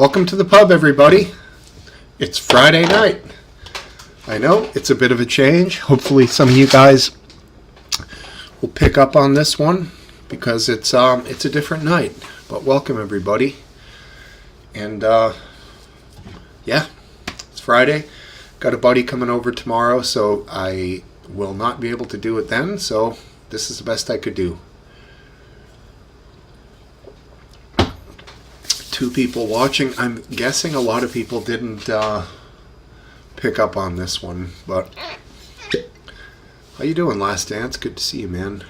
Welcome to the pub, everybody. It's Friday night. I know it's a bit of a change. Hopefully some of you guys will pick up on this one because it's a different night. But welcome, everybody. And yeah, it's Friday. Got a buddy coming over tomorrow, so I will not be able to do it then. So this is the best I could do. 2 people watching. I'm guessing a lot of people didn't pick up on this one, but how you doing, Last Dance? Good to see you, man.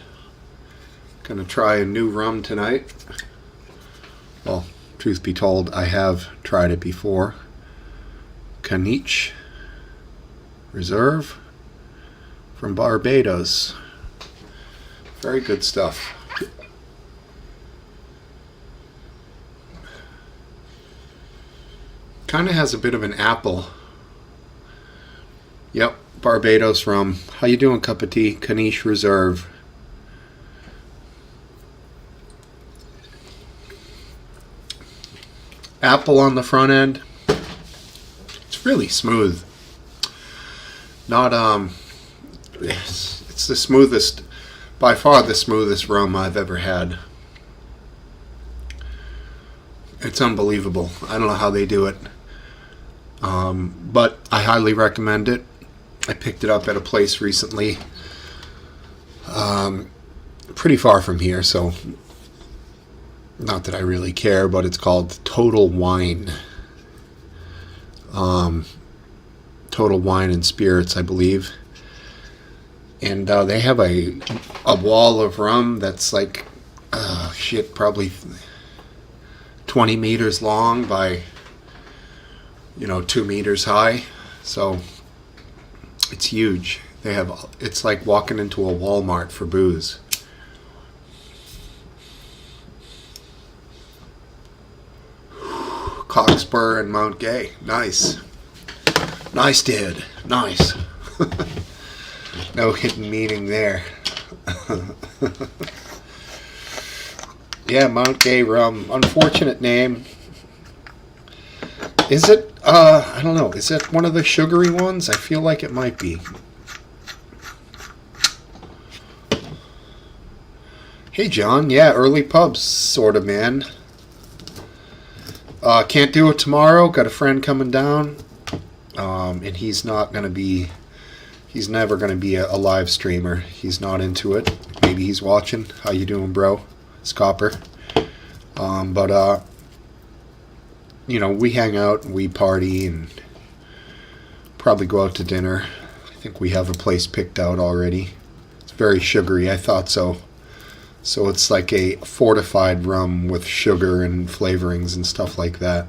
Gonna try a new rum tonight. Well, truth be told, I have tried it before. Caniche Reserve from Barbados. Very good stuff. Kind of has a bit of an apple. Yep, Barbados rum. How you doing, cup of tea? Caniche Reserve. Apple on the front end. It's really smooth. Not it's the smoothest, by far the smoothest rum I've ever had. It's unbelievable. I don't know how they do it. But I highly recommend it. I picked it up at a place recently, pretty far from here, so not that I really care, but it's called Total Wine. Total Wine and Spirits, I believe. And they have a wall of rum that's like, probably 20 meters long by 2 meters high, so it's huge. It's like walking into a Walmart for booze. Cockspur and Mount Gay. Nice, Dad. Nice. No hidden meaning there. Yeah, Mount Gay rum. Unfortunate name. Is it, I don't know, is it one of the sugary ones? I feel like it might be. Hey, John. Yeah, early pubs, sort of, man. Can't do it tomorrow. Got a friend coming down. And he's never going to be a live streamer. He's not into it. Maybe he's watching. How you doing, bro? Scopper. But we hang out and we party and probably go out to dinner. I think we have a place picked out already. It's very sugary. I thought so. So it's like a fortified rum with sugar and flavorings and stuff like that.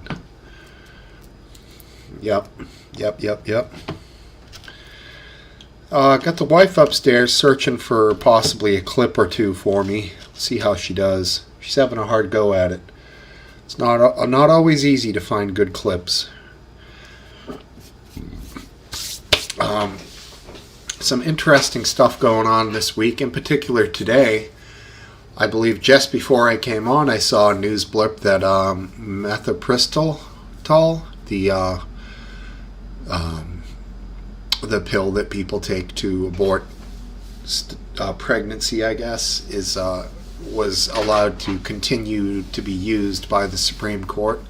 Yep. Got the wife upstairs searching for possibly a clip or two for me. See how she does. She's having a hard go at it. It's not always easy to find good clips. Some interesting stuff going on this week, in particular today. I believe just before I came on, I saw a news blip that methylpristol, the pill that people take to abort pregnancy, I guess, was allowed to continue to be used by the Supreme Court.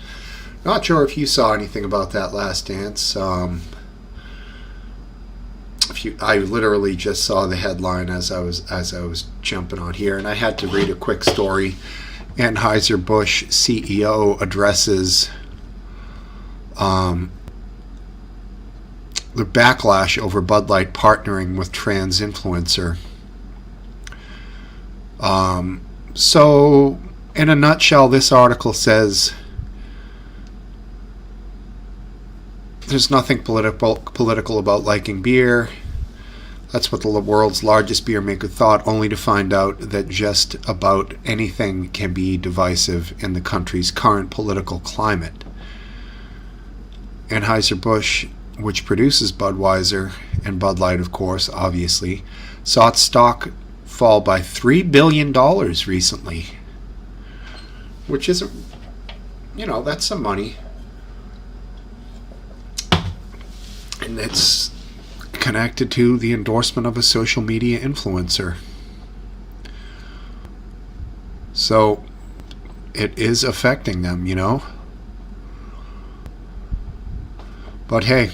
Not sure if you saw anything about that, Last Dance. I literally just saw the headline as I was jumping on here, and I had to read a quick story. Anheuser-Busch CEO addresses the backlash over Bud Light partnering with trans influencer. So, in a nutshell, this article says there's nothing political about liking beer. That's what the world's largest beer maker thought, only to find out that just about anything can be divisive in the country's current political climate. Anheuser-Busch, which produces Budweiser and Bud Light, of course, obviously, saw its stock fall by $3 billion recently, which isn't, that's some money. And it's connected to the endorsement of a social media influencer. So it is affecting them, you know. But hey,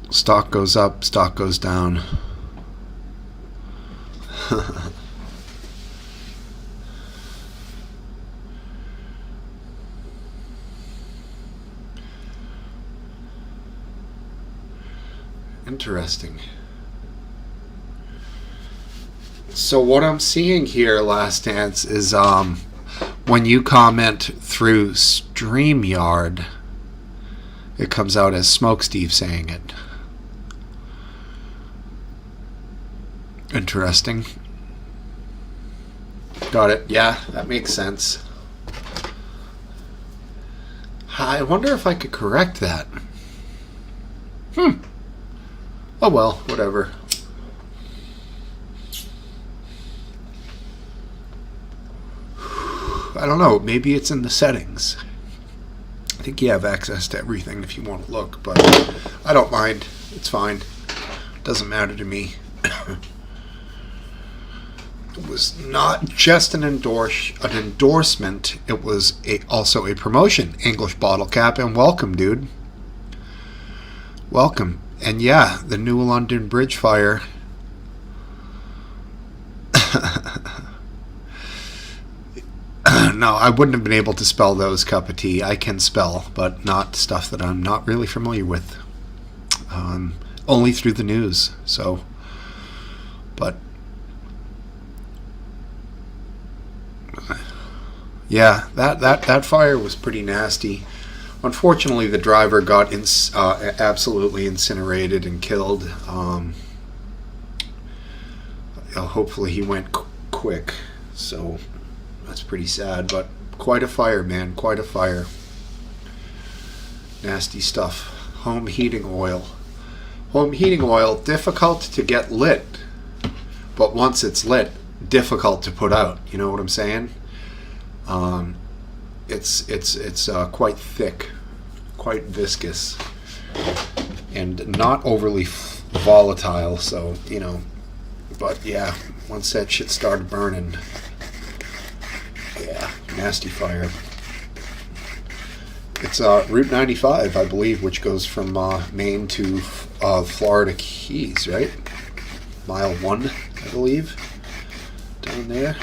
stock goes up, stock goes down. Interesting. So what I'm seeing here, Last Dance, is when you comment through StreamYard, it comes out as Smokesteve saying it. Interesting. Got it. Yeah, that makes sense. I wonder if I could correct that. Oh well, whatever. I don't know, maybe it's in the settings. I think you have access to everything if you want to look, but I don't mind. It's fine. Doesn't matter to me. It was not just an endorsement, it was also a promotion. English Bottle Cap, and welcome, dude. Welcome. And yeah, the New London Bridge fire. No, I wouldn't have been able to spell those, cup of tea. I can spell, but not stuff that I'm not really familiar with. Only through the news. So, but yeah, that fire was pretty nasty. Unfortunately, the driver got absolutely incinerated and killed. Hopefully, he went quick. So that's pretty sad, but quite a fire, man. Quite a fire. Nasty stuff. Home heating oil. Home heating oil, difficult to get lit, but once it's lit, difficult to put out. You know what I'm saying? It's quite thick, quite viscous, and not overly volatile. So, you know, but yeah, once that shit started burning, yeah, nasty fire. It's Route 95, I believe, which goes from Maine to Florida Keys, right? Mile 1, I believe, down there.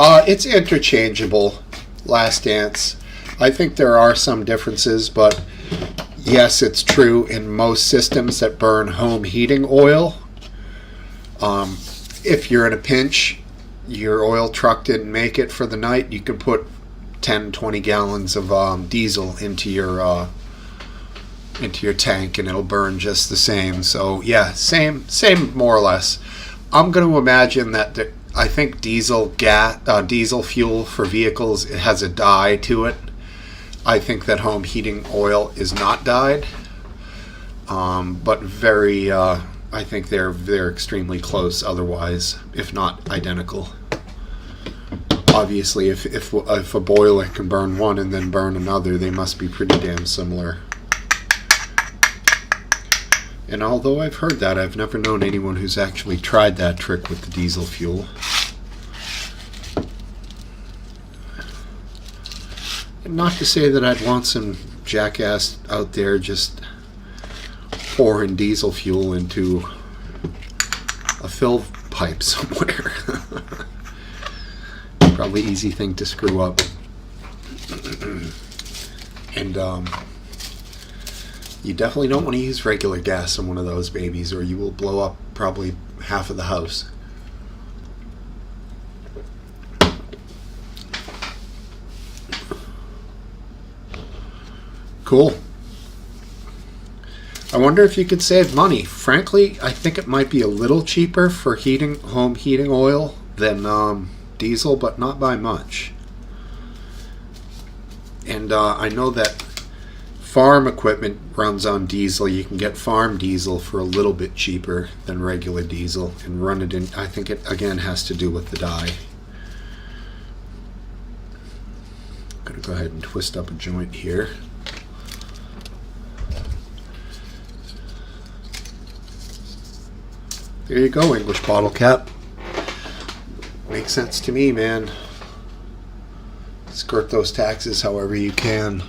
It's interchangeable, Last Dance. I think there are some differences, but yes, it's true in most systems that burn home heating oil. If you're in a pinch, your oil truck didn't make it for the night, you can put 10, 20 gallons of diesel into your tank and it'll burn just the same. So yeah, same more or less. I'm going to imagine that I think diesel fuel for vehicles, it has a dye to it. I think that home heating oil is not dyed, but very. I think they're extremely close. Otherwise, if not identical. Obviously, if a boiler can burn one and then burn another, they must be pretty damn similar. And although I've heard that, I've never known anyone who's actually tried that trick with the diesel fuel. And not to say that I'd want some jackass out there just pouring diesel fuel into a fill pipe somewhere. Probably easy thing to screw up. And you definitely don't want to use regular gas on one of those babies, or you will blow up probably half of the house. Cool. I wonder if you could save money. Frankly, I think it might be a little cheaper for home heating oil than diesel, but not by much. And I know that farm equipment runs on diesel. You can get farm diesel for a little bit cheaper than regular diesel and run it in. I think it again has to do with the dye. I'm gonna go ahead and twist up a joint here. There you go, English bottle cap. Makes sense to me, man. Skirt those taxes however you can.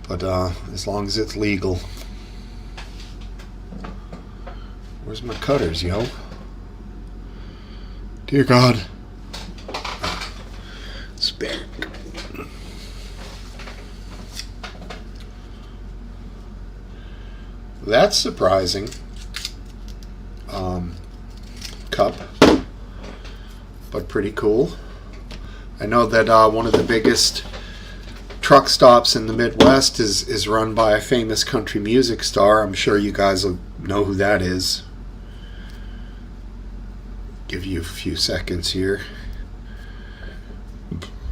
But as long as it's legal. Where's my cutters, yo? Dear God. Spare. That's surprising. Cup. But pretty cool. I know that one of the biggest truck stops in the Midwest is run by a famous country music star. I'm sure you guys will know who that is. Give you a few seconds here.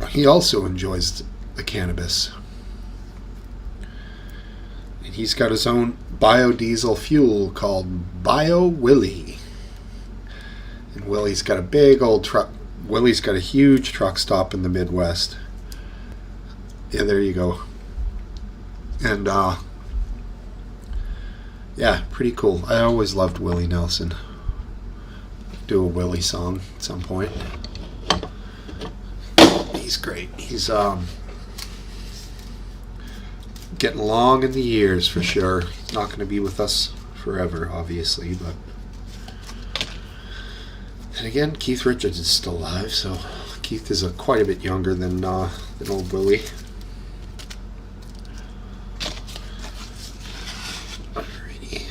He also enjoys the cannabis. And he's got his own biodiesel fuel called Bio Willie. And Willie's got a big old truck. Willie's got a huge truck stop in the Midwest. Yeah, there you go. And yeah, pretty cool. I always loved Willie Nelson. Do a Willie song at some point. He's great. He's getting along in the years for sure. Not going to be with us forever, obviously, but. And again, Keith Richards is still alive, so Keith is quite a bit younger than old Willie. Alrighty.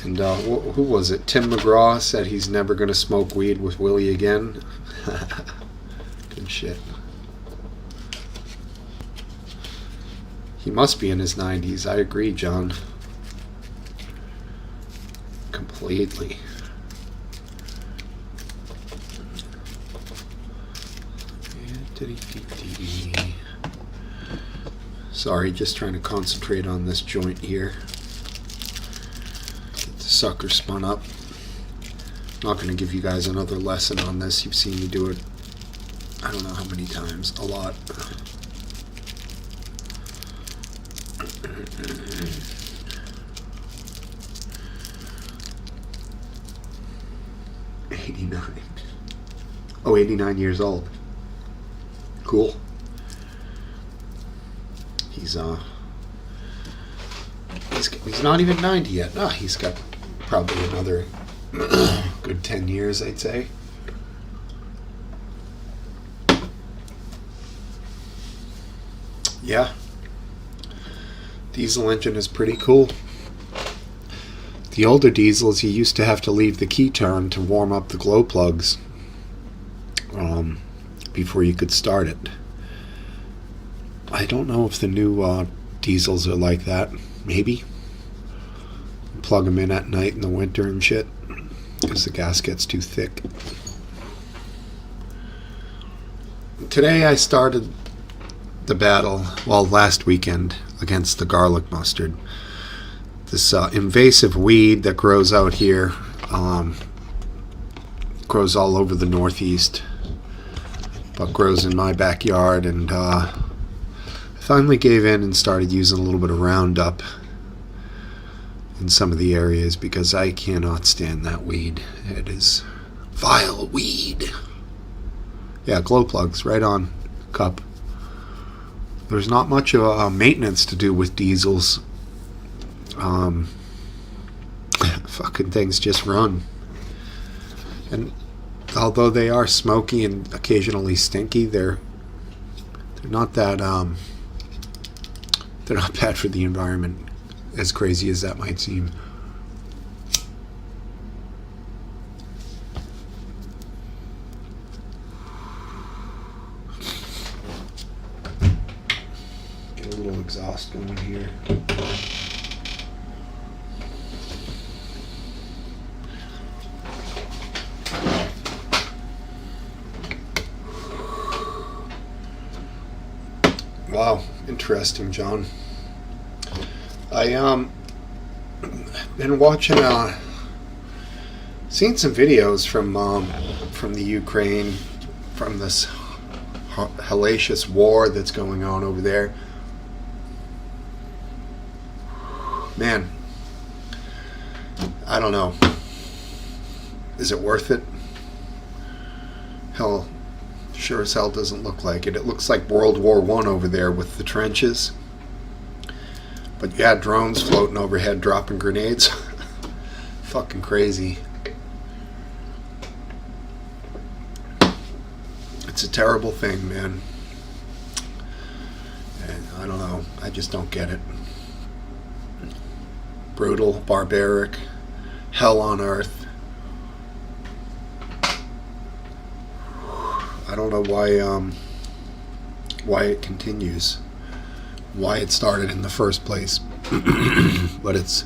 And who was it? Tim McGraw said he's never going to smoke weed with Willie again. Good shit. He must be in his 90s. I agree, John. Completely. Sorry, just trying to concentrate on this joint here. Get the sucker spun up. I'm not going to give you guys another lesson on this. You've seen me do it, I don't know how many times. A lot. Oh, 89 years old. Cool. He's not even 90 yet. No, he's got probably another good 10 years, I'd say. Yeah. Diesel engine is pretty cool. The older diesels, you used to have to leave the key turned to warm up the glow plugs before you could start it. I don't know if the new diesels are like that. Maybe. Plug them in at night in the winter and shit because the gas gets too thick. Today I started the battle, well, last weekend, against the garlic mustard. This invasive weed that grows out here, grows all over the Northeast, but grows in my backyard, and I finally gave in and started using a little bit of Roundup in some of the areas because I cannot stand that weed. It is vile weed. Yeah, glow plugs, right on, cup. There's not much of maintenance to do with diesels. Fucking things just run. And although they are smoky and occasionally stinky, they're not that they're not bad for the environment, as crazy as that might seem. Get a little exhaust going here. Wow, interesting, John. I been watching, seen some videos from the Ukraine from this hellacious war that's going on over there. Man, I don't know. Is it worth it? Hell, sure as hell doesn't look like it. It looks like World War I over there with the trenches. But yeah, drones floating overhead dropping grenades. Fucking crazy. It's a terrible thing, man. And I don't know. I just don't get it. Brutal, barbaric, hell on earth. I don't know why it continues, why it started in the first place, but it's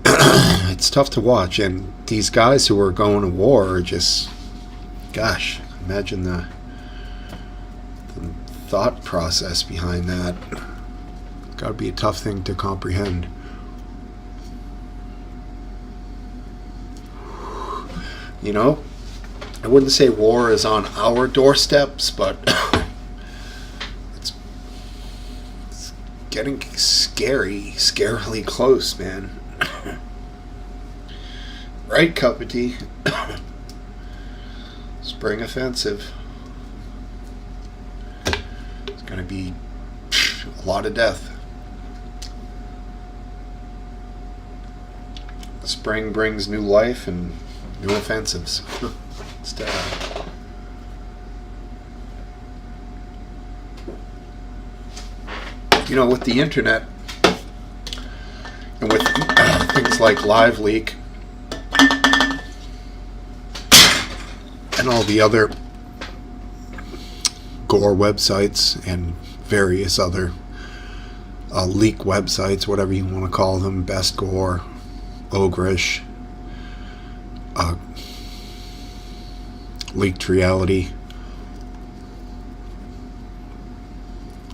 it's tough to watch. And these guys who are going to war are just, gosh, imagine the thought process behind that. It's got to be a tough thing to comprehend. You know, I wouldn't say war is on our doorsteps, but it's getting scarily close, man. Right, cup of tea. Spring offensive. It's going to be a lot of death. Spring brings new life and new offensives. It's terrible. You know, with the internet and with things like LiveLeak and all the other gore websites and various other leak websites, whatever you want to call them, Best Gore, Ogrish, Leaked Reality.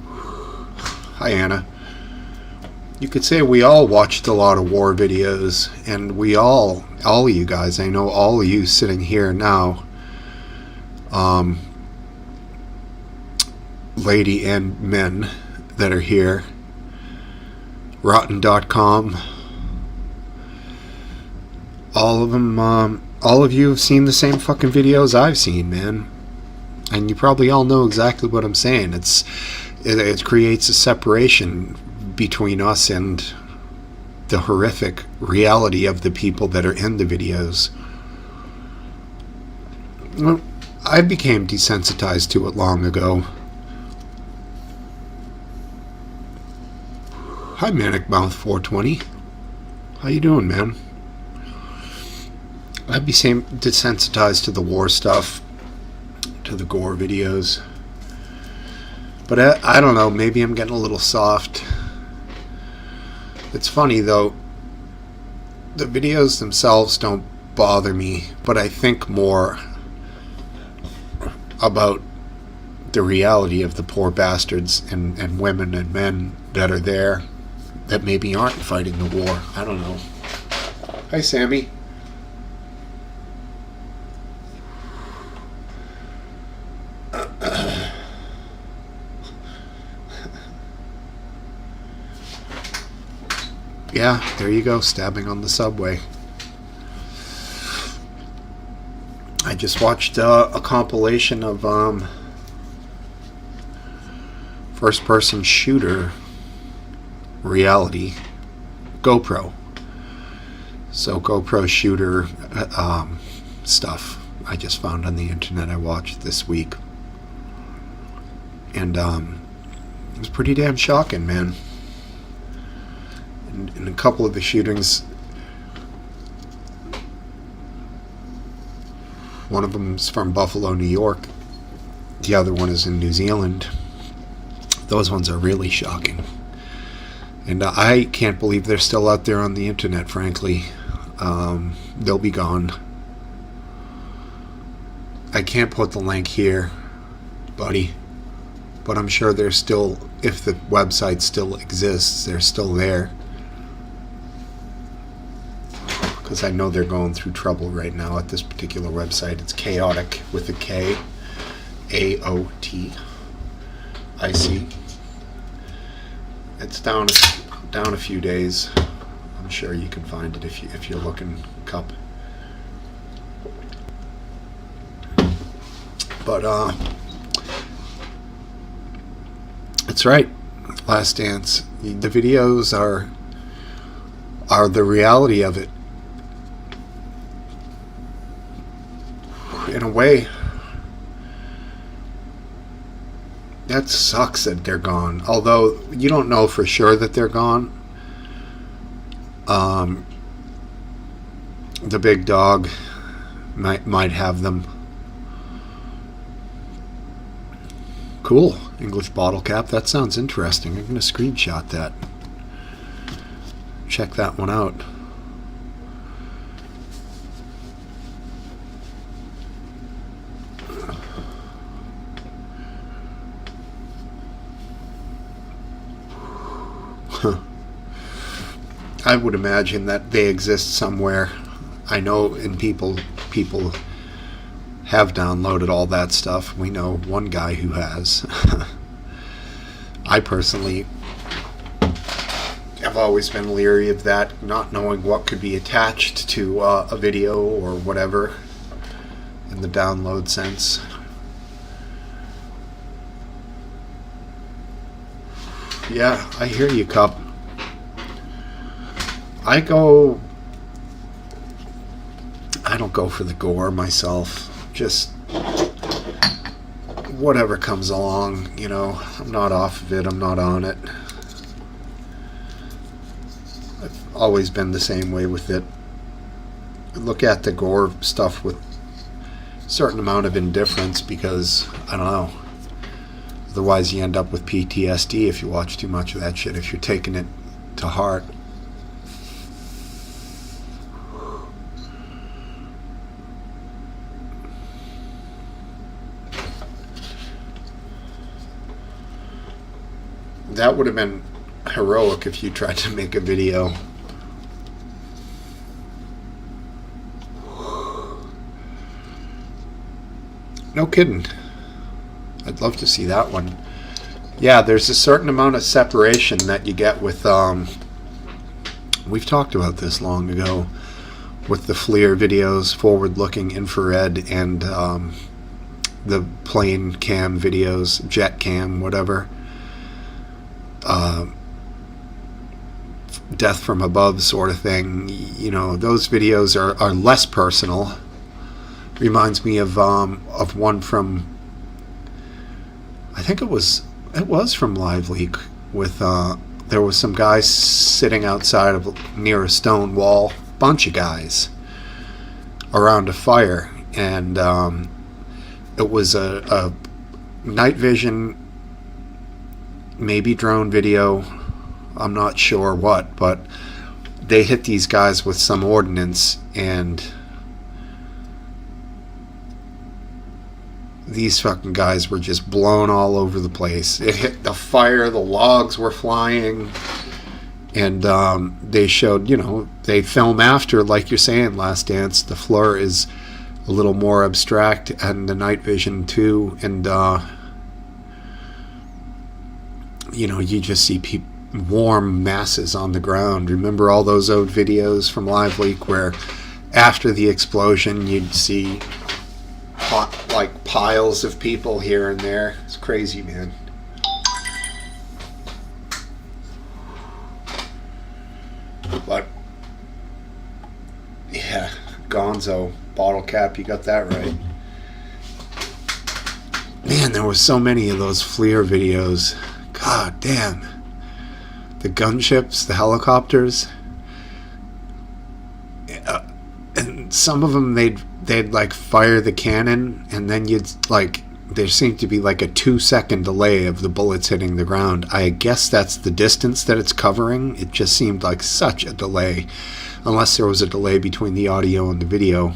Hi, Anna. You could say we all watched a lot of war videos, and we all of you guys, I know all of you sitting here now, lady and men that are here, rotten.com, all of them, all of you have seen the same fucking videos I've seen, man. And you probably all know exactly what I'm saying. It creates a separation between us and the horrific reality of the people that are in the videos. Well, I became desensitized to it long ago. Hi, Manic Mouth 420. How you doing, man? I became desensitized to the war stuff, to the gore videos. But I don't know, maybe I'm getting a little soft. It's funny though, the videos themselves don't bother me, but I think more about the reality of the poor bastards and women and men that are there that maybe aren't fighting the war. I don't know. Hi, Sammy. Yeah, there you go, stabbing on the subway. I just watched a compilation of first-person shooter reality GoPro. So GoPro shooter stuff I just found on the internet. I watched this week, and it was pretty damn shocking, man. In a couple of the shootings, one of them is from Buffalo, New York. The other one is in New Zealand. Those ones are really shocking. And I can't believe they're still out there on the internet, frankly. They'll be gone. I can't put the link here, buddy. But I'm sure they're still, if the website still exists, they're still there. Because I know they're going through trouble right now at this particular website. It's chaotic with a K. AOT. I see. It's down a few days. I'm sure you can find it if you're looking, Cup. But it's right. Last Dance. The videos are the reality of it. In a way, that sucks that they're gone. Although you don't know for sure that they're gone. The big dog might have them. Cool. English bottle cap. That sounds interesting. I'm going to screenshot that. Check that one out. I would imagine that they exist somewhere. I know people have downloaded all that stuff. We know one guy who has. I personally have always been leery of that, not knowing what could be attached to a video or whatever in the download sense. Yeah, I hear you, Cup. I don't go for the gore myself. Just whatever comes along, you know. I'm not off of it. I'm not on it. I've always been the same way with it. I look at the gore stuff with a certain amount of indifference because, I don't know. Otherwise you end up with PTSD if you watch too much of that shit, if you're taking it to heart. That would have been heroic if you tried to make a video. No kidding. I'd love to see that one. Yeah, there's a certain amount of separation that you get with we've talked about this long ago with the FLIR videos, forward-looking infrared, and the plane cam videos, jet cam, whatever. Death from above sort of thing. You know, those videos are less personal. Reminds me of one from, I think it was from Live Leak, with there was some guys sitting outside of near a stone wall, bunch of guys around a fire, and it was a night vision, maybe drone video, I'm not sure what, but they hit these guys with some ordnance, and these fucking guys were just blown all over the place. It hit the fire, the logs were flying, and they showed, you know, they film after, like you're saying, Last Dance, the FLIR is a little more abstract, and the night vision too, and you know, you just see warm masses on the ground. Remember all those old videos from Live Leak where after the explosion you'd see like piles of people here and there? It's crazy, man. But yeah, Gonzo bottle cap, you got that right. Man, there was so many of those FLIR videos. God damn. The gunships, the helicopters, and some of them they'd like fire the cannon, and then you'd like, there seemed to be like a 2-second delay of the bullets hitting the ground. I guess that's the distance that it's covering. It just seemed like such a delay, unless there was a delay between the audio and the video.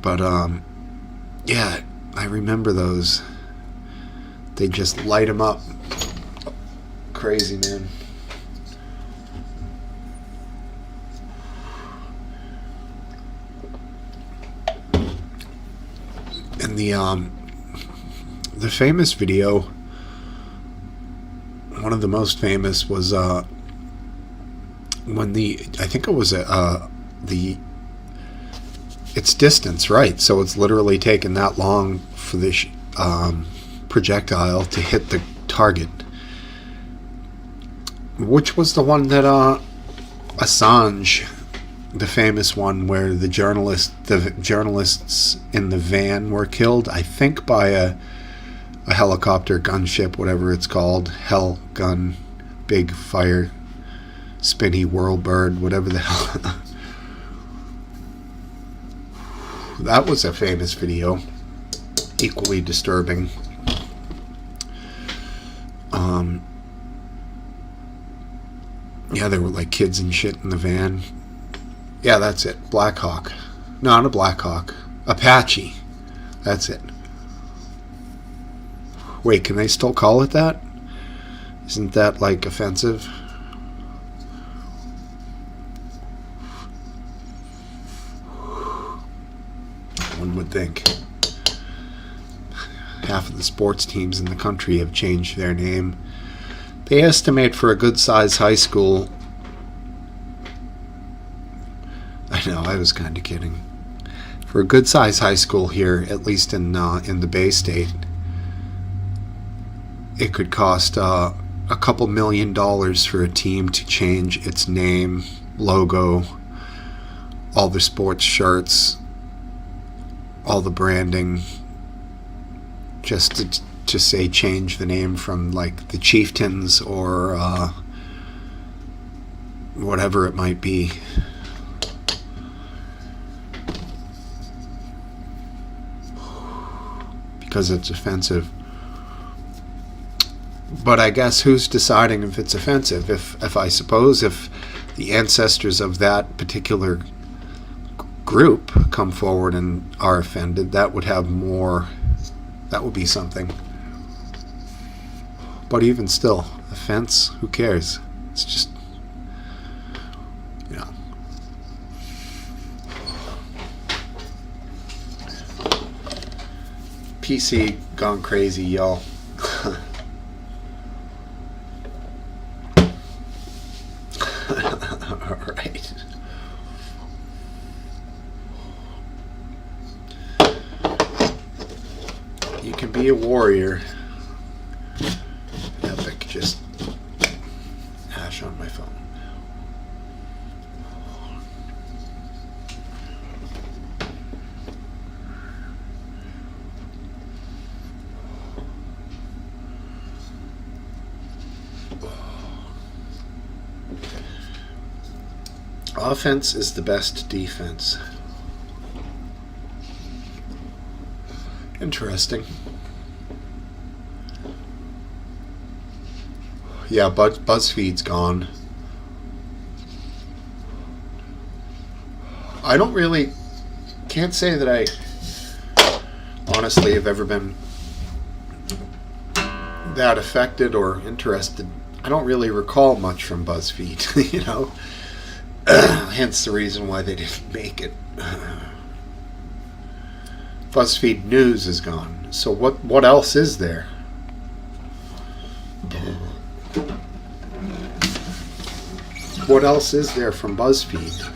But yeah, I remember those. They just light them up. Crazy, man. And The famous video, one of the most famous, was when I think it was its distance, right? So it's literally taken that long for this projectile to hit the target. Which was the one that Assange, the famous one where the journalists in the van were killed, I think by a helicopter, gunship, whatever it's called, hell gun, big fire, spinny whirlbird, whatever the hell. That was a famous video, equally disturbing. Yeah, there were like kids and shit in the van. Yeah, that's it. Black Hawk. No, not a Black Hawk. Apache. That's it. Wait, can they still call it that? Isn't that like offensive? One would think. Half of the sports teams in the country have changed their name. They estimate for a good-sized high school. I know, I was kind of kidding. For a good-sized high school here, at least in the Bay State, it could cost a couple $1 million for a team to change its name, logo, all the sports shirts, all the branding, just to say change the name from like the Chieftains or whatever it might be. Because it's offensive. But I guess who's deciding if it's offensive? If I suppose if the ancestors of that particular group come forward and are offended, that would be something. But even still, offense, who cares? It's just, PC gone crazy, y'all. Alright. You can be a warrior. Epic, just hash on my phone. Offense is the best defense. Interesting. Yeah, BuzzFeed's gone. I can't say that I honestly have ever been that affected or interested. I don't really recall much from BuzzFeed, hence the reason why they didn't make it. BuzzFeed News is gone. So what else is there? What else is there from BuzzFeed?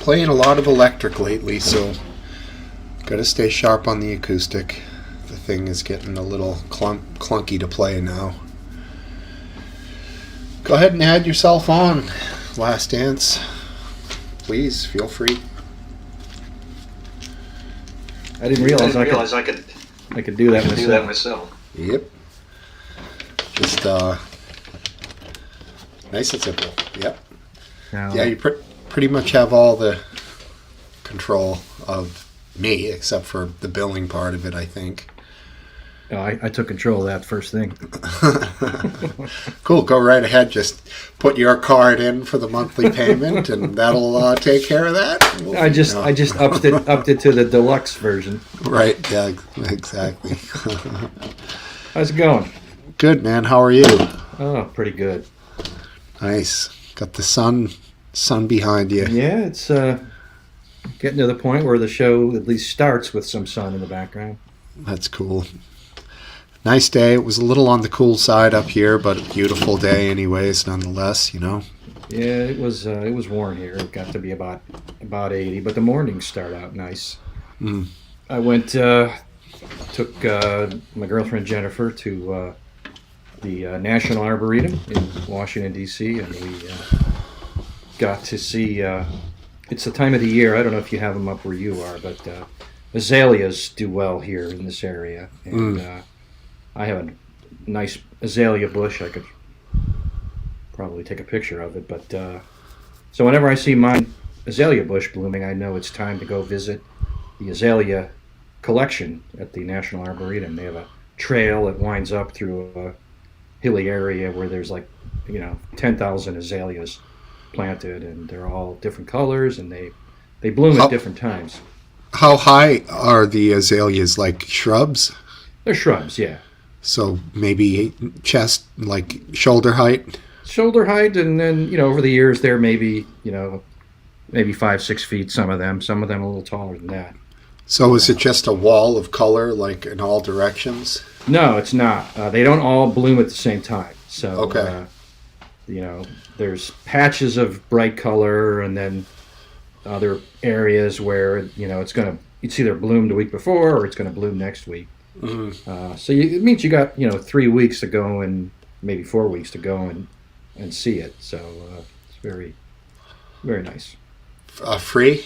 playing a lot of electric lately, so got to stay sharp on the acoustic. The thing is getting a little clunky to play now. Go ahead and add yourself on, Last Dance. Please, feel free. I didn't realize I could do that myself. Yep. Just nice and simple. Yep. Yeah, you pretty much have all the control of me, except for the billing part of it, I think. Oh, I took control of that first thing. Cool. Go right ahead. Just put your card in for the monthly payment, and that'll take care of that. I just upped it to the deluxe version. Right. Yeah. Exactly. How's it going? Good, man. How are you? Oh, pretty good. Nice. Got the sun behind you. Yeah, it's getting to the point where the show at least starts with some sun in the background. That's cool. Nice day. It was a little on the cool side up here, but a beautiful day anyways, nonetheless, you know. Yeah, it was warm here. It got to be about 80, but the mornings start out nice. Mm. I went took my girlfriend Jennifer to the National Arboretum in Washington D.C. and we got to see. It's the time of the year. I don't know if you have them up where you are, but azaleas do well here in this area, and I have a nice azalea bush. I could probably take a picture of it, but so whenever I see my azalea bush blooming, I know it's time to go visit the azalea collection at the National Arboretum. They have a trail that winds up through a hilly area where there's 10,000 azaleas planted, and they're all different colors, and they bloom at different times. How high are the azaleas? Like shrubs? They're shrubs, yeah. So maybe chest, like shoulder height? Shoulder height, and then, over the years they're maybe 5-6 feet, some of them a little taller than that. So is it just a wall of color, like in all directions? No, it's not. They don't all bloom at the same time. So, okay. There's patches of bright color, and then other areas where, it's either bloomed a week before or it's going to bloom next week. Mm-hmm. So it means you got 3 weeks to go and maybe 4 weeks to go and see it. So it's very, very nice. Free?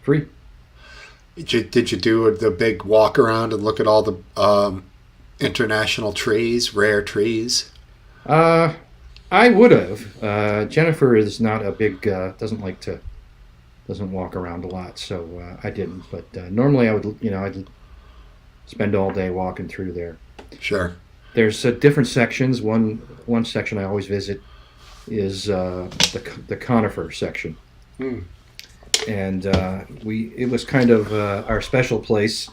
Free. Did you do the big walk around and look at all the international trees, rare trees? I would have. Jennifer is not a big doesn't walk around a lot, so I didn't. But normally I would, I'd spend all day walking through there. Sure. There's different sections. One section I always visit is the conifer section. Mm. And it was kind of our special place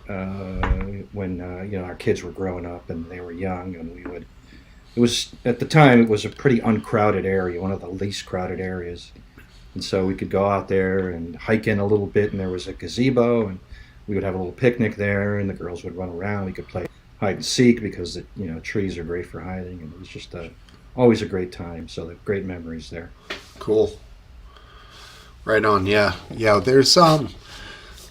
when our kids were growing up and they were young, and it was at the time it was a pretty uncrowded area, one of the least crowded areas, and so we could go out there and hike in a little bit, and there was a gazebo, and we would have a little picnic there, and the girls would run around. We could play hide and seek because trees are great for hiding, and it was just always a great time. So the great memories there. Cool. Right on. Yeah. There's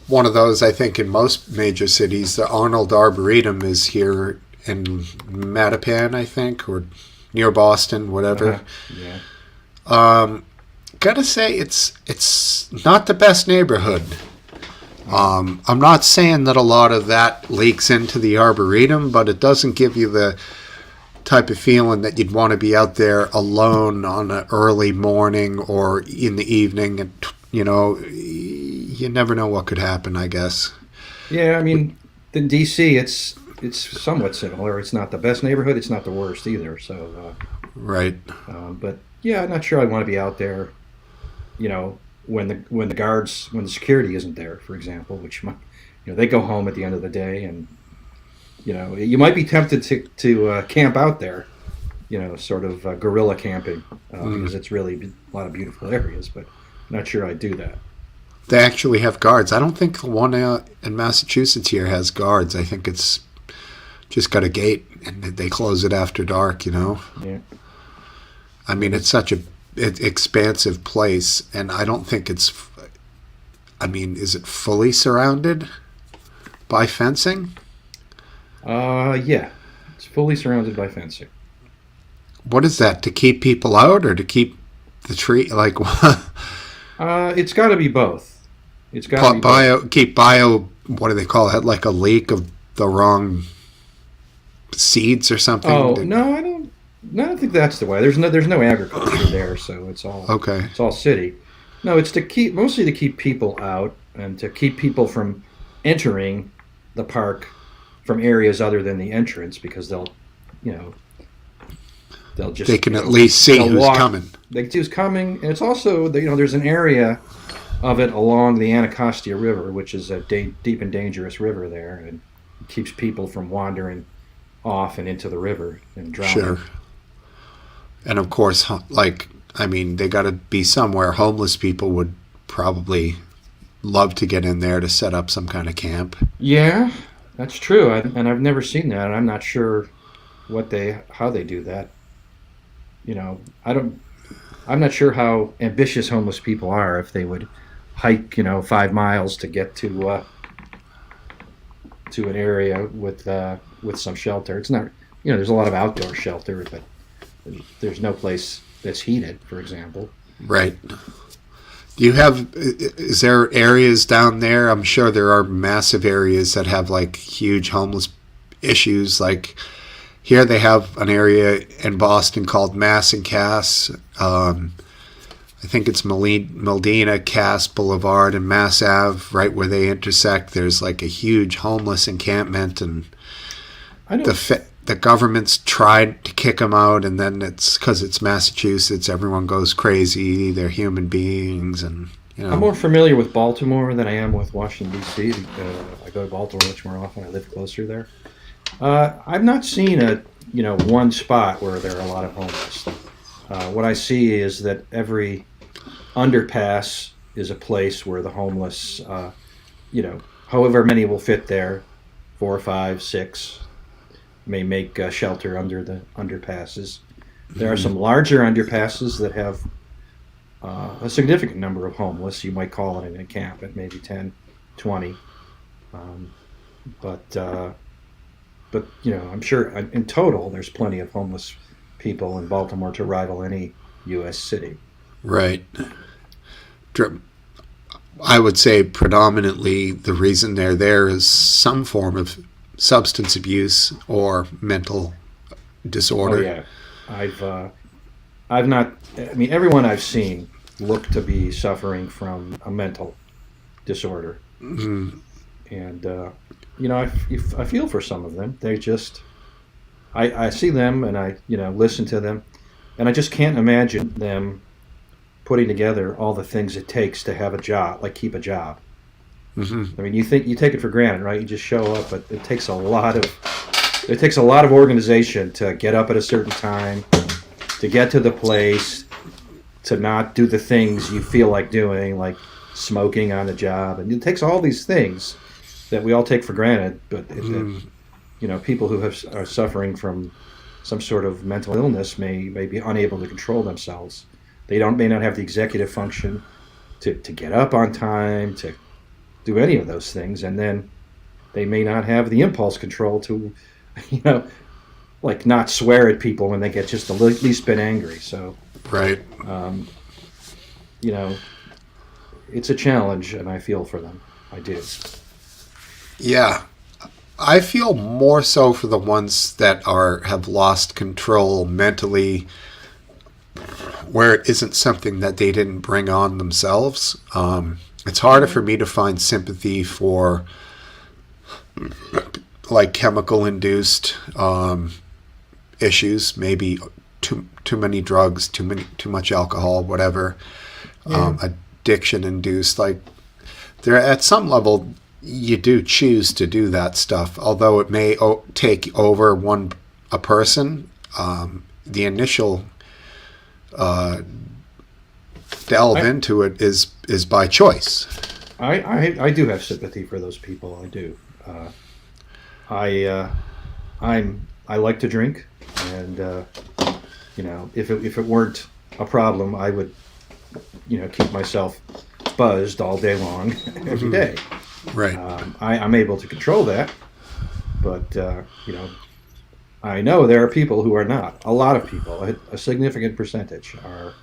one of those, I think, in most major cities. The Arnold Arboretum is here in Mattapan, I think, or near Boston, whatever. Yeah. Gotta say, it's not the best neighborhood. I'm not saying that a lot of that leaks into the Arboretum, but it doesn't give you the type of feeling that you'd want to be out there alone on an early morning or in the evening, and you never know what could happen, I guess. Yeah, I mean, in D.C. it's somewhat similar. It's not the best neighborhood. It's not the worst either. So right. But yeah, I'm not sure I'd want to be out there, when the security isn't there, for example, which might, they go home at the end of the day, and you might be tempted to camp out there, sort of guerrilla camping, because it's really a lot of beautiful areas, but I'm not sure I'd do that. They actually have guards. I don't think the one in Massachusetts here has guards. I think it's just got a gate, and they close it after dark, Yeah. I mean, it's such a expansive place, and I don't think it's I mean, is it fully surrounded by fencing? Yeah, it's fully surrounded by fencing. What is that, to keep people out or to keep the tree, like, It's got to be both. It's got to be both. keep bio, what do they call it, like a leak of the wrong seeds or something? Oh no, I don't. No, I don't think that's the way. There's no agriculture there, so Okay. it's all city. No, it's to keep mostly to keep people out and to keep people from entering the park from areas other than the entrance because you know, they'll just They can at least see they'll who's walk. coming. They see who's coming, and it's also there's an area of it along the Anacostia River, which is a deep and dangerous river there, and it keeps people from wandering off and into the river and drowning. Sure. And of course, like, I mean, they got to be somewhere. Homeless people would probably love to get in there to set up some kind of camp. Yeah, that's true, and I've never seen that, and I'm not sure how they do that. I'm not sure how ambitious homeless people are if they would hike 5 miles to get to an area with some shelter. It's not there's a lot of outdoor shelter, but there's no place that's heated, for example. Right. Is there areas down there? I'm sure there are massive areas that have like huge homeless issues. Like here they have an area in Boston called Mass and Cass. I think it's Medina, Cass Boulevard, and Mass Ave, right where they intersect. There's like a huge homeless encampment, and I know. the government's tried to kick them out, and then it's because it's Massachusetts, everyone goes crazy. They're human beings, and I'm more familiar with Baltimore than I am with Washington D.C. I go to Baltimore much more often. I live closer there. I've not seen one spot where there are a lot of homeless. What I see is that every underpass is a place where the homeless, however many will fit there, 4, 5, 6, may make shelter under the underpasses. There are some larger underpasses that have a significant number of homeless. You might call it an encampment, maybe 10, 20. But I'm sure in total there's plenty of homeless people in Baltimore to rival any U.S. city. right. I would say predominantly the reason they're there is some form of substance abuse or mental disorder. Oh yeah, I've not. I mean, everyone I've seen looked to be suffering from a mental disorder, Mm-hmm. and I feel for some of them. They just, I see them and I listen to them, and I just can't imagine them putting together all the things it takes to have a job, like keep a job. Mm-hmm. I mean, you take it for granted, right? You just show up, but it takes a lot of organization to get up at a certain time, to get to the place, to not do the things you feel like doing, like smoking on the job, and it takes all these things that we all take for granted. But people who are suffering from some sort of mental illness may be unable to control themselves. They may not have the executive function to get up on time, to do any of those things, and then they may not have the impulse control to, like not swear at people when they get just the least bit angry. So, Right. It's a challenge, and I feel for them. I do. Yeah. I feel more so for the ones that have lost control mentally, where it isn't something that they didn't bring on themselves. It's harder for me to find sympathy for like chemical induced issues, maybe too many drugs, too much alcohol, whatever. Yeah. Addiction induced, like there at some level you do choose to do that stuff, although it may take over a person. The initial delve into it is by choice. I do have sympathy for those people. I do. I like to drink, and if it weren't a problem, I would keep myself buzzed all day long, every day. Right. I'm able to control that, but I know there are people who are not. A lot of people, a significant percentage, are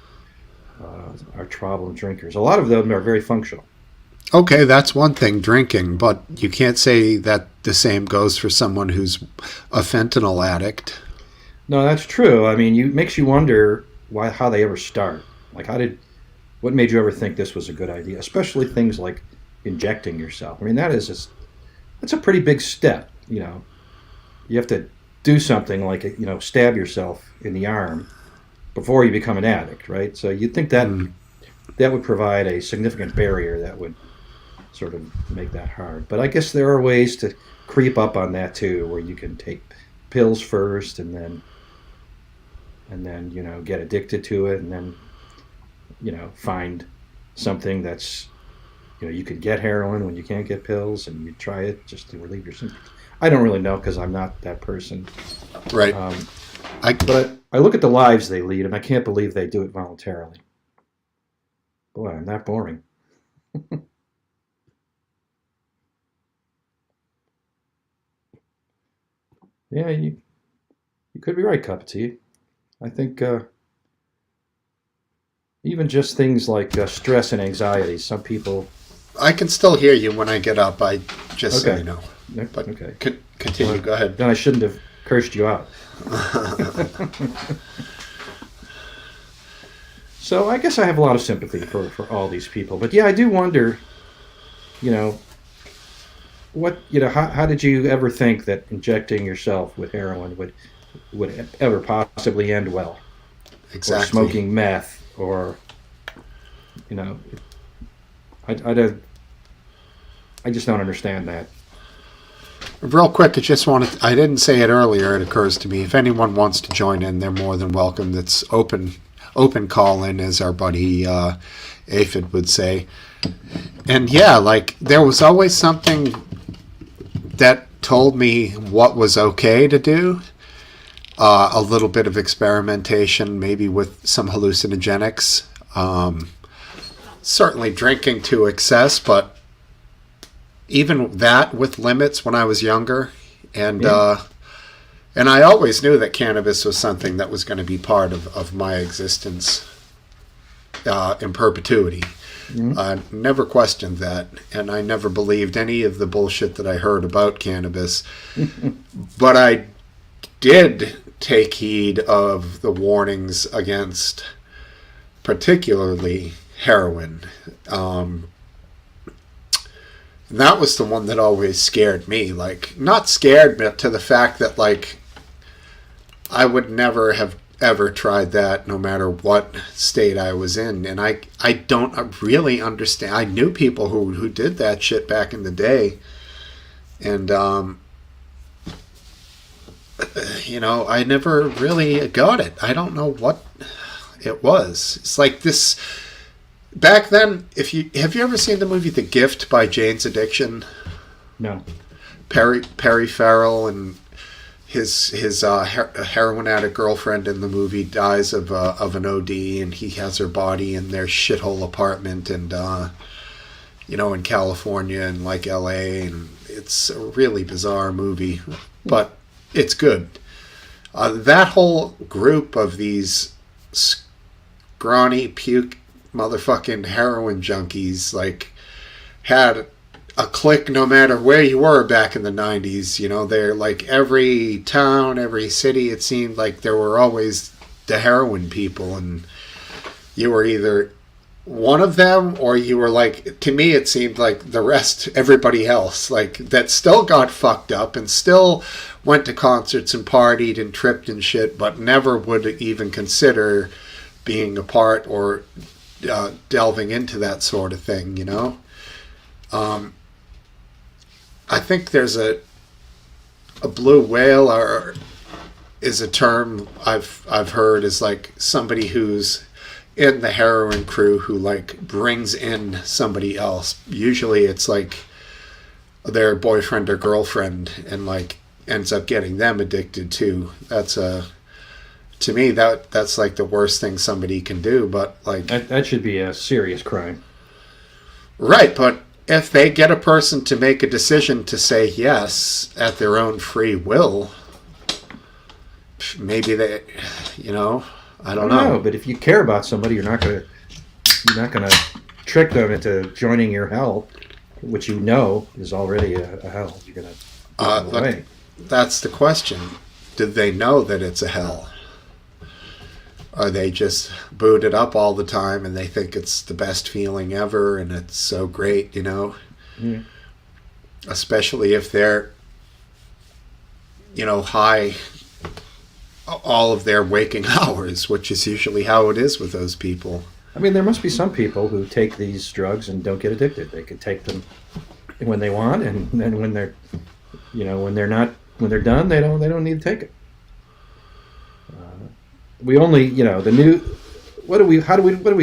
problem drinkers. A lot of them are very functional. Okay, that's one thing, drinking, but you can't say that the same goes for someone who's a fentanyl addict. No, that's true. I mean, it makes you wonder how they ever start. Like, what made you ever think this was a good idea? Especially things like injecting yourself. I mean, that's a pretty big step. You have to do something like stab yourself in the arm before you become an addict, right? So you'd think that that would provide a significant barrier that would sort of make that hard. But I guess there are ways to creep up on that too, where you can take pills first and then get addicted to it, and then find something that's you could get heroin when you can't get pills, and you try it just to relieve your symptoms. I don't really know because I'm not that person. Right. But I look at the lives they lead, and I can't believe they do it voluntarily. Boy, I'm that boring. Yeah, you could be right, cup of tea. I think even just things like stress and anxiety, some people... I can still hear you when I get up. I just so you know. But okay. Continue. Well, go ahead. Then I shouldn't have cursed you out. So I guess I have a lot of sympathy for all these people. But yeah, I do wonder, how did you ever think that injecting yourself with heroin would ever possibly end well? Exactly. Or smoking meth, or I just don't understand that. Real quick, I didn't say it earlier, it occurs to me. If anyone wants to join in, they're more than welcome. It's open call-in, as our buddy Aphid would say. And yeah, like, there was always something that told me what was okay to do. A little bit of experimentation, maybe with some hallucinogenics. Certainly drinking to excess, but even that with limits when I was younger. And and I always knew that cannabis was something that was going to be part of my existence in perpetuity. I never questioned that, and I never believed any of the bullshit that I heard about cannabis. But I did take heed of the warnings against particularly heroin. That was the one that always scared me. Like, not scared, but to the fact that, like, I would never have ever tried that no matter what state I was in. And I don't really understand. I knew people who did that shit back in the day. And, I never really got it. I don't know what it was. It's like this... Back then, have you ever seen the movie The Gift by Jane's Addiction? No. Perry Farrell and his heroin addict girlfriend in the movie dies of an OD, and he has her body in their shithole apartment, and in California and like LA, and it's a really bizarre movie, but it's good. That whole group of these scrawny puke motherfucking heroin junkies, like, had a clique no matter where you were back in the 90s. They're like, every town, every city, it seemed like there were always the heroin people, and you were either one of them or you were like, to me it seemed like the rest, everybody else, like, that still got fucked up and still went to concerts and partied and tripped and shit, but never would even consider being a part or delving into that sort of thing, I think there's a blue whale, or is a term I've heard, is like somebody who's in the heroin crew who, like, brings in somebody else. Usually it's like their boyfriend or girlfriend, and, like, ends up getting them addicted too. To me, that's like the worst thing somebody can do. But, like, that should be a serious crime. Right, but if they get a person to make a decision to say yes at their own free will, maybe they, I don't know. But if you care about somebody, you're not gonna trick them into joining your hell, which is already a hell. You're gonna give them away. That's the question. Did they know that it's a hell? Are they just booted up all the time and they think it's the best feeling ever and it's so great, Yeah. Especially if they're, high all of their waking hours, which is usually how it is with those people. I mean, there must be some people who take these drugs and don't get addicted. They can take them when they want, and then when they're done, they don't need to take it. We only, the new. What do we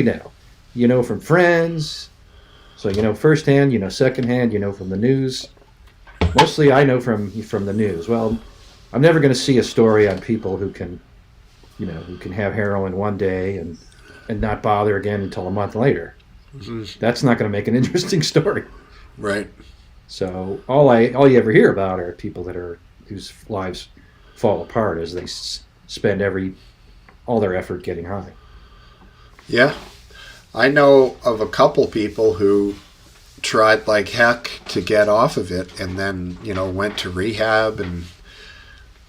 know? From friends. So firsthand. Secondhand. From the news. Mostly, I know from the news. Well, I'm never going to see a story on people who can have heroin one day and not bother again until a month later. Mm-hmm. That's not going to make an interesting story. Right. So all you ever hear about are people whose lives fall apart as they spend all their effort getting high. Yeah. I know of a couple people who tried like heck to get off of it and then, went to rehab and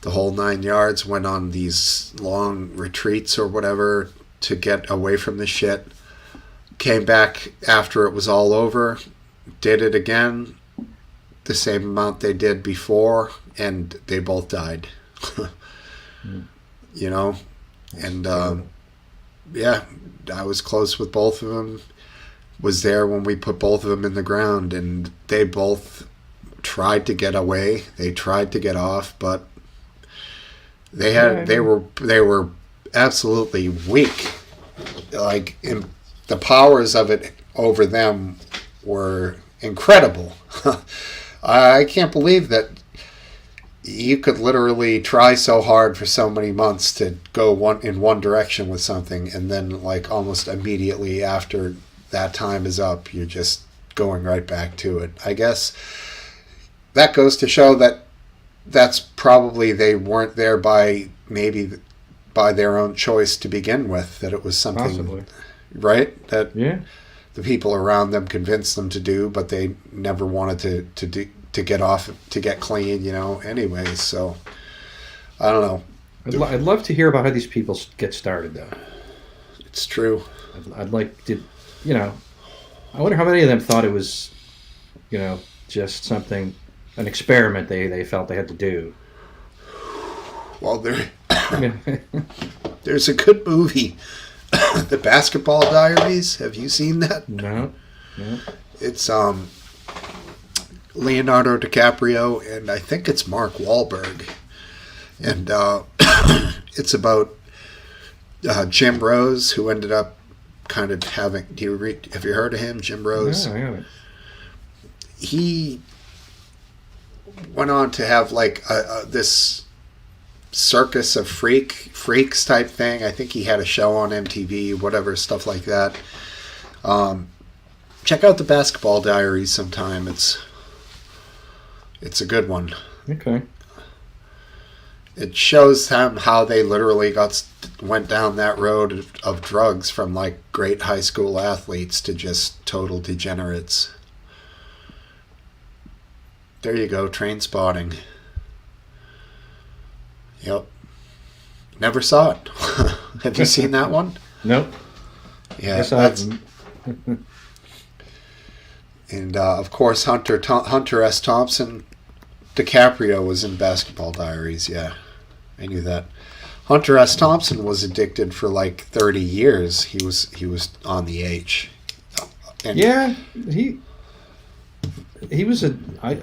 the whole 9 yards, went on these long retreats or whatever to get away from the shit. Came back after it was all over, did it again, the same amount they did before, and they both died. And yeah, I was close with both of them. Was there when we put both of them in the ground, and they both tried to get away. They tried to get off, but they were absolutely weak. Like the powers of it over them were incredible. I can't believe that you could literally try so hard for so many months to go in one direction with something, and then like almost immediately after that time is up, you're just going right back to it. I guess that goes to show that that's probably they weren't there by their own choice to begin with, that it was something Possibly. Right? That the people around them convinced them to do, but they never wanted to get off, to get clean, anyways. So I don't know. I'd love to hear about how these people get started, though. It's true. I'd like to, I wonder how many of them thought it was, just something, an experiment they felt they had to do. Well, there's a good movie, The Basketball Diaries. Have you seen that? No. It's Leonardo DiCaprio, and I think it's Mark Wahlberg. And it's about Jim Rose, who ended up kind of having... have you heard of him, Jim Rose? No, I haven't. He went on to have like this circus of freaks type thing. I think he had a show on MTV, whatever, stuff like that. Check out The Basketball Diaries sometime. It's a good one. Okay. It shows them how they literally went down that road of drugs from like great high school athletes to just total degenerates. There you go, Train Spotting. Yep. Never saw it. Have you seen that one? Nope. Yeah, that's... And of course, Hunter S. Thompson. DiCaprio was in Basketball Diaries. Yeah, I knew that. Hunter S. Thompson was addicted for like 30 years. He was on the H. And yeah, he was I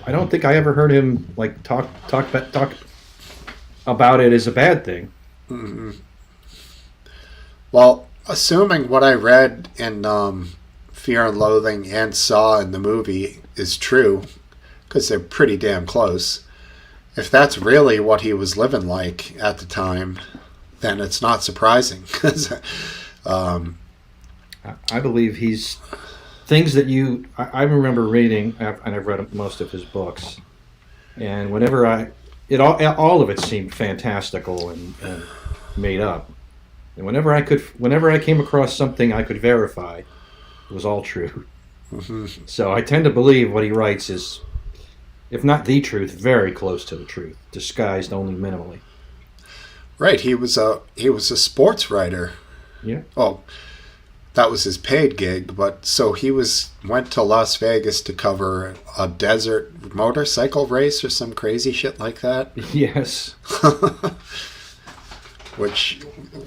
don't think I ever heard him like talk about it as a bad thing. Mm-hmm. Well, assuming what I read in Fear and Loathing and saw in the movie is true, because they're pretty damn close. If that's really what he was living like at the time, then it's not surprising. I believe he's things that I remember reading, and I've read most of his books, and all of it seemed fantastical and made up. And whenever I came across something I could verify, it was all true. Mm-hmm. So I tend to believe what he writes is, if not the truth, very close to the truth, disguised only minimally. Right. He was a sports writer. Yeah. Oh, that was his paid gig, but so he went to Las Vegas to cover a desert motorcycle race or some crazy shit like that. Yes. Which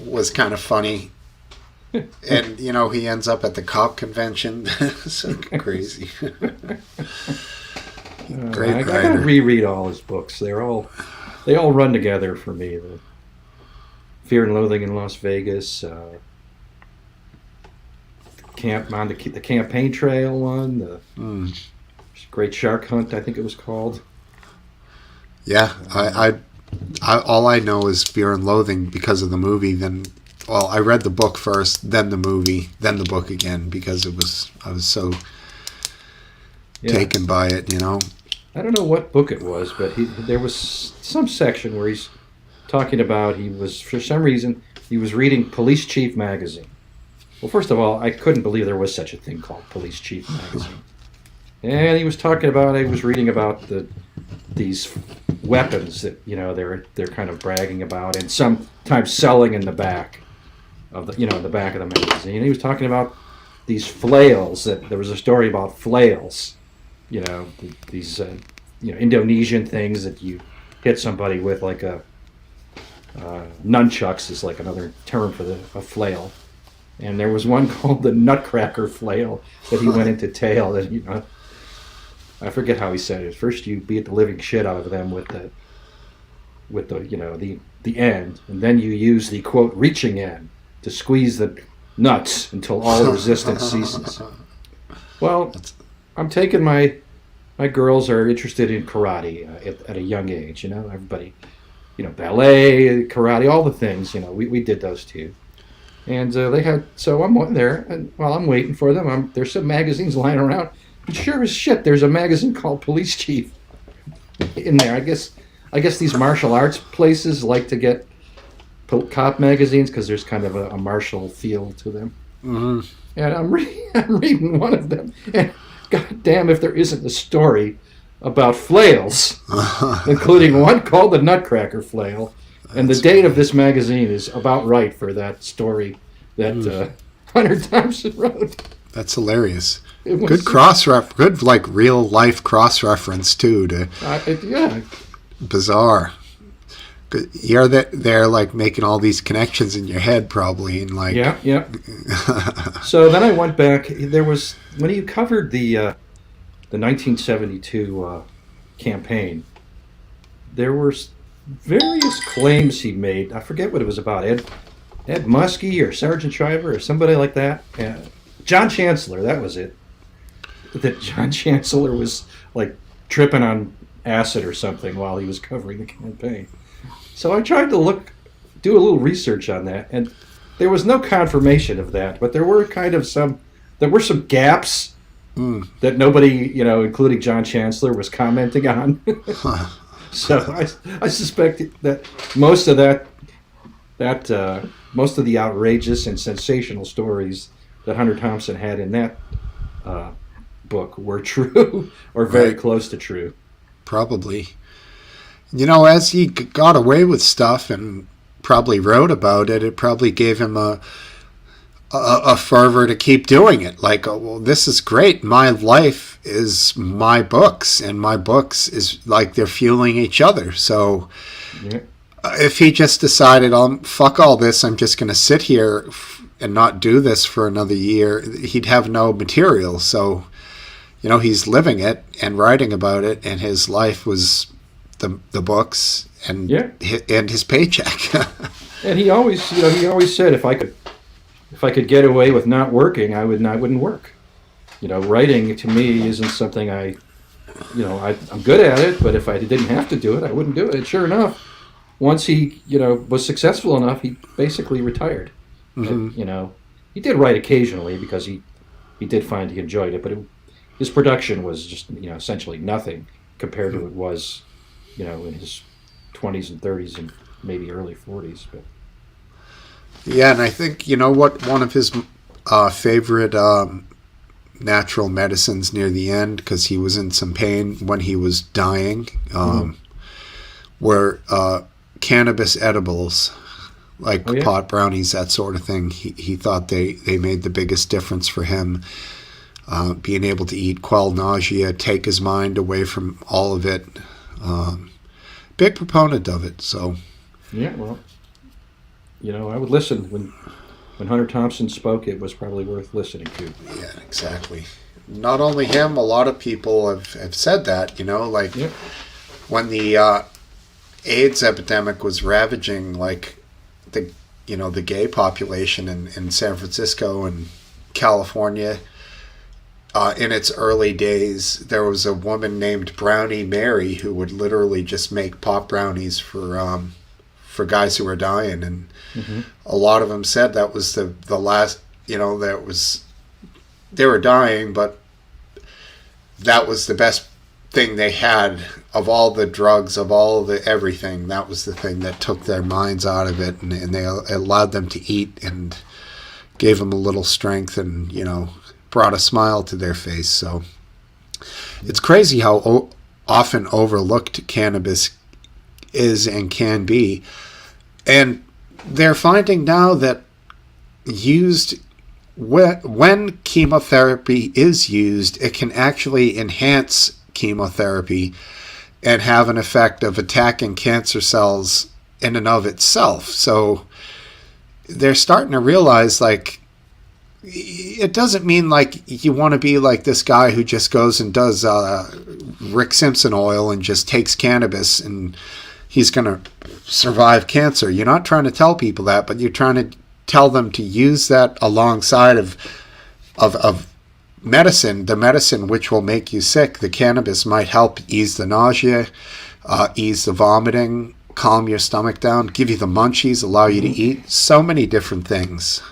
was kind of funny. And, he ends up at the cop convention. So crazy. Great I writer. gotta reread all his books. They all run together for me. The Fear and Loathing in Las Vegas, the Campaign Trail one, the Great Shark Hunt, I think it was called. Yeah, I all I know is Fear and Loathing because of the movie. I read the book first, then the movie, then the book again because I was so taken by it. I don't know what book it was, but there was some section where he's talking about for some reason he was reading Police Chief magazine. Well, first of all, I couldn't believe there was such a thing called Police Chief magazine. And he was reading about these weapons that they're kind of bragging about and sometimes selling in the back of the back of the magazine. And he was talking about these flails. That there was a story about flails. These Indonesian things that you hit somebody with, like a nunchucks is like another term for a flail. And there was one called the Nutcracker flail that he went into tail. That I forget how he said it. First, you beat the living shit out of them with the end, and then you use the quote reaching end to squeeze the nuts until all resistance ceases. Well, I'm taking my girls are interested in karate at a young age. Everybody, ballet, karate, all the things. We did those too. And so I'm there, and while I'm waiting for them, there's some magazines lying around. And sure as shit, there's a magazine called Police Chief in there. I guess these martial arts places like to get cop magazines because there's kind of a martial feel to them. Mm-hmm. And I'm reading one of them, and goddamn if there isn't a story about flails, including one called the Nutcracker flail. And the date of this magazine is about right for that story that Hunter Thompson wrote. That's hilarious. Good like real life cross reference too. Yeah. Bizarre. You're there like making all these connections in your head probably, and like. Yeah. So then I went back. There was when he covered the 1972 campaign. There were various claims he made. I forget what it was about. Ed Muskie or Sergeant Shriver or somebody like that. John Chancellor, that was it. That John Chancellor was like tripping on acid or something while he was covering the campaign. So I tried to do a little research on that, and there was no confirmation of that, but there were some gaps that nobody, including John Chancellor, was commenting on. So I suspect that most of the outrageous and sensational stories that Hunter Thompson had in that book were true or very close to true. Probably. As he got away with stuff and probably wrote about it, it probably gave him a fervor to keep doing it. Like, well, this is great. My life is my books, and my books is like they're fueling each other. So if he just decided, fuck all this, I'm just going to sit here and not do this for another year, he'd have no material. So, he's living it and writing about it, and his life was the books and his paycheck. And he always said, if I could get away with not working, I wouldn't work. Writing to me isn't something I'm good at it, but if I didn't have to do it, I wouldn't do it. And sure enough, once he, was successful enough, he basically retired. Mm-hmm. And, he did write occasionally because he he did find he enjoyed it, but his production was just essentially nothing compared to what it was in his 20s and 30s and maybe early 40s. But yeah, and I think what one of his favorite natural medicines near the end, because he was in some pain when he was dying, were cannabis edibles, like pot brownies, that sort of thing. He thought they made the biggest difference for him. Being able to eat, quell nausea, take his mind away from all of it. Big proponent of it. So yeah, well, I would listen when Hunter Thompson spoke. It was probably worth listening to. Yeah, exactly. Not only him, a lot of people have said that. When the AIDS epidemic was ravaging, like the gay population in San Francisco and California. In its early days, there was a woman named Brownie Mary who would literally just make pop brownies for guys who were dying, and a lot of them said that was the last. They were dying, but that was the best thing they had of all the drugs, of all the everything. That was the thing that took their minds out of it, and they allowed them to eat and gave them a little strength, and brought a smile to their face. So it's crazy how often overlooked cannabis is and can be. And they're finding now that when chemotherapy is used, it can actually enhance chemotherapy and have an effect of attacking cancer cells in and of itself. So they're starting to realize, it doesn't mean you want to be like this guy who just goes and does Rick Simpson oil and just takes cannabis and he's going to survive cancer. You're not trying to tell people that, but you're trying to tell them to use that alongside of medicine, the medicine which will make you sick. The cannabis might help ease the nausea, ease the vomiting, calm your stomach down, give you the munchies, allow you to eat. So many different things.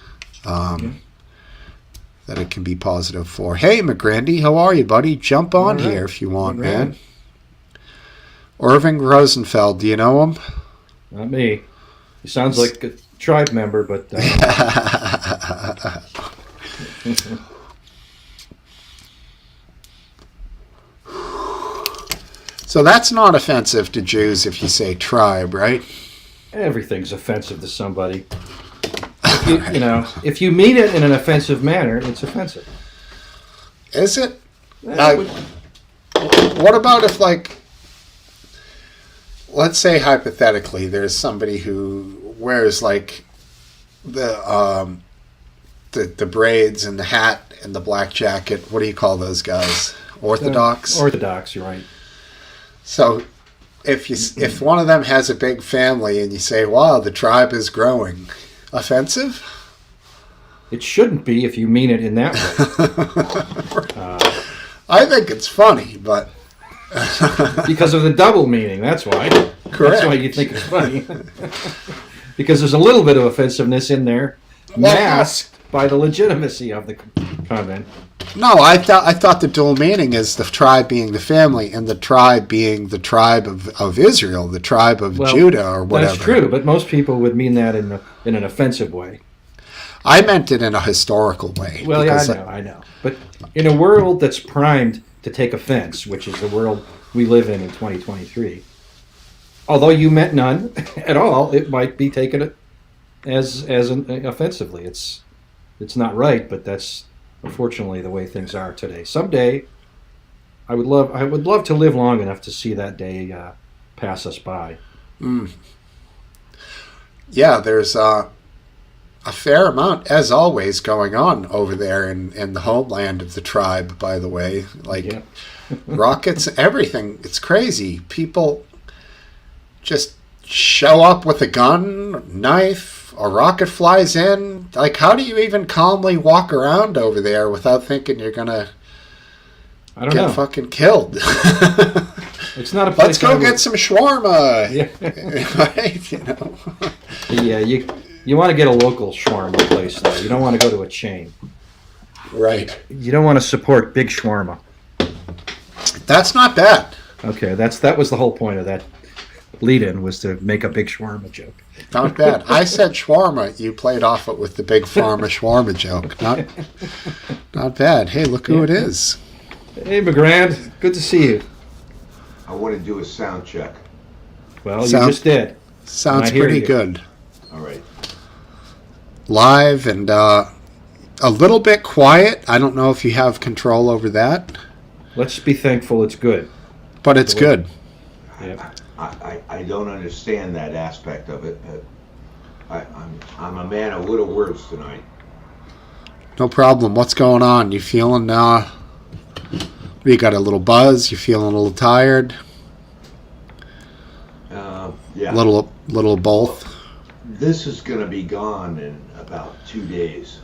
That it can be positive for. Hey, McGrandy, how are you, buddy? Jump on here if you want, man. Irving Rosenfeld, do you know him? Not me. He sounds like a tribe member, but... So that's not offensive to Jews if you say tribe, right? Everything's offensive to somebody. If you mean it in an offensive manner, it's offensive. Is it? What about if, let's say hypothetically, there's somebody who wears the braids and the hat and the black jacket. What do you call those guys? Orthodox? Orthodox, you're right. So if one of them has a big family and you say, wow, the tribe is growing, offensive? It shouldn't be if you mean it in that way. I think it's funny, but... because of the double meaning, that's why. Correct. That's why you think it's funny. Because there's a little bit of offensiveness in there, masked by the legitimacy of the comment. No, I thought the dual meaning is the tribe being the family and the tribe being the tribe of Israel, the tribe of Judah or whatever. That's true, but most people would mean that in an offensive way. I meant it in a historical way. Well, yeah, I know. But in a world that's primed to take offense, which is the world we live in 2023, although you meant none at all, it might be taken as offensively. It's not right, but that's unfortunately the way things are today. Someday, I would love to live long enough to see that day pass us by. Yeah, there's a fair amount, as always, going on over there in the homeland of the tribe, by the way. Rockets, everything. It's crazy. People just show up with a gun, knife, a rocket flies in. How do you even calmly walk around over there without thinking you're going to get fucking killed? It's not a place. Let's go get some shawarma. Yeah. Right? Yeah, you want to get a local shawarma place, though. You don't want to go to a chain. Right. You don't want to support big shawarma. That's not bad. Okay, that was the whole point of that lead-in, was to make a big shawarma joke. Not bad. I said shawarma. You played off it with the big pharma shawarma joke. Not bad. Hey, look who it is. Hey, McGrand. Good to see you. I want to do a sound check. Well, you just did. Sounds I hear pretty you. good. All right. Live and a little bit quiet. I don't know if you have control over that, Let's be thankful it's good. but it's good. Yeah. I don't understand that aspect of it, but I'm a man of little words tonight. No problem. What's going on? You feeling, you got a little buzz? You feeling a little tired? Yeah. Little both? This is going to be gone in about 2 days.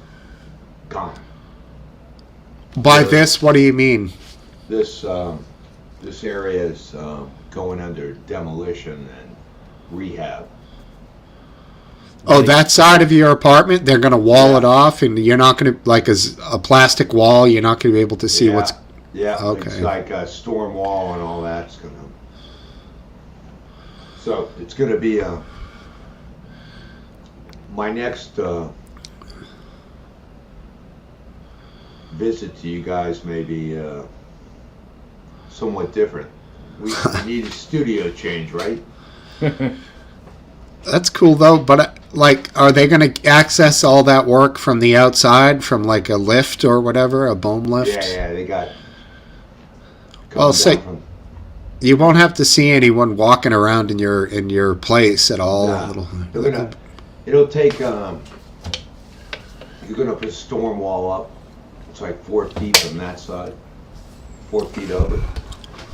Gone. By this, what do you mean? This area is going under demolition and rehab. Oh, that side of your apartment, they're going to wall Yeah. it off, and you're not going to, like a plastic wall, you're not going to be able to see what's... Yeah, Okay. it's like a storm wall and all that's going to... So it's going to be my next visit to you guys may be somewhat different. We need a studio change, right? That's cool, though, but, are they going to access all that work from the outside, from, like, a lift or whatever, a boom lift? Yeah, they got... Well, say, down from- you won't have to see anyone walking around in your place at all. Nah, it'll take... you're going to put a storm wall up. It's like 4 feet from that side. 4 feet over.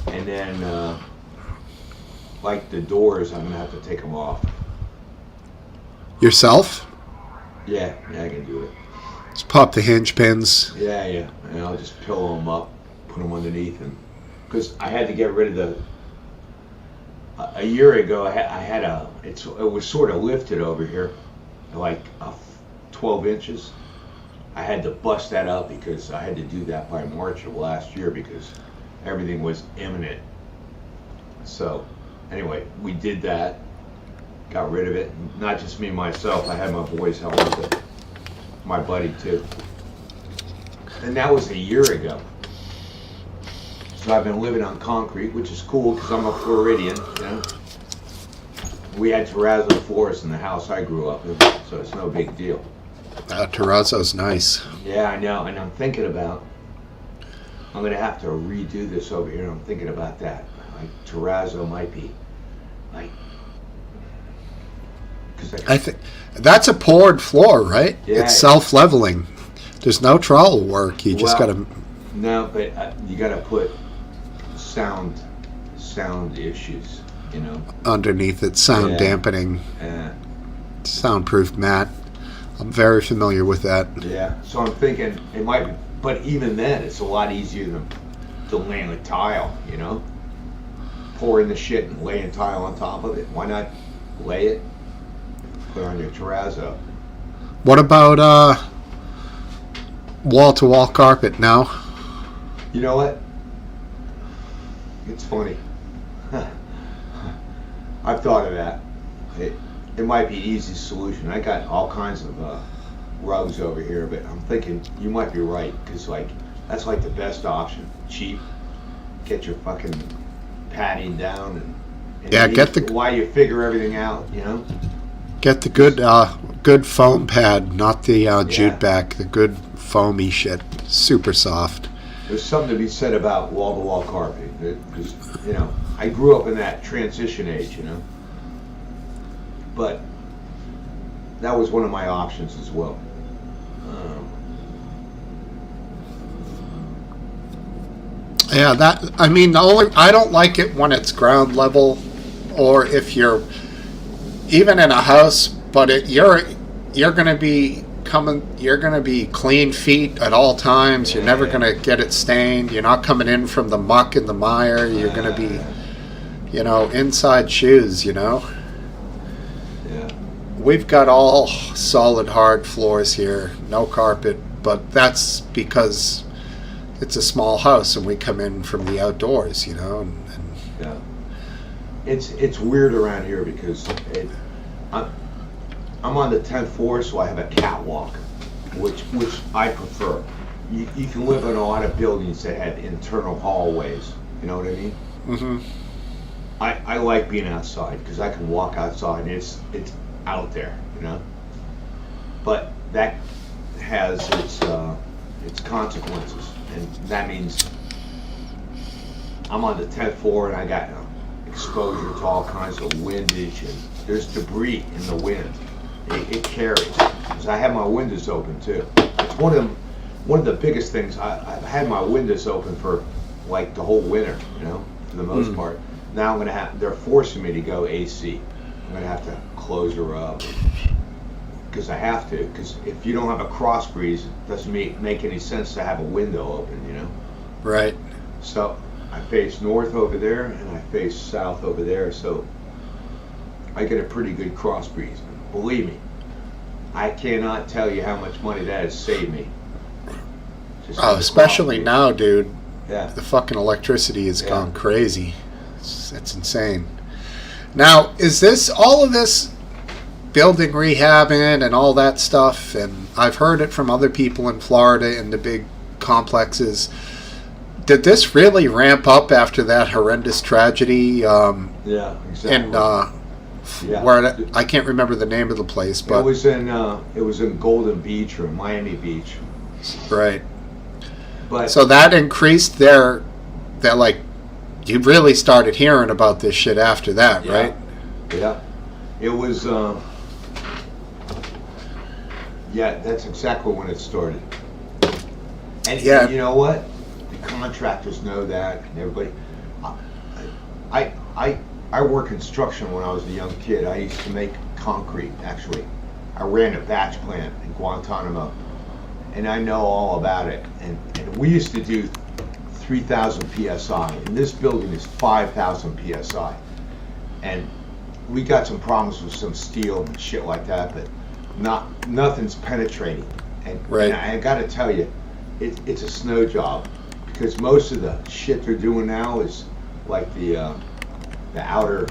And then, like the doors, I'm going to have to take them off. Yourself? Yeah, I can do it. Just pop the hinge pins. Yeah. And I'll just pillow them up, put them underneath. Because I had to get rid of the... A year ago, it was sort of lifted over here, like 12 inches. I had to bust that up because I had to do that by March of last year because everything was imminent. So, anyway, we did that, got rid of it. Not just me, myself. I had my boys help with it. My buddy, too. And that was a year ago. So I've been living on concrete, which is cool because I'm a Floridian, you know. We had terrazzo floors in the house I grew up in, so it's no big deal. Terrazzo's nice. Yeah, I know, and I'm thinking about, I'm going to have to redo this over here, and I'm thinking about that. Like, terrazzo might be, like, I think that's a poured floor, right? Yeah. It's self-leveling. There's no trowel work. You just got to... No, but you got to put sound issues, you know. Underneath it, sound Yeah. dampening, Uh, soundproof mat. I'm very familiar with that. Yeah, so I'm thinking it might be, but even then, it's a lot easier than laying a tile, you know? Pouring the shit and laying tile on top of it. Why not lay it, put it on your terrazzo? What about wall-to-wall carpet now? You know what? It's funny. I've thought of that. It might be an easy solution. I got all kinds of rugs over here, but I'm thinking you might be right, because that's like the best option. Cheap. Get your fucking padding down and Yeah, while you figure everything out, you know. Get the good foam pad, not the jute back. The good foamy shit, super soft. There's something to be said about wall-to-wall carpeting, because you know I grew up in that transition age, you know. But that was one of my options as well. Yeah, I don't like it when it's ground level, or if you're even in a house, but you're gonna be clean feet at all times. You're never gonna get it stained. You're not coming in from the muck and the mire. You're gonna be, inside shoes. Yeah. we've got all solid hard floors here, no carpet, but that's because it's a small house and we come in from the outdoors, you know. And Yeah. It's weird around here because I'm on the 10th floor, so I have a catwalk, which I prefer. You can live in a lot of buildings that have internal hallways. You know what I mean? mm-hmm. I like being outside because I can walk outside and it's out there, you know. But that has its consequences, and that means I'm on the 10th floor and I got exposure to all kinds of windage, and there's debris in the wind. It carries. Because I have my windows open too. It's one of the biggest things. I've had my windows open for like the whole winter, you know, for the most part. Now they're forcing me to go AC. I'm gonna have to close her up because I have to. Because if you don't have a cross breeze, it doesn't make any sense to have a window open, you know. Right. So I face north over there and I face south over there, so I get a pretty good cross breeze. Believe me, I cannot tell you how much money that has saved me. Oh, especially now, dude. Yeah. The fucking electricity has gone crazy. It's insane. Now, is this all of this building rehabbing and all that stuff? And I've heard it from other people in Florida in the big complexes. Did this really ramp up after that horrendous tragedy? Yeah, exactly. And where I can't remember the name of the place, but it was in Golden Beach or Miami Beach. Right. But so that increased that like you really started hearing about this shit after that, right? Yeah. It was that's exactly when it started. And you know what? The contractors know that, and everybody. I worked construction when I was a young kid. I used to make concrete, actually. I ran a batch plant in Guantanamo, and I know all about it. And we used to do 3,000 PSI, and this building is 5,000 PSI. And we got some problems with some steel and shit like that, but nothing's penetrating. And I gotta tell you, it's a snow job, because most of the shit they're doing now is like the outer,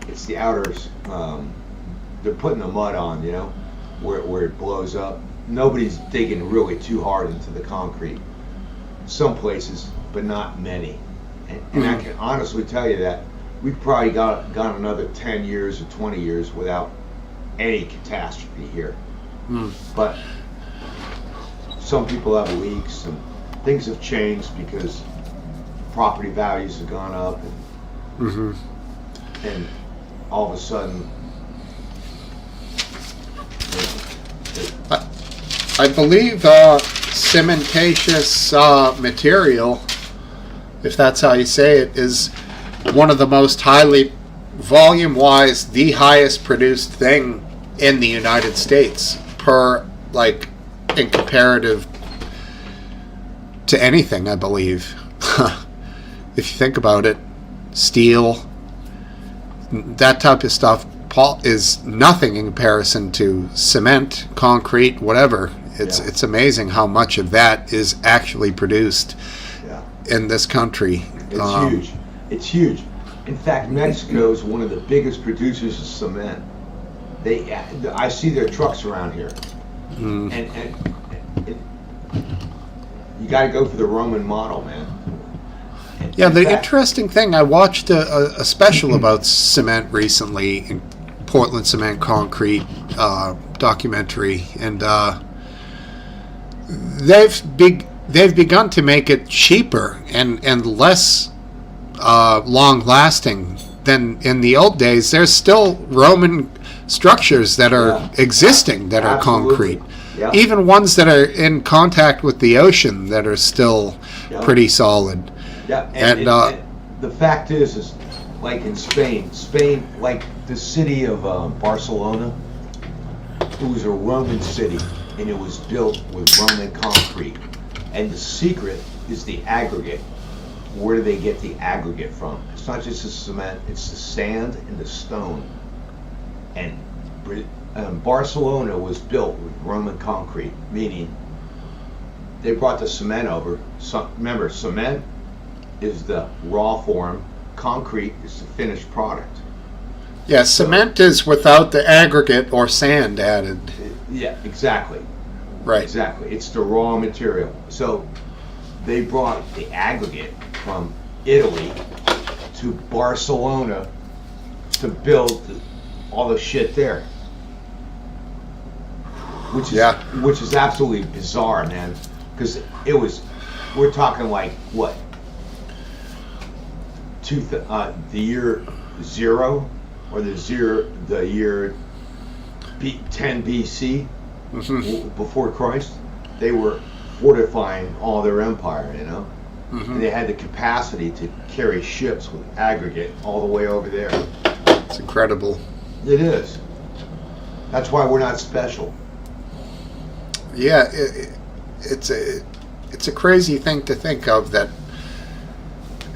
it's the outers, they're putting the mud on, you know, where it blows up. Nobody's digging really too hard into the concrete. Some places, but not many. And I can honestly tell you that we've probably got another 10 years or 20 years without any catastrophe here. But some people have leaks, and things have changed because property values have gone up, and all of a sudden I believe cementatious material, if that's how you say it, is one of the most highly, volume-wise, the highest produced thing in the United States in comparative to anything, I believe. If you think about it, steel, that type of stuff is nothing in comparison to cement, concrete, whatever. It's amazing how much of that is actually produced in this country. It's huge. It's huge. In fact, Mexico is one of the biggest producers of cement. I see their trucks around here, and you got to go for the Roman model, man. The interesting thing, I watched a special about cement recently, in Portland Cement Concrete documentary, and they've begun to make it cheaper and less long lasting than in the old days. There's still Roman structures that are existing that are concrete, even ones that are in contact with the ocean that are still pretty solid. And the fact is like in Spain, like the city of Barcelona, it was a Roman city, and it was built with Roman concrete. And the secret is the aggregate. Where do they get the aggregate from? It's not just the cement, it's the sand and the stone. And Barcelona was built with Roman concrete, meaning they brought the cement over. Remember, cement is the raw form, concrete is the finished product. Yeah, cement is without the aggregate or sand added. Yeah, exactly. Right. Exactly. It's the raw material. So they brought the aggregate from Italy to Barcelona to build all the shit there. Which is absolutely bizarre, man. Because we're talking like, what? The year 0 or the year 10 BC, before Christ, they were fortifying all their empire, you know? And they had the capacity to carry ships with aggregate all the way over there. It's incredible. It is. That's why we're not special. Yeah, it's a crazy thing to think of, that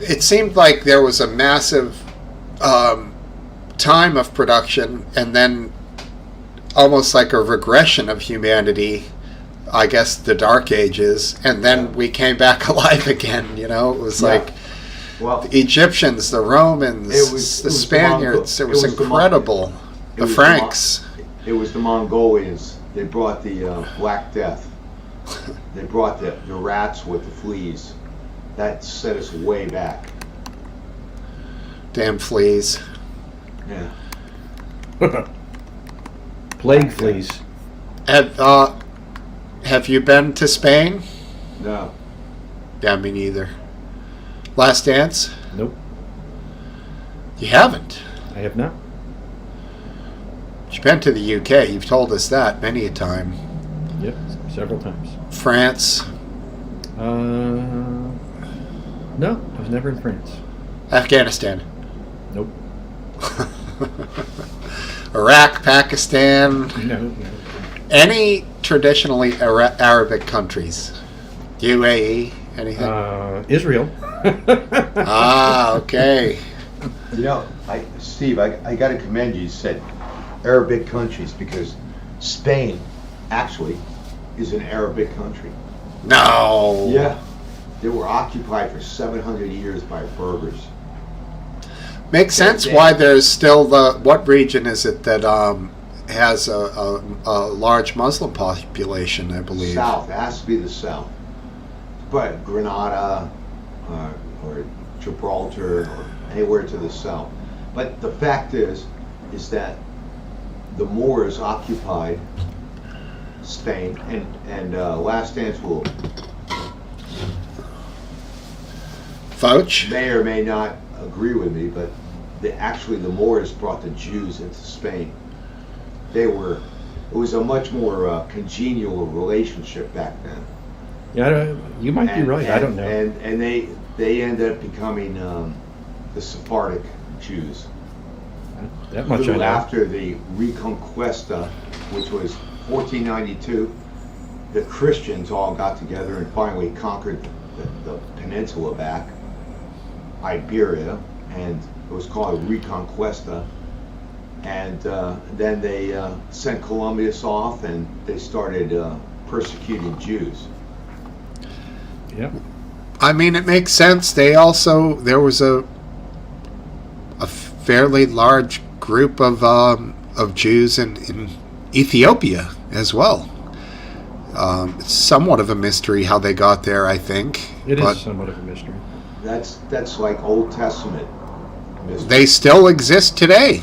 it seemed like there was a massive time of production and then almost like a regression of humanity, I guess the Dark Ages, and then we came back alive again, you know? It was like the Egyptians, the Romans, the Spaniards, it was incredible. The Franks. It was the Mongolians. They brought the Black Death. They brought the rats with the fleas. That set us way back. Damn fleas. Yeah. Plague fleas. Have you been to Spain? No. Yeah, me neither. Last Dance? Nope. You haven't? I have not. You've been to the UK. You've told us that many a time. Yep, several times. France? No, I was never in France. Afghanistan? Nope. Iraq, Pakistan? No. Any traditionally Arabic countries? UAE? Anything? Israel. Okay. You know, Steve, I got to commend you. You said Arabic countries, because Spain actually is an Arabic country. No. Yeah. They were occupied for 700 years by Berbers. Makes sense why there's still what region is it that has a large Muslim population, I believe? South. It has to be the south. But Grenada or Gibraltar or anywhere to the south. But the fact is that the Moors occupied Spain, and Last Dance will Fouch? may or may not agree with me, but the Moors brought the Jews into Spain. It was a much more congenial relationship back then. Yeah, you might be right. I don't know. And they ended up becoming the Sephardic Jews. That much I know. After the Reconquista, which was 1492, the Christians all got together and finally conquered the peninsula back, Iberia, and it was called Reconquista. And then they sent Columbus off, and they started persecuting Jews. Yep. I mean, it makes sense. There was a fairly large group of Jews in Ethiopia as well. It's somewhat of a mystery how they got there, I think. It is somewhat of a mystery. That's like Old Testament mystery. They still exist today.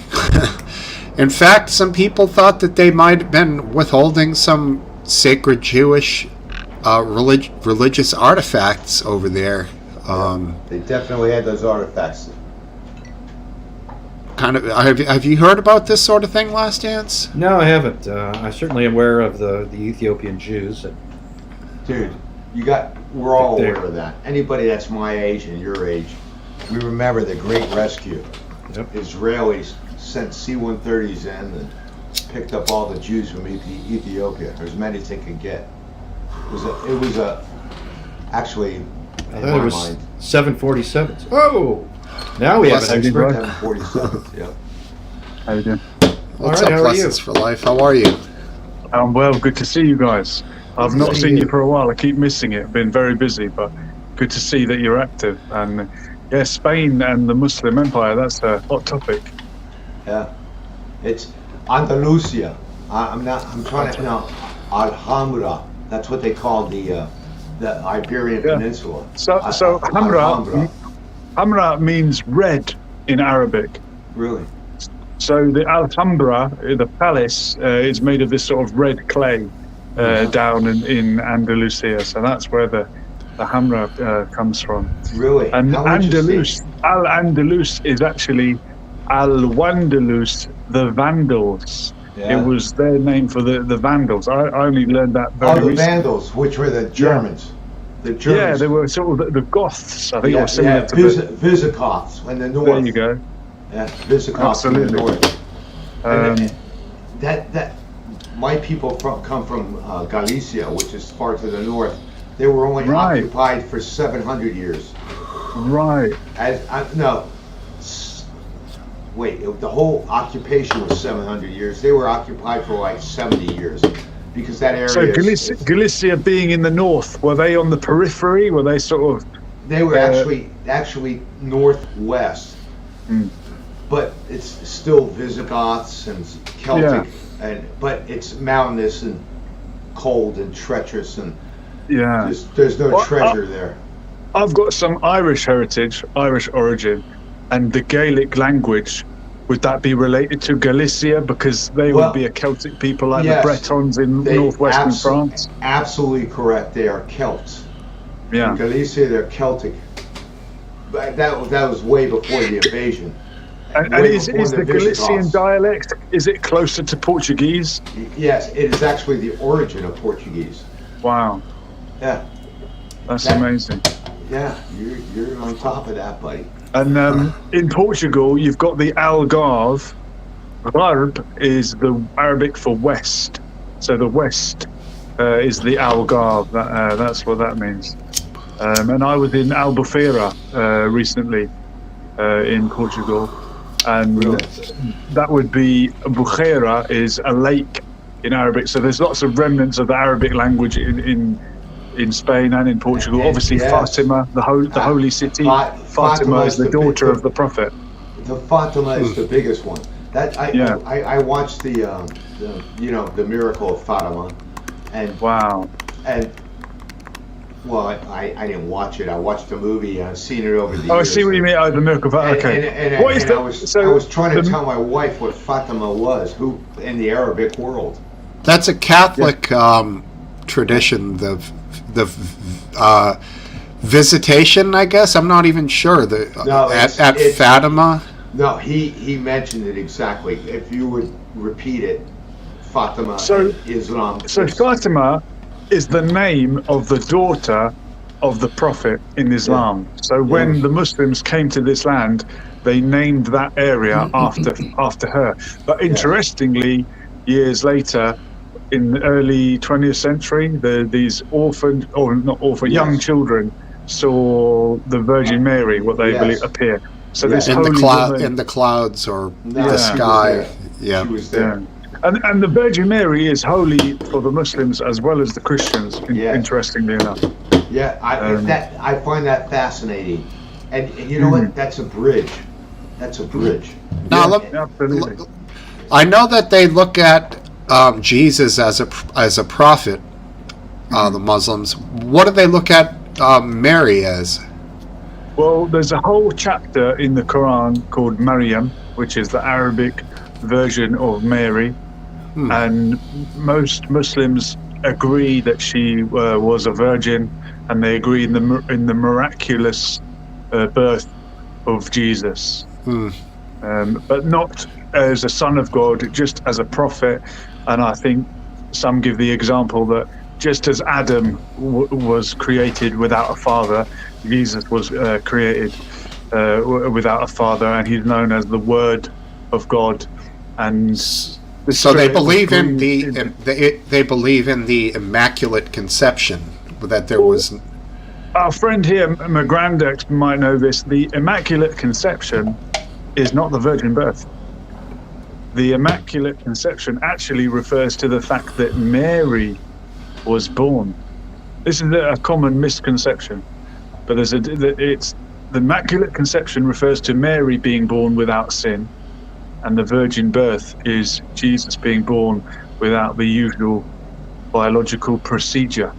In fact, some people thought that they might have been withholding some sacred Jewish religious artifacts over there. They definitely had those artifacts. Kind of. Have you heard about this sort of thing, Last Dance? No, I haven't. I certainly am aware of the Ethiopian Jews. Dude, we're all aware of that. Anybody that's my age and your age, we remember the Great Rescue. Yep. Israelis sent C-130s in and picked up all the Jews from Ethiopia, or as many as they could get. It was actually, in my It was mind, 747s. Oh! Now we have an expert. 747s, yep. How you doing? What's All right, up, how are you? Lessons for Life? How are you? Well, good to see you guys. I've Good to not see seen you you. for a while. I keep missing it. Been very busy, but good to see that you're active. And yeah, Spain and the Muslim Empire, that's a hot topic. Yeah, it's Andalusia. I'm trying to, no, Alhambra. That's what they call the Iberian Yeah. Peninsula. So Alhambra. Hamra means red in Arabic. Really? So the Alhambra, the palace, is made of this sort of red clay down in Andalusia. So that's where the Hamra comes from. Really? And How Andalus, interesting. Al-Andalus is actually Al-Wandalus, the Vandals. Yeah. It was their name for the Vandals. I only learned that very the recently. Vandals, which were the Germans. The Yeah, Germans. they were sort of the Goths, I think, Yeah, or similar yeah, to the... Visigoths in the north. There you go. Yeah, Visigoths in the Absolutely. north. Um, That my people come from Galicia, which is far to the north. They were only Right. occupied for 700 years. right. The whole occupation was 700 years. They were occupied for like 70 years because that area. So Galicia being in the north, were they on the periphery? Were they sort of... They were actually northwest, Hmm. but it's still Visigoths and Celtic, but it's mountainous and cold and treacherous, and Yeah. there's no Well, treasure there. I've got some Irish heritage, Irish origin, and the Gaelic language. Would that be related to Galicia? Because they Well, would be a Celtic people like yes. the Bretons in They northwestern France. Absolutely correct. They are Celts. Yeah. In Galicia, they're Celtic. But that was way before the invasion. And Way is before the Galician Visigoths. dialect, is it closer to Portuguese? Yes, it is actually the origin of Portuguese. Wow, Yeah, that's That- amazing. yeah, you're on top of that, buddy. And in Portugal, you've got the Algarve. Gharb is the Arabic for west. So the west is the Algarve. That's what that means. And I was in Albufeira recently in Portugal. And Really? that would be, Bujeira is a lake in Arabic. So there's lots of remnants of the Arabic language in Spain and in Portugal. And- Obviously, yes. Fatima, the holy city. Fatima is the daughter of the prophet. The Fatima is the biggest one. Yeah. I watched the miracle of Fatima, and Wow. well, I didn't watch it. I watched the movie. I've seen it over the years. Oh, I see what you mean. Oh, the miracle of And, okay. and, What is and the, I was trying to the- tell my wife what Fatima was, who in the Arabic world. That's a Catholic tradition. The visitation, I guess. I'm not even sure. No, At it's- Fatima. No, he mentioned it exactly. If you would repeat it, Fatima So- in Islam. So is- Fatima is the name of the daughter of the prophet in Islam. So when the Muslims came to this land, they named that area after her. But interestingly, years later, in the early 20th century, these orphaned, or not orphaned, young Yes. children saw the Virgin Mary, what they Yes. believe appear. So Yeah. this In the holy cloud, woman, in the clouds, or No, the she was sky. there. Yeah. She was there. and the Virgin Mary is holy for the Muslims as well as the Christians. Yeah. Interestingly enough. Yeah, I find that fascinating, and you know what? That's a bridge. That's a bridge. Now, look, Absolutely. I know that they look at Jesus as a prophet. The Muslims. What do they look at Mary as? Well, there's a whole chapter in the Quran called Maryam, which is the Arabic version of Mary, and most Muslims agree that she was a virgin, and they agree in the miraculous birth of Jesus, but not as a son of God, just as a prophet. And I think some give the example that just as Adam was created without a father, Jesus was created without a father, and he's known as the Word of God. And the So they Spirit was believe in breathed they believe in the Immaculate Conception, that there was. Our friend here, Magrandex, might know this. The Immaculate Conception is not the virgin birth. the Immaculate Conception actually refers to the fact that Mary was born. This is a common misconception, but the Immaculate Conception refers to Mary being born without sin, and the virgin birth is Jesus being born without the usual biological procedure.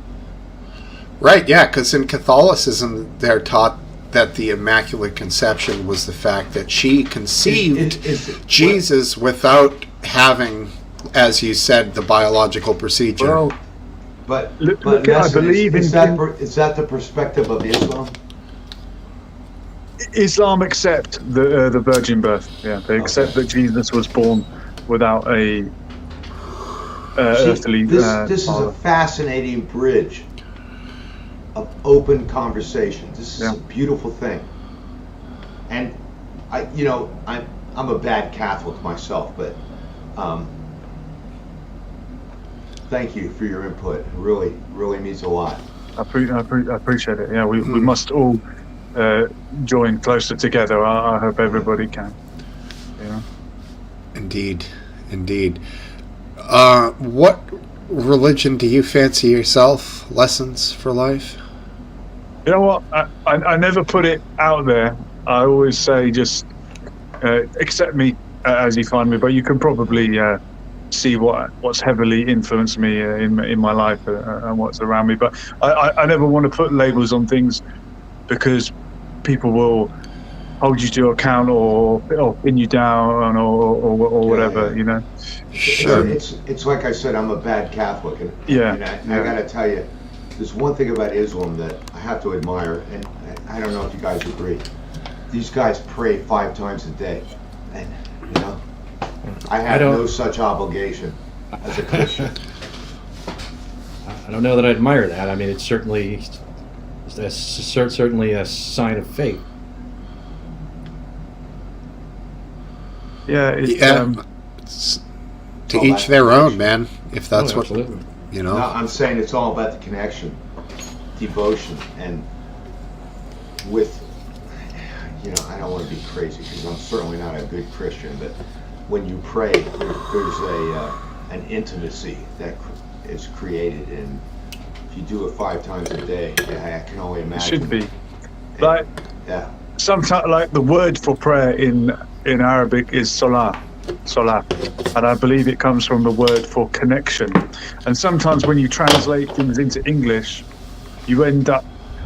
Right, yeah, because in Catholicism they're taught that the Immaculate Conception was the fact that she conceived Jesus without having, as you said, the biological procedure. Well, But I believe is that the perspective of Islam? Islam accept the virgin birth. Yeah, they accept that Jesus was born without a earthly. This is father. a fascinating bridge of open conversation. This is a beautiful thing, and I'm a bad Catholic myself, but thank you for your input. It really means a lot. I appreciate it. Yeah, we must all join closer together. I hope everybody can. Yeah. Indeed. What religion do you fancy yourself? Lessons for life? You know what? I never put it out there. I always say just accept me as you find me. But you can probably see what's heavily influenced me in my life and what's around me. But I never want to put labels on things, because people will hold you to account or pin you down or whatever, you know. Sure. It's like I said, I'm a bad Catholic, and I got to tell you, there's one thing about Islam that I have to admire, and I don't know if you guys agree. These guys pray 5 times a day, and I have no such obligation as a Christian. I don't know that I admire that. I mean, it's certainly a sign of faith. Yeah, it's to each their own, man. If that's what absolutely. No, I'm saying it's all about the connection, devotion, and with, I don't want to be crazy because I'm certainly not a good Christian, but when you pray, there's an intimacy that is created, and if you do it 5 times a day, I can only imagine. It should be. Like, sometimes, like the word for prayer in Arabic is salah, and I believe it comes from the word for connection. And sometimes when you translate things into English, you end up,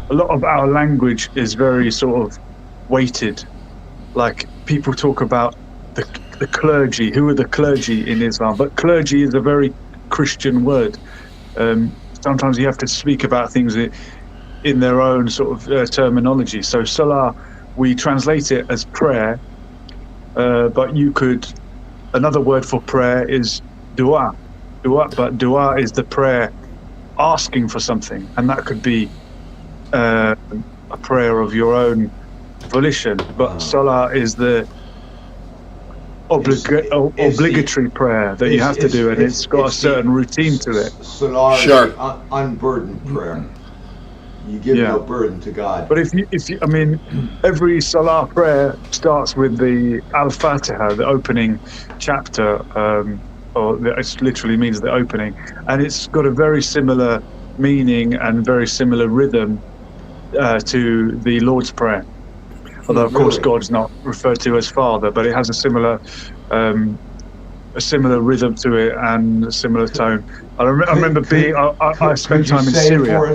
a lot of our language is very sort of weighted. Like, people talk about the clergy. Who are the clergy in Islam? But clergy is a very Christian word. Sometimes you have to speak about things in their own sort of terminology. So salah, we translate it as prayer, but another word for prayer is dua, but dua is the prayer asking for something, and that could be a prayer of your own volition, but salah is the obligatory prayer that you have to do, and it's got a certain routine to it. Salah is unburdened prayer. You give no burden to God. But if you, I mean, every salah prayer starts with the Al-Fatiha, the opening chapter, it literally means the opening, and it's got a very similar meaning and very similar rhythm to the Lord's Prayer. Although, of course, God's not referred to as Father, but it has a similar rhythm to it and a similar tone. I remember I spent time in Syria.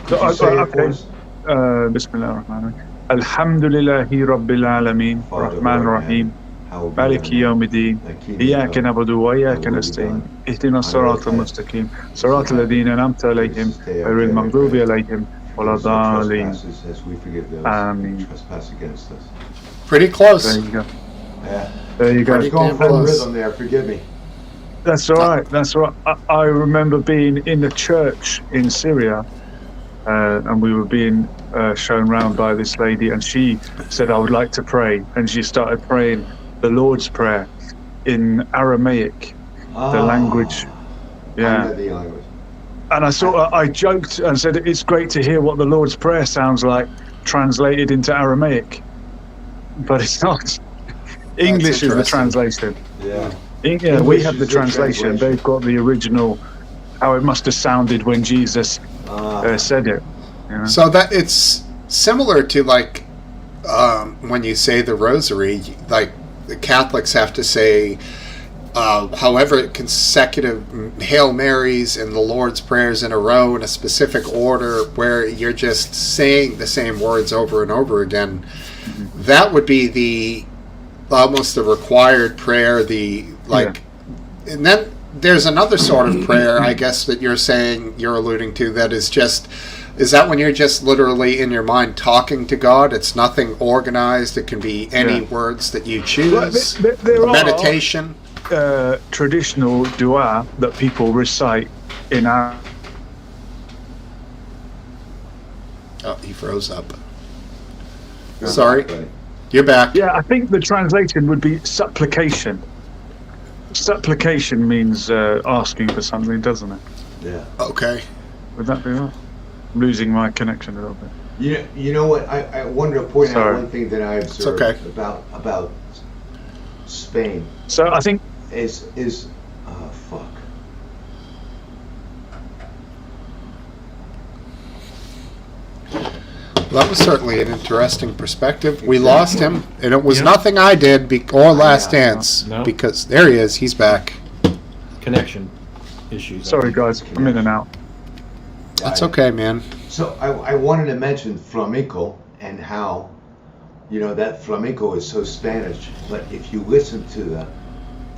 Bismillah ar-Rahman ar-Rahim. Alhamdulillahi Rabbil Alameen, Rahman ar-Rahim, Maliki Yawmiddin, Iyyaka na'budu wa iyyaka nasta'in, Ihdina as-sirata al-mustaqim, sirata alladhina an'amta alayhim, ghayril maghdubi alayhim waladdallin. Amen. Pretty close. There you go. Yeah. There you go. You're going for the rhythm there. Forgive me. That's all right. That's all right. I remember being in a church in Syria, and we were being shown around by this lady, and she said, I would like to pray. And she started praying the Lord's Prayer in Aramaic, the language. Yeah. The language. And I joked and said, it's great to hear what the Lord's Prayer sounds like translated into Aramaic. But it's not. English is the interesting. translation. Yeah. Yeah, we English have the is the translation. translation. They've got the original, how it must have sounded when Jesus said it. You know? So that it's similar to like when you say the rosary, like the Catholics have to say however consecutive Hail Marys and the Lord's Prayers in a row in a specific order where you're just saying the same words over and over again. Mm-hmm. That would be the almost the required prayer, and then there's another sort of prayer, I guess, that you're alluding to, that is that when you're just literally in your mind talking to God? It's nothing organized. It can be any words that you choose. Well, there meditation. Traditional dua that people recite in our... Oh, he froze up. Sorry. You're back. Yeah, I think the translation would be supplication. Supplication means asking for something, doesn't it? Yeah. Okay. Would that be right? I'm losing my connection a little bit. You know what? I wanted to point out one thing that I observed about Spain. So I think is fuck. Well, that was certainly an interesting perspective. We lost him, and it was nothing I did or Last Dance, because there he is. He's back. Connection issues. Sorry, guys. I'm in and out. That's okay, man. So I wanted to mention flamenco and how, that flamenco is so Spanish, but if you listen to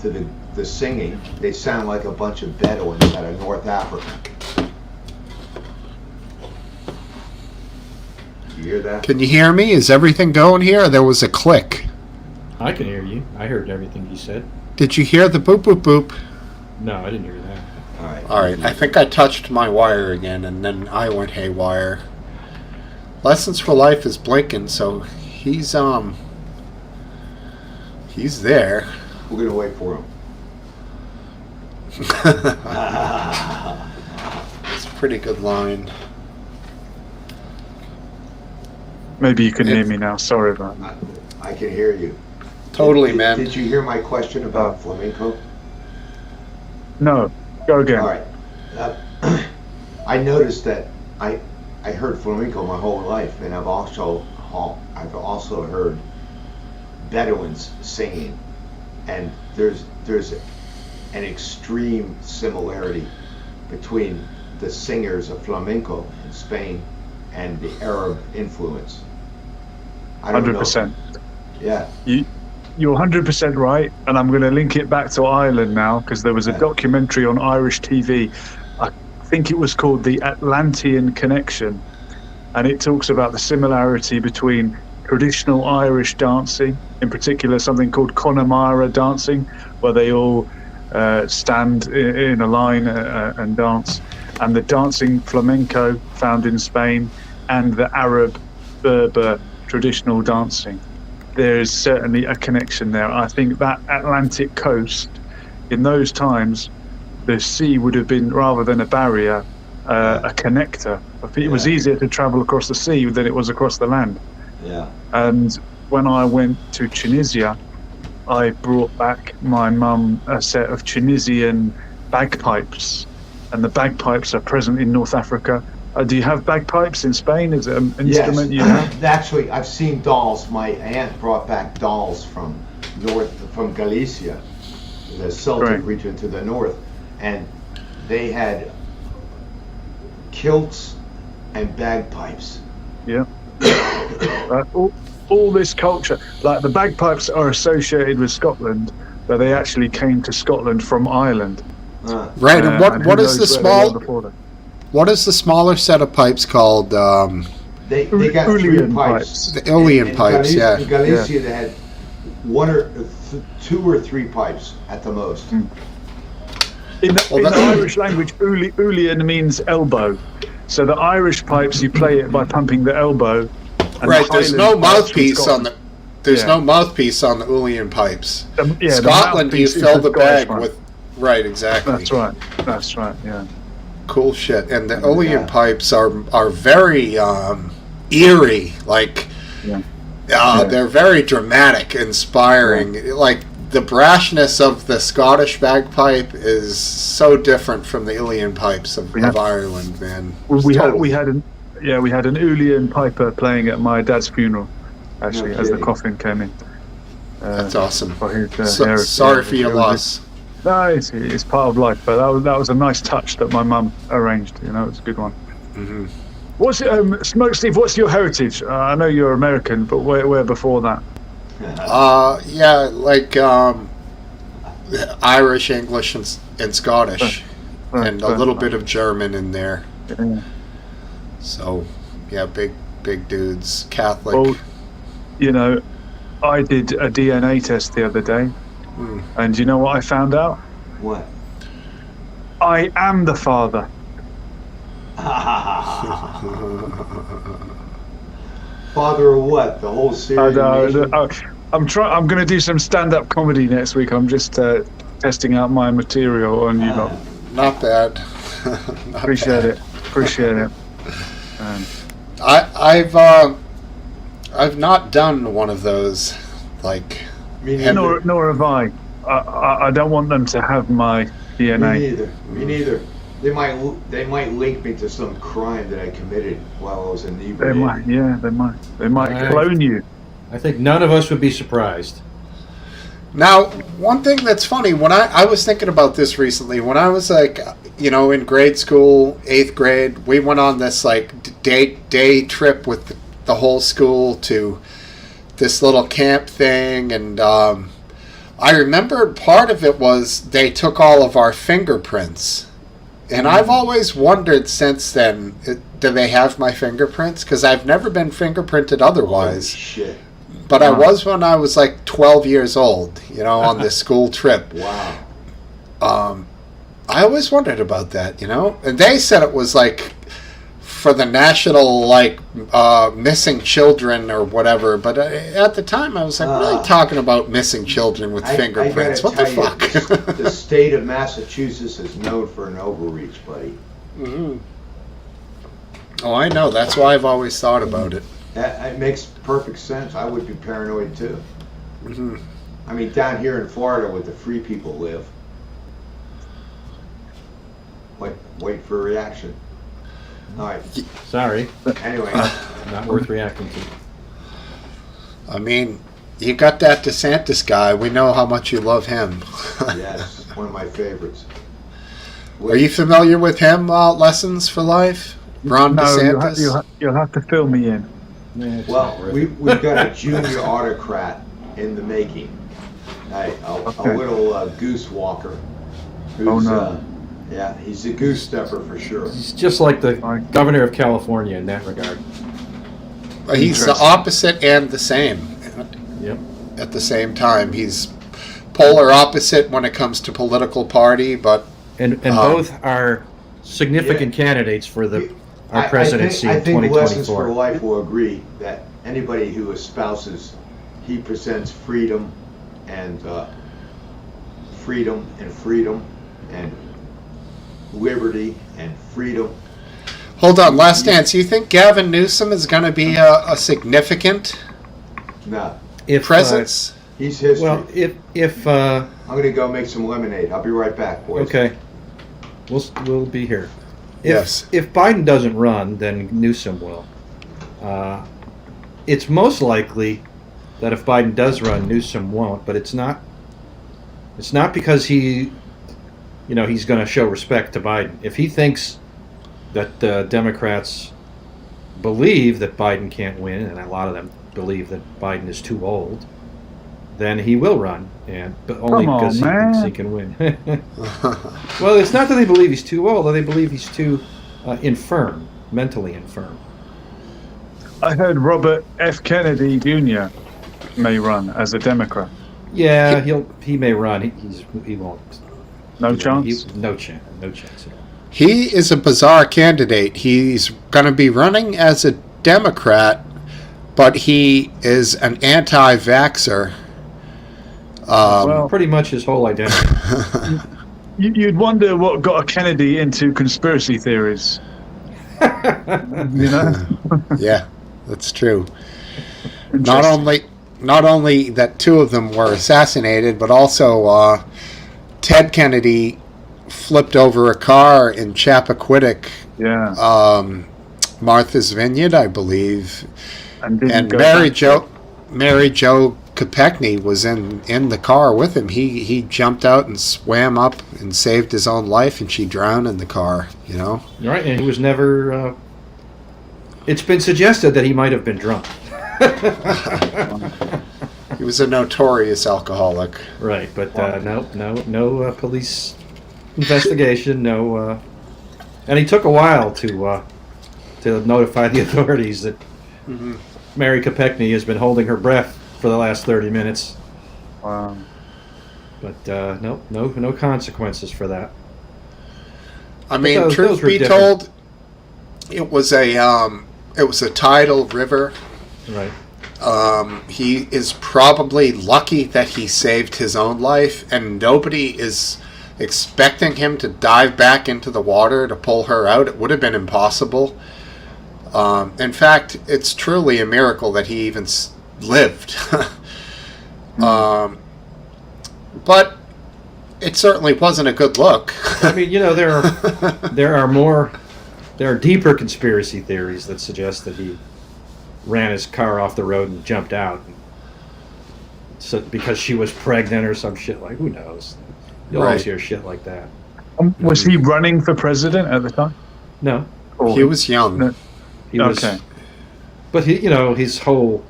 the singing, they sound like a bunch of Bedouins out of North Africa. You hear that? Can you hear me? Is everything going here? There was a click. I can hear you. I heard everything you said. Did you hear the boop boop boop? No, I didn't hear that. All right. I think I touched my wire again, and then I went haywire. Lessons for Life is blinking, so he's there. We're gonna wait for him. It's a pretty good line. Maybe you can hear me now. Sorry about that. I can hear you. Totally, man. Did you hear my question about flamenco? No. Go again. All right. I noticed that I heard flamenco my whole life, and I've also heard Bedouins singing, and there's an extreme similarity between the singers of flamenco in Spain and the Arab influence. 100%. Yeah. You're 100% right, and I'm going to link it back to Ireland now, because there was a documentary on Irish TV. I think it was called The Atlantean Connection, and it talks about the similarity between traditional Irish dancing, in particular something called Connemara dancing, where they all stand in a line and dance, and the dancing flamenco found in Spain, and the Arab Berber traditional dancing. There is certainly a connection there. I think that Atlantic coast, in those times, the sea would have been, rather than a barrier, a connector. It was easier to travel across the sea than it was across the land. Yeah. And when I went to Tunisia, I brought back my mum a set of Tunisian bagpipes, and the bagpipes are present in North Africa. Do you have bagpipes in Spain? Is it an instrument you have? Actually, I've seen dolls. My aunt brought back dolls from Galicia, the Celtic region to the north, and they had kilts and bagpipes. Yeah. All this culture, like the bagpipes are associated with Scotland, but they actually came to Scotland from Ireland. Right, and what is the small? What is the smaller set of pipes called? They got Uilleann three pipes. The Uilleann pipes, In Galicia, they had two or three pipes at the most. In the Irish language, Uilleann means elbow. So the Irish pipes, you play it by pumping the elbow. Right, there's no mouthpiece on the. There's no mouthpiece on the Uilleann pipes. Scotland, you fill the bag with. Right, exactly. That's right. Yeah. Cool shit, and the Uilleann pipes are very eerie. Like They're very dramatic, inspiring. Like the brashness of the Scottish bagpipe is so different from the Uilleann pipes of Ireland, man. We had an Uilleann piper playing at my dad's funeral, actually, as the coffin came in. That's awesome. For his, sorry for your loss. No, it's part of life, but that was a nice touch that my mum arranged. You know, it's a good one. Mm-hmm. What's Smokesteve? What's your heritage? I know you're American, but where before that? Irish, English, and Scottish, and a little bit of German in there. Yeah. So, yeah, big dudes, Catholic. Well, you know, I did a DNA test the other day, and you know what I found out? What? I am the father. Father of what? The whole series? I'm going to do some stand-up comedy next week. I'm just testing out my material on you lot. Not bad. Appreciate it. I've not done one of those. Like, nor have I. I don't want them to have my DNA. Me neither. They might link me to some crime that I committed while I was in the They might clone you. I think none of us would be surprised. Now, one thing that's funny, when I was thinking about this recently, when I was in grade school, 8th grade, we went on this day trip with the whole school to this little camp thing, and I remember part of it was they took all of our fingerprints. And I've always wondered since then, do they have my fingerprints? Because I've never been fingerprinted otherwise. Holy shit. But I was when I was 12 years old, on this school trip. Wow. I always wondered about that, And they said it was for the national missing children or whatever. But at the time I was really talking about missing children with fingerprints. What the fuck? The state of Massachusetts is known for an overreach, buddy. Mm-hmm. Oh, I know. That's why I've always thought about it. It makes perfect sense. I would be paranoid too. Mm-hmm. I mean, down here in Florida where the free people live. Wait for a reaction. All right. Sorry. Anyway. Not worth reacting to. I mean, you got that DeSantis guy. We know how much you love him. Yes, one of my favorites. Are you familiar with him, Lessons for Life? Ron DeSantis? You'll have to fill me in. Yeah, well, we've got a junior autocrat in the making. A little goose walker. Who's, yeah, he's a goose stepper for sure. He's just like the governor of California in that regard. He's the opposite and the same. Yep. At the same time, he's polar opposite when it comes to political party, but and both are significant candidates for our presidency I in think 2024. Lessons for Life will agree that anybody who espouses, he presents freedom and freedom and liberty and freedom. Hold on, last dance. You think Gavin Newsom is going to be a significant presence? He's history. Well, if I'm going to go make some lemonade. I'll be right back, boys. Okay, we'll be here. Yes. If Biden doesn't run, then Newsom will. It's most likely that if Biden does run, Newsom won't. But it's not. It's not because he's going to show respect to Biden. If he thinks that the Democrats believe that Biden can't win, and a lot of them believe that Biden is too old, then he will run, but only because he thinks he can win. Well, it's not that they believe he's too old, they believe he's too infirm, mentally infirm. I heard Robert F. Kennedy Jr. may run as a Democrat. Yeah, he may run. He won't. No chance? No chance at all. He is a bizarre candidate. He's going to be running as a Democrat, but he is an anti-vaxxer. Well, pretty much his whole identity. You'd wonder what got a Kennedy into conspiracy theories. Yeah, that's true. Not Interesting. not only that two of them were assassinated, but also Ted Kennedy flipped over a car in Chappaquiddick, Yeah, Martha's Vineyard, I believe, and didn't and go back to it. Mary Jo Kopechne was in the car with him. He jumped out and swam up and saved his own life, and she drowned in the car. You know. Right, and he was never. It's been suggested that he might have been drunk. He was a notorious alcoholic. Right, but no police investigation. No, and he took a while to notify the authorities that Mary Kopechne has been holding her breath for the last 30 minutes. Wow. But no consequences for that. I mean, those truth were be different. told, it was a tidal river. Right. He is probably lucky that he saved his own life, and nobody is expecting him to dive back into the water to pull her out. It would have been impossible. In fact, it's truly a miracle that he even lived. But it certainly wasn't a good look. I mean, there are deeper conspiracy theories that suggest that he ran his car off the road and jumped out. So because she was pregnant or some shit, like, who knows? You'll always Right. hear shit like that. Was he running for president at the time? No, Or He was young. No. he was. Okay. But the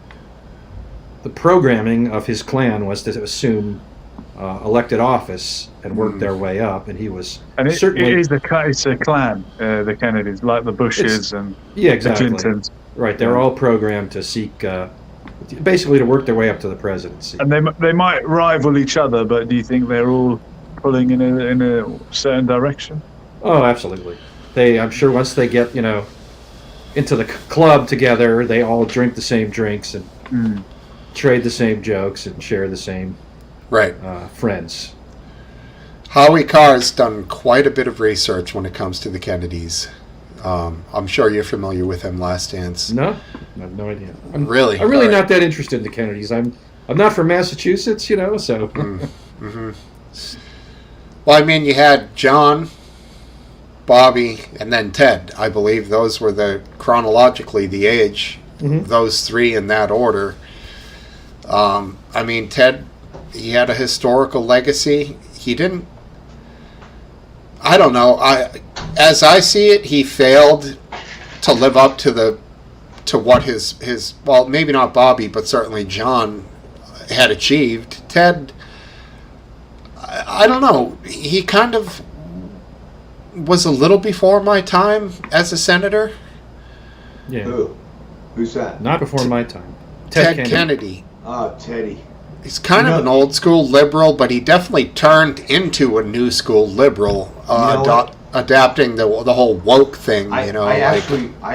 programming of his clan was to assume elected office and work their way up, and he was And certainly. it's a clan, the Kennedys, like the Bushes and Yeah, the exactly. Clintons. Right, they're all programmed to seek, basically to work their way up to the presidency. And they might rival each other, but do you think they're all pulling in a certain direction? Oh, absolutely. I'm sure once they get, into the club together, they all drink the same drinks and trade the same jokes and share the same Right. friends. Howie Carr's done quite a bit of research when it comes to the Kennedys. I'm sure you're familiar with him, Last Dance. No, I have no idea. Really? I'm really All right. not that interested in the Kennedys. I'm not from Massachusetts, so. Well, I mean, you had John, Bobby, and then Ted. I believe those were chronologically the age, those three in that order. I mean, Ted, he had a historical legacy. He didn't. I don't know. As I see it, he failed to live up to what his well, maybe not Bobby, but certainly John had achieved. Ted, I don't know. He kind of was a little before my time as a senator. Yeah. Who's that? Not before my time. Ted Kennedy. Oh, Teddy. He's kind of an old school liberal, but he definitely turned into a new school liberal, adapting the whole woke thing. I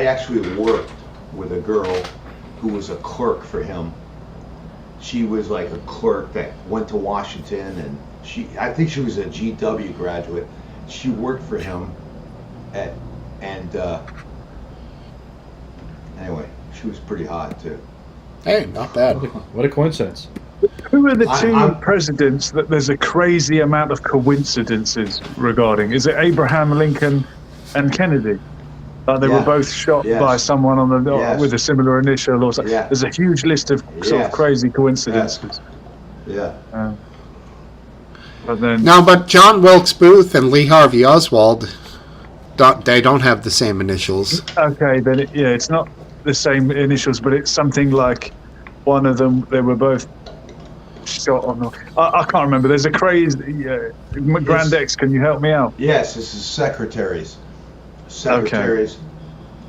actually worked with a girl who was a clerk for him. She was like a clerk that went to Washington, and I think she was a GW graduate. She worked for him, anyway, she was pretty hot too. Hey, not bad. What a coincidence. Who are the 2 I'm- presidents that there's a crazy amount of coincidences regarding? Is it Abraham Lincoln and Kennedy? Like they were Yeah. both shot Yes. by someone Yes. with a similar initial or something. Yeah. There's a huge list of sort of Yes. crazy coincidences. Yeah. But then, No, but John Wilkes Booth and Lee Harvey Oswald, they don't have the same initials. okay, then it's not the same initials, but it's something like one of them, they were both shot on. I can't remember. There's a crazy. Grand X, can you help me out? Yes, this is secretaries. Secretaries.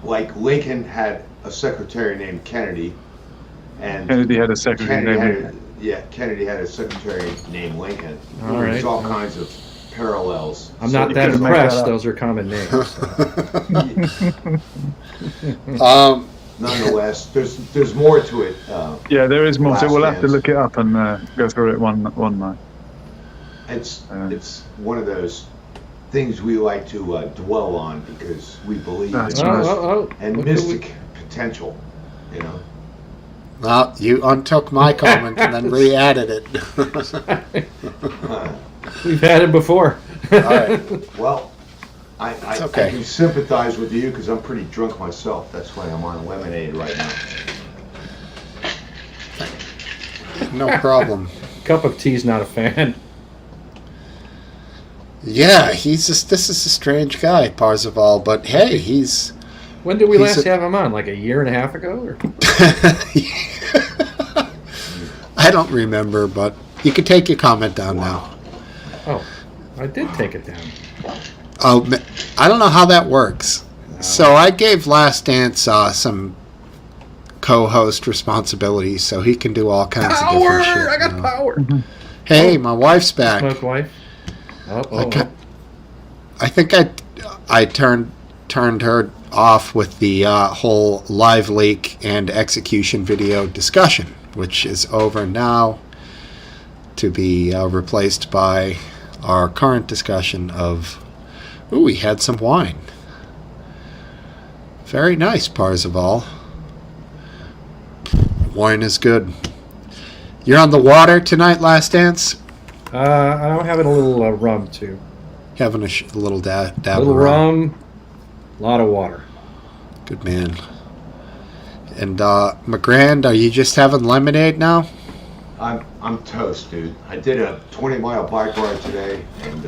Like Lincoln had a secretary named Kennedy, and Kennedy had a secretary named. Kennedy had a secretary named Lincoln. All There's right. all kinds of parallels. I'm not you that couldn't make that impressed. up. Those are common names. Nonetheless, there's more to it. Yeah, there is more. So Last we'll have to Dance. look it up and go through it one night. It's one of those things we like to dwell on because we believe That's in right. it Oh, and look who mystic potential. Well, you untook my comment and then re-added it. We've had it before. All right. Well, I okay. can sympathize with you because I'm pretty drunk myself. That's why I'm on lemonade right now. No problem. Cup of tea's not a fan. Yeah, this is a strange guy, Parzival, but hey, he's... When did we He's last have him on? Like a year and a half ago? Or? I don't remember, but you can take your comment down now. Oh, I did take it down. Oh, I don't know how that works. So I gave Last Dance some co-host responsibilities, so he can do all kinds of different shit. I got power! Hey, my wife's back. Smoke wife? I think I turned her off with the whole live leak and execution video discussion, which is over now, to be replaced by our current discussion of, we had some wine. Very nice, Parzival. Wine is good. You're on the water tonight, Last Dance? I'm having a little rum, too. Having a little dab A little of rum. a lot of water. Good man. And McGrand, are you just having lemonade now? I'm toast, dude. I did a 20-mile bike ride today, and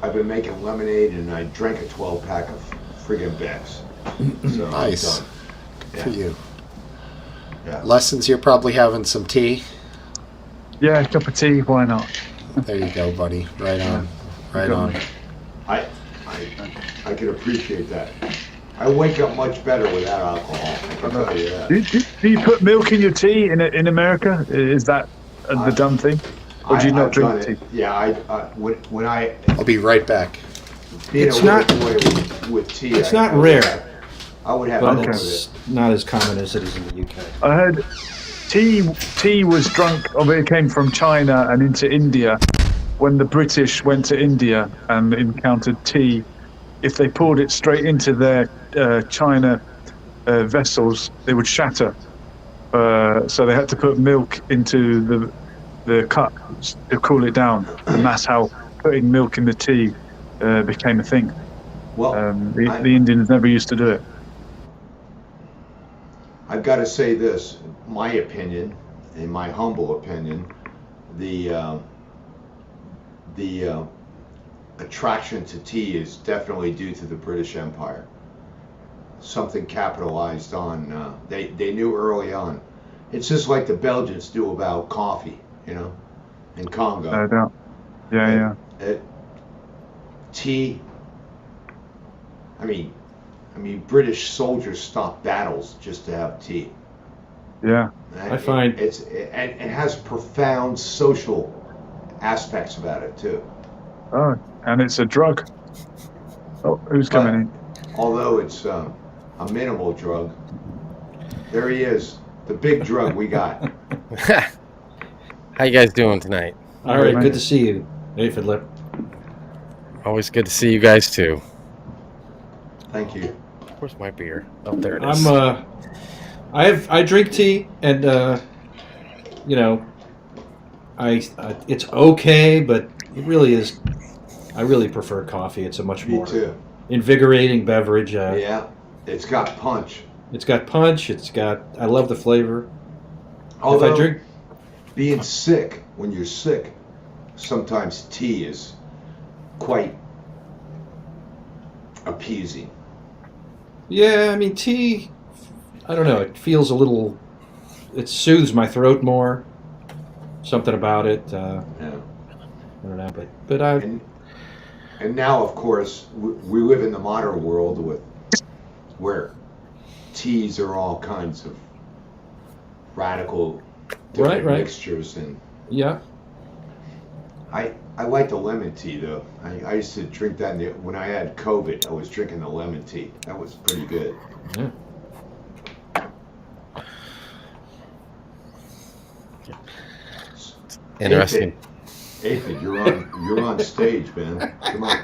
I've been making lemonade, and I drank a 12-pack of friggin' Becks. So Nice. I'm done. Good for you. Yeah. Lessons, you're probably having some tea. Yeah, a cup of tea, why not? There you go, buddy. Right on. Right Good on. man. I can appreciate that. I wake up much better without alcohol. I can tell you that. Do you put milk in your tea in America? Is that the dumb thing? Or do you not I've drink done tea? it. Yeah, when I I'll be right back. being It's a not- little boy with tea. It's I not would rare. have- I would have But milk with it's it. not as common as it is in the UK. I heard tea was drunk, or it came from China and into India. When the British went to India and encountered tea, if they poured it straight into their China vessels, they would shatter. So they had to put milk into the cup to cool it down, and that's how putting milk in the tea became a thing. Well, The Indians never used to do it. I've got to say this, my opinion, in my humble opinion, the attraction to tea is definitely due to the British Empire. Something capitalized on. They knew early on. It's just like the Belgians knew about coffee, in Congo. No doubt. Yeah. Tea. I mean, British soldiers stopped battles just to have tea. Yeah. And I find- it has profound social aspects about it too. Oh, and it's a drug. Oh, who's coming in? Although it's a minimal drug, there he is, the big drug we got. How you guys doing tonight? All right, mate. good to see you, Aphid Lip. Always good to see you guys too. Thank you. Where's my beer? Oh, there it is. I drink tea, and it's okay, but it really is. I really prefer coffee. It's a much Me more too. invigorating beverage. Yeah, it's got punch. It's got punch. I love the flavor. Although if I drink, being sick, when you're sick, sometimes tea is quite appeasing. yeah, I mean tea. I don't know. It feels a little. It soothes my throat more. Something about it. Yeah. I don't know, but I. And now, of course, we live in the modern world where teas are all kinds of radical different Right. mixtures, and Yeah. I like the lemon tea though. I used to drink that when I had COVID. I was drinking the lemon tea. That was pretty good. Yeah. Interesting. Aphid, you're on stage, man. Come on.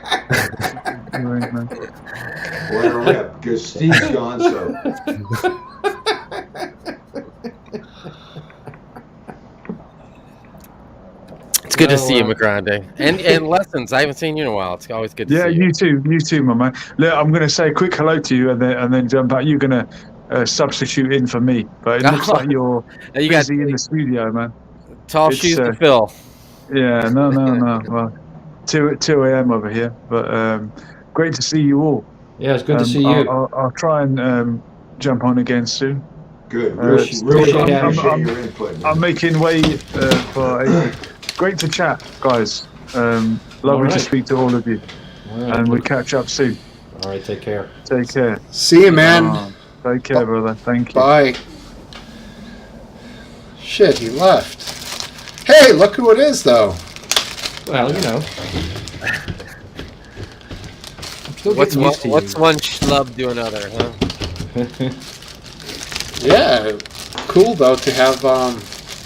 Anyway, man. Let her rip, because Steve's gone, so good to see you, Well, McGrande. And Lessons. I haven't seen you in a while. It's always good to Yeah, see you. you too, my man. Look, I'm going to say a quick hello to you, and then jump out. You're going to substitute in for me, but it looks like you're You got busy in the studio, man. tall It's shoes to fill. yeah, no. Well, 2 a.m. over here, but great to see you all. yeah, it's good to see you. I'll try and jump on again soon. Good. Appreciate Really having appreciate you. your input. Man. I'm making way for April. Great to chat, guys. Lovely right. to speak to all of you, All right. and we catch up soon. All right, take care. Take care. See you, man. Take care, brother. Thank you. Bye. Shit, he left. Hey, look who it is, though. Well, you know. I'm still What's getting used to what's you. one schlub to another, huh? Yeah, cool though to have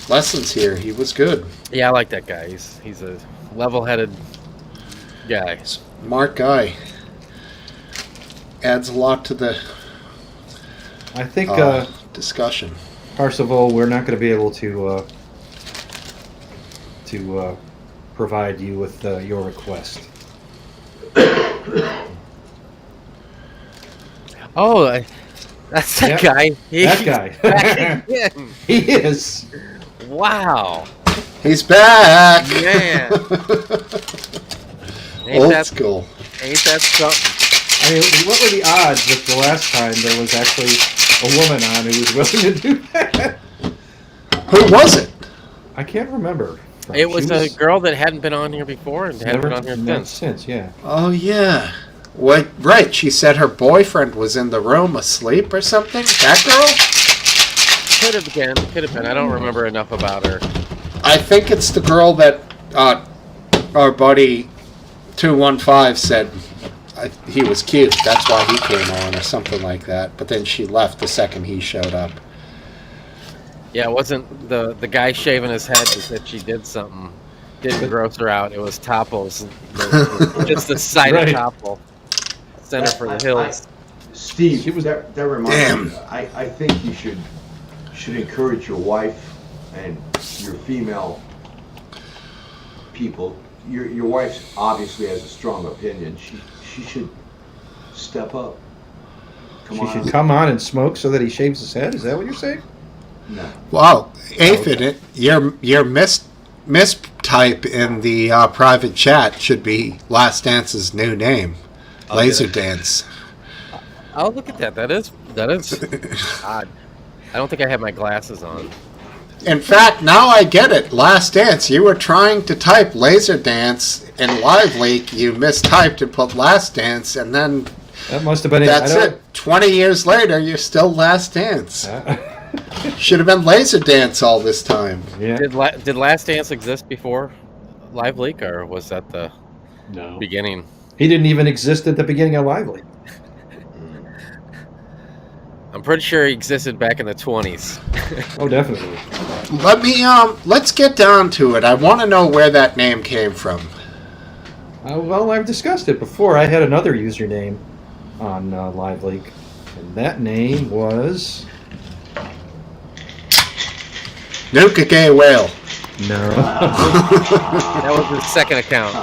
Lessons here. He was good. Yeah, I like that guy. He's a level-headed guy. Smart guy. Adds a lot to the I think, discussion. Parsifal, we're not going to be able to provide you with your request. Oh, that's that guy. That guy. Back again. He is. Wow. He's back. Man. Old school. Ain't that something? I mean, what were the odds that the last time there was actually a woman on who was willing to do that? Who was it? I can't remember. It was a girl that hadn't been on here before and hadn't been on here since. Yeah. Oh yeah. What? Right. She said her boyfriend was in the room asleep or something. That girl? Could have been. I don't remember enough about her. I think it's the girl that our buddy 215 said he was cute. That's why he came on, or something like that. But then she left the second he showed up. Yeah, it wasn't the guy shaving his head that said she did something. Didn't gross her out. It was Topples. Just the sight Right. of Topple. Center for the Hills. Steve, that reminds Damn. me. I think you should encourage your wife and your female people. Your wife obviously has a strong opinion. She should step up. She should come on and smoke so that he shaves his head? Is that what you're saying? No. Wow, Aphid, your mistype in the private chat should be Last Dance's new name, Laser Dance. Oh, look at that. That is odd. I don't think I have my glasses on. In fact, now I get it. Last Dance, you were trying to type Laser Dance in Live Leak. You mistyped and put Last Dance, and then That must have been that's it. 20 years later, you're still Last Dance. Should have been Laser Dance all this time. Yeah. Did Last Dance exist before Live Leak, or was that the No. beginning? He didn't even exist at the beginning of Lively. I'm pretty sure he existed back in the 20s. Oh, definitely. Let's get down to it. I want to know where that name came from. Well, I've discussed it before. I had another username on Live Leak, and that name was Nuka Gay Whale. no. That was his second account.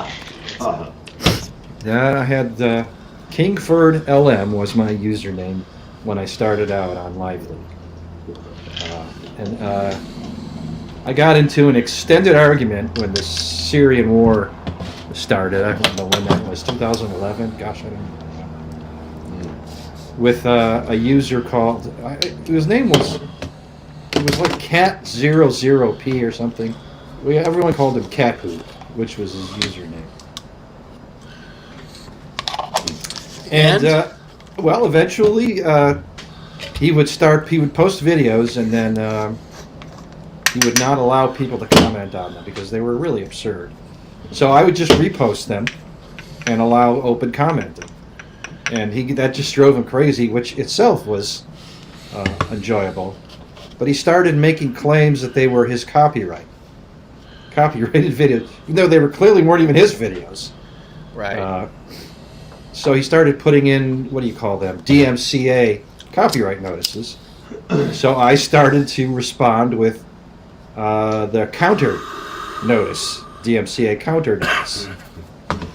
Yeah, I had Kingford LM was my username when I started out on Live Leak, and I got into an extended argument when the Syrian war started. I don't know when that was, 2011. Gosh, I don't know. With a user called his name was like Cat00P or something. Everyone called him Cat Poop, which was his username. And well, eventually he would post videos, and then he would not allow people to comment on them because they were really absurd. So I would just repost them and allow open commenting, and that just drove him crazy, which itself was enjoyable. But he started making claims that they were his copyrighted videos, even though they clearly weren't even his videos. Right. So he started putting in, what do you call them, DMCA copyright notices. So I started to respond with the counter notice DMCA counter notes.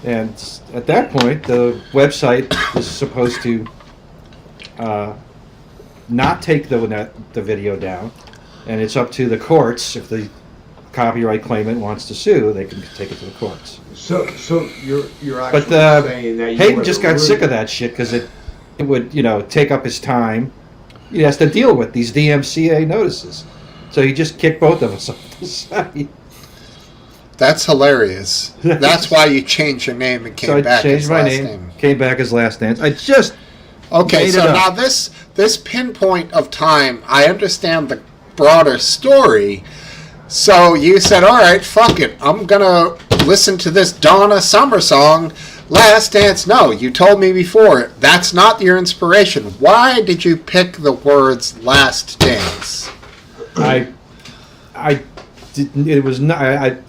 And at that point, the website is supposed to not take the video down, and it's up to the courts. If the copyright claimant wants to sue, they can take it to the courts. So you're actually But saying that you Hayden were just got sick of that shit because it would take up his time. He has to deal with these DMCA notices, so he just kicked both of us off the site. That's hilarious. That's why you changed your name and came So I back changed as my last name, came back as Last Dance. I just Okay, made so it up. now this pinpoint of time, I understand the broader story. So you said, all right, fuck it. I'm going to listen to this Donna Summer song, Last Dance. No, you told me before, that's not your inspiration. Why did you pick the words Last Dance? I didn't. It was not.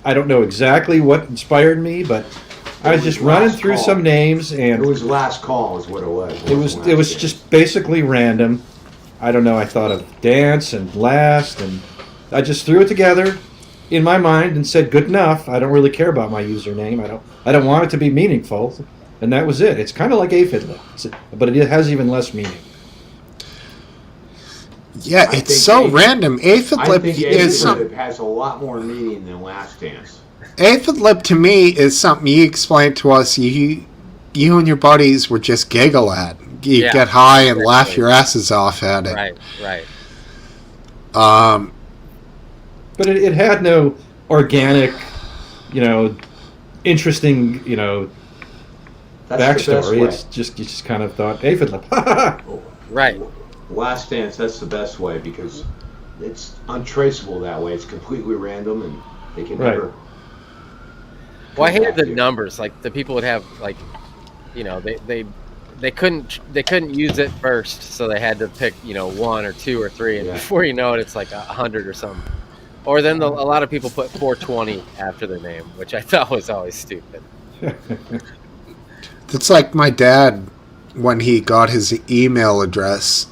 I don't know exactly what inspired me, but I was just running Last through Call. some names, and It was Last Call is what it was. it was just basically random. I don't know. I thought of Dance and Last, and I just threw it together in my mind and said, "Good enough." I don't really care about my username. I don't want it to be meaningful, and that was it. It's kind of like Aphid Lip, but it has even less meaning. Yeah, I it's think so Aphid- random. Aphid I Lip think is Aphid has a lot more meaning than Last Dance. Aphid Lip to me is something you explained to us. You and your buddies would just giggle at. You Yeah, get high and exactly. laugh your asses off at it. Right. But it had no organic, interesting, That's the best backstory. way. It's just you just kind of thought Aphid Lip. Right. Last Dance, that's the best way because it's untraceable that way. It's completely random and they can Right. never. Well, I hated back the to- numbers. Like the people would have they couldn't use it first, so they had to pick 1 or 2 or 3, and Yeah. before you know it, it's like 100 or something. Or then a lot of people put 420 after their name, which I thought was always stupid. It's like my dad when he got his email address.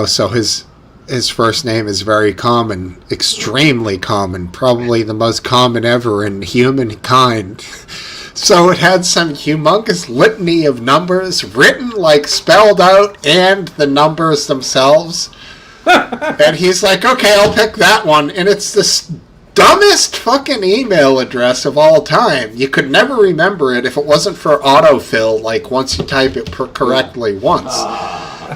So his first name is very common, extremely common, probably the most common ever in humankind. So it had some humongous litany of numbers written like spelled out and the numbers themselves. And he's like, okay, I'll pick that one. And it's the dumbest fucking email address of all time. You could never remember it if it wasn't for autofill, like once you type it correctly once.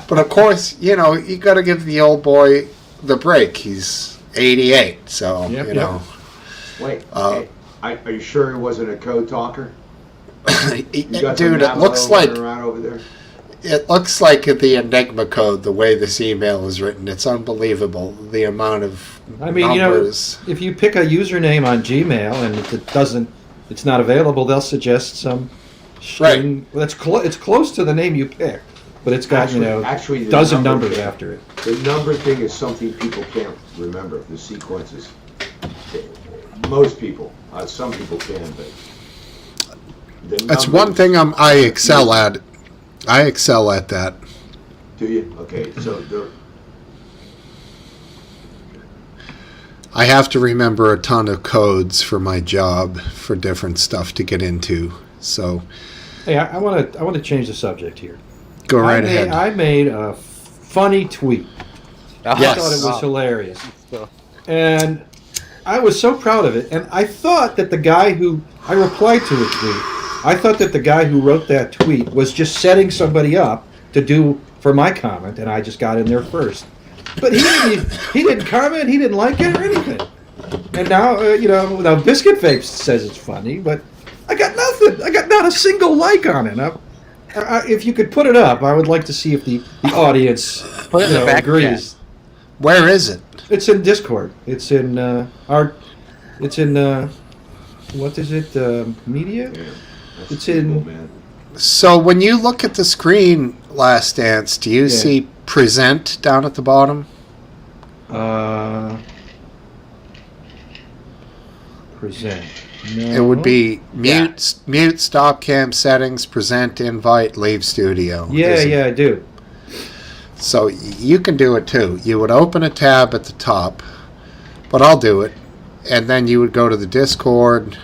But of course, you got to give the old boy the break. He's 88, so, Yep. Wait, hey, are you sure he wasn't a code talker? You got some Dude, it Navajo looks like running around over there. the Enigma code, the way this email is written. It's unbelievable, the amount of I mean, numbers. if you pick a username on Gmail and it's not available, they'll suggest some string that's it's close to the name you picked, but it's got Actually, the dozen number numbers thing- after it. The number thing is something people can't remember, the sequences. Most people, some people can, but... That's one thing I excel at. I excel at that. Do you? Okay, so I have to remember a ton of codes for my job for different stuff to get into. So Hey, I want to change the subject here. go right ahead. I made a funny tweet. I Yes. thought it was hilarious. So- And I was so proud of it. And I thought that I replied to a tweet. I thought that the guy who wrote that tweet was just setting somebody up to do for my comment, and I just got in there first. But he didn't comment, he didn't like it or anything. And now, now Biscuit Face says it's funny, but I got nothing. I got not a single like on it. If you could put it up, I would like to see if the audience Put it in the back agrees. Where is it? It's in Discord. It's in what is it? Media? yeah, that's It's cool, in- man. So when you look at the screen, Last Dance, do you see present down at the bottom? Present. No. It would be mute, stop cam settings, present, invite, leave studio. Yeah, I do. So you can do it too. You would open a tab at the top, but I'll do it. and then you would go to the Discord.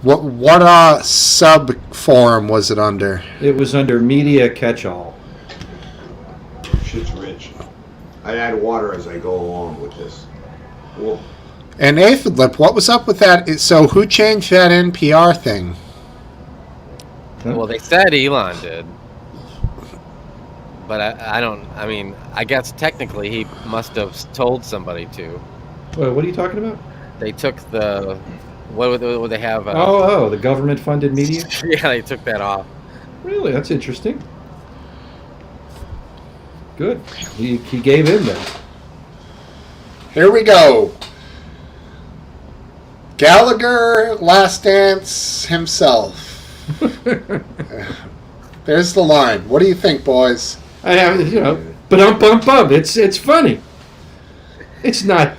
What sub forum was it under? It was under Media Catch-All. Shit's rich. I add water as I go along with this. Well, And Aphid Lip, what was up with that? So who changed that NPR thing? Well, they said Elon did. But I don't, I mean, I guess technically he must have told somebody to. What are you talking about? They took the, what would they have? The government-funded media? Yeah, they took that off. Really? That's interesting. Good. He gave in then. Here we go. Gallagher, Last Dance himself. There's the line. What do you think, boys? Ba-dum-bum-bum. It's funny. It's not.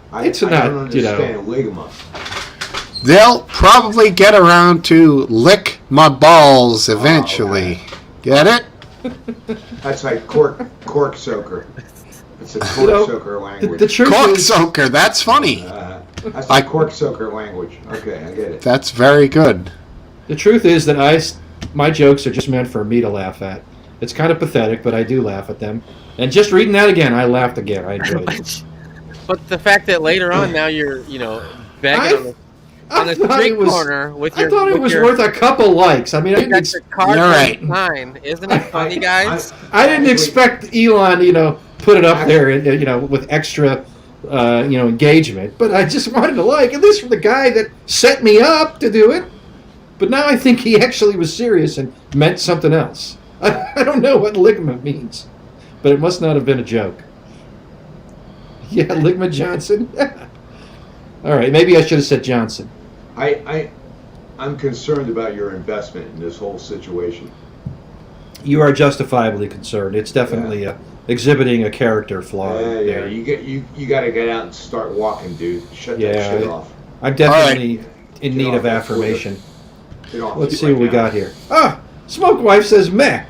I don't understand Ligma. They'll probably get around to lick my balls eventually. Get it? That's like cork soaker. It's a cork soaker language. The truth Cork is, soaker. That's funny. That's like cork soaker language. Okay, I get it. That's very good. the truth is that my jokes are just meant for me to laugh at. It's kind of pathetic, but I do laugh at them. And just reading that again, I laughed again. I enjoyed it. But the fact that later on now you're, begging on the street corner with your... I thought it was worth a couple likes. I mean, I didn't your card You're right. sign. Isn't it funny, guys? I didn't expect Elon, put it up there, with extra, engagement. But I just wanted to like, at least from the guy that set me up to do it. But now I think he actually was serious and meant something else. I don't know what ligma means, but it must not have been a joke. Yeah, Ligma Johnson. All right, maybe I should have said Johnson. I'm concerned about your investment in this whole situation. You are justifiably concerned. It's definitely exhibiting a character flaw. Yeah. You got to get out and start walking, dude. Shut that shit off. I'm definitely in need of affirmation. Let's see what we got here. Smoke Wife says meh.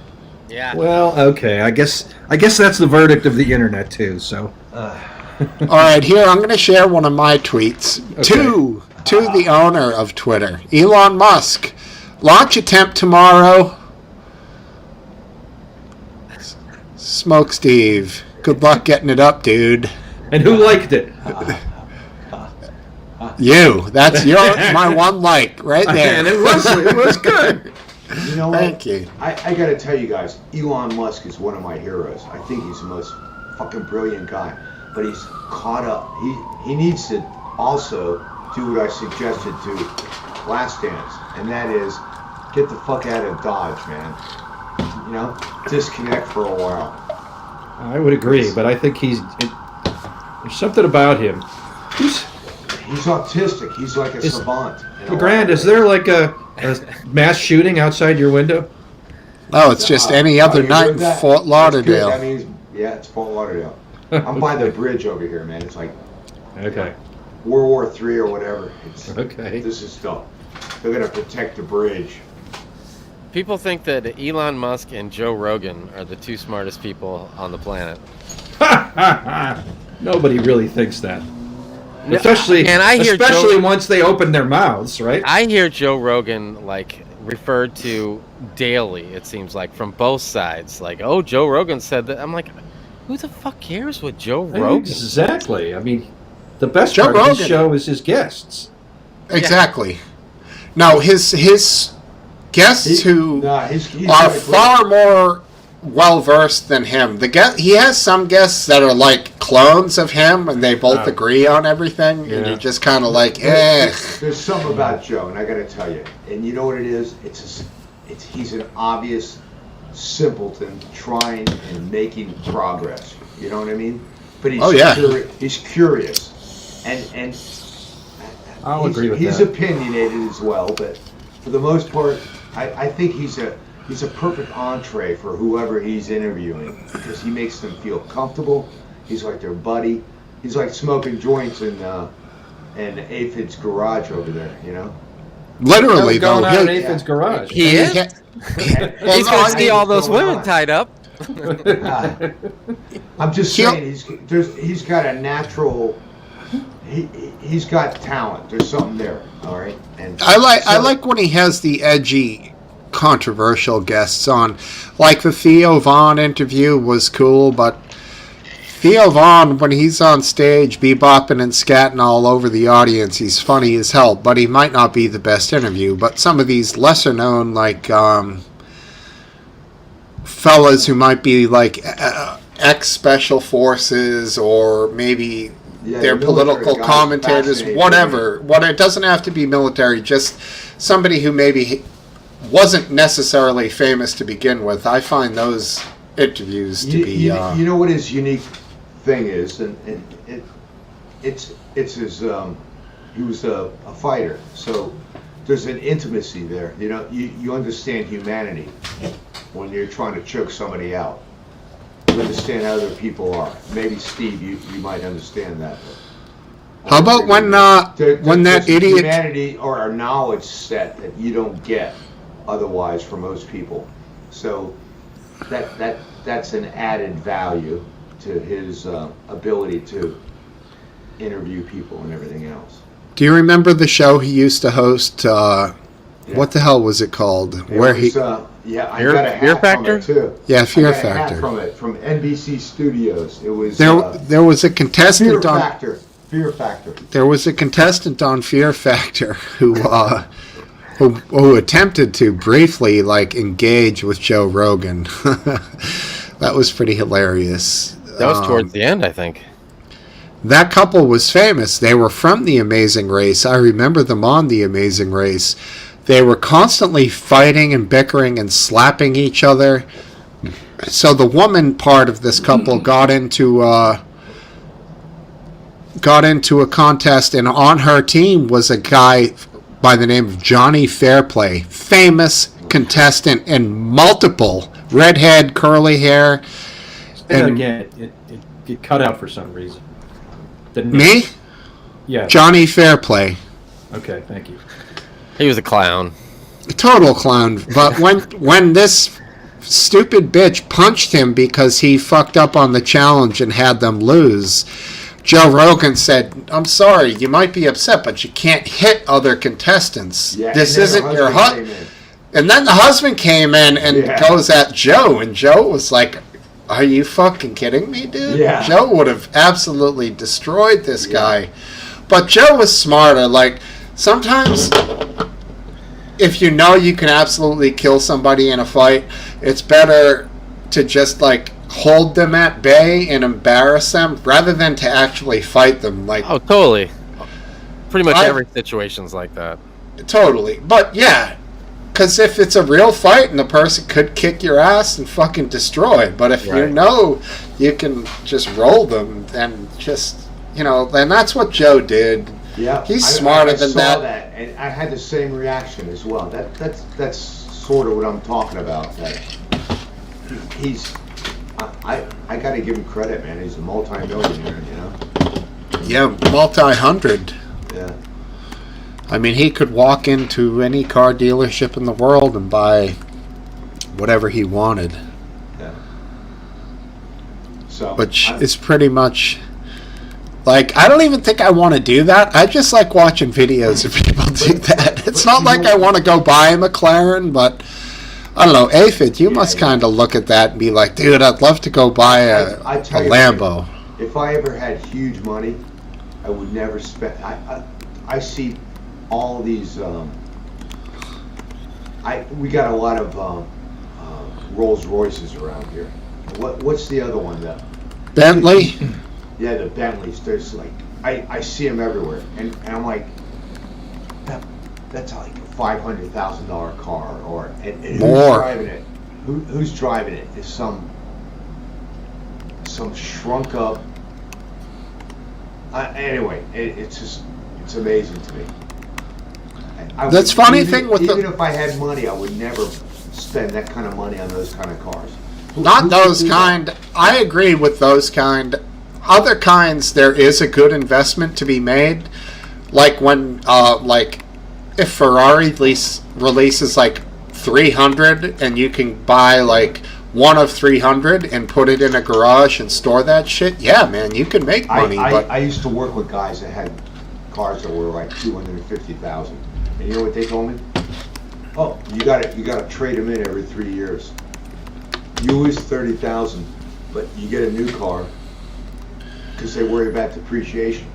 Yeah. Well, okay. I guess that's the verdict of the internet too. So. All right, here I'm going to share one of my tweets to the owner of Twitter, Elon Musk. Launch attempt tomorrow. Smokesteve. Good luck getting it up, dude. And who liked it? You. That's my one like right there. And it was good. You know what? Thank you. I got to tell you guys, Elon Musk is one of my heroes. I think he's the most fucking brilliant guy. But he's caught up. He needs to also do what I suggested to Last Dance, and that is get the fuck out of Dodge, man. Disconnect for a while. I would agree, but I think there's something about him. He's autistic. He's like a savant. LeGrand, is there like a mass shooting outside your window? Oh, it's just any other night in Fort Lauderdale. That means, it's Fort Lauderdale. I'm by the bridge over here, man. It's like World War III or whatever. This is stuff. They're gonna protect the bridge. People think that Elon Musk and Joe Rogan are the two smartest people on the planet. Nobody really thinks that. No, especially Joe, once they open their mouths, right? I hear Joe Rogan referred to daily. It seems like from both sides. Like, oh, Joe Rogan said that. I'm like, who the fuck cares what Joe Rogan? Exactly. I mean, the best part of his show is his guests. Exactly. Yeah. No, his guests are far more well versed than him. He has some guests that are like clones of him, and they both agree on everything, and you're just kind of like, eh. There's something about Joe, and I got to tell you, and you know what it is? He's an obvious simpleton trying and making progress. You know what I mean? But he's curious, and I'll agree with he's that. He's opinionated as well, but for the most part, I think he's a perfect entree for whoever he's interviewing because he makes them feel comfortable. He's like their buddy. He's like smoking joints in Aphid's garage over there. Literally, going on in Aphid's garage. He is. He's going to see all those women tied up. I'm just saying, he's got a natural he's got talent. There's something there, all right. And I like when he has the edgy, controversial guests on. Like the Theo Von interview was cool, but Theo Von, when he's on stage bebopping and scatting all over the audience, he's funny as hell, but he might not be the best interview. But some of these lesser known, like fellas who might be like ex-special forces, or maybe they're the political military guys commentators, fascinate whatever. It doesn't have to be military, just somebody who maybe wasn't necessarily famous to begin with. I find those interviews to be... You know what his unique thing is, and it's his... he was a fighter, so there's an intimacy there. You know, you understand humanity when you're trying to choke somebody out. You understand how other people are. Maybe Steve, you might understand that. How about when that idiot... humanity or a knowledge set that you don't get otherwise for most people. So that's an added value to his ability to interview people and everything else. Do you remember the show he used to host? What the hell was it called? I got a hat Factor? from it too. Yeah, Fear I got a Factor. hat from NBC Studios. It was There was a contestant Fear on Factor. Fear Factor. There was a contestant on Fear Factor who attempted to briefly engage with Joe Rogan. That was pretty hilarious. That was towards the end, I think. That couple was famous. They were from The Amazing Race. I remember them on The Amazing Race. They were constantly fighting and bickering and slapping each other. So the woman part of this couple got into a contest, and on her team was a guy by the name of Johnny Fairplay, famous contestant in multiple redhead, curly hair. And again, it cut out for some reason. Didn't Me? it? Yeah. Johnny Fairplay. Okay, thank you. He was a clown. Total clown. But when this stupid bitch punched him because he fucked up on the challenge and had them lose, Joe Rogan said, "I'm sorry, you might be upset, but you can't hit other contestants. This isn't your husband." And then the husband came in and goes at Joe, and Joe was like, "Are you fucking kidding me, dude?" Yeah. Joe would have absolutely destroyed this guy. But Joe was smarter. Like, sometimes if you know you can absolutely kill somebody in a fight, it's better to just hold them at bay and embarrass them rather than to actually fight them. Oh, totally. Pretty much every situation's like that. Totally. But yeah, because if it's a real fight and the person could kick your ass and fucking destroy it, but if you know you can just roll them and just, and that's what Joe did. Yeah, he's smarter than that. that. And I had the same reaction as well. That's sort of what I'm talking about. That I got to give him credit, man. He's a multi-millionaire, Yeah, multi-hundred. Yeah. I mean, he could walk into any car dealership in the world and buy whatever he wanted. Yeah. So, which is pretty much I don't even think I want to do that. I just like watching videos of people do that. It's not like I want to go buy a McLaren, but I don't know. Aphid, you must kind of look at that and be like, dude, I'd love to go buy a Lambo. If I ever had huge money, I would never spend. I see all these. We got a lot of Rolls Royces around here. What's the other one though? Bentley. Yeah, the Bentleys. There's I see them everywhere, and I'm like, that's like a $500,000 car, and who's more driving it? Who's driving it? Is some shrunk up. Anyway, it's amazing to me. That's funny thing with even if I had money, I would never spend that kind of money on those kind of cars. Not those kind. I agree with those kind. Other kinds, there is a good investment to be made. Like when, if Ferrari releases 300 and you can buy one of 300 and put it in a garage and store that shit, yeah, man, you can make money. But I used to work with guys that had cars that were like 250,000, and you know what they told me? Oh, you gotta trade them in every 3 years. You lose 30,000, but you get a new car because they worry about depreciation.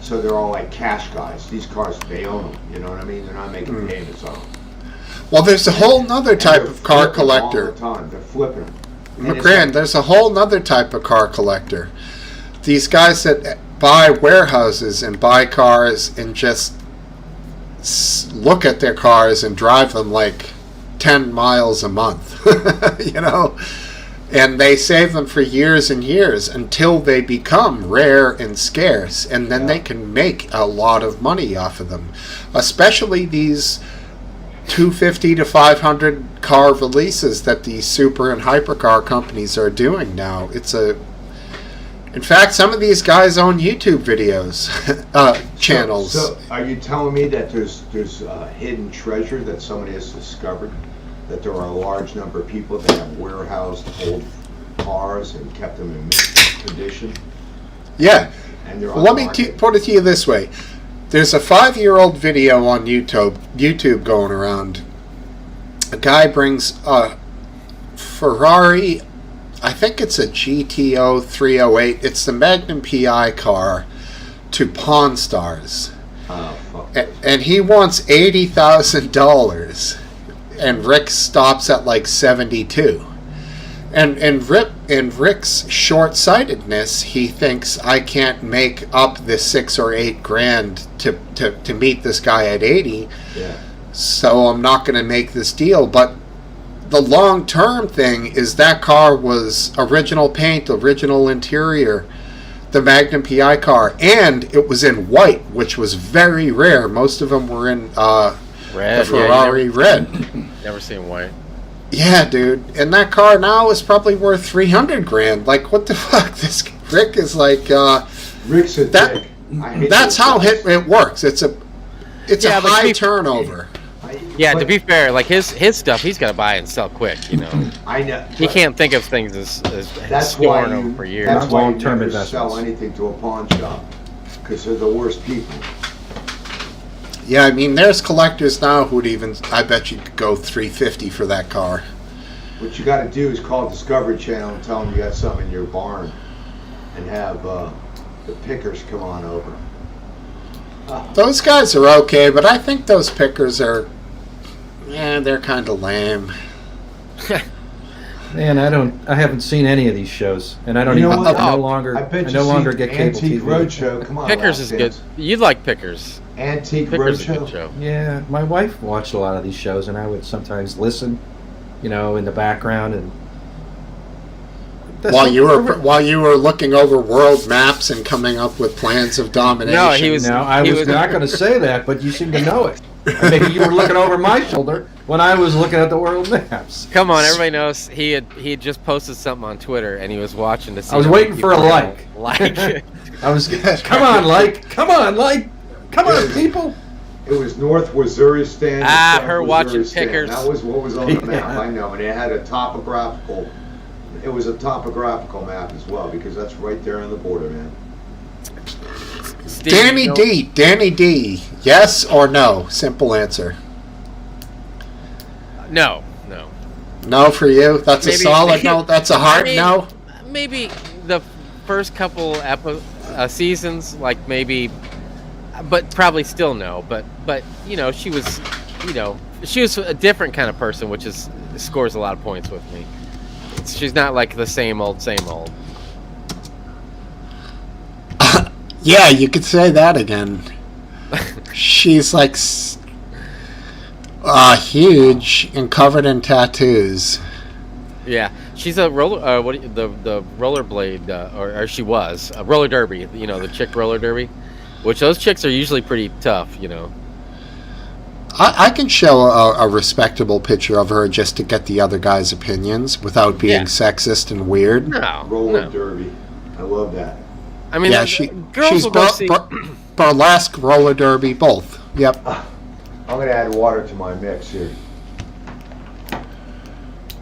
So they're all like cash guys. These cars, they own them. You know what I mean? They're not making payments on them. well, there's a whole nother type of car Flipping 'em all collector. the time. They're flipping them. And it's McGran, there's a whole nother type of car collector. These guys that buy warehouses and buy cars and just look at their cars and drive them like 10 miles a month, you know? And they save them for years and years until they become rare and scarce, and then they can make a lot of money off of them. Especially these 250 to 500 car releases that these super and hypercar companies are doing now. In fact, some of these guys own YouTube videos, channels. So are you telling me that there's a hidden treasure that somebody has discovered? That there are a large number of people that have warehoused old cars and kept them in mint condition? Yeah. And they're on Well, let the me market? put it to you this way. There's a 5-year-old video on YouTube going around. A guy brings a Ferrari, I think it's a GTO 308. It's the Magnum PI car to Pawn Stars. Oh, fuck. And he wants $80,000. And Rick stops at like 72. And Rick's short-sightedness, he thinks, I can't make up the 6 or 8 grand to meet this guy at 80. Yeah. So I'm not going to make this deal. But the long-term thing is that car was original paint, original interior, the Magnum PI car, and it was in white, which was very rare. Most of them were in Red, the Ferrari red. Never seen white. Yeah, dude. And that car now is probably worth 300 grand. Like, what the fuck? This Rick is like, Rick's a that- dick. I hate that's those how guys. it works. It's a Yeah, but high he- turnover. Yeah, to But be fair, like his stuff, he's got to buy and sell quick. You know, I know. he can't think of things as That's storing why them you, for years. that's why you Long-term never sell investments. anything to a pawn shop, because they're the worst people. Yeah, I mean, there's collectors now who'd even, I bet you could go 350 for that car. What you got to do is call Discovery Channel and tell them you got something in your barn, and have the pickers come on over. Those guys are okay, but I think those pickers are, they're kind of lame. Man, I haven't seen any of these shows, and I don't You know even. what? I no longer. I bet I you no see longer get cable Antique TV. Roadshow. Come on, Pickers Last is good. Dance. You like Pickers? Antique Pickers is a good Roadshow. show. Yeah, my wife watched a lot of these shows, and I would sometimes listen, in the background, and While you were looking over world maps and coming up with plans of domination. No, he was- Now, I he was was- not going to say that, but you seem to know it. Maybe you were looking over my shoulder when I was looking at the world maps. Come on, everybody knows he had just posted something on Twitter and he was watching to see. I was how many waiting for a people like. Like it. I was, come on, come on, people. It was North Waziristan. and Ah, South her watching Waziristan. Pickers. That was what was on the map. Yeah. I know, and it had a topographical. It was a topographical map as well, because that's right there on the border, man. Steve, Danny no- D. Yes or no? Simple answer. No. No for you? That's a Maybe- solid no? That's a hard I mean, no? Maybe the first couple seasons, like maybe, but probably still no. But she was, she was a different kind of person, which scores a lot of points with me. She's not like the same old. Yeah, you could say that again. She's like huge and covered in tattoos. Yeah, she's a roller. The rollerblade, or she was a roller derby. The chick roller derby, which those chicks are usually pretty tough. I can show a respectable picture of her just to get the other guy's opinions without being Yeah. sexist and weird. Roller derby. I love that. I mean, Yeah, girls she's will go see. burlesque, roller derby, both. Yep. I'm gonna add water to my mix here.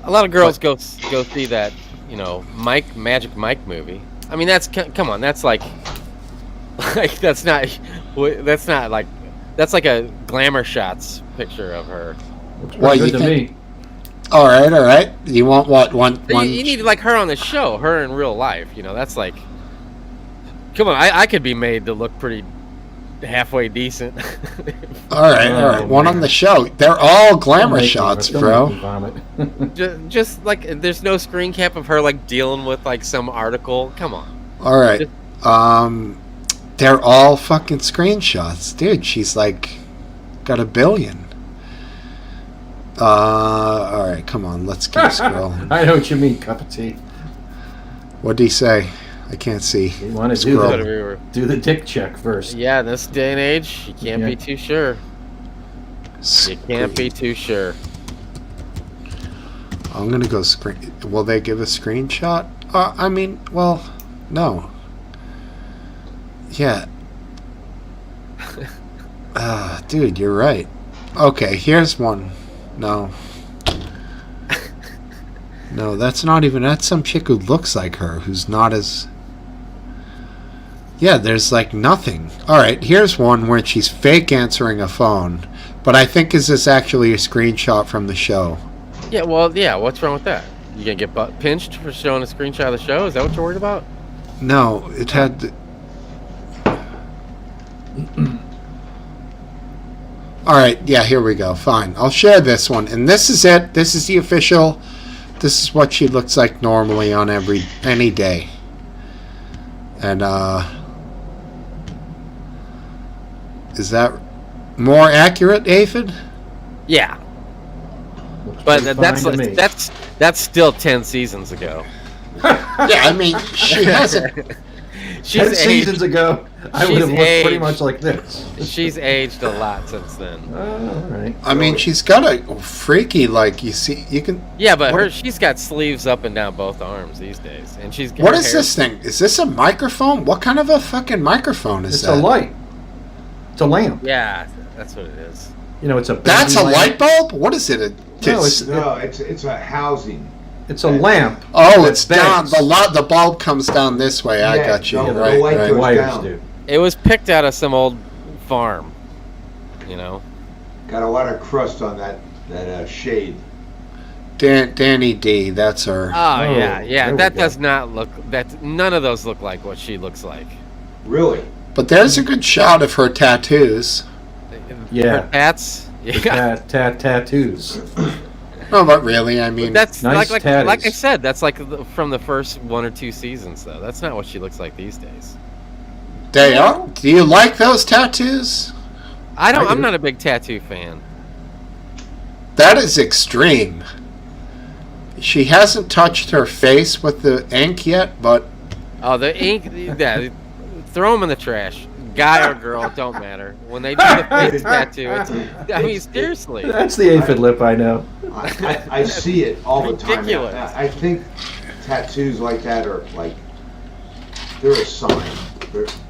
A lot of girls go see that, Magic Mike movie. I mean, come on, that's like that's not like that's like a glamour shots picture of her. Looks Well, pretty you good to think- me. All right. You want what one? You need like her on the show, her in real life. That's like, come on, I could be made to look pretty halfway decent. All right. One on the show. They're all glamour shots, Don't make me bro. vomit. just like there's no screen cap of her like dealing with like some article. Come on. All right. They're all fucking screenshots, dude. She's like got 1 billion. All right, come on, let's keep scrolling. I know what you mean, cup of tea. What'd he say? I can't see. You want to Scroll. do the dick check first. Yeah, in this day and age, you can't be too sure. You can't be too sure. I'm gonna go screen. Will they give a screenshot? I mean, well, no. Yeah. Dude, you're right. Okay, here's one. No. No, that's not even. That's some chick who looks like her, who's not as. Yeah, there's like nothing. Alright, here's one where she's fake answering a phone. But I think is this actually a screenshot from the show? Yeah, well, yeah, what's wrong with that? You gonna get butt pinched for showing a screenshot of the show? Is that what you're worried about? No, it had. Alright, yeah, here we go. Fine. I'll share this one. And this is it. This is the official. This is what she looks like normally on any day. And, is that more accurate, Aphid? Yeah, Looks but pretty that's fine to me. that's still 10 seasons ago. Yeah, I mean, she hasn't. 10 She's seasons aged. ago, I would have looked pretty much like this. She's aged a lot since then. All right. I mean, she's got a freaky, like, you see, you can. Yeah, but she's got sleeves up and down both arms these days, and she's. What is this thing? Is this a microphone? What kind of a fucking microphone is It's that? a light. It's a lamp. Yeah, that's what it is. It's a. That's baby a light bulb? What is it? No, it's a housing. it's a lamp. Oh, that it's down. bends. The bulb comes down this way. I Yeah, got you. the Right, light right. goes Wires down. do. It was picked out of some old farm, Got a lot of crust on that shade. Danny D. That's her. Oh, Oh, yeah. there we That go. does not look. None of those look like what she looks like. Really? But there's a good shot of her tattoos. Yeah. Her tats. Yeah. Tattoos. No, but really, I mean, That's Nice like tatties. I said. That's like from the first 1 or 2 seasons, though. That's not what she looks like these days. they are. Do you like those tattoos? I'm not a big tattoo fan. That is extreme. She hasn't touched her face with the ink yet, but Oh, the ink. Yeah, throw them in the trash. Guy or girl, don't matter. When they do the face tattoo, I mean, seriously. That's the aphid lip I know. I see it all the time. Ridiculous. I think tattoos like that are like they're a sign.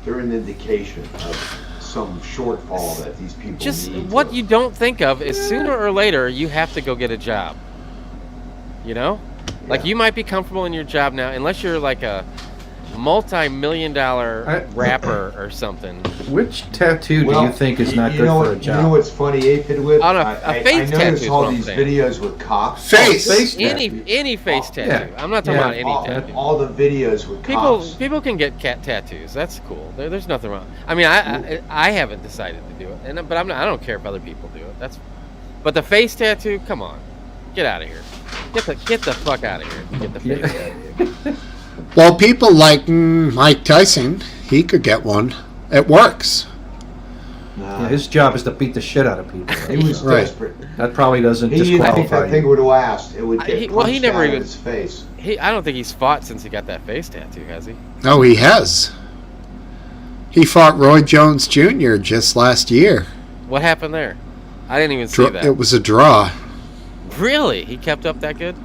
They're an indication of some shortfall that these people Just need. what you don't think of is sooner or later you have to go get a job. Like Yeah. you might be comfortable in your job now, unless you're like a multi-million-dollar rapper or something. Which tattoo do you think is not good for a You know job? what's funny, Aphid, with? On a face I tattoo notice is all what I'm these saying. videos with cops. face. Face Any tattoo. face tattoo. Yeah. I'm not talking Yeah. about any tattoo. All the videos with cops. People can get cat tattoos. That's cool. There's nothing wrong. I mean, I haven't decided to do it, but I don't care if other people do it. But the face tattoo, come on, get out of here. Get the fuck out of here. Get the face tattoo. Well, people like Mike Tyson, he could get one. It works. Yeah, his job is to beat the shit out of people. He was Right. desperate. That probably doesn't I think disqualify that thing you. would have last. It would get he punched never out of even- his face. I don't think he's fought since he got that face tattoo, has he? No, he has. He fought Roy Jones Jr. just last year. What happened there? I didn't even see that. It was a draw. Really? He kept up that good?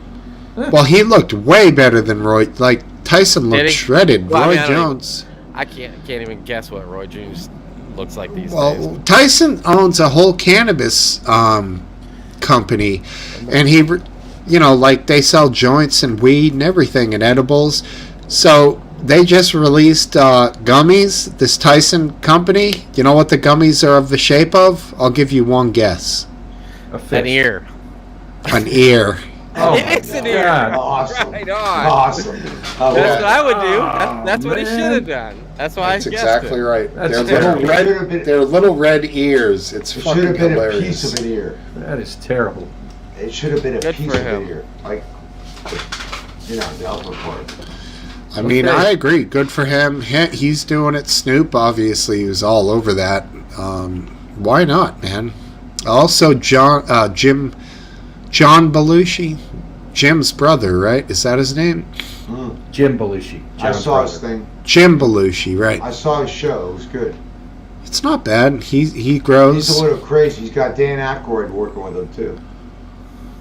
Well, he looked way better than Roy. Like, Tyson Did looked he? shredded. Well, I Roy mean, I don't Jones. I can't even guess what Roy Jones looks like these days. Well, Tyson owns a whole cannabis company, and like they sell joints and weed and everything and edibles. So they just released gummies, this Tyson company. You know what the gummies are of the shape of? I'll give you one guess. An ear. An ear. Oh, It is an ear. Awesome. Right on. Awesome. That's what I would do. That's what he should have done. That's why That's I guessed exactly it. right. That's They're terrible. little red ears. It's It should fucking have been a hilarious. piece of an ear. That is terrible. It should have been a Good piece for of him. an ear. Like, the upper part. I mean, Okay. I agree. Good for him. He's doing it. Snoop, obviously, was all over that. Why not, man? Also, John Belushi, Jim's brother, right? Is that his name? Jim Belushi. I John's saw his brother. thing. Jim Belushi, right? I saw his show. It was good. It's not bad. He grows. He's a little crazy. He's got Dan Aykroyd working with him, too.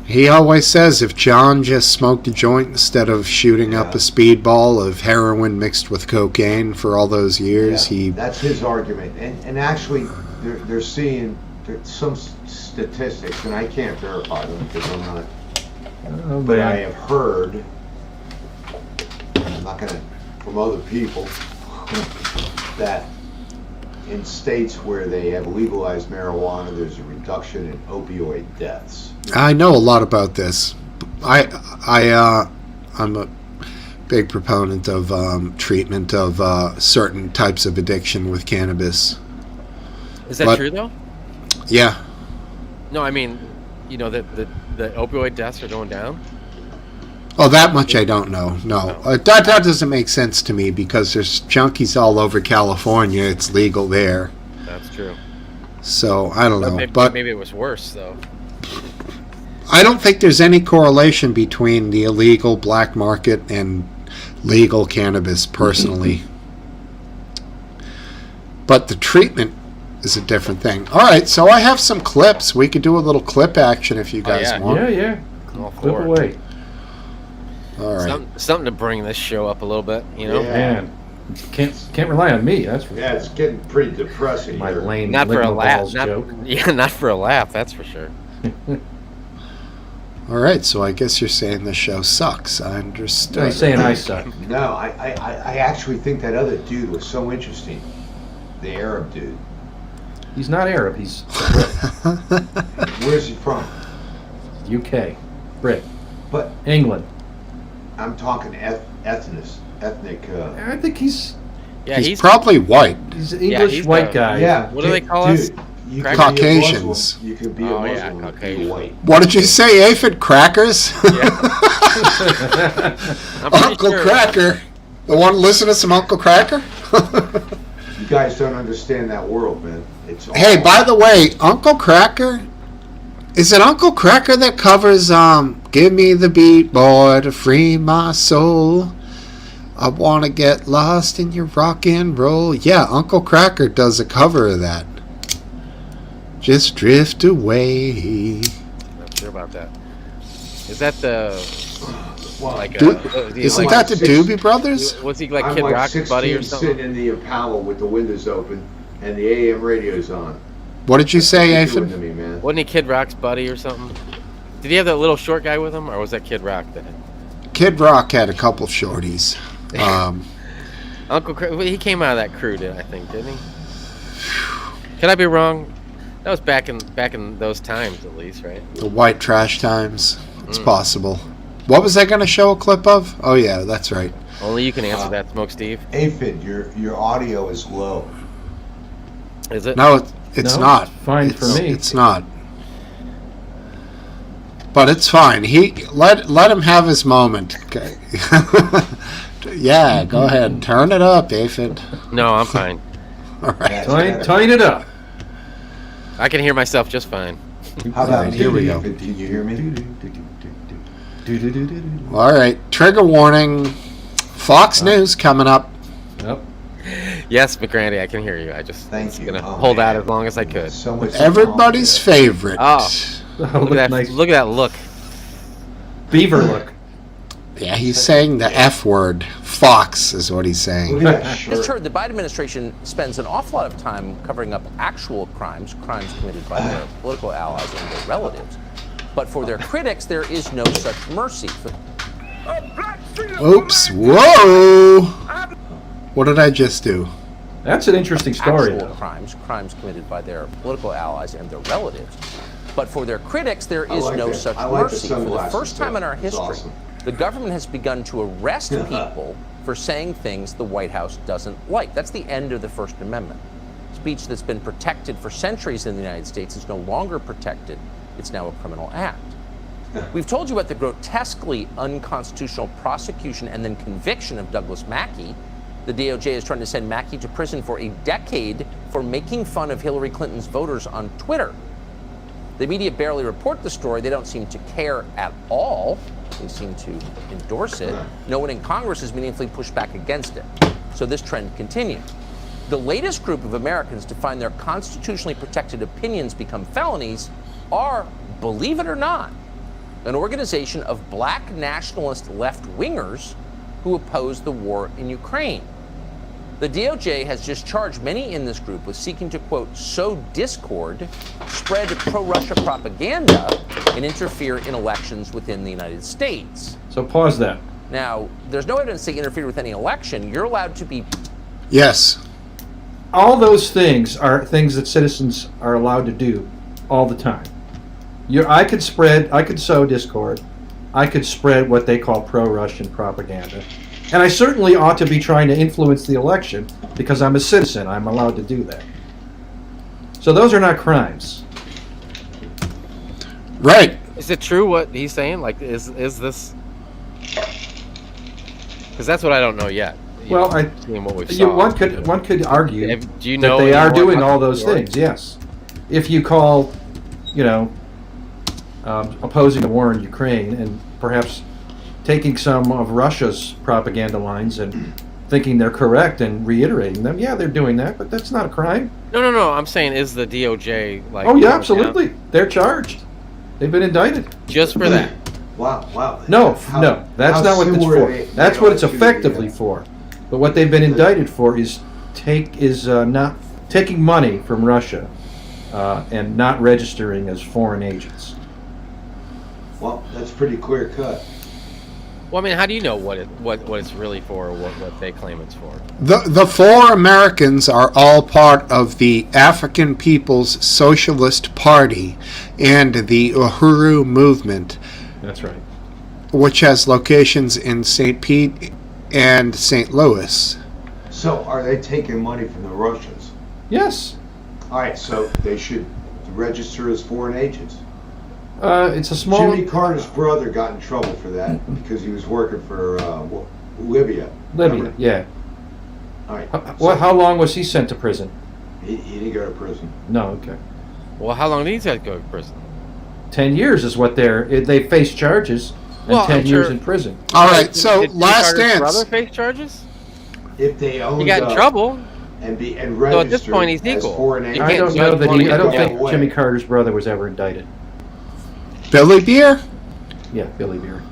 He always says if John just smoked a joint instead of shooting up a speedball of heroin mixed with cocaine for all those years, That's his argument. And actually, they're seeing some statistics, and I can't verify them because I'm not. Oh, But I man. have heard, I'm not going to, from other people, that in states where they have legalized marijuana, there's a reduction in opioid deaths. I know a lot about this. I'm a big proponent of treatment of certain types of addiction with cannabis. Is that But- true though? Yeah. No, I mean, that the opioid deaths are going down. Oh, that much I don't know. No, that doesn't make sense to me because there's junkies all over California. It's legal there, That's true. so I don't know. Maybe, But maybe it was worse though. I don't think there's any correlation between the illegal black market and legal cannabis, personally. But the treatment is a different thing. All right, so I have some clips. We could do a little clip action if you guys yeah. want. Yeah. All Flip for it. away. All right. Something to bring this show up a little bit, Yeah. Man, can't rely on me. That's for Yeah, it's getting pretty depressing my here. lame not for lick a my laugh. balls Not, joke. yeah, not for a laugh. That's for sure. All right, so I guess you're saying the show sucks. I understood. He's saying I suck. No, I actually think that other dude was so interesting. The Arab dude. He's not Arab. He's Where's he from? UK, Brit, But England. I'm talking ethnic. I think he's Yeah, he's probably white. an English he's white the- guy. Yeah. What do they call dude, us? You Crack- can be a Caucasians. Muslim, you can be a Oh, yeah, Muslim and be Caucasian. white. What did you say, Aphid? Crackers? I'm pretty Uncle sure. Cracker. The one listen to some Uncle Cracker? You guys don't understand that world, man. It's all, Hey, by the way, Uncle Cracker, is it Uncle Cracker that covers Give Me the Beat, Boy, to free my soul? I want to get lost in your rock and roll. Yeah, Uncle Cracker does a cover of that. Just drift away. Not sure about that. Is that the like? Isn't like, that the Doobie Brothers? Was he like I'm Kid like Rock's 16 buddy or sitting something? in the Impala with the windows open and the AM radio's on. What did you say, What you doing to Aphid? me, man? Wasn't he Kid Rock's buddy or something? Did he have that little short guy with him, or was that Kid Rock? Kid Rock had a couple shorties. He came out of that crew, I think, didn't he? Could I be wrong? That was back in those times, at least, right? The white trash times. It's possible. What was I going to show a clip of? Oh, yeah, that's right. Only you can answer that, Smokesteve. Aphid, your audio is low. Is it? No, it's No, not. it's fine for me. It's not. But it's fine. Let him have his moment. Okay. Yeah, go ahead. Turn it up, Aphid. No, I'm fine. All right. Tying it up. I can hear myself just fine. How about Alright, here we go. Aphid, can you hear me? All right. Trigger warning. Fox News coming up. Yep. Yes, McGrandy, I can hear you. I just Thank was you. gonna Oh, hold out man. as long as I could. So much Everybody's favorite. Oh. Look Look at that! nice. Look at that look. Beaver look. Yeah, he's saying the F word. Fox is what he's Look saying. at that Just shirt. heard the Biden administration spends an awful lot of time covering up actual crimes committed by their political allies and their relatives. But for their critics, there is no such mercy. Oops. Whoa. What did I just do? That's an interesting story, Actual though. crimes committed by their political allies and their relatives. But for their critics, there is like no that. such I like the mercy. For the sunglasses, first time in our That's history, awesome. the government has begun to arrest people for saying things the White House doesn't like. That's the end of the First Amendment. Speech that's been protected for centuries in the United States is no longer protected. It's now a criminal act. We've told you about the grotesquely unconstitutional prosecution and then conviction of Douglas Mackey. The DOJ is trying to send Mackey to prison for a decade for making fun of Hillary Clinton's voters on Twitter. The media barely report the story. They don't seem to care at all. They seem to endorse it. No one in Congress has meaningfully pushed back against it. So this trend continues. The latest group of Americans to find their constitutionally protected opinions become felonies are, believe it or not, an organization of black nationalist left-wingers who oppose the war in Ukraine. The DOJ has just charged many in this group with seeking to, quote, sow discord, spread pro-Russia propaganda, and interfere in elections within the United States. So pause that. Now, there's no evidence they interfered with any election. You're allowed to be... Yes. All those things are things that citizens are allowed to do all the time. I could sow discord. I could spread what they call pro-Russian propaganda. And I certainly ought to be trying to influence the election because I'm a citizen. I'm allowed to do that. So those are not crimes. Right. Is it true what he's saying? Like, is this? Because that's what I don't know yet. Well, Seeing what we've saw. one could argue Do you know that they any are more doing about all the those story? things. Yes, if you call, opposing the war in Ukraine and perhaps taking some of Russia's propaganda lines and thinking they're correct and reiterating them, yeah, they're doing that, but that's not a crime. No. I'm saying, is the DOJ like? Oh yeah, going absolutely. down They're charged. They've been indicted. just for that. Wow. No, How- that's how not what it's similar for. are they- That's they what are it's to the, effectively for. But what they've been indicted for is not taking money from Russia and not registering as foreign agents. Well, that's pretty clear cut. Well, I mean, how do you know what it's really for, or what they claim it's for? The four Americans are all part of the African People's Socialist Party and the Uhuru movement, That's right. which has locations in St. Pete and St. Louis. So, are they taking money from the Russians? Yes. All right, so they should register as foreign agents. It's a small... Jimmy Carter's brother got in trouble for that because he was working for Libya. Libya, Remember? yeah. All right. How long was he sent to prison? He didn't go to prison. No, okay. Well, how long did he have to go to prison? 10 years is what they face charges and Well, 10 I'm years sure- in prison. All right, so Did Jimmy Last Carter's Dance. brother face charges? If they own He got in trouble. and So registered at this point, he's as equal. foreign You agents. I can't don't know judge that one I don't guy. think away. Jimmy Carter's brother was ever indicted. Billy Beer? Yeah, Billy Beer.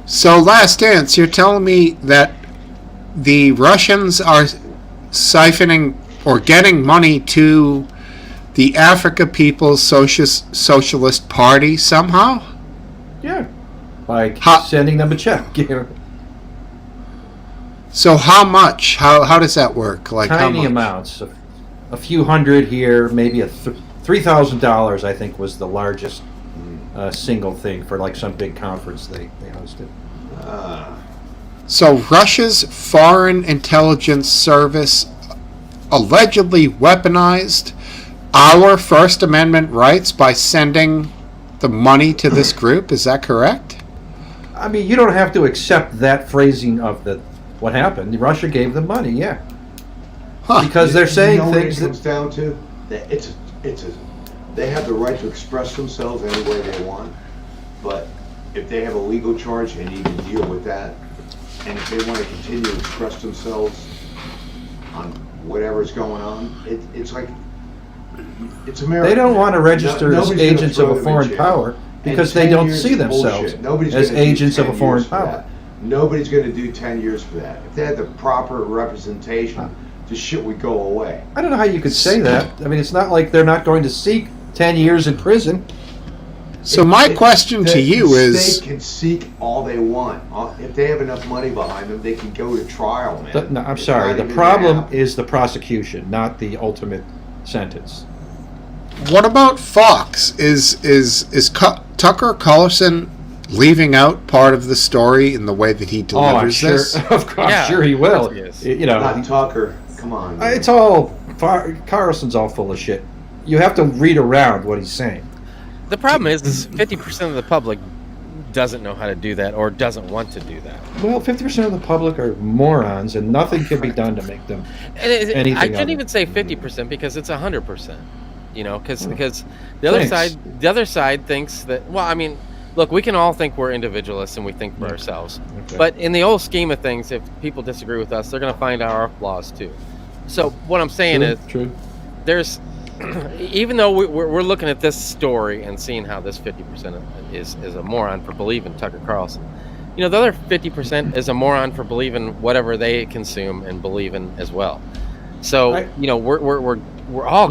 So Last Dance, you're telling me that the Russians are siphoning or getting money to the Africa People's Socialist Party somehow? Yeah. By Ha- sending them a check. So how much? How does that work? Like how Tiny much? amounts. A few hundred here, maybe $3,000 I think was the largest single thing for like some big conference they hosted. So Russia's Foreign Intelligence Service allegedly weaponized our First Amendment rights by sending the money to this group. Is that correct? I mean, you don't have to accept that phrasing of what happened. Russia gave them money, yeah. Huh. Because they're saying you know things what it comes that... down to? That they have the right to express themselves any way they want, but if they have a legal charge, they need to deal with that. And if they want to continue to express themselves on whatever's going on, it's like, it's America. They don't want to register as Nobody's gonna agents of throw a them in foreign jail. power because And they 10 don't years see is themselves bullshit. Nobody's as gonna do agents of a 10 foreign years for power. that. Nobody's going to do 10 years for that. If they had the proper representation, the shit would go away. I don't know how you could say that. I mean, it's not like they're not going to seek 10 years in prison. So my question to you the is, state can seek all they want. If they have enough money behind them, they can go to trial, man. No, I'm It's sorry. not The even problem gonna happen. is the prosecution, not the ultimate sentence. what about Fox? Is Tucker Carlson leaving out part of the story in the way that he Oh, I'm delivers sure. this? Of course, Yeah, I'm sure he of course will. he is. You know, Not Tucker. Come on. man. it's all Carlson's all full of shit. You have to read around what he's saying. The problem is 50% of the public doesn't know how to do that or doesn't want to do that. Well, 50% of the public are morons, and nothing can be done to make them. And Anything I of shouldn't it. even say 50% because it's 100%. You know, because the Thanks. other side thinks that. Well, I mean, look, we can all think we're individualists and we think for ourselves. Okay. But in the old scheme of things, if people disagree with us, they're going to find out our flaws too. So what I'm saying is, True. there's even though we're looking at this story and seeing how this 50% is a moron for believing Tucker Carlson, you know, the other 50% is a moron for believing whatever they consume and believe in as well. So you know, we're all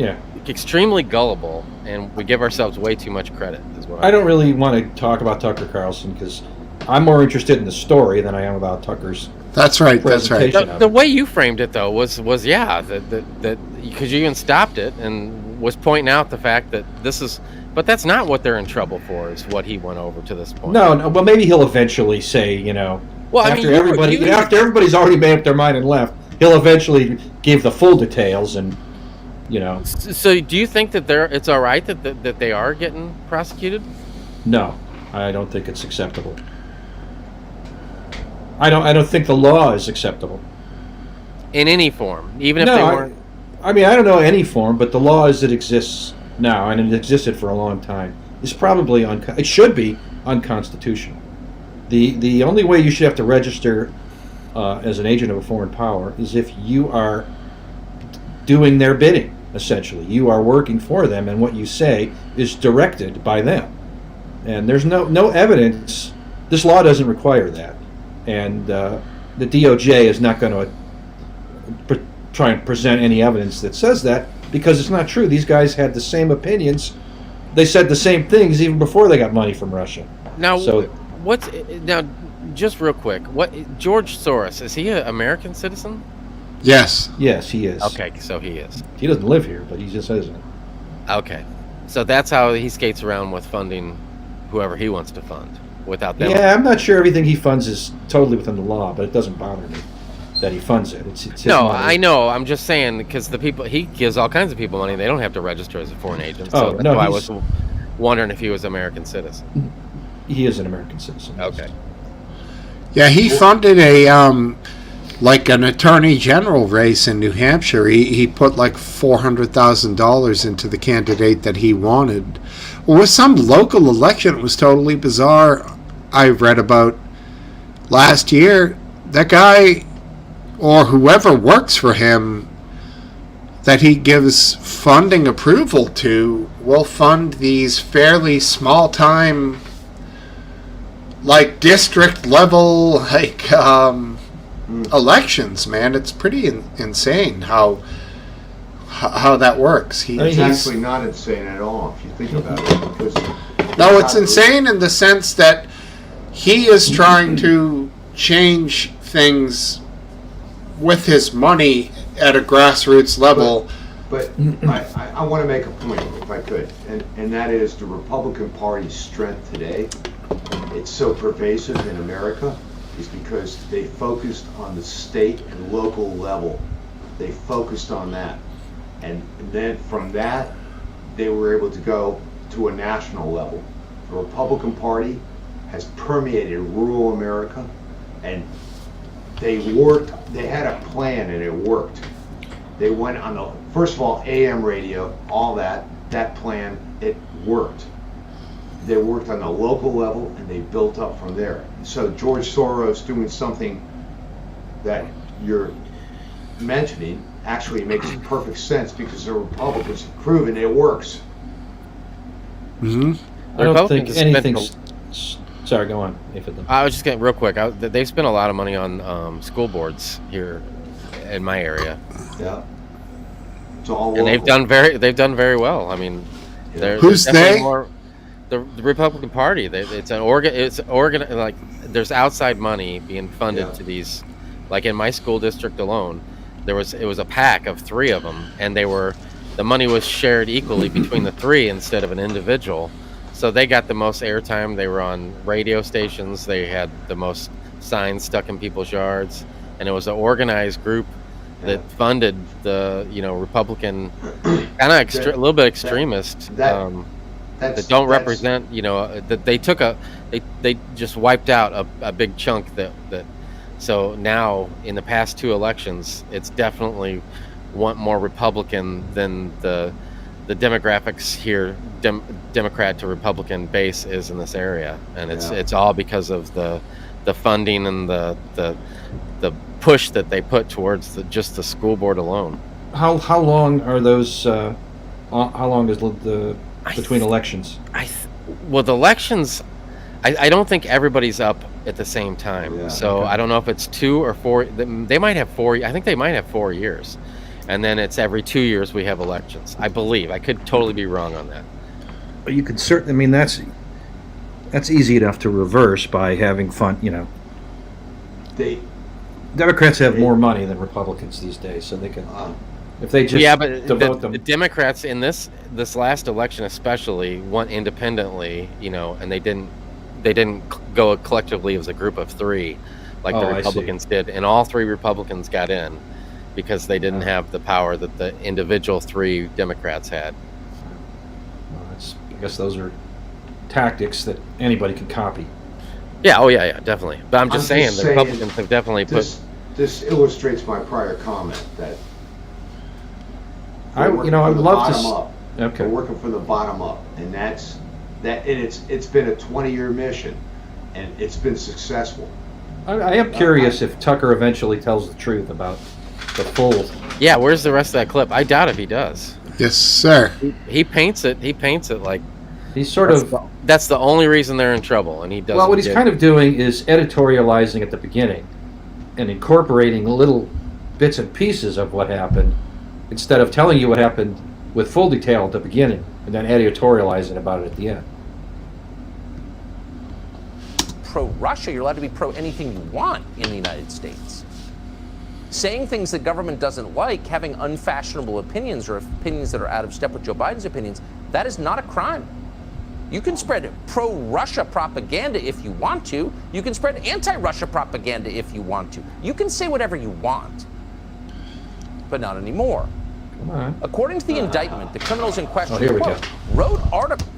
extremely gullible, and we give ourselves way too much credit. Is what I don't really want to talk about Tucker Carlson because I'm more interested in the story than I am about Tucker's. That's right. That's right. presentation. The way you framed it though was that because you even stopped it and was pointing out the fact that this is, but that's not what they're in trouble for. Is what he went over to this point. No, well, maybe he'll eventually say, you know, Well, I after mean, after everybody's already made up their mind and left, he'll eventually give the full details, and you know, So do you think that it's all right that they are getting prosecuted? no, I don't think it's acceptable. I don't think the law is acceptable. In any form, even if No, they weren't. I mean, I don't know any form, but the law as it exists now, and it existed for a long time, is probably it should be unconstitutional. The only way you should have to register as an agent of a foreign power is if you are doing their bidding. Essentially, you are working for them, and what you say is directed by them. And there's no evidence. This law doesn't require that, and the DOJ is not going to try and present any evidence that says that, because it's not true. These guys had the same opinions. They said the same things even before they got money from Russia. Now, So- now, just real quick, George Soros, is he an American citizen? Yes. Yes, he is. Okay, so he is. He doesn't live here, but he just isn't. Okay, so that's how he skates around with funding whoever he wants to fund without them. Yeah, I'm not sure everything he funds is totally within the law, but it doesn't bother me that he funds it. It's his No, money. I know. I'm just saying because the people he gives all kinds of people money. They don't have to register as a foreign agent. So Oh, that's no, why I he's- was wondering if he was an American citizen. He is an American citizen. Okay. Yeah, he funded like an attorney general race in New Hampshire. He put like $400,000 into the candidate that he wanted. Well, with some local election, it was totally bizarre. I read about last year, that guy or whoever works for him that he gives funding approval to will fund these fairly small time, like district level, like elections. Man, it's pretty insane how that works. I mean, It's he's- actually not insane at all if you think about it. Because No, it's insane in the sense that he is trying to change things with his money at a grassroots level. But I want to make a point, if I could, and that is the Republican Party's strength today. It's so pervasive in America is because they focused on the state and local level. They focused on that. And then from that, they were able to go to a national level. The Republican Party has permeated rural America, and they had a plan and it worked. They went on the, first of all, AM radio, all that plan, it worked. They worked on the local level and they built up from there. So George Soros doing something that you're mentioning actually makes perfect sense because the Republicans have proven it works. Mm-hmm. I don't think Republicans spent anything's. Sorry, go on. Nathan. I was just getting real quick. They've spent a lot of money on school boards here in my area, Yeah. It's all and local. they've done very well. I mean, Yeah. Who's definitely they? More, the Republican Party. It's like there's outside money being funded to these. Like in my school district alone, it was a pack of 3 of them, and the money was shared equally between the 3 instead of an individual. So they got the most airtime. They were on radio stations. They had the most signs stuck in people's yards, and it was an organized group that funded the Republican kind of a little bit extremist that don't represent that they just wiped out a big chunk that so now in the past 2 elections it's definitely want more Republican than the demographics here Democrat to Republican base is in this area, and it's all because of the funding and the push that they put towards just the school board alone. How long are those? How long is the between elections? Well, the elections, I don't think everybody's up at the same time. So I don't know if it's 2 or 4. They might have 4. I think they might have 4 years, and then it's every 2 years we have elections. I believe. I could totally be wrong on that. But you could certainly. I mean, that's easy enough to reverse by having fun. Democrats have more money than Republicans these days, so they can. If they just devote them. The Democrats in this last election especially went independently, and they didn't go collectively as a group of 3 like the Republicans did, and all 3 Republicans got in because they didn't have the power that the individual 3 Democrats had. I guess those are tactics that anybody can copy. Yeah, yeah, definitely. But I'm just saying the Republicans have definitely This illustrates my prior comment that I would love to. Okay. We're working from the bottom up, and and it's been a 20-year mission, and it's been successful. I am curious if Tucker eventually tells the truth about the full. Yeah, where's the rest of that clip? I doubt if he does. Yes, sir. He paints it like he's sort of. That's the only reason they're in trouble, and he doesn't. Well, what he's kind of doing is editorializing at the beginning, and incorporating little bits and pieces of what happened, instead of telling you what happened with full detail at the beginning, and then editorializing about it at the end. Pro-Russia, you're allowed to be pro anything you want in the United States. Saying things the government doesn't like, having unfashionable opinions or opinions that are out of step with Joe Biden's opinions, that is not a crime. You can spread pro-Russia propaganda if you want to. You can spread anti-Russia propaganda if you want to. You can say whatever you want, but not anymore. Come on. According to the indictment, the criminals in question wrote articles,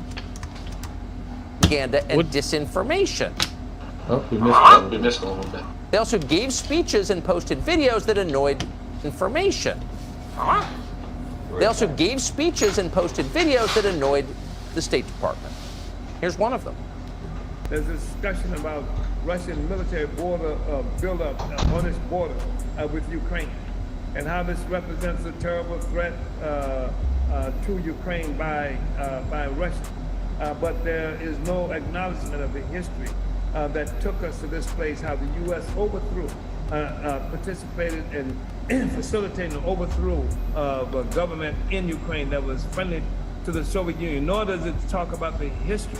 propaganda and disinformation. Oh, we missed a little bit. They also gave speeches and posted videos that annoyed information. They also gave speeches and posted videos that annoyed the State Department. Here's one of them. There's a discussion about Russian military border buildup on its border with Ukraine, and how this represents a terrible threat to Ukraine by Russia. But there is no acknowledgement of the history that took us to this place, how the U.S. overthrew, participated in facilitating the overthrow of a government in Ukraine that was friendly to the Soviet Union, nor does it talk about the history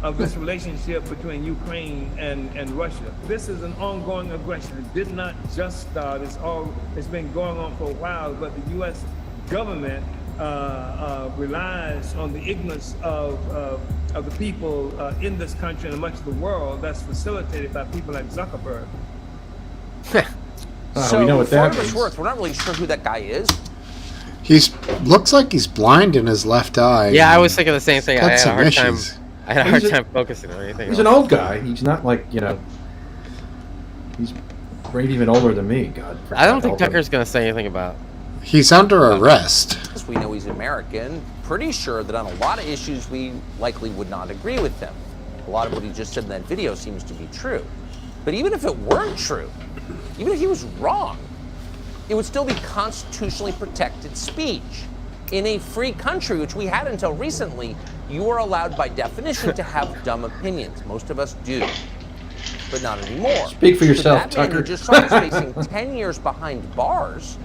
of this relationship between Ukraine and Russia. This is an ongoing aggression. It did not just start. It's been going on for a while, but the U.S. government relies on the ignorance of the people in this country and much of the world that's facilitated by people like Zuckerberg. So, we know what that for what means. it's worth, we're not really sure who that guy is. Looks like he's blind in his left eye. Yeah, I was thinking the same thing. I had a hard issues. time. I had a hard time focusing on anything. He's an old guy. He's not like he's maybe even older than me. God. I don't think Tucker's going to say anything about. He's under arrest. We know he's American. Pretty sure that on a lot of issues we likely would not agree with him. A lot of what he just said in that video seems to be true. But even if it weren't true, even if he was wrong, it would still be constitutionally protected speech. In a free country, which we had until recently, you are allowed by definition to have dumb opinions. Most of us do, but not anymore. Speak for yourself, that man Tucker. who just saw is facing 10 years behind bars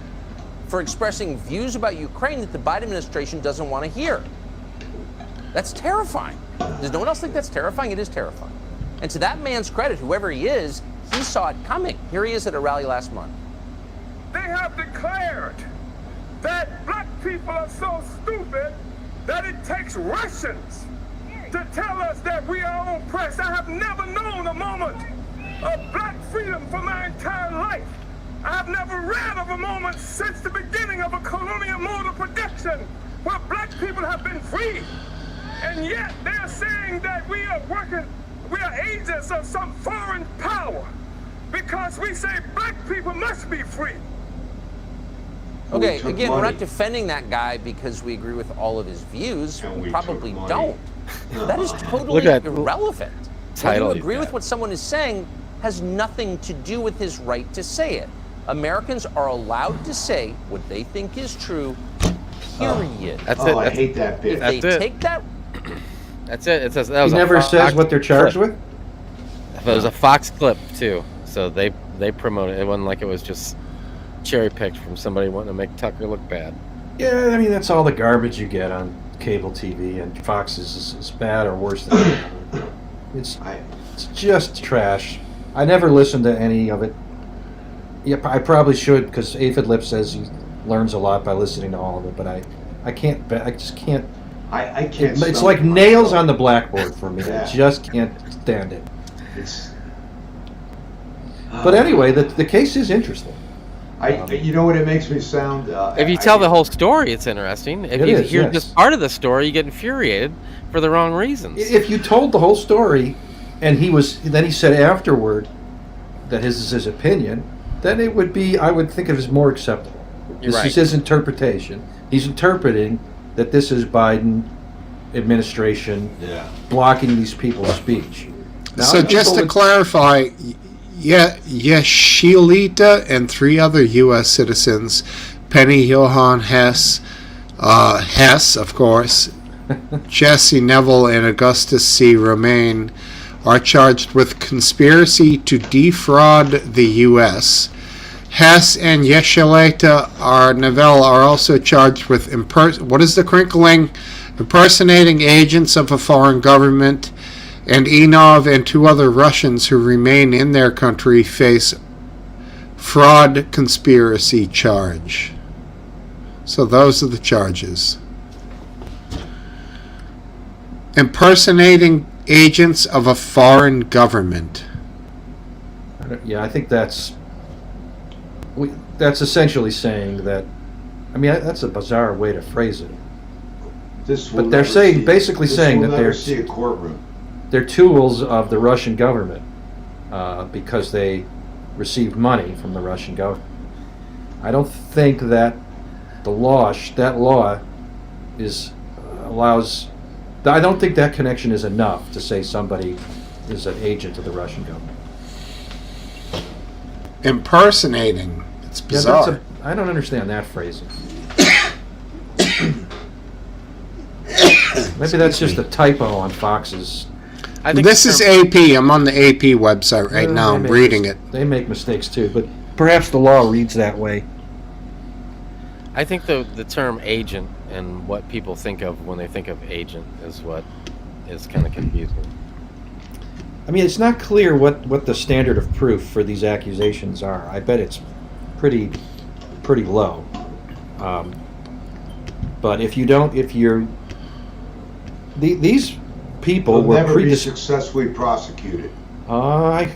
for expressing views about Ukraine that the Biden administration doesn't want to hear. That's terrifying. Does no one else think that's terrifying? It is terrifying. And to that man's credit, whoever he is, he saw it coming. Here he is at a rally last month. They have declared that black people are so stupid that it takes Russians to tell us that we are oppressed. I have never known a moment of black freedom for my entire life. I have never read of a moment since the beginning of a colonial mode of production where black people have been free. And yet they're saying that we are agents of some foreign power because we say black people must be free. Okay, again, we're not defending that guy because we agree with all of his views. We probably don't. That is totally irrelevant. Whether you agree with what someone is saying has nothing to do with his right to say it. Americans are allowed to say what they think is true, period. That's it. I hate that bit. If they take that... That's it. It says that was He never says what they're charged clip. with? It was a Fox clip, too. So they promoted it. It wasn't like it was just cherry-picked from somebody wanting to make Tucker look bad. Yeah, I mean, that's all the garbage you get on cable TV, and Fox is bad or worse than that. It's just trash. I never listened to any of it. Yeah, I probably should, because Aphid Lip says he learns a lot by listening to all of it, but I can't. I just can't. I can't. It's like nails on the blackboard for me. Yeah. I just can't stand it. It's. But anyway, the case is interesting. You know what it makes me sound? If you tell the whole story, it's interesting. If It you is, hear yes. just part of the story, you get infuriated for the wrong reasons. If you told the whole story, and then he said afterward that his is his opinion, then it would be, I would think of it as more acceptable. This Right. is his interpretation. He's interpreting that this is Biden administration blocking these people's speech. Now, So just to clarify, Yeshilita and 3 other U.S. citizens, Penny Johann Hess, of course, Jesse Neville and Augustus C. Romaine, are charged with conspiracy to defraud the U.S. Hess and Yeshilita Neville are also charged with what is the crinkling? Impersonating agents of a foreign government. And Enov and 2 other Russians who remain in their country face fraud conspiracy charge. So those are the charges. Impersonating agents of a foreign government. Yeah, I think that's essentially saying that. I mean, that's a bizarre way to phrase it. But they're basically saying that they're see a courtroom. They're tools of the Russian government because they received money from the Russian government. I don't think that that law allows. I don't think that connection is enough to say somebody is an agent of the Russian government. Impersonating. It's bizarre. Yeah, I don't understand that phrasing. Maybe that's just a typo on Fox's. This is AP. I'm on the AP website right now. I'm reading it. They make mistakes too, but perhaps the law reads that way. I think the term agent and what people think of when they think of agent is what is kind of confusing. I mean, it's not clear what the standard of proof for these accusations are. I bet it's pretty low. But these people were never be successfully prosecuted. I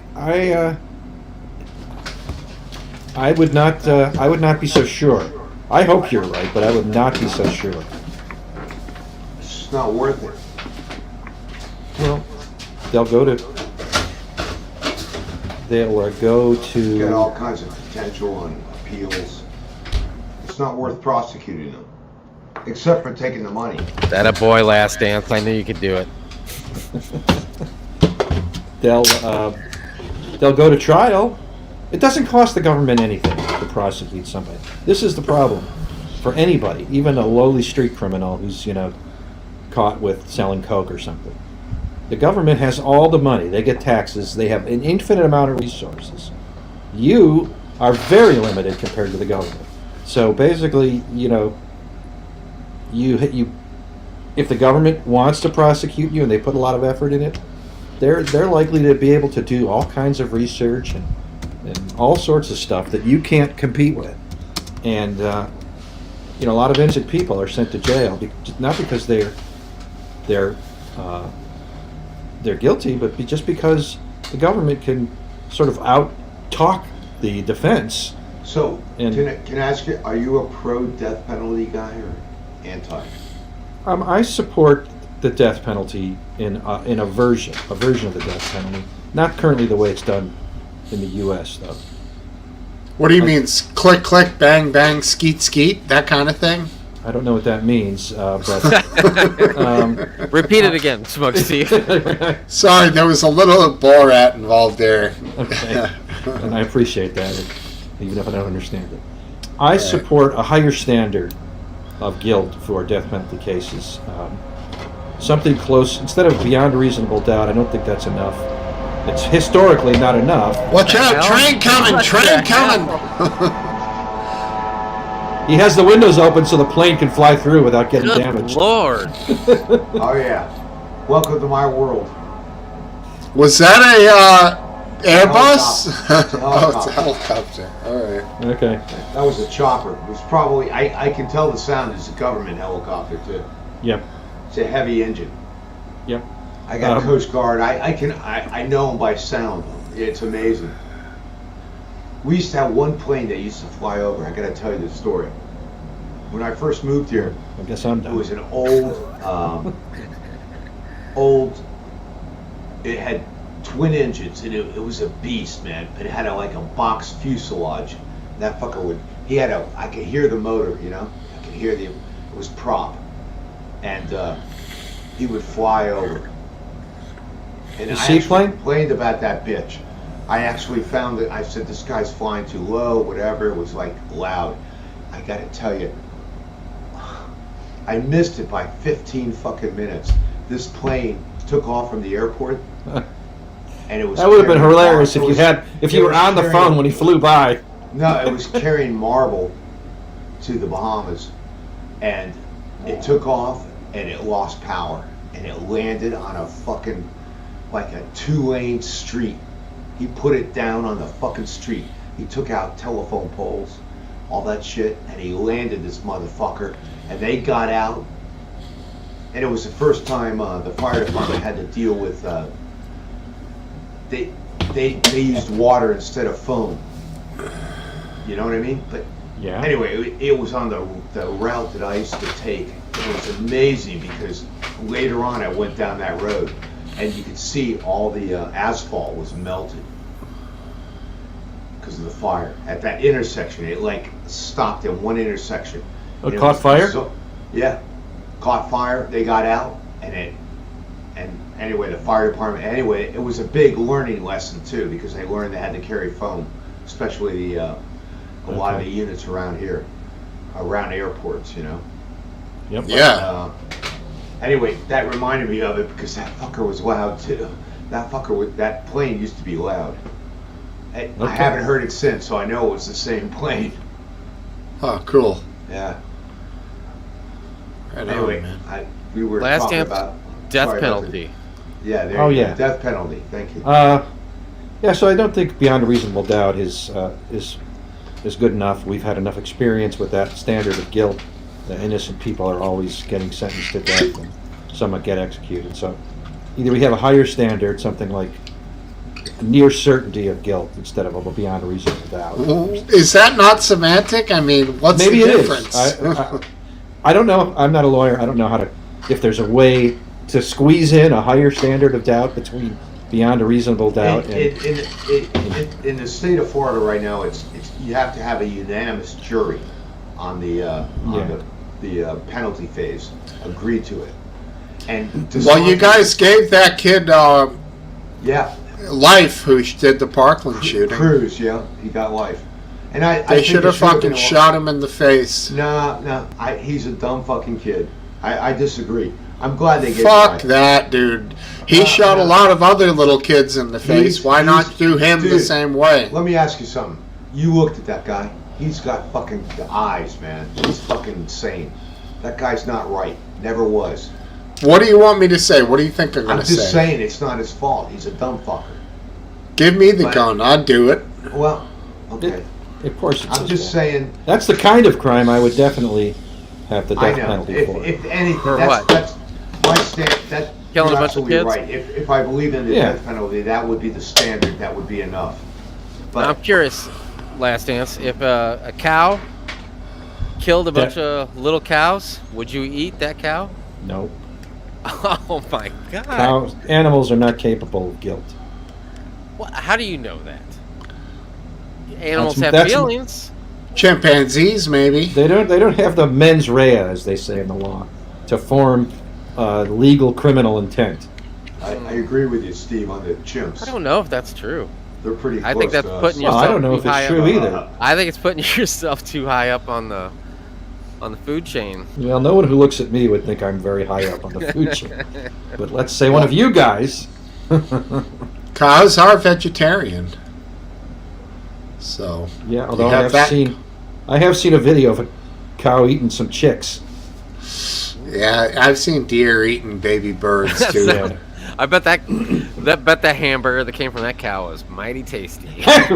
would not be so sure. I hope you're right, but I would not be so sure. It's just not worth it. Well, they'll go to Get all kinds of potential on appeals. It's not worth prosecuting them, except for taking the money. That a boy, Last Dance. I knew you could do it. They'll go to trial. It doesn't cost the government anything to prosecute somebody. This is the problem for anybody, even a lowly street criminal who's caught with selling coke or something. The government has all the money. They get taxes. They have an infinite amount of resources. You are very limited compared to the government. So basically, if if the government wants to prosecute you and they put a lot of effort in it, they're likely to be able to do all kinds of research and all sorts of stuff that you can't compete with. And you know, a lot of innocent people are sent to jail, not because they're guilty, but just because the government can sort of out-talk the defense. So, And- can I ask you, are you a pro-death penalty guy or anti? I support the death penalty in a version of the death penalty. Not currently the way it's done in the U.S. though. What do you mean? Click, click, bang, bang, skeet, skeet, that kind of thing? I don't know what that means, but Repeat it again, Smokesteve. Sorry, there was a little Borat involved there. okay, and I appreciate that, even if I don't understand it. I support a higher standard of guilt for death penalty cases. Something close, instead of beyond a reasonable doubt. I don't think that's enough. It's historically not enough. Watch out, hell? train coming, What train the coming! He has the windows open so the plane can fly through without getting Good damaged. Lord. Oh yeah. Welcome to my world. Was that a Airbus? Helicopter. Oh, it's a helicopter. All right. Okay. That was a chopper. It was probably, I can tell the sound is a government helicopter too. Yep. It's a heavy engine. Yep. I got Coast Guard. I know them by sound. It's amazing. We used to have one plane that used to fly over. I got to tell you this story. When I first moved here, I guess I'm it done. was an old. It had twin engines, and it was a beast, man. It had like a box fuselage. That fucker would. I could hear the motor, you know. I could hear it was prop, and he would fly over. And A I seaplane? actually complained about that bitch. I actually found that I said this guy's flying too low, whatever. It was like loud. I gotta tell you, I missed it by 15 fucking minutes. This plane took off from the airport, and it was. That would have been carrying hilarious mar- if you were on the phone when he flew by. No, it was carrying marble to the Bahamas, and it took off and it lost power, and it landed on a fucking like a 2-lane street. He put it down on the fucking street. He took out telephone poles, all that shit, and he landed this motherfucker. And they got out, and it was the first time the fire department had to deal with. They used water instead of foam. You know what I mean? But Yeah. anyway, it was on the route that I used to take. It was amazing because later on I went down that road, and you could see all the asphalt was melted because of the fire at that intersection. It like stopped in one intersection. Oh, And it caught fire? Yeah, caught fire. They got out, and anyway, the fire department. Anyway, it was a big learning lesson too because they learned they had to carry foam, especially a lot of the units around here, around airports. You know. Yep. Yeah. Anyway, that reminded me of it because that fucker was loud too. That plane used to be loud. I haven't heard it since, so I know it was the same plane. Oh, cool. Yeah. Right Anyway, on, man. we were Last talking chance, about death sorry, penalty. Yeah. There Oh, you go. yeah. Death penalty. Thank you. Yeah. So I don't think beyond a reasonable doubt is good enough. We've had enough experience with that standard of guilt. The innocent people are always getting sentenced to death, and some get executed. So either we have a higher standard, something like near certainty of guilt instead of a beyond a reasonable doubt. Is that not semantic? I mean, what's Maybe the it is. difference? I don't know. I'm not a lawyer. I don't know if there's a way to squeeze in a higher standard of doubt between beyond a reasonable doubt and In the state of Florida right now, it's you have to have a unanimous jury on the penalty phase agree to it. And Well, you guys gave that kid yeah, life who did the Parkland shooting. Cruz, yeah, he got life. And I They think should it have been fucking shot him in the face. No, he's a dumb fucking kid. I disagree. I'm glad they gave him Fuck life. that, dude. He shot a lot of other little kids in the face. Why not do him the dude, same way? Let me ask you something. You looked at that guy. He's got fucking eyes, man. He's fucking insane. That guy's not right. Never was. What do you want me to say? What do you think I'm I'm going to just say? saying it's not his fault. He's a dumb fucker. Give me the But- gun. I'd do it. Well, okay. Of course, it's I'm his just fault. saying. That's the kind of crime I would definitely have the I death know. penalty for. If anything, For that's, what? that's my stand. That Killing you're a bunch of absolutely kids? right. If I believe in the Yeah. death penalty, that would be the standard. That would be enough. But I'm curious, Last Dance, if a cow killed a bunch of little cows, would you eat that cow? No, Oh my god. cows, animals are not capable of guilt. How do you know that? Animals have That's- feelings. Chimpanzees, maybe. They don't have the mens rea, as they say in the law, to form legal criminal intent. I agree with you, Steve, on the chimps. I don't know if that's true. They're pretty close I think that's to us. putting Well, yourself I don't know too if it's high true up. either. I think it's putting yourself too high up on the food chain. Well, no one who looks at me would think I'm very high up on the food chain. But let's say one of you guys. Cows are vegetarian. So, Yeah, although You I have have that? seen a video of a cow eating some chicks. yeah, I've seen deer eating baby birds too. Yeah. I bet that hamburger that came from that cow was mighty tasty. Right.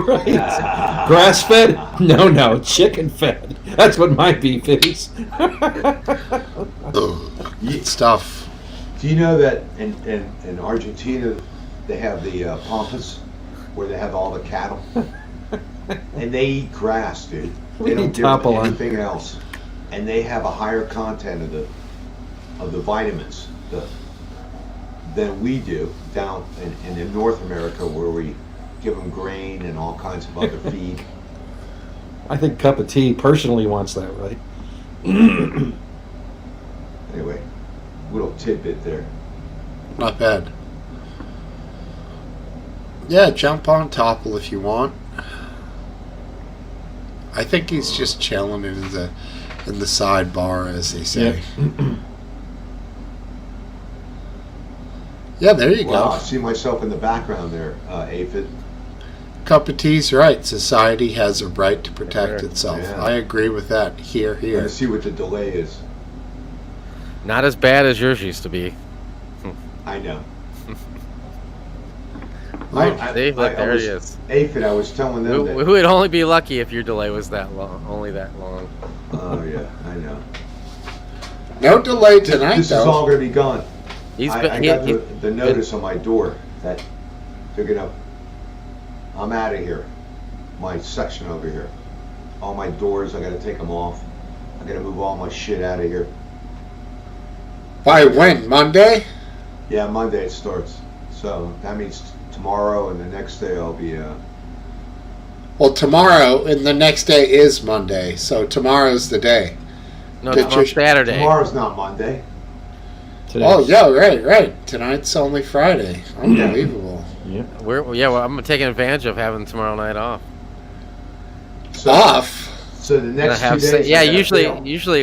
Grass fed? No, chicken fed. That's what my beef is. Eat stuff. Do you know that in Argentina they have the pampas where they have all the cattle, and they eat grass, dude. We They don't need give them topple on. anything else, and they have a higher content of the vitamins than we do down in North America, where we give them grain and all kinds of other feed. I think Cup of Tea personally wants that, right? Anyway, little tidbit there. Not bad. Yeah, jump on Topple if you want. I think he's just chilling in the sidebar, as they say. Yeah, there you Wow, I go. see myself in the background there, Aphid. Cup of Tea's right. Society has a right to protect itself. Yeah. I agree with that. Here. Let's see what the delay is. Not as bad as yours used to be. I know. See, look, there it is. Aphid, I was telling them We that. would only be lucky if your delay was that long, only that long. Oh yeah, I know. No delay tonight, This is though. all going to be gone. He's I been, got he- the notice on my door that they're gonna. I'm out of here. My section over here. All my doors, I got to take them off. I got to move all my shit out of here. By when? Monday? Yeah, Monday it starts. So that means tomorrow and the next day I'll be. Well, tomorrow and the next day is Monday, so tomorrow's the day. no, Did it's on you- Saturday. Tomorrow's not Monday. Today. Oh, yeah, right. Tonight's only Friday. Unbelievable. Well, I'm taking advantage of having tomorrow night off. So, Off? So the And next I have 2 days. yeah, I gotta usually fail.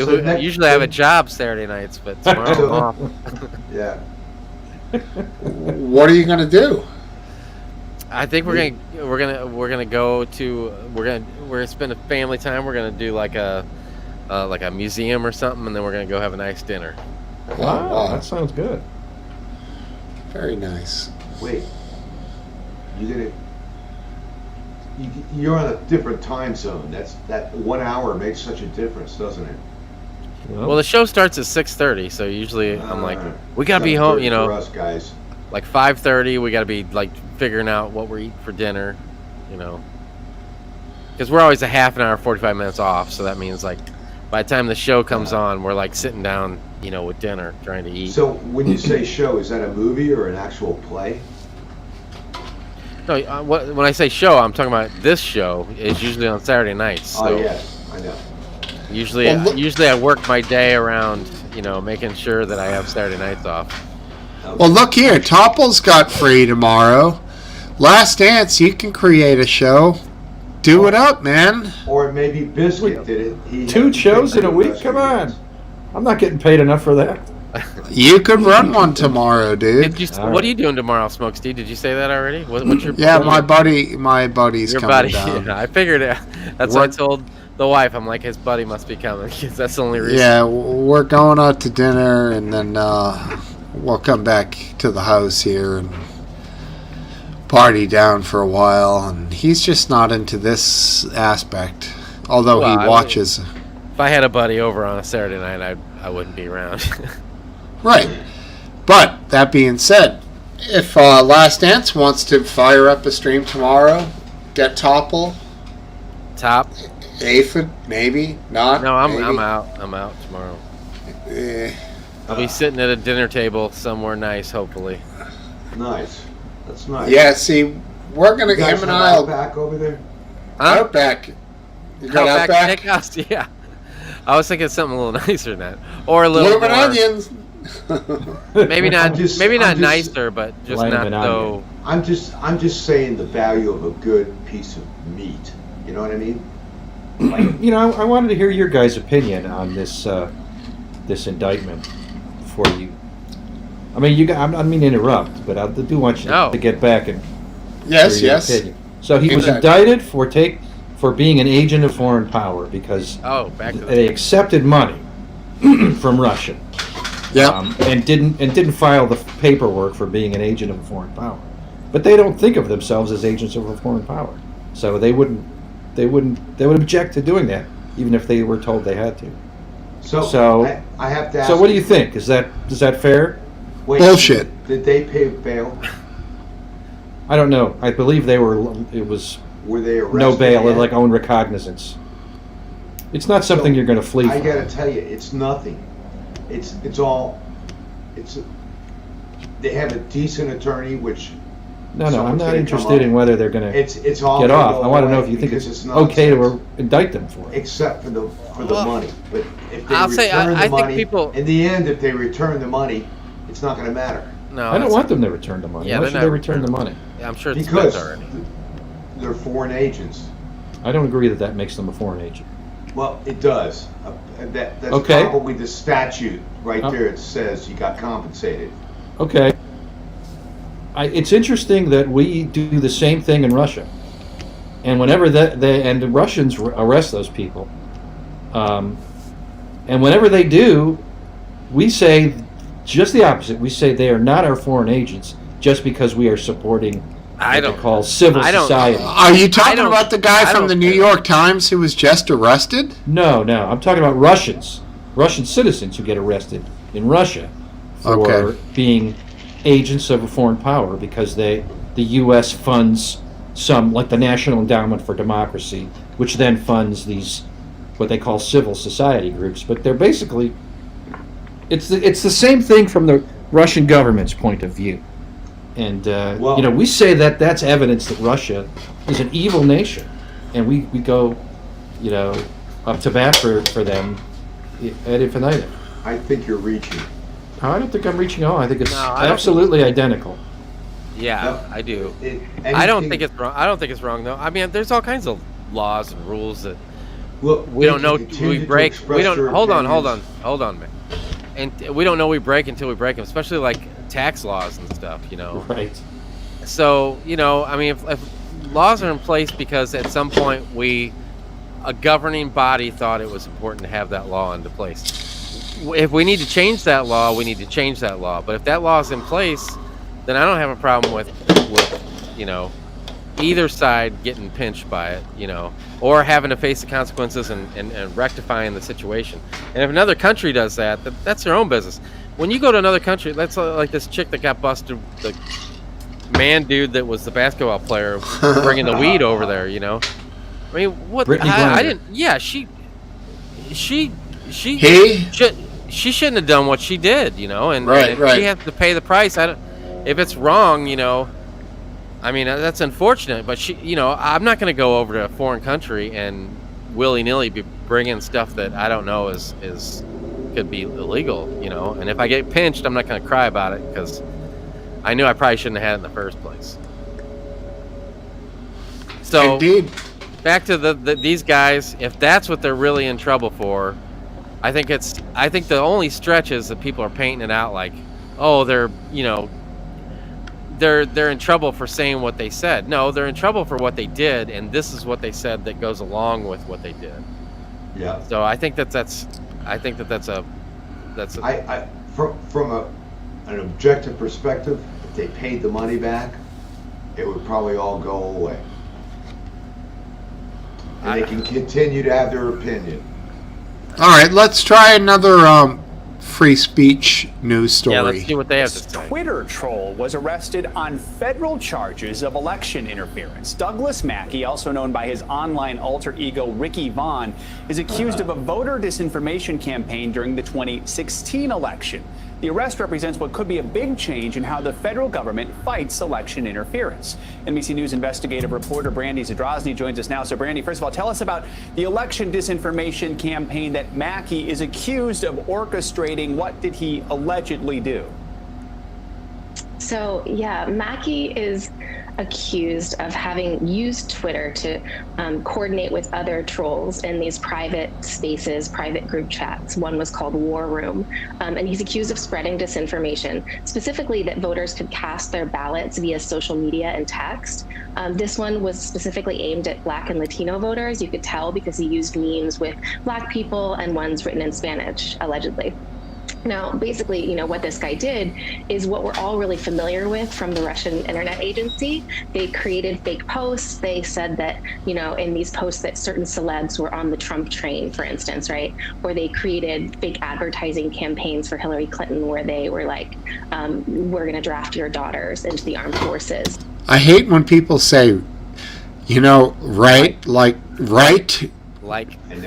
So next- I have a job Saturday nights, but tomorrow I'm off. Yeah. What are you going to do? I think we're gonna spend a family time. We're gonna do like a museum or something, and then we're gonna go have a nice dinner. Wow, that sounds good. Very nice. Wait. You're on a different time zone. That 1 hour makes such a difference, doesn't it? Well, the show starts at 6:30, so usually I'm like, we gotta be 7:30 home, For us guys. like 5:30. We gotta be like figuring out what we're eating for dinner, because we're always a half an hour, 45 minutes off. So that means like by the time the show comes on, we're like sitting down, with dinner, trying to eat. So when you say show, is that a movie or an actual play? No, when I say show, I'm talking about this show is usually on Saturday nights. So Oh yes, I know. Usually, Well, look- usually I work my day around, making sure that I have Saturday nights off. Well, look here. Topple's got free tomorrow. Last Dance, you can create a show. Do it up, man. Or maybe Biscuit did it. He 2 had shows in a week? best Come on. reviews. I'm not getting paid enough for that. You could run one tomorrow, dude. What are you doing tomorrow, Smokesteve? Did you say that already? What's your Yeah, my buddy's your coming buddy? down. Yeah, I figured it. That's what I told the wife. I'm like, his buddy must be coming because that's the only reason. Yeah, we're going out to dinner, and then we'll come back to the house here and party down for a while, and he's just not into this aspect. Although Well, he watches. If I had a buddy over on a Saturday night, I wouldn't be around. Right. But that being said, if Last Dance wants to fire up a stream tomorrow, get Topple, Top? Aphid, maybe not. No, I'm maybe. out. I'm out tomorrow. Eh, I'll be sitting at a dinner table somewhere nice, hopefully. Nice. That's nice. yeah, see, we're gonna You guys him and have I'll Outback over there? Outback. You got Outback? Steakhouse? Yeah. I was thinking something a little nicer than that, or a little Bloomin' more. onions. Maybe not. I'm just- maybe not I'm just- nicer, but just Blame not it on so. I'm just saying the value of a good piece of meat. You know what I mean? Like, You know, I wanted to hear your guys' opinion on this this indictment before you. I mean, you. I don't mean to interrupt, but I do want you No. to get back and Yes, hear your yes. opinion. So he was Exactly. indicted for being an agent of foreign power because Oh, back to the. they accepted money from Russia. Yeah. And didn't file the paperwork for being an agent of a foreign power. But they don't think of themselves as agents of a foreign power, so they would object to doing that, even if they were told they had to. so I have to ask. So what do you think? Is that fair? Wait, Bullshit. Did they pay bail? I don't know. I believe they were. It was Were they arrested? no bail, yet? like own recognizance. It's not something So, you're going to flee I from. gotta tell you, it's nothing. It's all. They have a decent attorney, which No, I'm someone's not gonna interested come up. in whether they're going to it's all get gonna off. go I want to know away if you think because it's nonsense. okay to indict them for it. Except for the Well, money. But if they I'll say, return I the think money, people- in the end, if they return the money, it's not going to matter No, I don't that's- want them to return the money. Yeah, Why they're should not they return the money? I'm sure it's because spent already. they're foreign agents. I don't agree that makes them a foreign agent. Well, it does. That's Okay. probably the statute right Oh. there. It says you got compensated. Okay. It's interesting that we do the same thing in Russia, and whenever the Russians arrest those people, and whenever they do, we say just the opposite. We say they are not our foreign agents just because we are supporting I what don't. they call civil I don't- society. Are you talking don't- about the guy I from don't the New care. York Times who was just arrested? No, I'm talking about Russian citizens who get arrested in Russia for Okay. being agents of a foreign power because the U.S. funds some, like the National Endowment for Democracy, which then funds these what they call civil society groups. But they're basically it's the same thing from the Russian government's point of view. And Well- we say that that's evidence that Russia is an evil nation, and we go up to bat for them ad infinitum. I think you're reaching. I don't think I'm reaching on. I think it's No, I don't absolutely identical. Yeah, No. I do. Anything, I don't think it's wrong. I don't think it's wrong though. I mean, there's all kinds of laws and rules that Look, we they don't know. can continue We to break. express We don't. their Hold on, opinions. man. And we don't know we break until we break them, especially like tax laws and stuff. Right. So I mean, if laws are in place because at some point a governing body thought it was important to have that law into place. If we need to change that law, we need to change that law. But if that law is in place, then I don't have a problem with either side getting pinched by it, or having to face the consequences and rectifying the situation. And if another country does that, that's their own business. When you go to another country, that's like this chick that got busted, the man dude that was the basketball player bringing the weed over there, I mean, what? Brittany I Griner. didn't. Yeah, she He? she shouldn't have done what she did, and Right, if right. she has to pay the price. If it's wrong, I mean, that's unfortunate, but I'm not going to go over to a foreign country and willy-nilly be bringing stuff that I don't know could be illegal, and if I get pinched, I'm not going to cry about it because I knew I probably shouldn't have had it in the first place. So Indeed. back to these guys, if that's what they're really in trouble for, I think the only stretch is that people are painting it out like, oh, they're in trouble for saying what they said. No, they're in trouble for what they did, and this is what they said that goes along with what they did. Yeah. So I think that's a From a an objective perspective, if they paid the money back, it would probably all go away. And they can continue to have their opinion. All right, let's try another free speech news story. Yeah, let's see what they have to say. Twitter troll was arrested on federal charges of election interference. Douglas Mackey, also known by his online alter ego Ricky Vaughn, is accused of a voter disinformation campaign during the 2016 election. The arrest represents what could be a big change in how the federal government fights election interference. NBC News investigative reporter Brandy Zadrozny joins us now. So, Brandy, first of all, tell us about the election disinformation campaign that Mackey is accused of orchestrating. What did he allegedly do? So, yeah, Mackey is accused of having used Twitter to coordinate with other trolls in these private spaces, private group chats. One was called War Room, and he's accused of spreading disinformation, specifically that voters could cast their ballots via social media and text. This one was specifically aimed at Black and Latino voters. You could tell because he used memes with Black people and ones written in Spanish, allegedly. Now, basically, you know, what this guy did is what we're all really familiar with from the Russian internet agency. They created fake posts. They said that, you know, in these posts that certain celebs were on the Trump train, for instance, right? Or they created fake advertising campaigns for Hillary Clinton where they were like, we're going to draft your daughters into the armed forces. I hate when people say, you know, right, like, right. Like, And,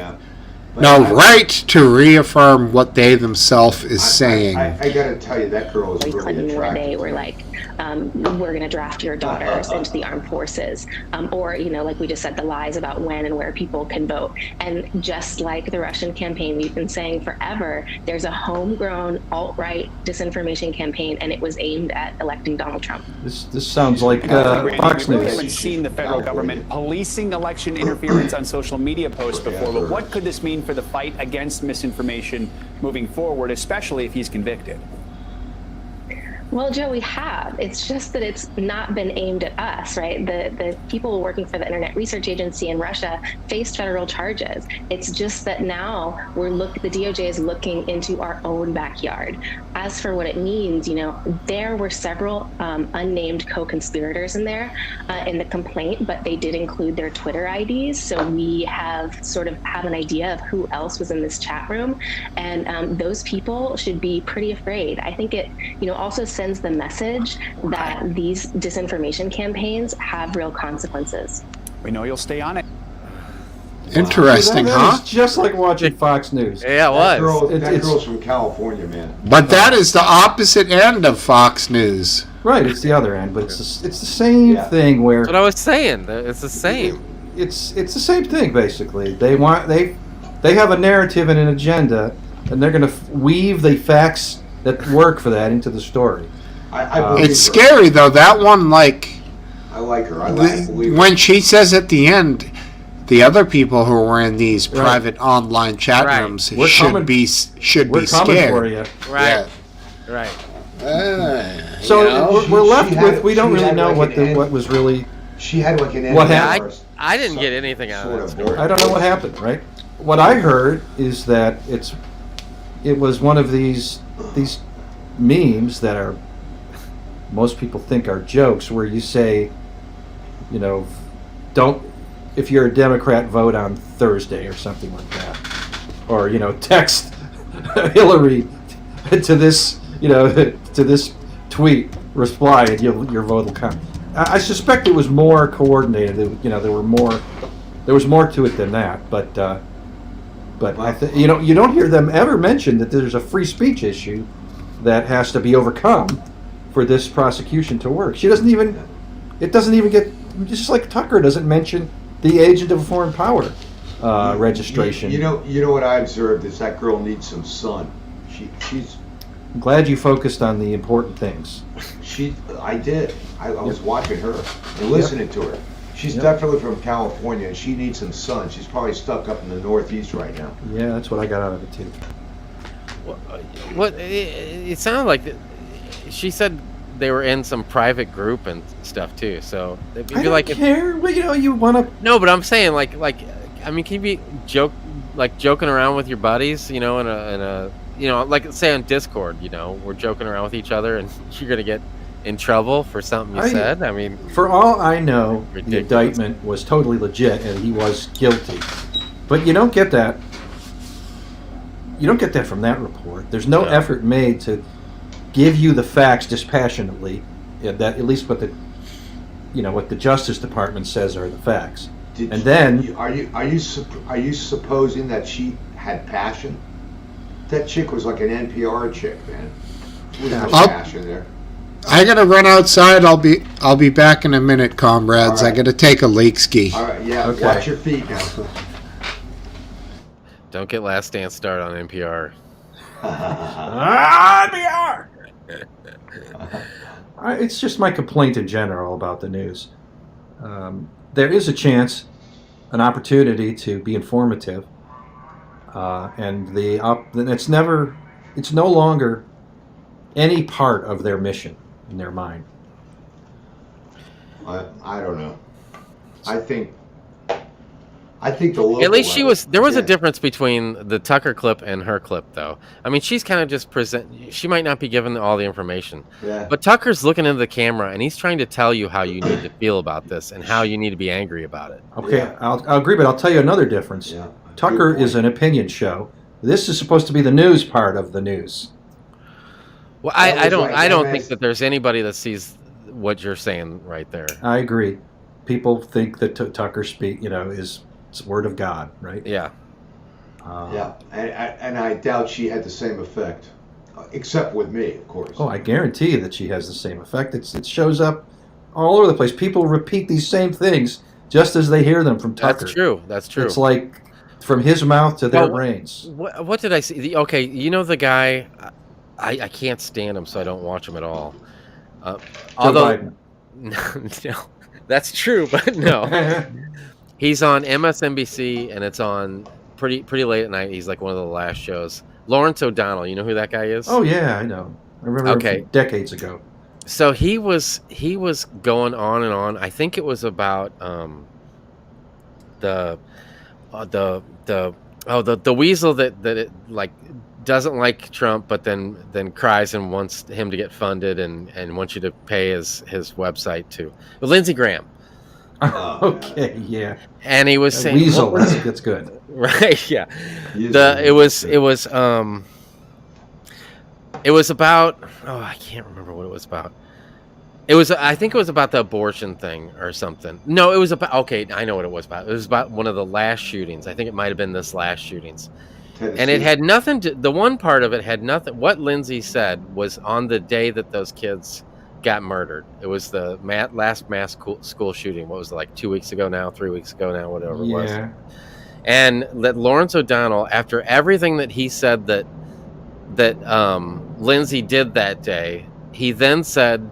No, right to reaffirm what they themselves is saying. I gotta tell you, that girl is Hillary really Clinton, where attractive. they were like, we're going to draft your daughters into the armed forces. Or, you know, like we just said, the lies about when and where people can vote. And just like the Russian campaign, we've been saying forever, there's a homegrown alt-right disinformation campaign, and it was aimed at electing Donald Trump. This sounds like Fox We News. haven't seen the federal government policing election interference on social media posts before, but what could this mean for the fight against misinformation moving forward, especially if he's convicted? Well, Joe, we have. It's just that it's not been aimed at us, right? The people working for the Internet Research Agency in Russia faced federal charges. It's just that now the DOJ is looking into our own backyard. As for what it means, you know, there were several unnamed co-conspirators in there in the complaint, but they did include their Twitter IDs. So we have an idea of who else was in this chat room. And those people should be pretty afraid. I think it, you know, also sends the message that these disinformation campaigns have real consequences. We know you'll stay on it. Interesting, That huh? is just like watching Fox News. yeah, it was. That girl's from California, man. But that is the opposite end of Fox News. Right, it's the other end, but it's the same thing where That's what I was saying. It's the same. it's the same thing basically. They have a narrative and an agenda, and they're going to weave the facts that work for that into the story. I believe It's her. scary, though. That one, like, I like her. I believe her. when she says at the end, the other people who were in these private online chat Right. rooms We're should coming- be We're coming scared. for you. Right. Right. So You know, we're left she with had- we don't she really had know like what an end. what was really. She had like an What end happened? first. I didn't get anything out of that story. I don't know what happened. Right. What I heard is that it was one of these memes that are most people think are jokes, where you say, you know, if you're a Democrat, vote on Thursday or something like that, or, you know, text Hillary to this, you know, to this tweet, reply, and your vote will count. I suspect it was more coordinated. You know, there was more to it than that, but you don't hear them ever mention that there's a free speech issue that has to be overcome for this prosecution to work. It doesn't even get, just like Tucker doesn't mention the agent of a foreign power registration. You know what I observed is that girl needs some sun. She's I'm glad you focused on the important things. I did. I was watching her and listening to her. She's definitely from California, and she needs some sun. She's probably stuck up in the Northeast right now. Yeah, that's what I got out of it too. What it sounded like she said they were in some private group and stuff too. So it'd be I don't like care. Well, you know, you want to. no, but I'm saying like I mean, can you be joking around with your buddies, you know, in a like say on Discord, we're joking around with each other, and you're gonna get in trouble for something you said. I mean, for all I know, the ridiculous. indictment was totally legit and he was guilty. But you don't get that. You don't get that from that report. There's no effort made to give you the facts dispassionately. That at least what the Justice Department says are the facts. Are you supposing that she had passion? That chick was like an NPR chick, man. There was no passion there. I gotta run outside. I'll be back in a minute, comrades. All right. I gotta take a lake ski. All right, yeah. Okay. Watch your feet now. Don't get Last Dance started on NPR. NPR. It's just my complaint in general about the news. There is a chance, an opportunity to be informative, and it's no longer any part of their mission in their mind. I don't know. I think the local At least there was a yeah. difference between the Tucker clip and her clip, though. I mean, she's kind of just she might not be given all the information. Yeah. But Tucker's looking into the camera, and he's trying to tell you how you need to feel about this and how you need to be angry about it. Okay, Yeah. I'll agree, but I'll tell you another difference. Yeah. Tucker Good point. is an opinion show. This is supposed to be the news part of the news. Well, That I was don't like I don't MS. think that there's anybody that sees what you're saying right there. I agree. People think that Tucker is word of God, right? Yeah. Yeah, and I doubt she had the same effect, except with me, of course. Oh, I guarantee you that she has the same effect. It shows up all over the place. People repeat these same things just as they hear them from Tucker. That's true. That's true. It's like from his mouth to their Well, brains. What did I see? Okay, the guy, I can't stand him, so I don't watch him at all. Joe Although, Biden. no, that's true, but no. He's on MSNBC, and it's on pretty late at night. He's like one of the last shows. Lawrence O'Donnell, you know who that guy is? Oh yeah, I know. I remember him Okay. from decades ago. So he was going on and on. I think it was about the weasel that it like doesn't like Trump, but then cries and wants him to get funded and wants you to pay his website to Lindsey Graham. Okay, yeah. And he was saying, Weasel. what was- That's good. right? Yeah. He is It was about, I can't remember what it was about. I think it was about the abortion thing or something. No, it was about, okay, I know what it was about. It was about one of the last shootings. I think it might have been this last shootings. Tennessee. And it had nothing to, the one part of it had nothing, what Lindsay said was on the day that those kids got murdered. It was the last mass school shooting. What was it, like 2 weeks ago now, 3 weeks ago now, whatever it was. Yeah. And that Lawrence O'Donnell, after everything that he said that Lindsay did that day, he then said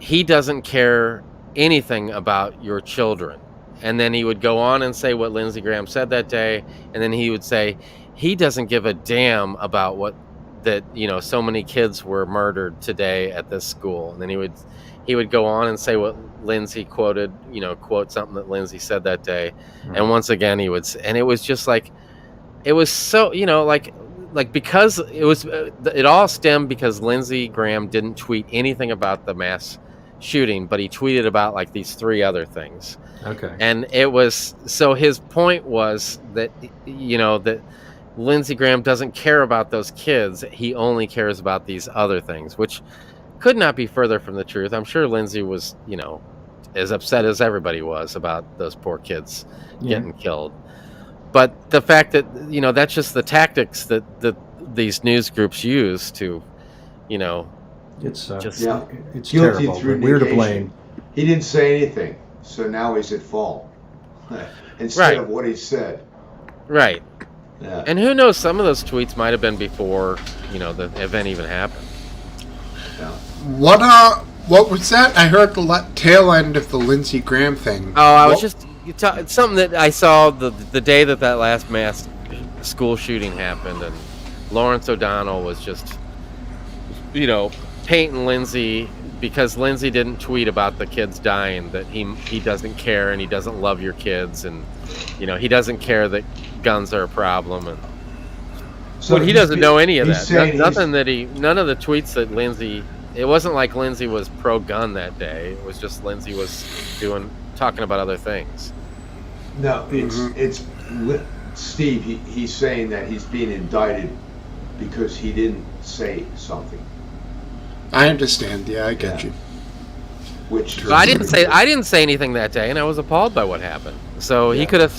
he doesn't care anything about your children. And then he would go on and say what Lindsey Graham said that day, and then he would say he doesn't give a damn about so many kids were murdered today at this school. And then he would go on and say what Lindsay quoted, quote something that Lindsay said that day. Hmm. And once again and it was just like, it was so, like because it all stemmed because Lindsey Graham didn't tweet anything about the mass shooting, but he tweeted about like these three other things. Okay. And it was, so his point was that, that Lindsey Graham doesn't care about those kids. He only cares about these other things, which could not be further from the truth. I'm sure Lindsay was, as upset as everybody was about those poor kids getting killed. But the fact that, that's just the tactics that these news groups use to, It's just it's Guilty terrible. through But we're to negation. blame. He didn't say anything, so now he's at fault instead Right. of what he said. right. Yeah. And who knows, some of those tweets might have been before, the event even happened. Yeah. What was that? I heard the tail end of the Lindsey Graham thing. Oh, I was What- just it's something that I saw the day that last mass school shooting happened, and Lawrence O'Donnell was just, painting Lindsay because Lindsay didn't tweet about the kids dying, that he doesn't care and he doesn't love your kids, and he doesn't care that guns are a problem, and So Well, he doesn't know any of he's that. saying Nothing that none of the tweets that Lindsay. It wasn't like Lindsay was pro-gun that day. It was just Lindsay was talking about other things. No, it's Steve. He's saying that he's being indicted because he didn't say something. I understand. Yeah, I get you. Which But I didn't say anything that day, and I was appalled by what happened. So he could have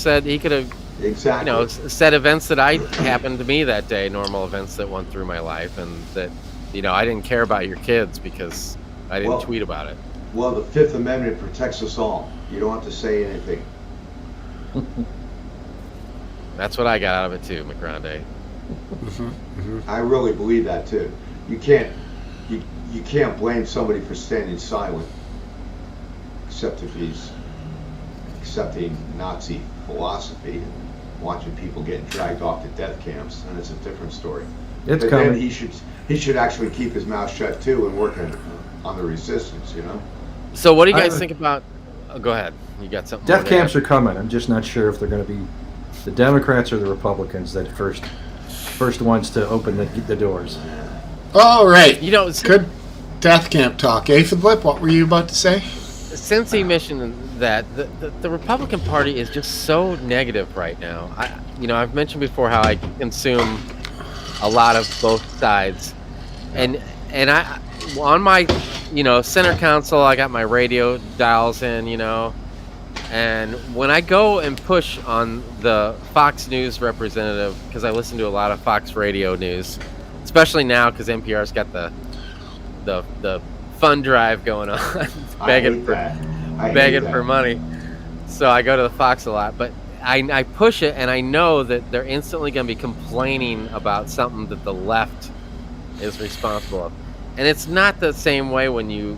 exactly said events that happened to me that day, normal events that went through my life, and that I didn't care about your kids because I didn't tweet about it. Well, the Fifth Amendment protects us all. You don't have to say anything. That's what I got out of it too, McGrande. I really believe that too. You can't blame somebody for standing silent, except if he's accepting Nazi philosophy and watching people getting dragged off to death camps, and it's a different story. It's but coming. then he should actually keep his mouth shut too and work on the resistance. So what do you guys think about? Oh, go ahead. You got something? Death camps are coming. I'm just not sure if they're going to be the Democrats or the Republicans that first ones to open the doors. All right. Good death camp talk. Philip, what were you about to say? Since he mentioned that the Republican Party is just so negative right now. I've mentioned before how I consume a lot of both sides, and I on my center console I got my radio dials in, and when I go and push on the Fox News representative, because I listen to a lot of Fox radio news, especially now because NPR's got the fund drive going on, begging for money. So I go to the Fox a lot, but I push it, and I know that they're instantly going to be complaining about something that the left is responsible of, and it's not the same way when you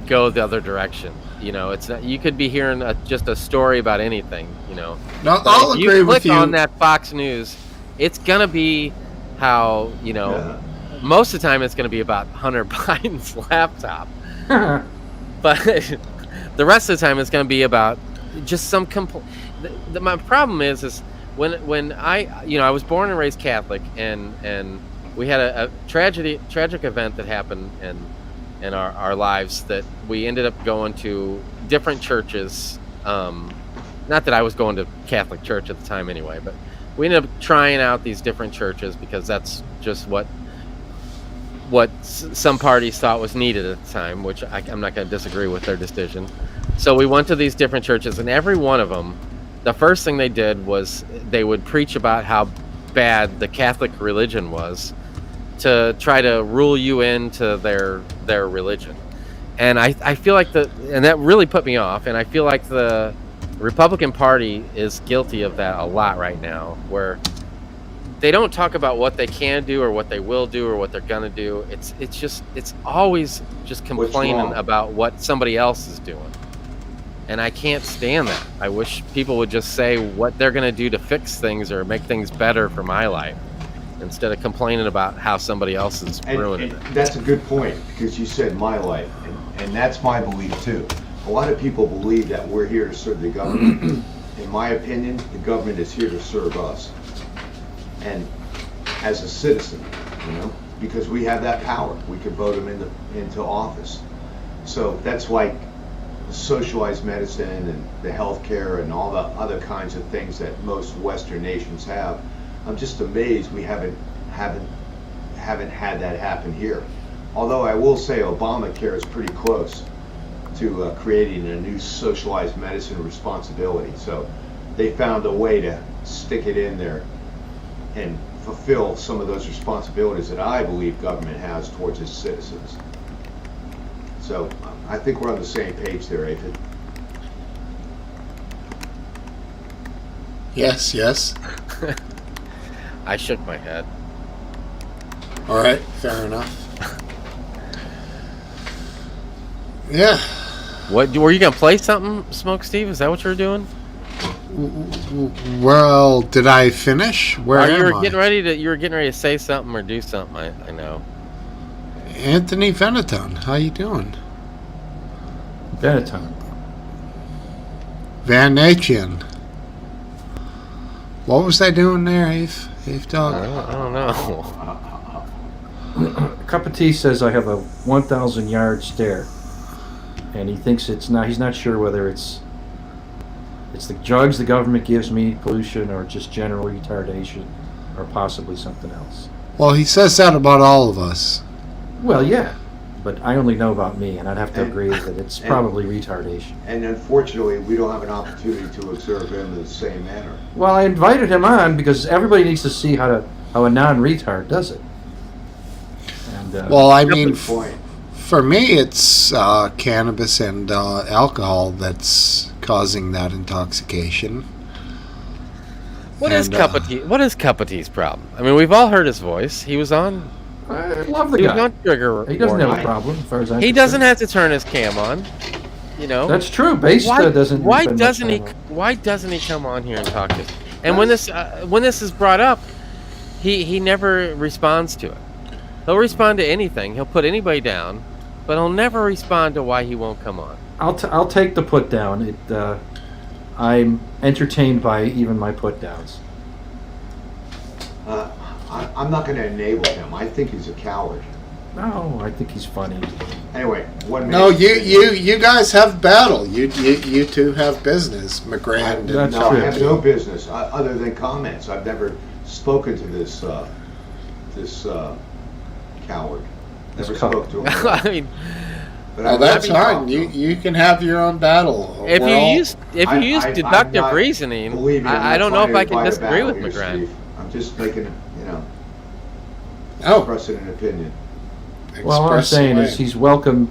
go the other direction. It's not. You could be hearing just a story about anything. No, I'll agree with you. Click on that Fox News, it's going to be how most of the time it's going to be about Hunter Biden's laptop, but the rest of the time it's going to be about just some my problem is when I was born and raised Catholic, and we had a tragic event that happened in our lives that we ended up going to different churches. Not that I was going to Catholic church at the time anyway, but we ended up trying out these different churches because that's just what some parties thought was needed at the time, which I'm not going to disagree with their decision. So we went to these different churches, and every one of them, the first thing they did was they would preach about how bad the Catholic religion was to try to rule you into their religion. And I feel like and that really put me off, and I feel like the Republican Party is guilty of that a lot right now, where they don't talk about what they can do or what they will do or what they're gonna do. It's always just complaining about what somebody else is doing, and I can't stand that. I wish people would just say what they're gonna do to fix things or make things better for my life, instead of complaining about how somebody else is ruining it. That's a good point, because you said my life, and that's my belief too. A lot of people believe that we're here to serve the government. In my opinion, the government is here to serve us. And as a citizen, because we have that power, we can vote them into office. So that's like socialized medicine and the healthcare and all the other kinds of things that most Western nations have. I'm just amazed we haven't had that happen here. Although I will say Obamacare is pretty close to creating a new socialized medicine responsibility. So they found a way to stick it in there and fulfill some of those responsibilities that I believe government has towards its citizens. So I think we're on the same page there, Aphid. Yes. I shook my head. All right, fair enough. Yeah. What were you gonna play something, Smokesteve? Is that what you were doing? Well, did I finish? Where am I? You were getting ready to say something or do something. I know. Anthony Veneton, how you doing? Veneton. Van Nachian. What was I doing there, Ave Dog? I don't know. Cup of Tea says I have a 1,000 yard stare, and he thinks it's not. He's not sure whether it's the drugs the government gives me, pollution, or just general retardation, or possibly something else. Well, he says that about all of us. Well, yeah, but I only know about me, and I'd have to agree that it's probably retardation. And unfortunately, we don't have an opportunity to observe him in the same manner. Well, I invited him on because everybody needs to see how a non-retard does it. And, Well, I mean, Good point. for me, it's cannabis and alcohol that's causing that intoxication. What is And, Cup of Tea? What is Cup of Tea's problem? I mean, we've all heard his voice. He was on. I love the He was guy. on Trigger. He doesn't have a Warning. problem, as far as I'm He concerned. doesn't have to turn his cam on. You know. That's true. Base doesn't. Why spend much doesn't he? time on it. Why doesn't he come on here and talk to us? And when this is brought up, he never responds to it. He'll respond to anything. He'll put anybody down, but he'll never respond to why he won't come on. I'll take the put down. I'm entertained by even my put downs. I'm not going to enable him. I think he's a coward. No, I think he's funny. Anyway, 1 minute. No, you guys have battle. You two have business, McGrand. That's No, I true. have no business other than comments. I've never spoken to this coward. Never This spoke to him. I mean, But Well, I've that's never fine. talked to him. You can have your own battle. if We're you all- use I'm deductive not- reasoning, Believe me, I'm I not don't know if trying I to can fight a disagree with battle here, McGrath. Steve. I'm just making, Oh, expressing an opinion. Well, all I'm express saying away. is he's welcome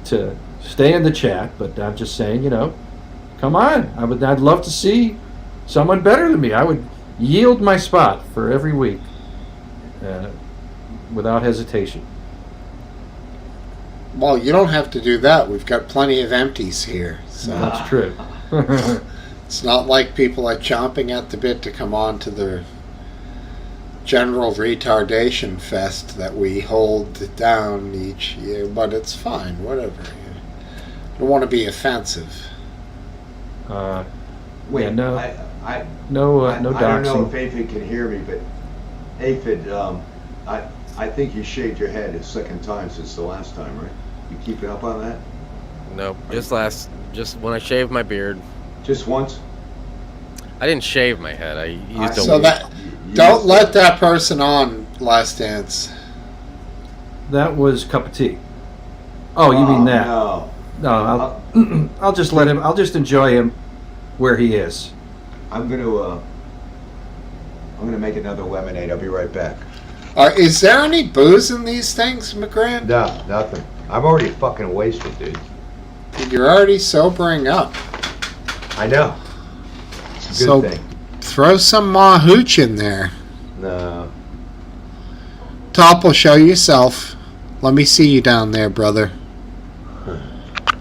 to stay in the chat, but I'm just saying, come on. I'd love to see someone better than me. I would yield my spot for every week, without hesitation. Well, you don't have to do that. We've got plenty of empties here. So That's true. it's not like people are chomping at the bit to come on to the general retardation fest that we hold down each year, but it's fine, whatever. I don't want to be offensive. Wait, Yeah, no. I No don't know doxing. if Aphid can hear me, but Aphid, I think you shaved your head a second time since the last time, right? You keeping up on that? Nope. Just when I shaved my beard. Just once? I didn't shave my head. I used a So that You don't used let that person on Last Dance. That was Cup of Tea. Oh, you mean that? No. No, I'll just let him. I'll just enjoy him where he is. I'm gonna make another lemonade. I'll be right back. Is there any booze in these things, McGrand? No, nothing. I'm already fucking wasted, dude. You're already sobering up. I know. It's a good So thing. throw some mahooch in there. No. Top will show yourself. Let me see you down there, brother.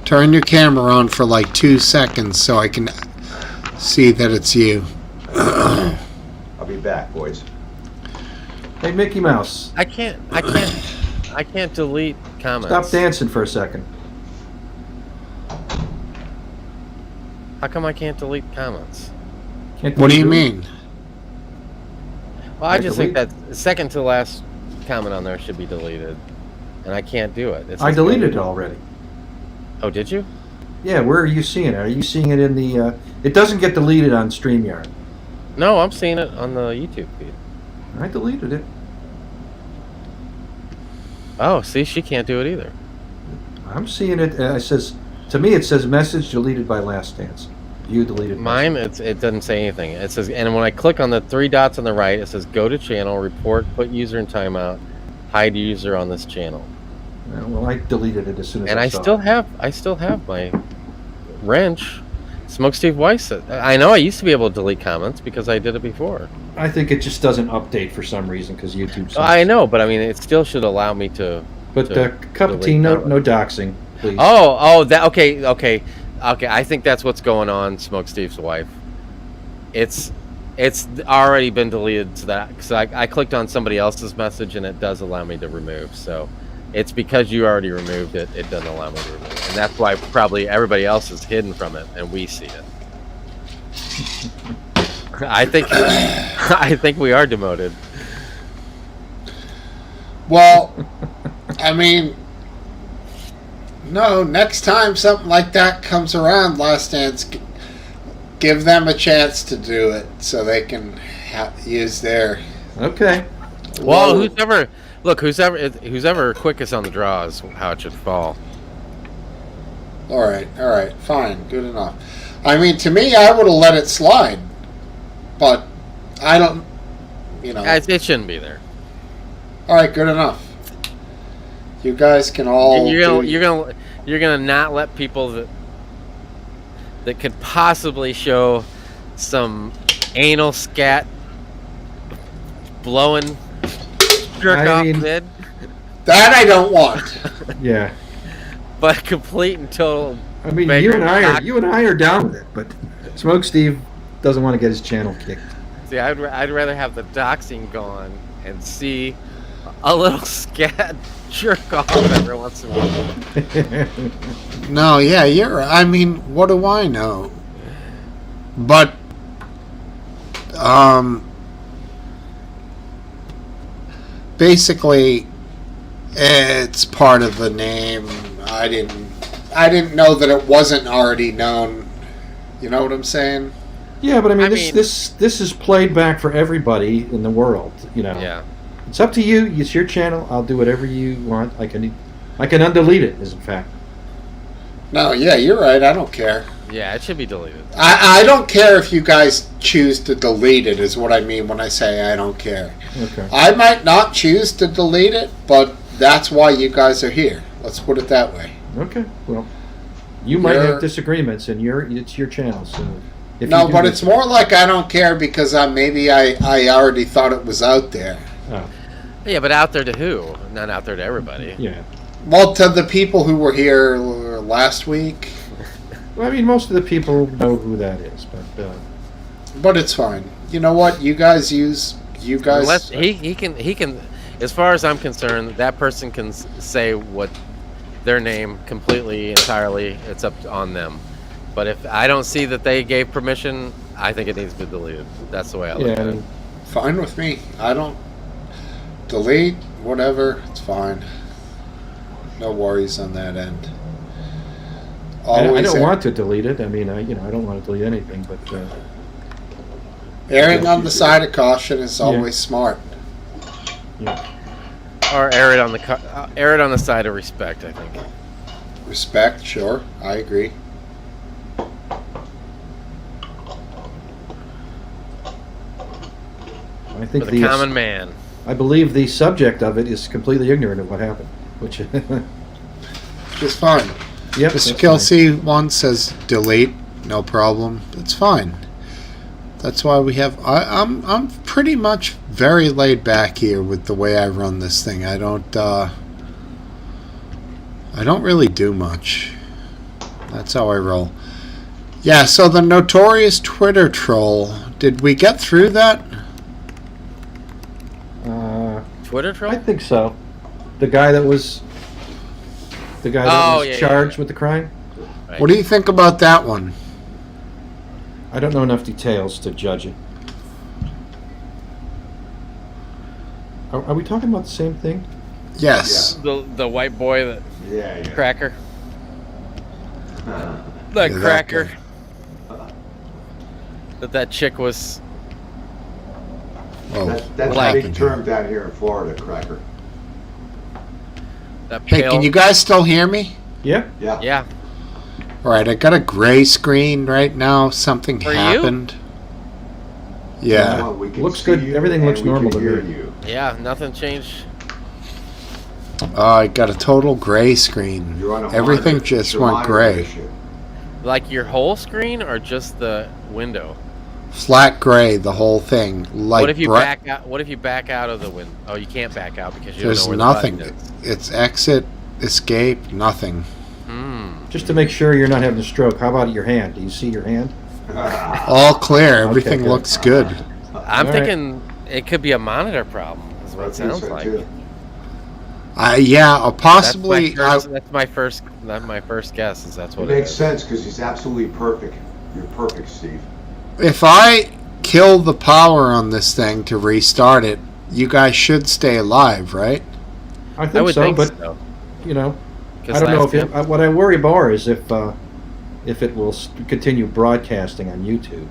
Turn your camera on for like 2 seconds so I can see that it's you. I'll be back, boys. Hey, Mickey Mouse, I can't delete comments. stop dancing for a second. How come I can't delete comments? Can't What do you it? mean? Well, I Like just think delete? that second to last comment on there should be deleted, and I can't do it. It's I just- deleted it already. Oh, did you? Yeah, where are you seeing it? Are you seeing it in the? It doesn't get deleted on StreamYard. No, I'm seeing it on the YouTube feed. I deleted it. Oh, see, she can't do it either. I'm seeing it. It says to me, it says message deleted by Last Dance. You deleted Mine, message. it doesn't say anything. It says, and when I click on the 3 dots on the right, it says go to channel, report, put user in timeout, hide user on this channel. Well, I deleted it as soon as And I I saw still it. have my wrench. Smokesteve Weiss. I know I used to be able to delete comments because I did it before. I think it just doesn't update for some reason because YouTube. Sucks. I know, but I mean, it still should allow me to. But to Cup of delete Tea, no comments. doxing, please. Oh, that okay. I think that's what's going on, Smokesteve's wife. It's already been deleted to that because I clicked on somebody else's message and it does allow me to remove. So it's because you already removed it. It doesn't allow me to remove it, and that's why probably everybody else is hidden from it and we see it. I think I think we are demoted. Well, I mean, no. Next time something like that comes around, Last Dance, give them a chance to do it so they can use their. Okay. Well, whoever quickest on the draw is how it should fall. All right, fine, good enough. I mean, to me, I would have let it slide, but I don't. It shouldn't be there. All right, good enough. You guys can all. You're gonna not let people that could possibly show some anal scat blowing jerk off mid. That I don't want. Yeah. But complete and total. I mean, you and I are down with it, but Smokesteve doesn't want to get his channel kicked. See, I'd rather have the doxing gone and see a little scat jerk off every once in a while. No, yeah, I mean, what do I know? But, basically, it's part of the name. I didn't know that it wasn't already known. You know what I'm saying? Yeah, but I mean, this is played back for everybody in the world. Yeah. It's up to you. It's your channel. I'll do whatever you want. I can undelete it. Is in fact. No, yeah, you're right. I don't care. Yeah, it should be deleted. I don't care if you guys choose to delete it. Is what I mean when I say I don't care. Okay. I might not choose to delete it, but that's why you guys are here. Let's put it that way. Okay. Well, you might have disagreements, and it's your channel. So. No, but it's more like I don't care because maybe I already thought it was out there. Oh. Yeah, but out there to who? Not out there to everybody. Yeah. Well, to the people who were here last week. Well, I mean, most of the people know who that is, but it's fine. You know what? You guys. Unless he can. As far as I'm concerned, that person can say what their name completely, entirely. It's up on them. But if I don't see that they gave permission, I think it needs to be deleted. That's the way I look at it. Fine with me. I don't delete whatever. It's fine. No worries on that end. I don't want to delete it. I mean, I don't want to delete anything, but erring on the side of caution is always smart. Yeah. Or err it on the side of respect, I think. Respect, sure. I agree. I think for the common man. I believe the subject of it is completely ignorant of what happened, which is fine. Yep, Mr. Kelsey one says delete, no problem. It's fine. That's why we have. I'm pretty much very laid back here with the way I run this thing. I don't really do much. That's how I roll. Yeah. So the notorious Twitter troll. Did we get through that? Twitter troll? I think so. The guy that was charged with the crime. Right. What do you think about that one? I don't know enough details to judge it. Are we talking about the same thing? Yes. Yeah. The white boy cracker. The Yeah, cracker. That chick was. Oh, that's a big term down here in Florida, cracker. Hey, can you guys still hear me? Yeah. Yeah. Yeah. All right, I got a gray screen right now. Something happened. Yeah. Looks good. Everything looks normal to me. Yeah, nothing changed. I got a total gray screen. Everything just went gray. Like your whole screen or just the window? Flat gray, the whole thing. Like what if you back out? What if you back out of the window? Oh, you can't back out because you there's don't know where nothing. The button is. It's exit, escape, nothing. Just to make sure you're not having a stroke, how about your hand? Do you see your hand? All clear. Everything good. looks good. I'm thinking it could be a monitor problem. Is what it sounds like. Yeah, possibly. That's my first guess. Is that's what it makes sense because he's absolutely perfect. You're perfect, Steve. If I kill the power on this thing to restart it, you guys should stay alive, right? I think would so, think but so. you know, 'Cause I don't know last if time- what I worry more is if it will continue broadcasting on YouTube.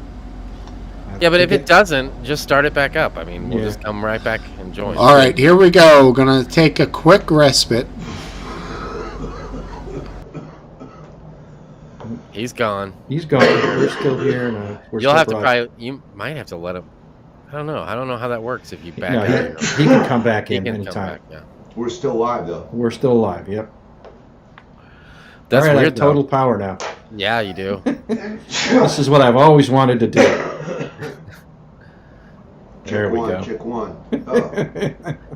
Yeah, but if it doesn't, just start it back up. I mean, we'll Yeah. just come right back and join. All right, here we go. We're going to take a quick respite. He's gone. He's gone. We're still here, and we're You'll still have to broad- you might have to let him. I don't know. I don't know how that works if you back No, out. he can come back He in can come anytime. back, yeah. We're still live though. We're still alive. Yep. That's All right, I weird. have total though. power now. Yeah, you do. This is what I've always wanted to do. There we go. Check one. Oh.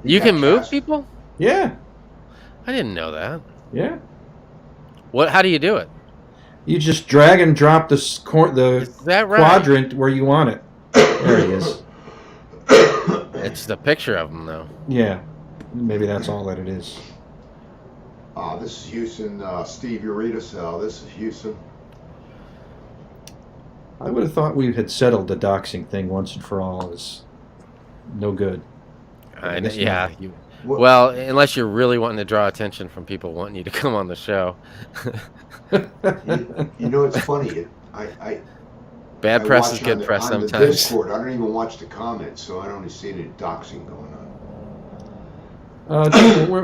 You can move Yes. people? Yeah, I didn't know that. yeah. What? How do you do it? You just drag and drop the Is that right? quadrant where you want it. There he is. It's the picture of him, though. Yeah, maybe that's all that it is. This is Houston. Steve Ureta cell. This is Houston. I would have thought we had settled the doxing thing once and for all is no good. I guess yeah. not. You, What- well, unless you're really wanting to draw attention from people wanting you to come on the show. You know, it's funny. I Bad I press watch is on good the- press on the sometimes. Discord, I don't even watch the comments, so I don't even see any doxing going on.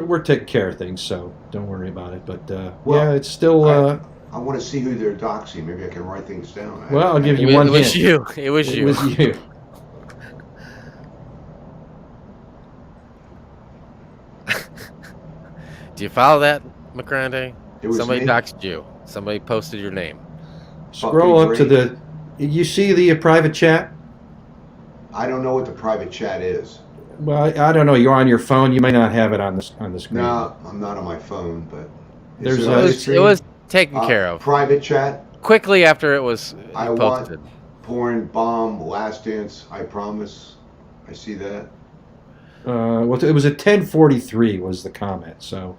We're taking care of things, so don't worry about it. But Well, yeah, it's still. I want to see who they're doxing. Maybe I can write things down. Well, I'll give you It one was hint. you. It was It you. was you. Do you follow that, McGrande? It was Somebody me. doxed you. Somebody posted your name. Scroll up to great. the. You see the private chat? I don't know what the private chat is. Well, I don't know. You're on your phone. You may not have it on the screen. No, I'm not on my phone, but There's is a- it on the It screen? was taken care of Private chat. quickly after it was I posted. want porn bomb last dance. I promise. I see that. Well, it was at 10:43 was the comment. So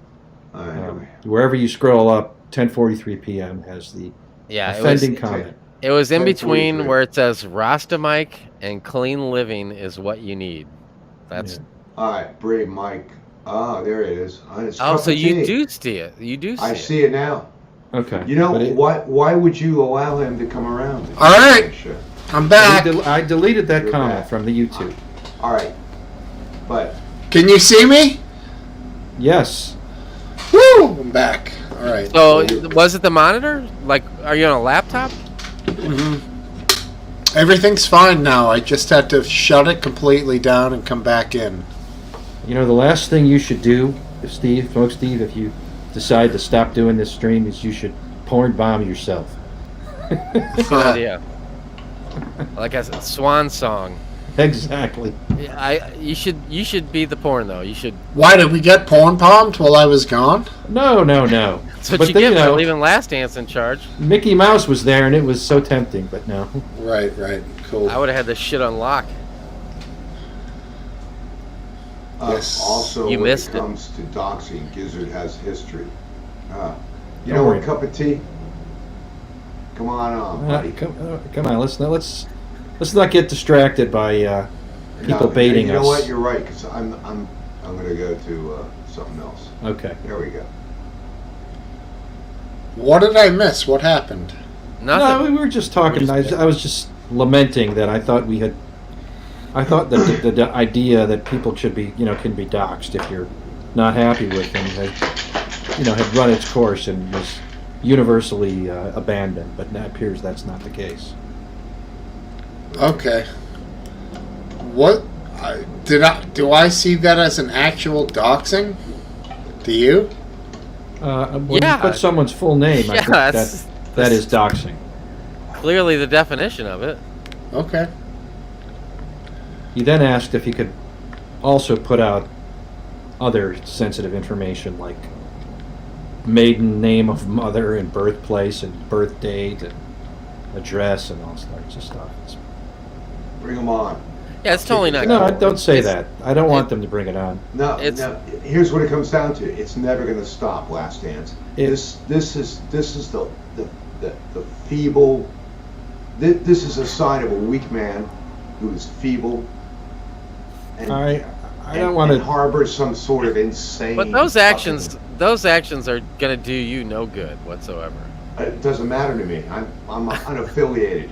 Anyway. wherever you scroll up, 10:43 p.m. has the Yeah, it was. offending comment. It was in 10:43. between where it says Rasta Mike and clean living is what you need. That's All right, Brave Mike. Ah, there it is. It's oh, cup so of you tea. do see it. You do see I it. see it now. Okay. You know But it- why would you allow him to come around? All right. I'm back. I deleted that You're comment back. from the YouTube. All right, but Can you see me? Yes. Woo! I'm back. All right. So was it the monitor? Like, are you on a laptop? Everything's fine now. I just had to shut it completely down and come back in. You know, the last thing you should do, Smokesteve, if you decide to stop doing this stream, is you should porn bomb yourself. Good idea. Like a swan song. Exactly. Yeah, you should be the porn though. You should. Why did we get porn bombed while I was gone? No. That's what But you then, get you for know- leaving Last Dance in charge. Mickey Mouse was there, and it was so tempting, but no. Right. Cool. I would have had this shit on lock. Yes. Also, You when missed it it. comes to doxing, Gizzard has history. You Don't know worry. what, cup of tea? Come on, buddy. Come on, let's not get distracted by people No, baiting you know us. what? You're right. Because I'm going to go to something else. Okay. There we go. What did I miss? What happened? Nothing. No, we were just talking. I was just lamenting that I thought that the idea that people should be, can be doxxed if you're not happy with them had run its course and was universally abandoned. But it appears that's not the case. Okay. What do I see that as an actual doxing? Do you? When Yeah. you put someone's full name, I Yeah, think that's- that is doxing. Clearly, the definition of it. Okay. He then asked if he could also put out other sensitive information like maiden name of mother and birthplace and birth date and address and all sorts of stuff. Bring them on. Yeah, it's totally not. No, cool. don't say It's- that. I don't want them to bring it on. No, It's- no. Here's what it comes down to. It's never going to stop. Last Dance. It- This is the feeble. This is a sign of a weak man who is feeble and, I don't want and to. harbors some sort of insane. But those actions are gonna do you no good whatsoever. It doesn't matter to me. I'm unaffiliated.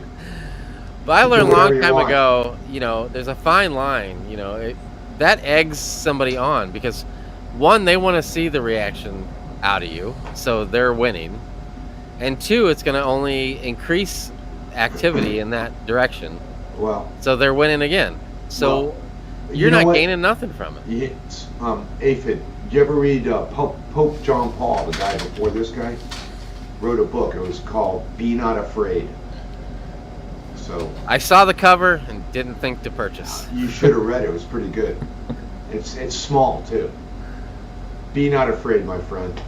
But I learned a whatever long you time want. ago, there's a fine line, that eggs somebody on because one, they want to see the reaction out of you, so they're winning. And two, it's going to only increase activity in that direction. Well, So they're winning again. So well, you're you know not what? gaining nothing from it. Yes, Aphid, did you ever read Pope John Paul, the guy before this guy? Wrote a book. It was called Be Not Afraid. So I saw the cover and didn't think to purchase. you should have read it. It was pretty good. It's small too. Be not afraid, my friend.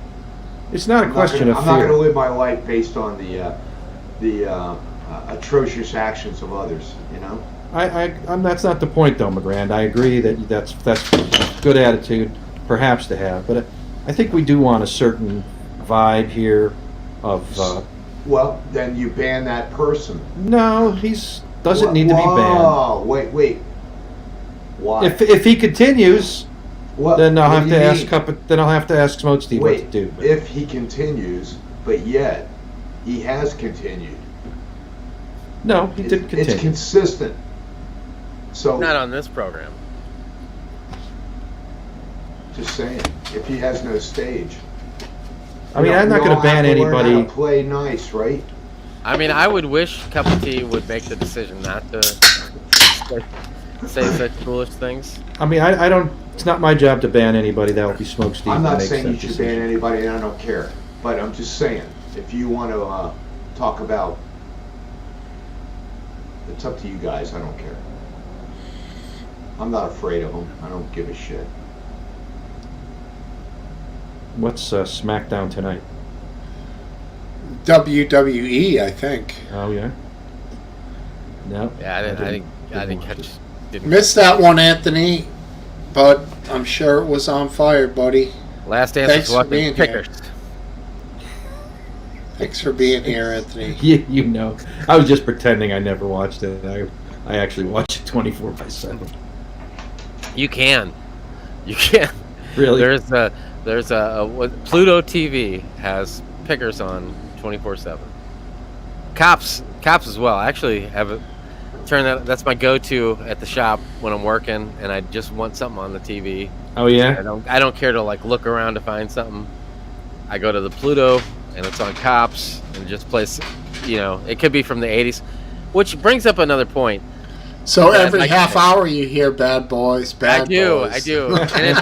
It's not a question of I'm not going to fear. live my life based on the atrocious actions of others. That's not the point, though, McGrand. I agree that that's a good attitude, perhaps, to have. But I think we do want a certain vibe here of. Well, then you ban that person. No, doesn't need to be banned. Oh, wait. Why? If he continues, What? then I'll What have do to you ask mean? Then I'll have to ask Smokesteve what to Wait, do. if he continues, but yet he has continued. No, he didn't continue. It's consistent. So Not on this program. just saying, if he has no stage. I mean, I'm not going to ban We all have to learn how anybody. to play nice, right? I mean, I would wish Cup of Tea would make the decision not to say such foolish things. I mean, I don't. It's not my job to ban anybody. That would be Smokesteve. I'm that not makes saying that you should decision. ban anybody, and I don't care. But I'm just saying, if you want to talk about, it's up to you guys. I don't care. I'm not afraid of them. I don't give a shit. What's SmackDown tonight? WWE, I think. Oh yeah. No. Yeah, I didn't watch catch. it. Didn't Missed that one, Anthony, but I'm sure it was on fire, buddy. Last Dance Thanks was for watching being here. Pickers. Thanks for being here, Anthony. You know, I was just pretending I never watched it. I actually watch it 24/7. You can. Really? There's what Pluto TV has Pickers on 24/7. Cops as well. I actually have it that's my go-to at the shop when I'm working and I just want something on the TV. Oh yeah. I don't care to look around to find something. I go to the Pluto and it's on Cops and just plays. It could be from the 80s, which brings up another point. So Yeah, every half hour you hear "Bad Boys, Bad Boys." I do. And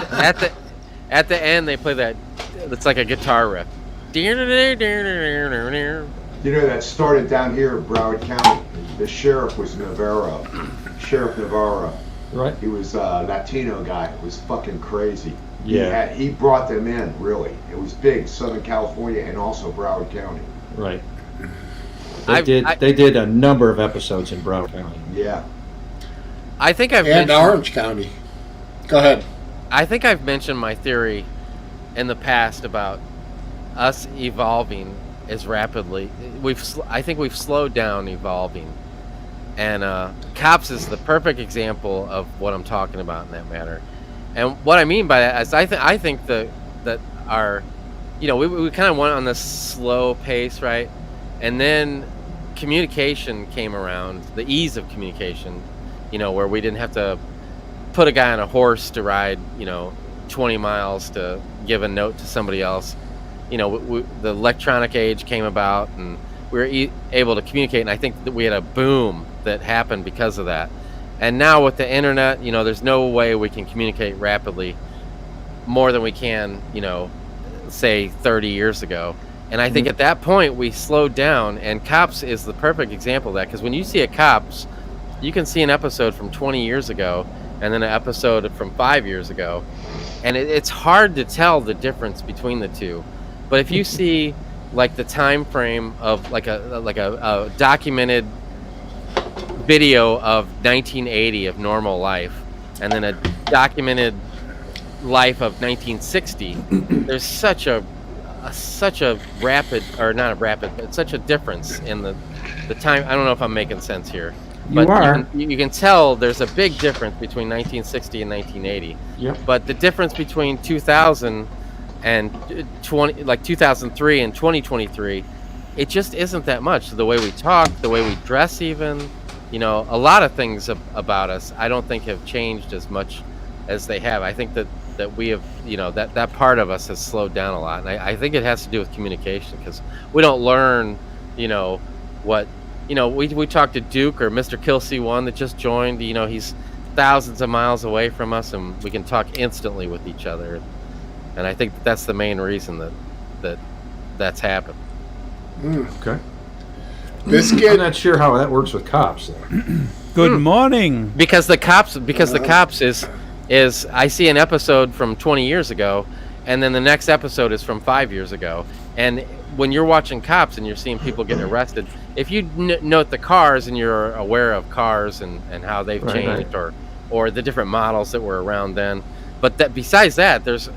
at the end they play that. It's like a guitar riff. You know, that started down here in Broward County. The sheriff was Navarro. Sheriff Navarro. Right. He was a Latino guy. It was fucking crazy. Yeah. He brought them in, really. It was big, Southern California and also Broward County. Right. I- They did a number of episodes in Broward County. Yeah. I think I've And mentioned, Orange County. Go ahead. I think I've mentioned my theory in the past about us evolving as rapidly. I think we've slowed down evolving, and Cops is the perfect example of what I'm talking about in that matter. And what I mean by that is I think that our, we kind of went on this slow pace, right? And then communication came around, the ease of communication, where we didn't have to put a guy on a horse to ride, 20 miles to give a note to somebody else. The electronic age came about and we were able to communicate. And I think that we had a boom that happened because of that. And now with the internet, there's no way we can communicate rapidly more than we can, say 30 years ago. And I think at that point we slowed down, and Cops is the perfect example of that. Because when you see a Cops, you can see an episode from 20 years ago and then an episode from 5 years ago. And it's hard to tell the difference between the two. But if you see the time frame of a documented video of 1980 of normal life and then a documented life of 1960, there's such a rapid, or not a rapid, but such a difference in the time. I don't know if I'm making sense here, You are. You can tell there's a big difference between 1960 and 1980. Yep. But the difference between 2000 and 2003 and 2023, it just isn't that much. The way we talk, the way we dress, even, a lot of things about us, I don't think have changed as much as they have. I think that we have, that part of us has slowed down a lot, and I think it has to do with communication, because we don't learn, what. We talked to Duke or Mr. Kelsey-1 that just joined. He's thousands of miles away from us, and we can talk instantly with each other. And I think that's the main reason that's happened. Okay. Biscuit. I'm not sure how that works with cops, though. Good morning. Because the cops is I see an episode from 20 years ago, and then the next episode is from 5 years ago. And when you're watching cops and you're seeing people getting arrested, if you note the cars and you're aware of cars and how they've changed, or the different models that were around then, but besides that, there's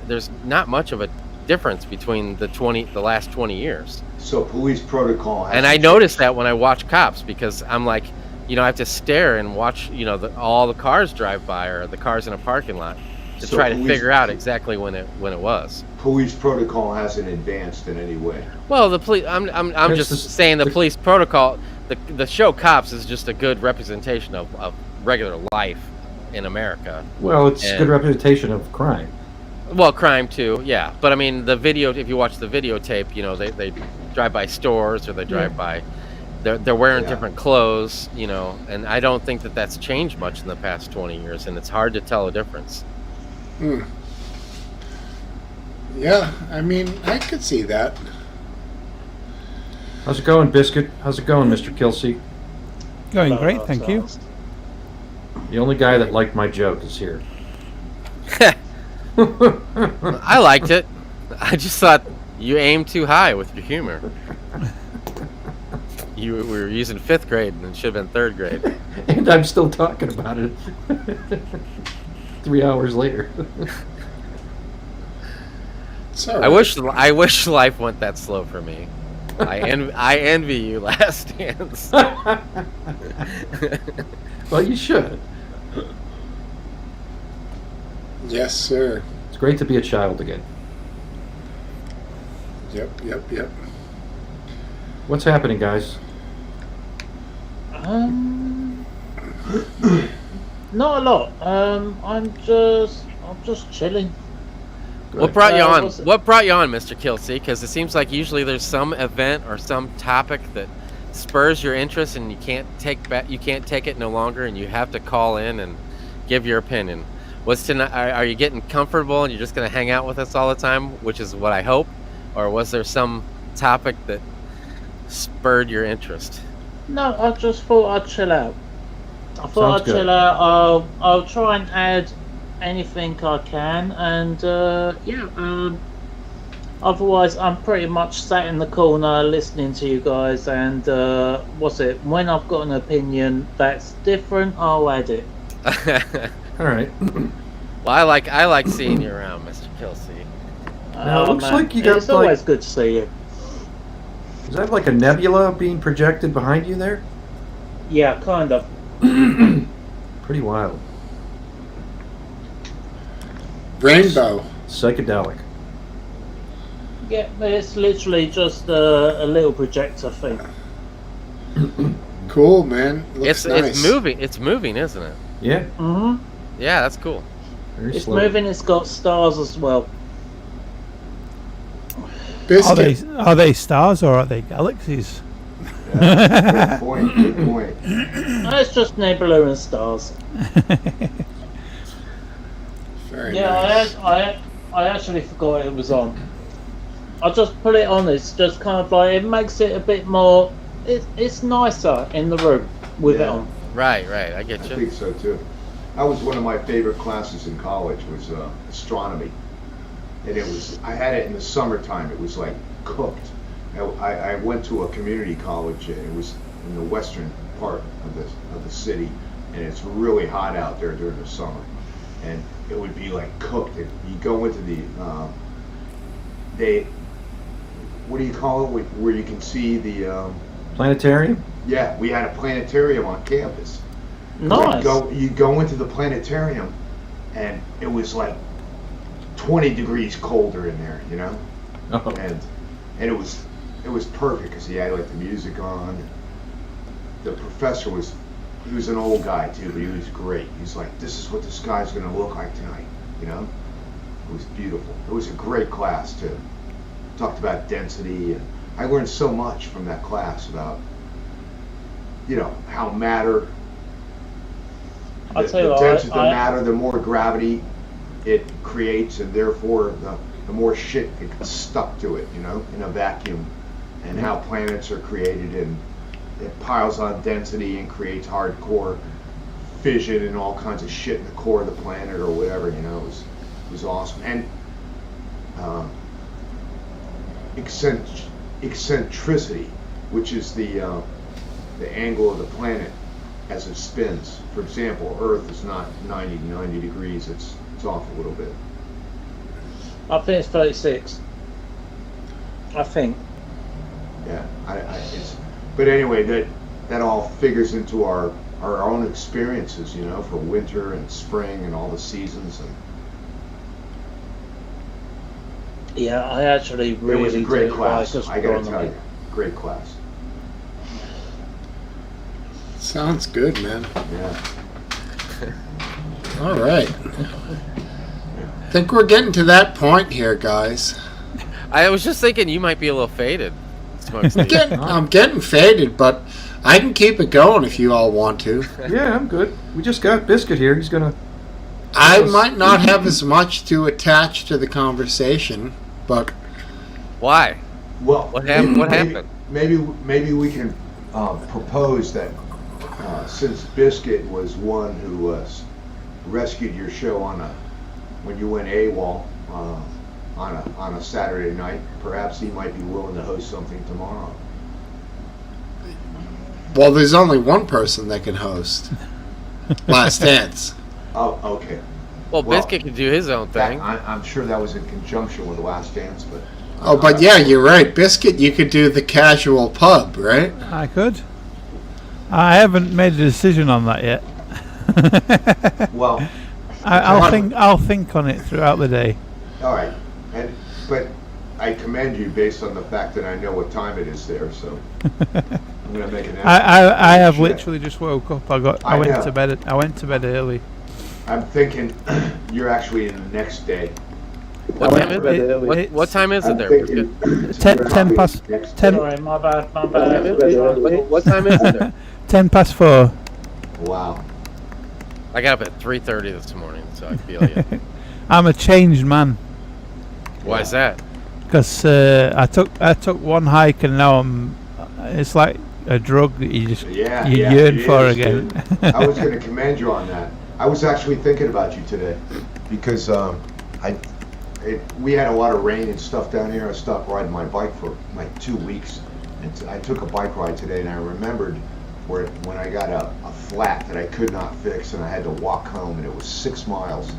not much of a difference between the last 20 years. So police protocol has and I noticed that when I watch cops, because I'm like, I have to stare and watch, all the cars drive by, or the cars in a parking lot, to try to figure out exactly when it was. Police protocol hasn't advanced in any way. Well, the police. I'm just saying the police protocol. The show Cops is just a good representation of regular life in America. Well, it's a good representation of crime. Well, crime too, yeah. But I mean, the video. If you watch the videotape, they drive by stores, or they drive by. They're wearing different clothes, and I don't think that that's changed much in the past 20 years, and it's hard to tell a difference. Yeah, I mean, I could see that. How's it going, Biscuit? How's it going, Mr. Kelsey? Going great, thank you. The only guy that liked my joke is here. I liked it. I just thought you aimed too high with your humor. We were using 5th grade, and it should have been 3rd grade. And I'm still talking about it 3 hours later. I wish life went that slow for me. I envy you, Last Dance. Well, you should. Yes, sir. It's great to be a child again. Yep. What's happening, guys? Not a lot. I'm just chilling. What brought you on? What brought you on, Mr. Kelsey? Because it seems like usually there's some event or some topic that spurs your interest, and you can't take it no longer, and you have to call in and give your opinion. What's tonight? Are you getting comfortable and you're just going to hang out with us all the time, which is what I hope, or was there some topic that spurred your interest? No, I just thought I'd chill out. Chill out. I'll try and add anything I can, and otherwise I'm pretty much sat in the corner listening to you guys, and when I've got an opinion that's different, I'll add it. All right. Well, I like seeing you around, Mr. Kelsey. Now it looks like you got it's always good to see you. Is that like a nebula being projected behind you there? Yeah, kind of. Pretty wild. Rainbow. Psychedelic. Yeah, it's literally just a little projector thing. Cool, man. Looks nice. It's moving. It's moving, isn't it? Yeah. Mm-hmm. Yeah, that's cool. Very It's slow. moving. It's got stars as well. Biscuit. Are they stars or are they galaxies? Good point. No, it's just nebula and stars. Very Yeah, nice. I actually forgot it was on. I just put it on. It's just kind of like, it makes it a bit more. It's nicer in the room with it on. Right. I get I you. think so too. That was one of my favorite classes in college, was astronomy. And I had it in the summertime. It was like cooked. I went to a community college, and it was in the western part of the city, and it's really hot out there during the summer. And it would be like cooked. And you go into the what do you call it, where you can see the Planetarium? Yeah, we had a planetarium on campus. Nice. You go into the planetarium, and it was like 20 degrees colder in there, you know, Oh. and it was perfect because he had like the music on. The professor he was an old guy too, but he was great. He's like, this is what the sky's gonna look like tonight, you know. It was beautiful. It was a great class too. Talked about density, and I learned so much from that class about, you know, how matter. I'll tell you The what, denser the matter, the more gravity it creates, and therefore the more shit it gets stuck to it, you know, in a vacuum. And how planets are created, and it piles on density and creates hardcore fission and all kinds of shit in the core of the planet or whatever, you know. It was awesome. And eccentricity, which is the angle of the planet as it spins. For example, Earth is not 90 degrees, it's off a little bit. I think it's 36. I think. Yeah, but anyway, that all figures into our own experiences, you know, for winter and spring and all the seasons. And Yeah, I actually really it was a great do class. like I gotta tell astronomy. you, great class. Sounds good, man. Yeah. All right. I think we're getting to that point here, guys. I was just thinking you might be a little faded, Smokesteve. I'm getting faded, but I can keep it going if you all want to. Yeah, I'm good. We just got Biscuit here. He's gonna. I might not have as much to attach to the conversation, but Why? Well, What happened? Maybe we can propose that since Biscuit was one who rescued your show when you went AWOL on a Saturday night, perhaps he might be willing to host something tomorrow. well, there's only one person that can host Last Dance. Oh, okay. Well, Biscuit can do his own thing. I'm sure that was in conjunction with Last Dance, but. Oh, but yeah, you're right. Biscuit, you could do the casual pub, right? I could. I haven't made a decision on that yet. Well, I'll think on it throughout the day. all right, but I commend you based on the fact that I know what time it is there, so I'm gonna make an effort. I have Shit. literally just woke up. I I went know. to bed. I went to bed early. I'm thinking you're actually in the next day. What time is it? What time is it there? thinking Biscuit? you're 10 probably past next 10. Sorry, my bad. What time is it there? 10 past 4. Wow. I got up at 3:30 this morning, so I feel you. I'm a changed man Why is that? because I took one hike and now it's like a drug that you yearn it for is, again. dude. I was going to commend you on that. I was actually thinking about you today because we had a lot of rain and stuff down here. I stopped riding my bike for like 2 weeks, and I took a bike ride today, and I remembered when I got a flat that I could not fix, and I had to walk home, and it was 6 miles,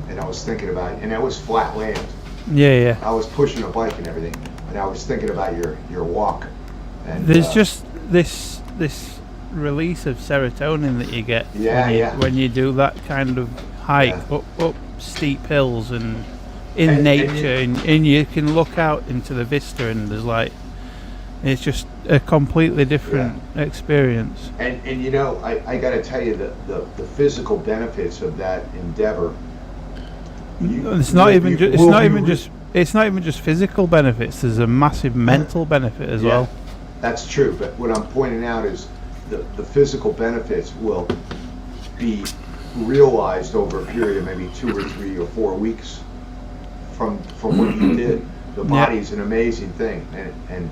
and I was thinking about, and that was flat land. Yeah. I was pushing a bike and everything, and I was thinking about your walk. And There's just this release of serotonin that you get when you do that kind of hike up steep hills and in nature, and you can look out into the vista, and there's like, it's just a completely different experience. And you know, I got to tell you the physical benefits of that endeavor. It's not even just physical benefits. There's a massive mental benefit as well. That's true, but what I'm pointing out is the physical benefits will be realized over a period of maybe 2 or 3 or 4 weeks from what you did. The body's an amazing thing, and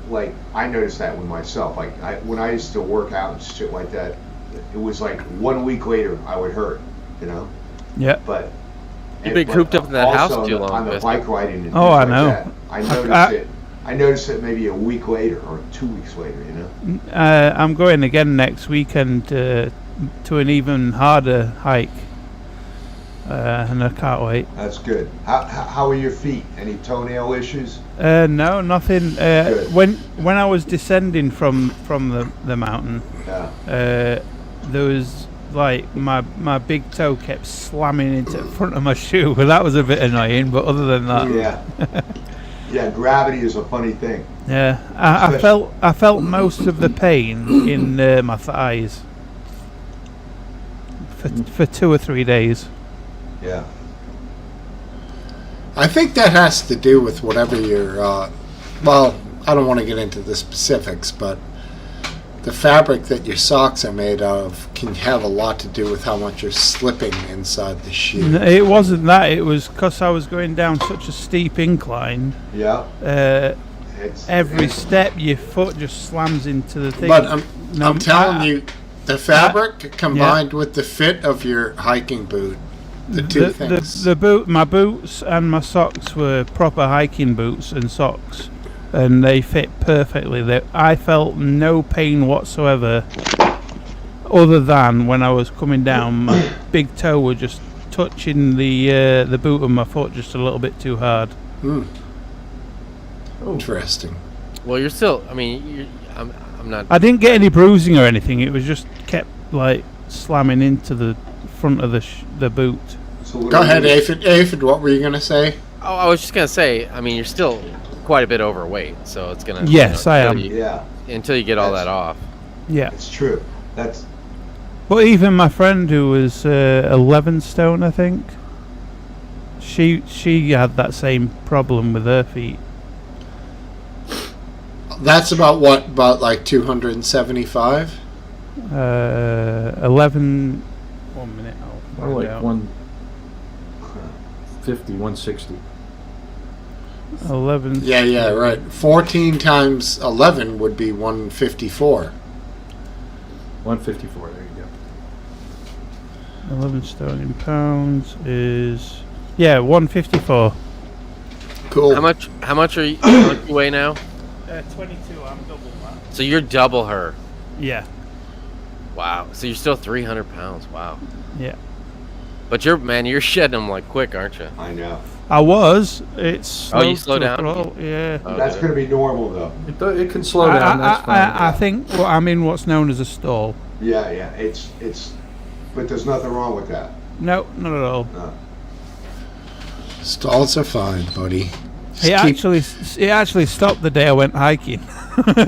like I noticed that with myself. Like when I used to work out and shit like that, it was like 1 week later I would hurt, you know. Yeah. But you've been cooped up in that house too long. On the bike riding and things I like know. that, I noticed it maybe a week later or 2 weeks later, you know. I'm going again next weekend to an even harder hike. and I can't wait. That's good. How are your feet? Any toenail issues? No, nothing. When I was descending from the mountain, there was like my big toe kept slamming into the front of my shoe, but that was a bit annoying. But other than that, yeah, gravity is a funny thing. Yeah, I felt most of the pain in my thighs for 2 or 3 days. Yeah. I think that has to do with whatever you're. Well, I don't want to get into the specifics, but the fabric that your socks are made of can have a lot to do with how much you're slipping inside the shoe. It wasn't that. It was because I was going down such a steep incline. Yeah. Every step, your foot just slams into the thing. But I'm telling you, the fabric combined with the fit of your hiking boot, the two things. My boots and my socks were proper hiking boots and socks, and they fit perfectly. I felt no pain whatsoever, other than when I was coming down, my big toe was just touching the boot of my foot just a little bit too hard. Interesting. Well, you're still. I mean, I'm not. I didn't get any bruising or anything. It was just kept like slamming into the front of the boot. Go ahead, Aphid. What were you gonna say? Oh, I was just gonna say. I mean, you're still quite a bit overweight, so it's gonna. Yes, I am. Until you get all that off. Yeah, it's true. That's. But even my friend who was 11 stone, I think, she had that same problem with her feet. That's about what? About like 275? 11. 1 minute. More like 150, 160. 11. Yeah, right. 14 times 11 would be 154. 154. There you go. 11 stone in pounds is 154. Cool. How much are you? How much you weigh now? 22. I'm double that. So you're double her. Yeah. Wow. So you're still 300 pounds. Wow. Yeah. But you're shedding them like quick, aren't you? I know. I was. It's. You slow down. Yeah. Oh, that's going to be normal though. It can slow down. That's fine. I think I'm in what's known as a stall. Yeah. It's. But there's nothing wrong with that. No, not at all. No. Stalls are fine, buddy. It actually stopped the day I went hiking. Isn't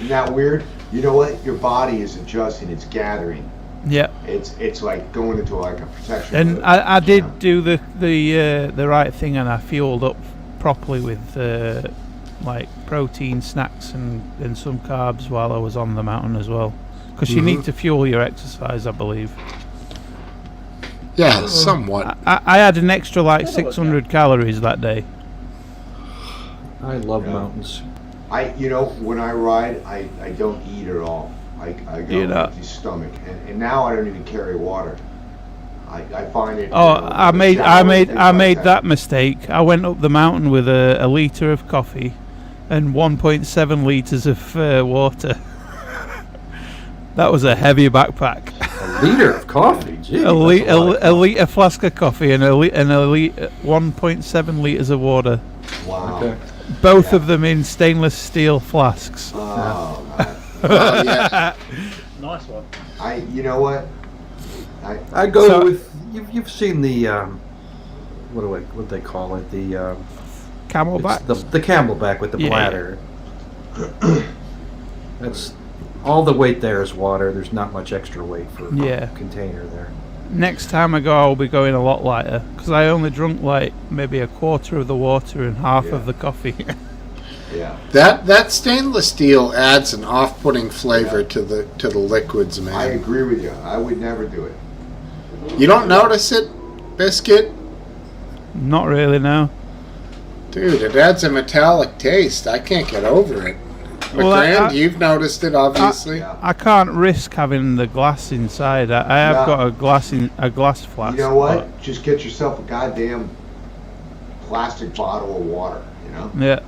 that weird? You know what? Your body is adjusting. It's gathering. Yeah. It's like going into like a protection. And mode, I did do the right thing, and I fueled up properly with like protein snacks and some carbs while I was on the mountain as well, because you need to fuel your exercise, I believe. Yeah, somewhat. I had an extra like 600 calories that day. I love mountains. When I ride, I don't eat at all. I go on empty stomach, and now I don't even carry water. I find it. I made that mistake. I went up the mountain with a liter of coffee and 1.7 liters of water. That was a heavy backpack. A liter of coffee. Gee, a liter flask of coffee and a 1.7 liters of water. Wow. Okay. Both of them in stainless steel flasks. Oh, Yeah. Nice one. You know what? I go with you've seen the what do they call it, the Camelback. The Camelback with the bladder. That's all the weight there is water. There's not much extra weight for a container there. Next time I go, I'll be going a lot lighter because I only drunk like maybe a quarter of the water and half of the coffee. Yeah. That stainless steel adds an off-putting flavor to the liquids, man. I agree with you. I would never do it. You don't notice it, Biscuit? Not really, no. Dude, it adds a metallic taste. I can't get over it. McGrand, you've noticed it, obviously. I can't risk having the glass inside. I have got a glass flask. You know what? Just get yourself a goddamn plastic bottle of water. You know. Yeah.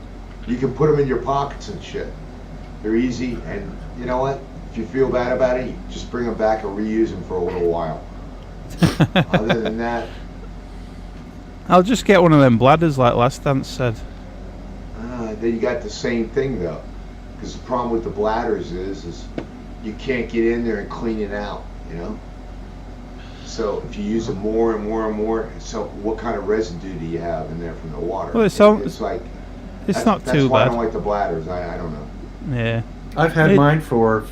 You can put them in your pockets and shit. They're easy, and you know what? If you feel bad about it, you just bring them back and reuse them for a little while. Other than that, I'll just get one of them bladders like Last Dance said. then you got the same thing though. Because the problem with the bladders is you can't get in there and clean it out, you know? So if you use it more and more and more, so what kind of residue do you have in there from the water? Well, it's like it's not that's too why I bad. don't like the bladders. I don't know. Yeah. I've had mine for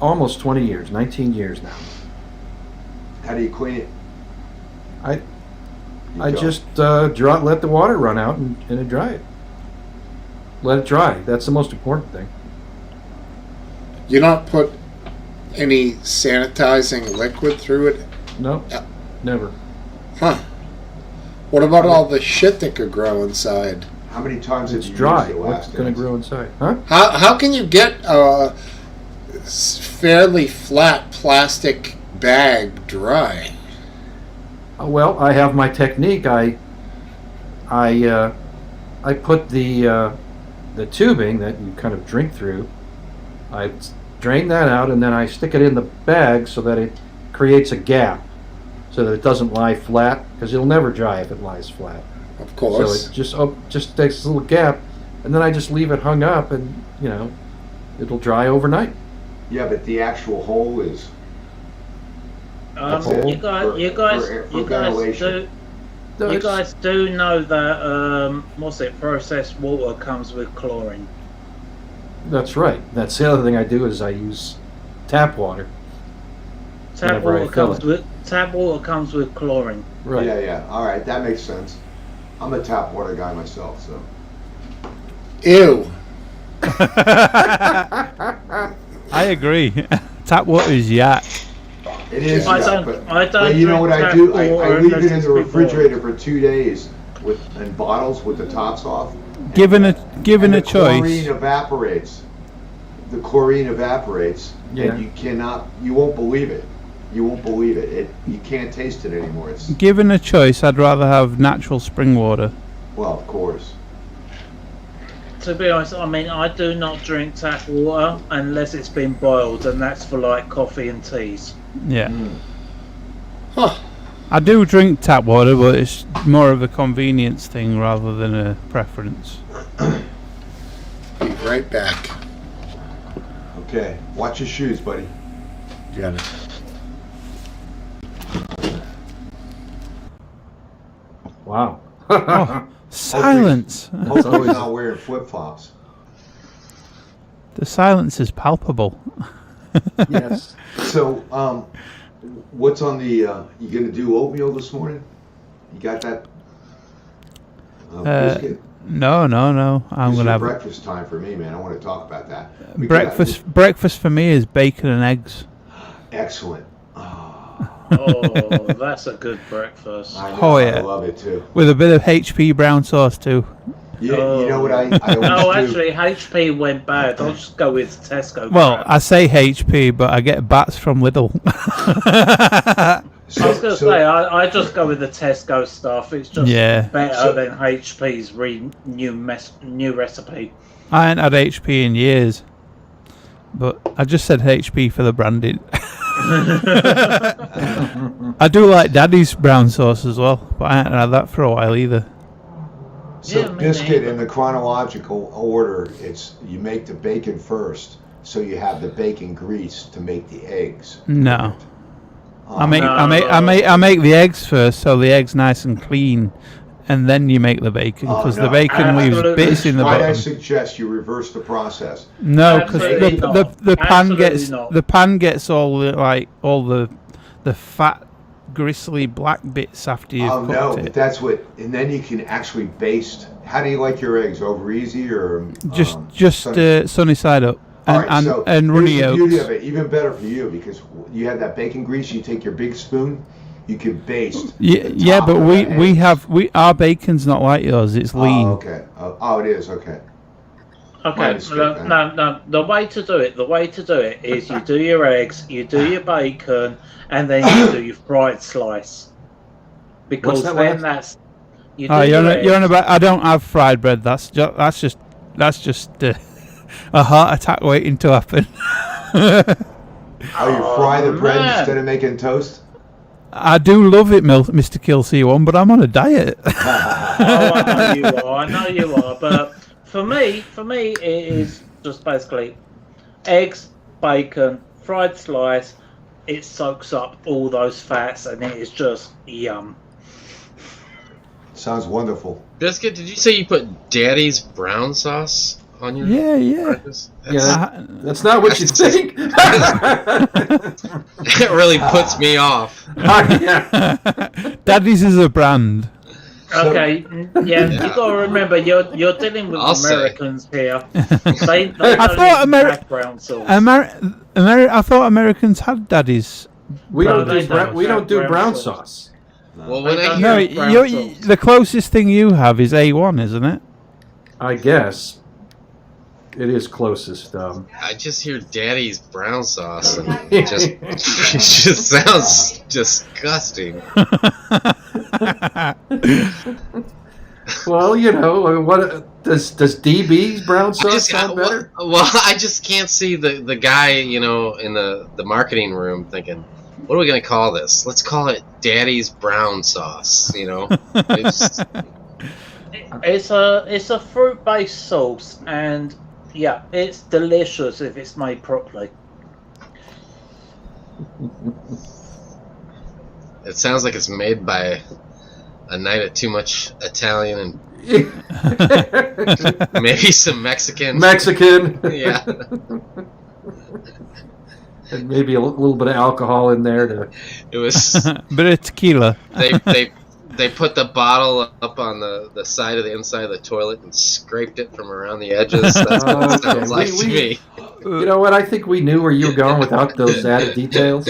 almost 20 years, 19 years now. How do you clean it? I don't. just let the water run out and dry it. Let it dry. That's the most important thing. You don't put any sanitizing liquid through it? No, never. Huh. What about all the shit that could grow inside? How many times It's have you dry. used it What's last going to dance? grow inside? Huh? How can you get a fairly flat plastic bag dry? Well, I have my technique. I put the tubing that you kind of drink through. I drain that out, and then I stick it in the bag so that it creates a gap, so that it doesn't lie flat, because it'll never dry if it lies flat. Of course. So it just takes this little gap, and then I just leave it hung up, and it'll dry overnight. Yeah, but the actual hole is You guys do know that processed water comes with chlorine. That's right. That's the other thing I do is I use tap water. Tap Whenever I water fill comes with chlorine. Right. Yeah. All right, that makes sense. I'm a tap water guy myself, so. Ew. I agree. Tap water is yak. It is. I yeah, don't but you know what I drink do? tap I water leave unless it in it's the been refrigerator for 2 days in bottles with the tops off. Given a The choice. chlorine evaporates. The chlorine evaporates, Yeah. and you won't believe it. You won't believe it. You can't taste it anymore. It's Given a choice, I'd rather have natural spring water. well, of course. To be honest, I mean, I do not drink tap water unless it's been boiled, and that's for like coffee and teas. Yeah. Huh. I do drink tap water, but it's more of a convenience thing rather than a preference. Be right back. Okay, watch your shoes, buddy. Got it. Wow. Silence. Hopefully he's not wearing flip-flops. The silence is palpable. Yes. So, what's on the? You gonna do oatmeal this morning? You got that? Biscuit? No. I'm This is gonna have breakfast time for me, man. I want to talk about that. We got- breakfast for me is bacon and eggs. Excellent. Oh, that's a good breakfast. I know, Oh, yeah. I love it too. With a bit of HP brown sauce too. You know what I always Oh, do? actually, HP went bad. I'll just go with Tesco. Well, crap. I say HP, but I get bats from Lidl. I was going to say, I just go with the Tesco stuff. It's just Yeah. better than HP's new recipe. I ain't had HP in years, but I just said HP for the branding. I do like Daddy's brown sauce as well, but I haven't had that for a while either. So Yeah, me biscuit neither. in the chronological order, it's you make the bacon first, so you have the bacon grease to make the eggs. No, I make No. the eggs first, so the eggs nice and clean, and then you make the bacon Oh, because no. the bacon leaves Absolutely. bits in the Why I bottom. suggest you reverse the process. No, because Absolutely the not. pan Absolutely gets not. the pan gets all the fat, gristly black bits after you've Oh cooked no, it. but that's what, and then you can actually baste. How do you like your eggs? Over easy or Just sunny? sunny side up All and right, so and here's runny the beauty yolks. of it. Even better for you because you have that bacon grease. You take your big spoon, you can baste. Yeah, the yeah, top but of we the we eggs. have our bacon's not like yours. It's lean. Oh, okay. Oh, it is okay. My Okay, mistake, then. no. The way to do it is you do your eggs, you do your bacon, and then you do your fried slice. Because that then last? that's you do Oh, you're your on eggs. about. I don't have fried bread. That's just a heart attack waiting to happen. Oh, you fry the bread man. instead of making toast? I do love it, Mr. Killc1, but I'm on a diet. Oh, I know you are. But for me, it is just basically eggs, bacon, fried slice. It soaks up all those fats, and it is just yum. Sounds wonderful. Biscuit, did you say you put Daddy's brown sauce on your breakfast? That's not what you think. It really puts me off. Daddy's is a brand. Okay, yeah, you gotta remember you're dealing with Americans here. They I thought have brown sauce. I thought Americans had Daddy's. We don't do brown sauce. Well, when I No, hear the closest thing you have is A1, isn't it? I guess it is closest. I just hear Daddy's brown sauce, and it just sounds disgusting. Well, you know, what does DB's brown sauce sound better? Well, I just can't see the guy, you know, in the marketing room thinking, what are we gonna call this? Let's call it Daddy's brown sauce. You know, It's a fruit-based sauce, and yeah, it's delicious if it's made properly. It sounds like it's made by a night of too much Italian and maybe some Mexican. Yeah. And maybe a little bit of alcohol in there to. It was. Bit of tequila. They put the bottle up on the side of the inside of the toilet and scraped it from around the edges. That's what it sounds like to me. You know what? I think we knew where you were going without those added details.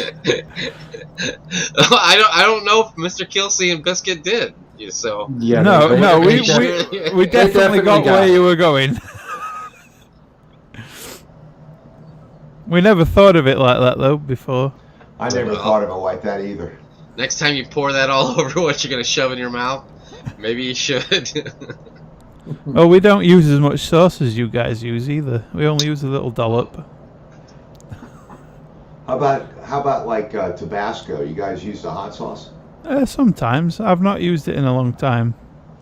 I don't know if Mr. Kelsey and Biscuit did. So yeah, no, we definitely got where you were going. We never thought of it like that though before. I never thought of it like that either. Next time you pour that all over what you're gonna shove in your mouth, maybe you should. Oh, we don't use as much sauce as you guys use either. We only use a little dollop. How about like Tabasco? You guys use the hot sauce? Sometimes. I've not used it in a long time.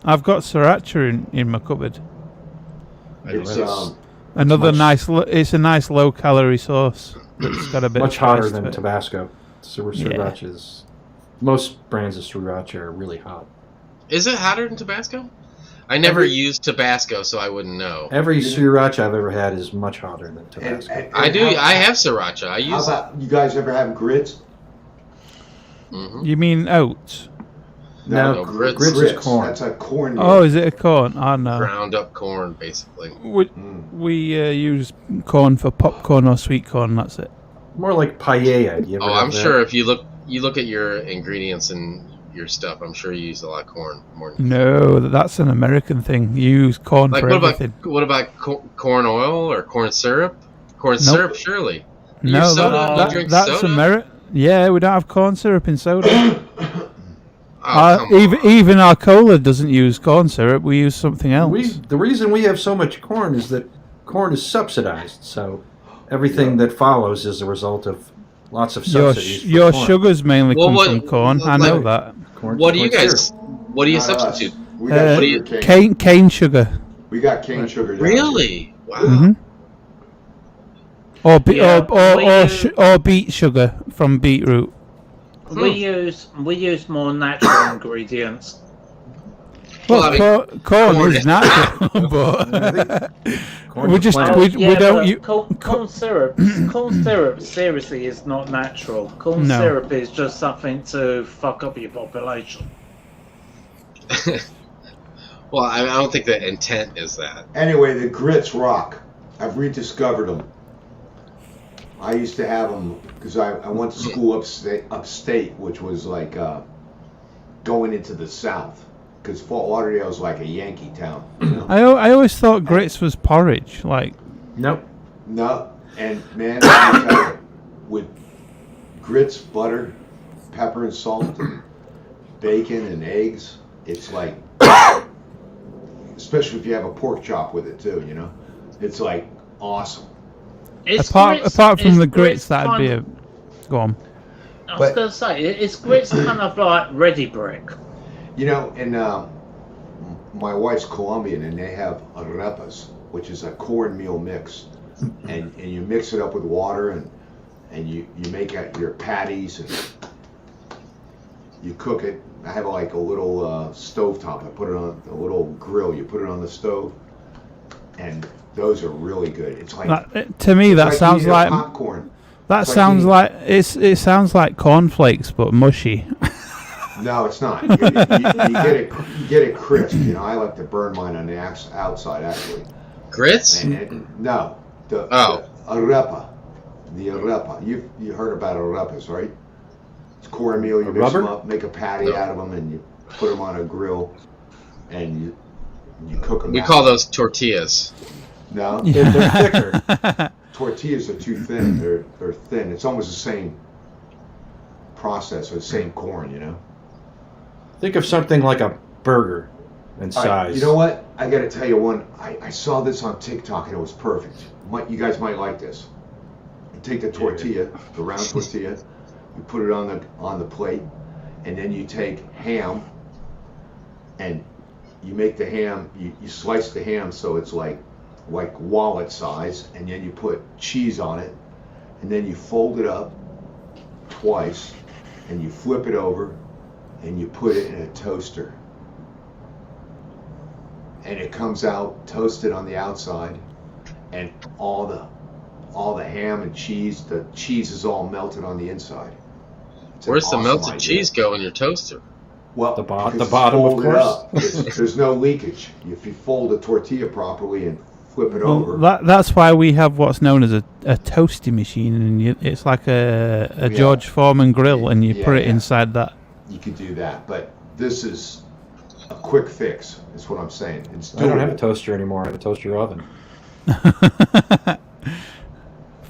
I've got sriracha in my cupboard. It's Another it's a nice low calorie sauce that's got a bit much of hotter than it. Tabasco. Sriracha's most brands of sriracha are really hot. Is it hotter than Tabasco? I never used Tabasco, so I wouldn't know. Every sriracha I've ever had is much hotter than Tabasco. And I have sriracha. I use. How about you guys ever have grits? Mm-hmm. You mean oats? No, grits is corn. That's a corn meal. Oh, is it a corn? Oh no. Ground up corn, basically. We use corn for popcorn or sweet corn. That's it. More like paella. I'm sure if you look at your ingredients and your stuff, I'm sure you use a lot of corn. More than No, that's an American thing. You use corn for everything. What about corn oil or corn syrup? Corn syrup, surely. No, Your soda? You drink that's soda? American. Yeah, we don't have corn syrup in soda. Oh, even our cola doesn't use corn syrup. We use something else. The reason we have so much corn is that corn is subsidized, so everything that follows is a result of lots of subsidies. Your sugars mainly come from corn. I know that. What do you guys? What do you substitute? We got cane sugar. We got cane sugar. Really? Wow. Mm-hmm. Or beet sugar from beetroot. We use more natural ingredients. Well, corn is natural, but we don't. Corn syrup. Corn syrup seriously is not natural. Corn syrup is just something to fuck up your population. Well, I don't think the intent is that. Anyway, the grits rock. I've rediscovered them. I used to have them because I went to school upstate, which was like going into the South. Because Fort Lauderdale is like a Yankee town. You know? I always thought grits was porridge. Like, nope. No, and man, I tell you, with grits, butter, pepper and salt, and bacon and eggs, it's like, especially if you have a pork chop with it too, you know, it's like awesome. Apart from the grits, that'd be Go on. I was going to say, is grits kind of like ready brick? You know, and my wife's Colombian, and they have arepas, which is a cornmeal mix, and you mix it up with water, and you make your patties, and you cook it. I have like a little stovetop. I put it on a little grill. You put it on the stove, and those are really good. It's like to me that sounds like popcorn. That sounds like it sounds like cornflakes, but mushy. No, it's not. You get it crisp. You know, I like to burn mine on the outside actually. Grits? No, the arepa. The arepa. You heard about arepas, right? It's cornmeal. You mix them up, make a patty out of them, and you put them on a grill, and you cook them. We call those tortillas. No, They're thicker. Tortillas are too thin. They're thin. It's almost the same process or the same corn, you know. Think of something like a burger in size. Right, you know what? I got to tell you one. I saw this on TikTok and it was perfect. You guys might like this. You take the tortilla, the round tortilla, you put it on the plate, and then you take ham, and you make the ham. You slice the ham so it's like wallet size, and then you put cheese on it, and then you fold it up twice, and you flip it over, and you put it in a toaster, and it comes out toasted on the outside, and all the ham and cheese, the cheese is all melted on the inside. Where's the melted cheese go in your toaster? Well, the bottom, of course. There's no leakage if you fold a tortilla properly and flip it over. That's why we have what's known as a toasty machine, and it's like a George Foreman grill, and you put it inside that. You could do that, but this is a quick fix. Is what I'm saying. I don't have a toaster anymore. I have a toaster oven.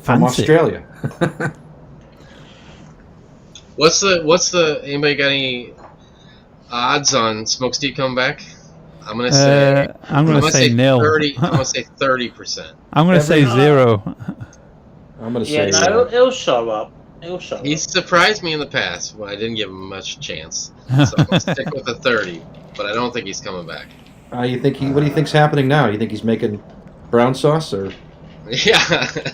From Australia. What's the? Anybody got any odds on Smokesteve coming back? I'm gonna say. I'm gonna say nil. 30. I'm gonna say 30%. I'm gonna say 0. I'm gonna say. Yeah, no, he'll show up. He's surprised me in the past when I didn't give him much chance. So I'm gonna stick with the 30, but I don't think he's coming back. You think what do you think's happening now? You think he's making brown sauce or? Yeah,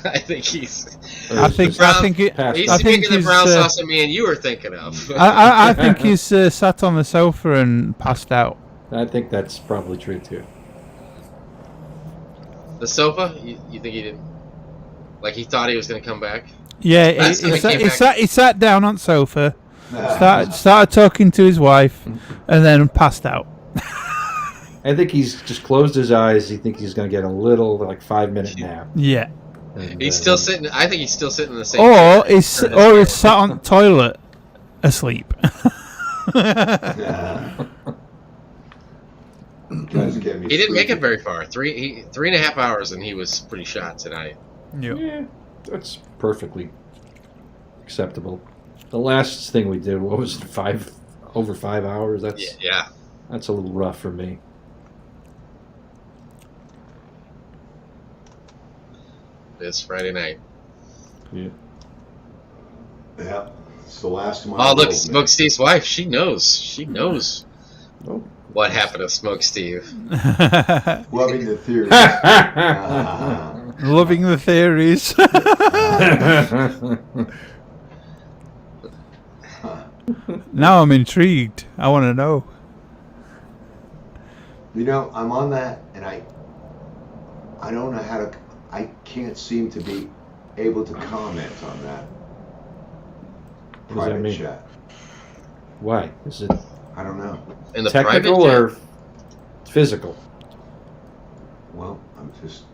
I think he's. I think he's making the brown sauce that me and you were thinking of. I think he's sat on the sofa and passed out. I think that's probably true too. The sofa? You think he didn't? Like he thought he was going to come back? Yeah, he sat down on the sofa, started talking to his wife, and then passed out. I think he's just closed his eyes. He thinks he's going to get a little 5-minute nap. Yeah. And, he's still sitting. I think he's still sitting in the same. Or he's sat on the toilet asleep. He didn't make it very far. 3.5 hours, and he was pretty shot tonight. Yeah, that's perfectly acceptable. The last thing we did, what was it, over 5 hours? That's a little rough for me. It's Friday night. Yeah. Yeah, it's the last of my. Oh, look, Smokesteve's wife. She knows. Oh. What happened to Smokesteve? Loving the theories. Loving the theories. Now I'm intrigued. I want to know. You know, I'm on that, and I don't know how to. I can't seem to be able to comment on that. What does that mean? Chat. Why? Is it? I don't know. In the technical or physical? Well, I'm just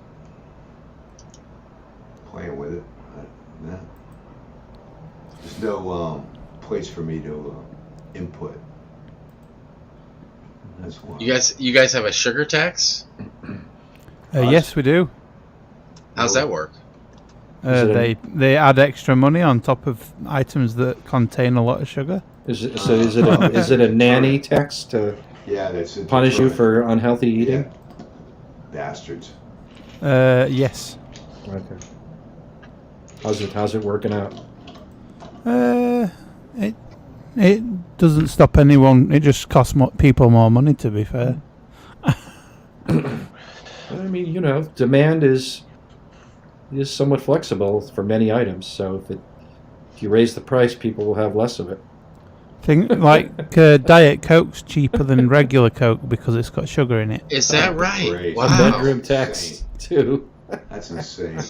playing with it. There's no place for me to input. That's why. You guys have a sugar tax? Yes, we do. How's that work? They add extra money on top of items that contain a lot of sugar. Is it a nanny tax to punish you for unhealthy eating? Yeah. Bastards. Yes. Okay. How's it working out? It doesn't stop anyone. It just costs people more money. To be fair. I mean, demand is somewhat flexible for many items. So if you raise the price, people will have less of it. Think like Diet Coke's cheaper than regular Coke because it's got sugar in it. Is that right? Great. Wow. A bedroom tax too. That's insane.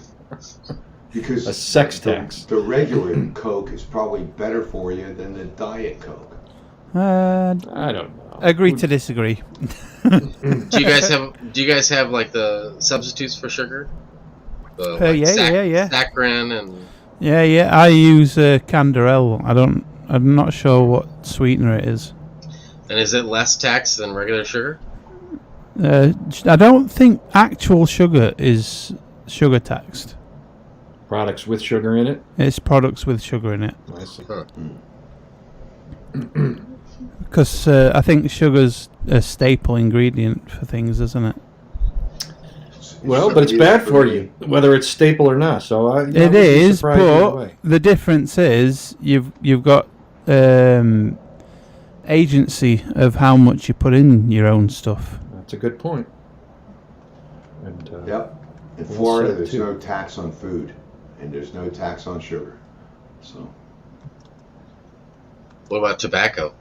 Because A sex tax. The regular Coke is probably better for you than the Diet Coke. I don't know. Agree to disagree. Do you guys have like the substitutes for sugar? Yeah. Saccharin and. Yeah. I use Canderel. I'm not sure what sweetener it is. And is it less tax than regular sugar? I don't think actual sugar is sugar taxed. Products with sugar in it? It's products with sugar in it. I see. Huh. Because I think sugar's a staple ingredient for things, isn't it? Well, but it's bad for you, whether it's staple or not. So it is, but the difference is you've got agency of how much you put in your own stuff. That's a good point. And, yep. In Florida, there's no tax on food, and there's no tax on sugar. So. What about tobacco?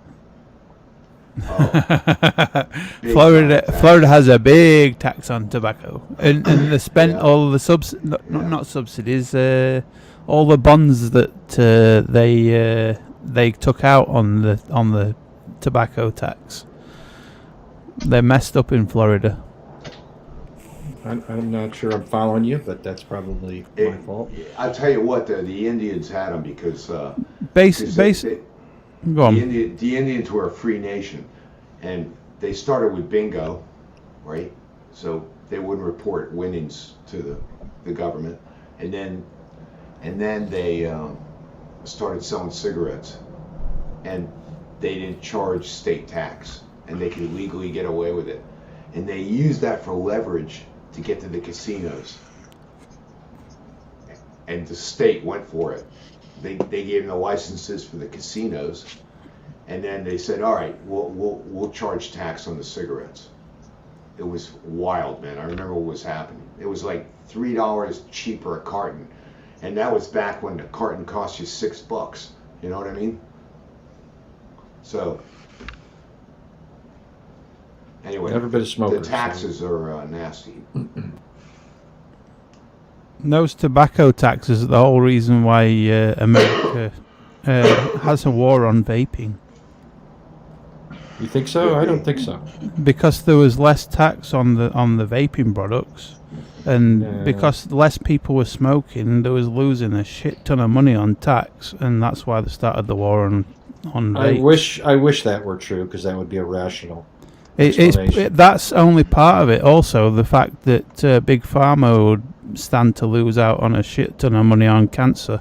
Florida has a big tax on tobacco, and they spent all the not subsidies, all the bonds that they took out on the tobacco tax. They're messed up in Florida. I'm not sure I'm following you, but that's probably my fault. I'll tell you what, the Indians had them because go on. The Indians were a free nation, and they started with bingo, right? So they wouldn't report winnings to the government, and then they started selling cigarettes, and they didn't charge state tax, and they could legally get away with it, and they used that for leverage to get to the casinos, and the state went for it. They gave them the licenses for the casinos, and then they said, "All right, we'll charge tax on the cigarettes." It was wild, man. I remember what was happening. It was like $3 cheaper a carton, and that was back when the carton cost you $6. You know what I mean? So anyway, Never been a smoker, the taxes are nasty. Those tobacco taxes are the whole reason why America has a war on vaping. You think so? I don't think so. Because there was less tax on the vaping products, and because less people were smoking, there was losing a shit ton of money on tax, and that's why they started the war on vapes. I wish that were true, because that would be a rational. That's only part of it. Also, the fact that Big Pharma would stand to lose out on a shit ton of money on cancer.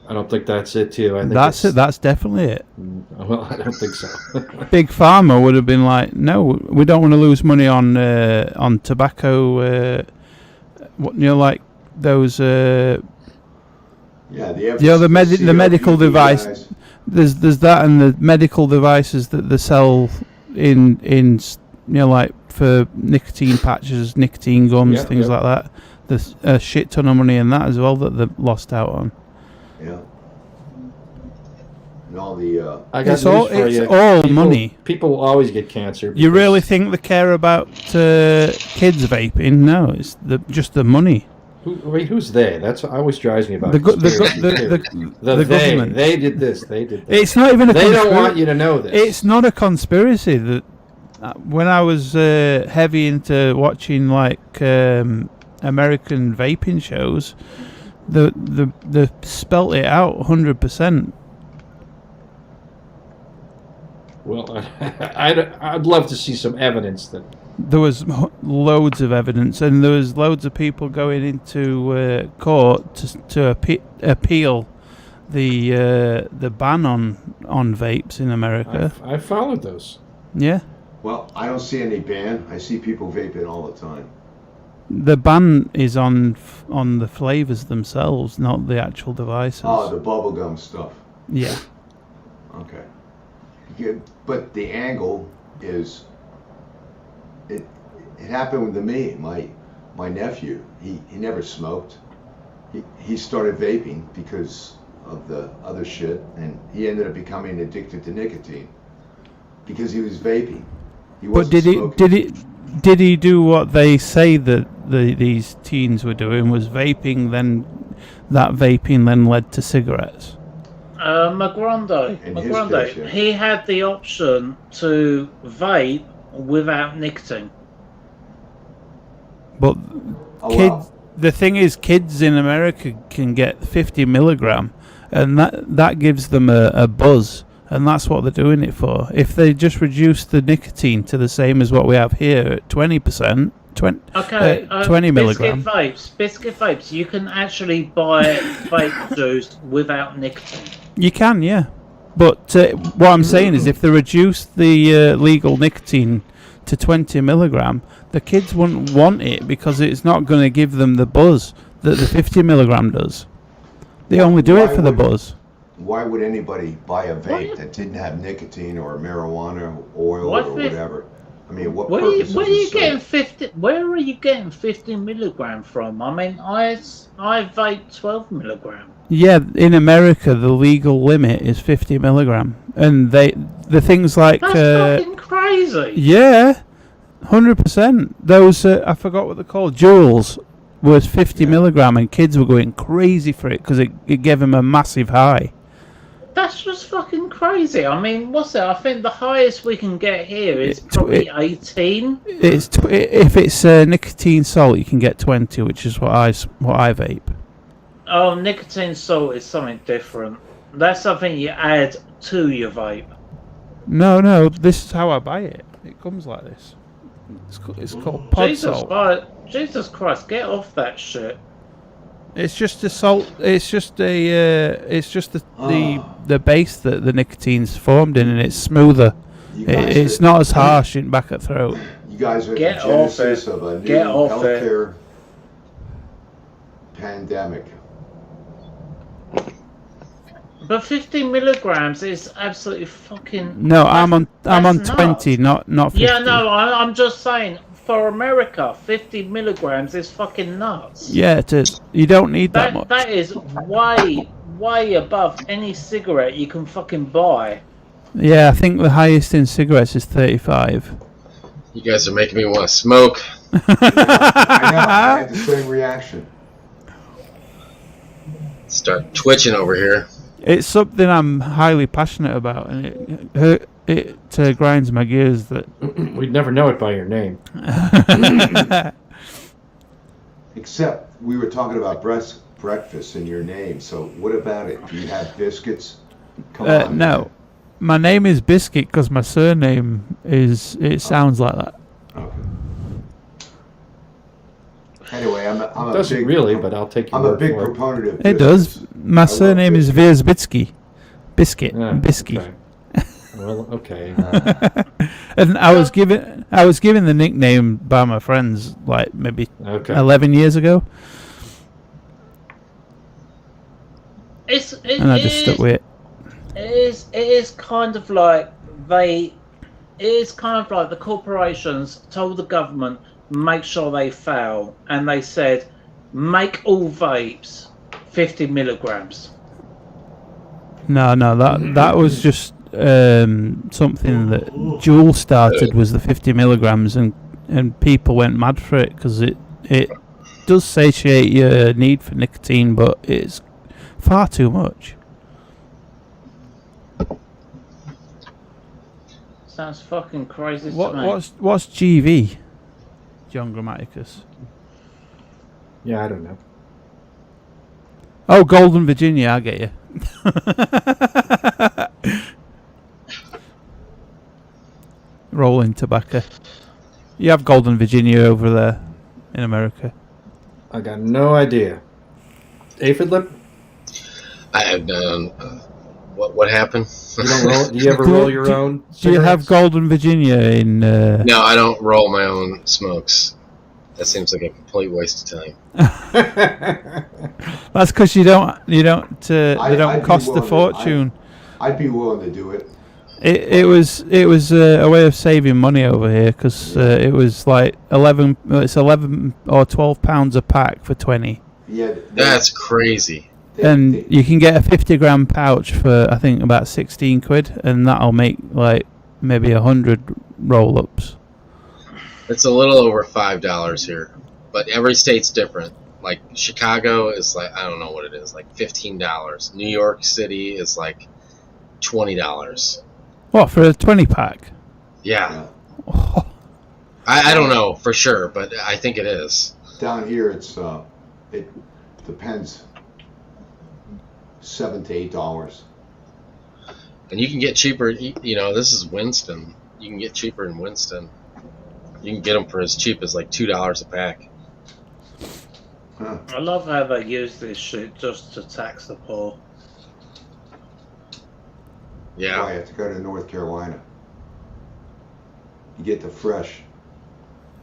I don't think that's it too. I think that's definitely it. Well, I don't think so. Big Pharma would have been like, no, we don't want to lose money on tobacco. Like those. The medical device. There's that, and the medical devices that they sell in like for nicotine patches, nicotine gums, things like that. There's a shit ton of money in that as well that they've lost out on. Yeah. And all the it's all money. People will always get cancer. You really think they care about kids vaping? No, it's just the money. Who's they? That's what always drives me about the government. They did this. They did that. It's not even. They don't want you to know this. It's not a conspiracy. That when I was heavy into watching like American vaping shows, the spelt it out 100%. Well, I'd love to see some evidence that. There was loads of evidence, and there was loads of people going into court to appeal the ban on vapes in America. I followed those. Yeah. Well, I don't see any ban. I see people vaping all the time. The ban is on the flavors themselves, not the actual devices. Oh, the bubblegum stuff. Yeah. Okay. Yeah, but the angle is, it happened to me. My nephew, he never smoked. He started vaping because of the other shit, and he ended up becoming addicted to nicotine because he was vaping. He But wasn't smoking. did he do what they say that these teens were doing? Was vaping, then that vaping then led to cigarettes? My granddad, he had the option to vape without nicotine. But kids, the thing is, kids in America can get 50 milligram, and that gives them a buzz, and that's what they're doing it for. If they just reduce the nicotine to the same as what we have here at 20%, 20 milligram. Biscuit vapes. You can actually buy vape juice without nicotine. You can, yeah. But what I'm saying is, if they reduce the legal nicotine to 20 milligram, the kids wouldn't want it because it's not going to give them the buzz that the 50 milligram does. They only do it for the buzz. Why would anybody buy a vape that didn't have nicotine or marijuana oil or whatever? I mean, what purpose Where are you getting 50 milligram from? I mean, I vape 12 milligram. Yeah, in America the legal limit is 50 milligram, and the things like that's fucking crazy. Yeah, 100%. Those I forgot what they're called. Juuls was 50 milligram, and kids were going crazy for it because it gave them a massive high. That's just fucking crazy. I mean, what's it? I think the highest we can get here is probably 18. If it's nicotine salt, you can get 20, which is what I vape. Oh, nicotine salt is something different. That's something you add to your vape. No, this is how I buy it. It comes like this. It's called pod salt. Jesus Christ, get off that shit. It's just the salt. It's just the base that the nicotine's formed in, and it's smoother. It's not as harsh in back of throat. You guys are the genesis of a new healthcare pandemic. But 50 milligrams is absolutely fucking. No, I'm on 20, not 50. Yeah, no, I'm just saying. For America, 50 milligrams is fucking nuts. Yeah, it is. You don't need that much. That is way above any cigarette you can fucking buy. Yeah, I think the highest in cigarettes is 35. You guys are making me want to smoke. I know, I had the same reaction. Start twitching over here. It's something I'm highly passionate about, and it grinds my gears that we'd never know it by your name. Except we were talking about breakfast in your name. So what about it? Do you have biscuits? Come on. No, my name is Biscuit because my surname is. It sounds like that. Okay. Anyway, I'm a doesn't big, really, but I'll take your I'm a word big for it. proponent of It does. My surname is Wierzbicki. Biscuit. Bisky. Okay. Well, okay. And I was given the nickname by my friends like maybe 11 years ago. And I just stuck with it. It is kind of like the corporations told the government make sure they fail, and they said make all vapes 50 milligrams. No, that was just something that Juul started, was the 50 milligrams, and people went mad for it because it does satiate your need for nicotine, but it's far too much. Sounds fucking crazy to me. What's GV? John Grammaticus. Yeah, I don't know. Oh, Golden Virginia, I get you. Rolling tobacco. You have Golden Virginia over there in America. I got no idea. Aphid lip? I have what happened? You don't roll? Do you ever roll your own? Do you have Golden Virginia in? No, I don't roll my own smokes. That seems like a complete waste of time. That's because they don't cost a fortune. I'd be willing to do it. It was a way of saving money over here because it was like 11 or 12 pounds a pack for 20. Yeah, that's crazy. And you can get a 50-gram pouch for I think about 16 quid, and that'll make like maybe 100 roll-ups. It's a little over $5 here, but every state's different. Like Chicago is like, I don't know what it is, like $15. New York City is like $20. What, for a 20 pack? Yeah. I don't know for sure, but I think it is. Down here, it depends. $7 to $8. And you can get cheaper. This is Winston. You can get cheaper in Winston. You can get them for as cheap as like $2 a pack. Huh. I love how they use this shit just to tax the poor. Yeah. I have to go to North Carolina. You get the fresh.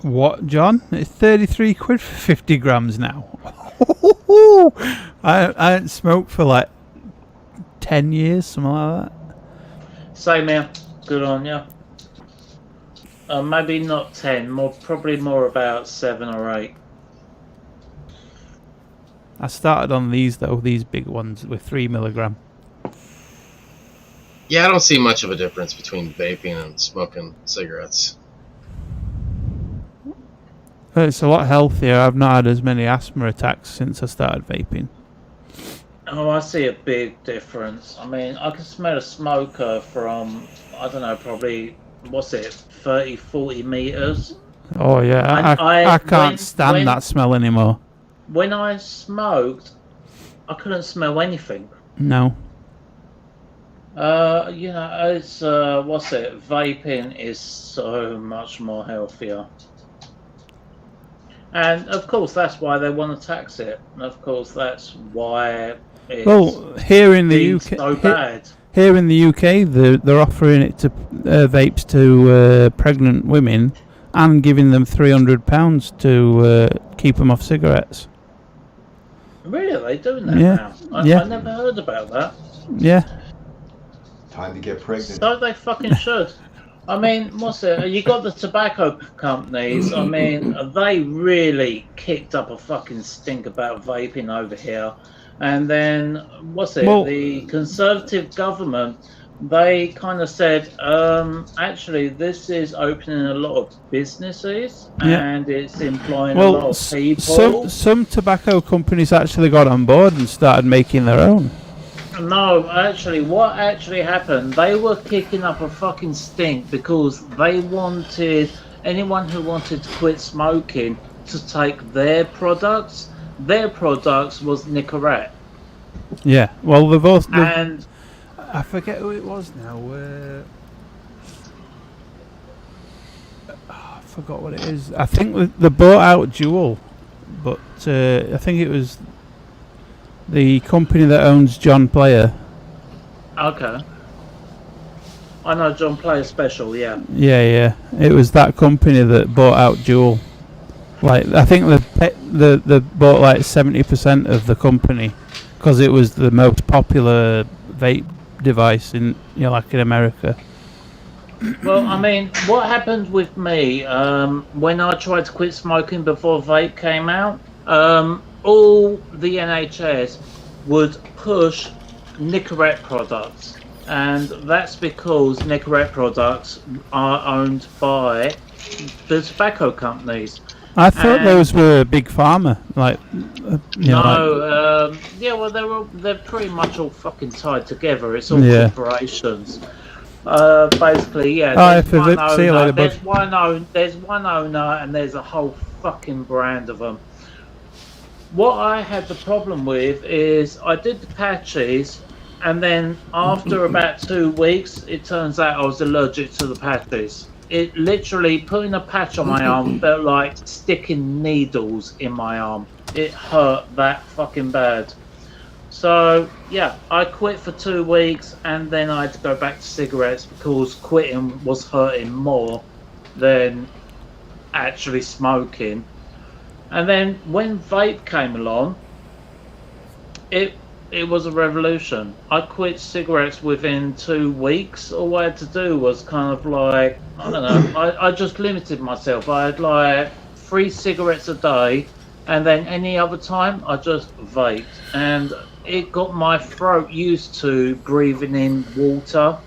What, John? It's 33 quid for 50 grams now. I haven't smoked for like 10 years, something like that. Same here. Good on you. Maybe not 10, probably more about 7 or 8. I started on these though, these big ones with 3 milligram. Yeah, I don't see much of a difference between vaping and smoking cigarettes. It's a lot healthier. I've not had as many asthma attacks since I started vaping. Oh, I see a big difference. I mean, I can smell a smoker from, I don't know, probably, 30, 40 meters. Oh yeah, I can't stand that smell anymore. When I smoked, I couldn't smell anything. No. It's vaping is so much more healthier. And of course that's why they want to tax it. And of course that's why it's here in the UK so bad. Here in the UK they're offering it to vapes to pregnant women and giving them £300 to keep them off cigarettes. Really? Are they doing that now? I never heard about that. Yeah. Time to get pregnant. So they fucking should. I mean, you got the tobacco companies. I mean, they really kicked up a fucking stink about vaping over here. And then, the Conservative government, they kind of said, actually, this is opening a lot of businesses and it's employing a lot of people. Some tobacco companies actually got on board and started making their own. No, actually, what actually happened, they were kicking up a fucking stink because they wanted anyone who wanted to quit smoking to take their products. Their products was Nicorette. Yeah, well, and I forget who it was now. I forgot what it is. I think they bought out Juul, but I think it was the company that owns John Player. Okay. I know John Player Special, yeah. Yeah. It was that company that bought out Juul. Like, I think they bought like 70% of the company because it was the most popular vape device in America. Well, I mean, what happened with me when I tried to quit smoking before vape came out? All the NHS would push Nicorette products, and that's because Nicorette products are owned by the tobacco companies. I thought those were big pharma, they're pretty much all fucking tied together. It's all corporations. Basically, there's one owner, and there's a whole fucking brand of them. What I had the problem with is I did the patches, and then after about 2 weeks, it turns out I was allergic to the patches. It literally, putting a patch on my arm felt like sticking needles in my arm. It hurt that fucking bad. So, yeah, I quit for 2 weeks, and then I had to go back to cigarettes because quitting was hurting more than actually smoking. And then when vape came along, it was a revolution. I quit cigarettes within 2 weeks. All I had to do was kind of like, I don't know, I just limited myself. I had like 3 cigarettes a day, and then any other time I just vaped. And it got my throat used to breathing in water.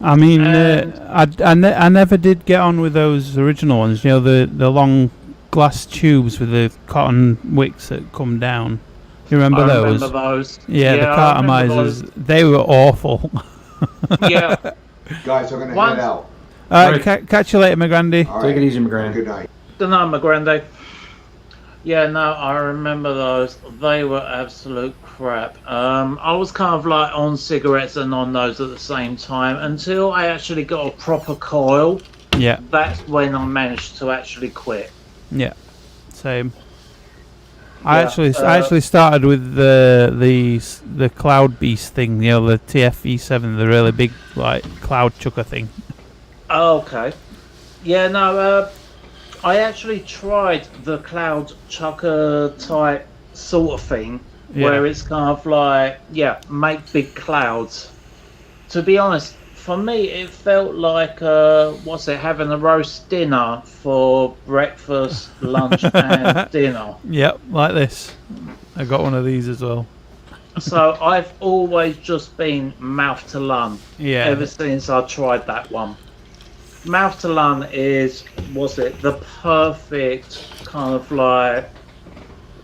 I mean, I never did get on with those original ones. You know, the long glass tubes with the cotton wicks that come down. You remember those? I remember those. Yeah, the cartomizers. They were awful. Yeah. Guys, I'm going to head out. Catch you later, my grandy. All Take right. it easy, my grand. Good night. Good night, my granddad. Yeah, no, I remember those. They were absolute crap. I was kind of like on cigarettes and on those at the same time until I actually got a proper coil. Yeah. That's when I managed to actually quit. Yeah. Same. I actually started with the Cloud Beast thing, you know, the TFV7, the really big like cloud chucker thing. Oh, okay. Yeah, no, I actually tried the cloud chucker type sort of thing, where it's kind of like, make big clouds. To be honest, for me, it felt like having a roast dinner for breakfast, lunch, and dinner. Yep, like this. I got one of these as well. So I've always just been mouth to lung. Yeah. Ever since I tried that one. Mouth to lung is, the perfect kind of like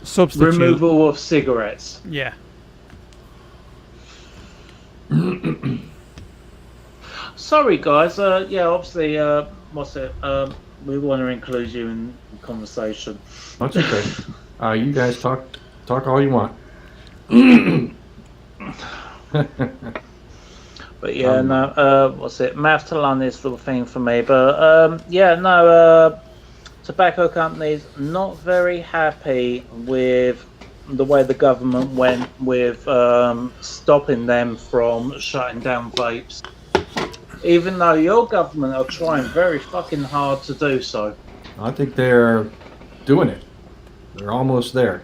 substitute removal of cigarettes. Yeah. Sorry, guys. Obviously, we want to include you in the conversation. That's okay. You guys talk all you want. But yeah, mouth to lung is the thing for me. But tobacco companies not very happy with the way the government went with stopping them from shutting down vapes. Even though your government are trying very fucking hard to do so. I think they're doing it. They're almost there.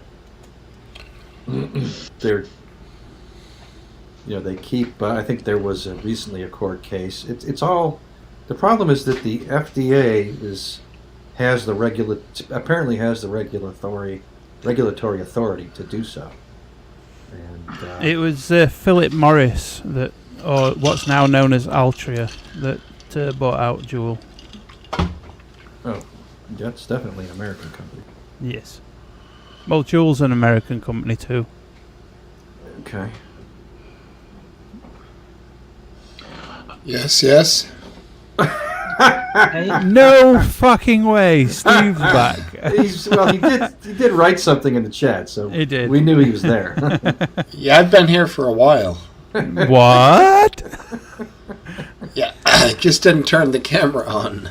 They keep. I think there was recently a court case. It's all. The problem is that the FDA apparently has the regulatory authority to do so. And it was Philip Morris or what's now known as Altria, that bought out Juul. Oh, that's definitely an American company. Yes. Well, Juul's an American company too. Okay. Yes. No fucking way, Steve's back. He did write something in the chat, so he did. We knew he was there. Yeah, I've been here for a while. What? Yeah, I just didn't turn the camera on.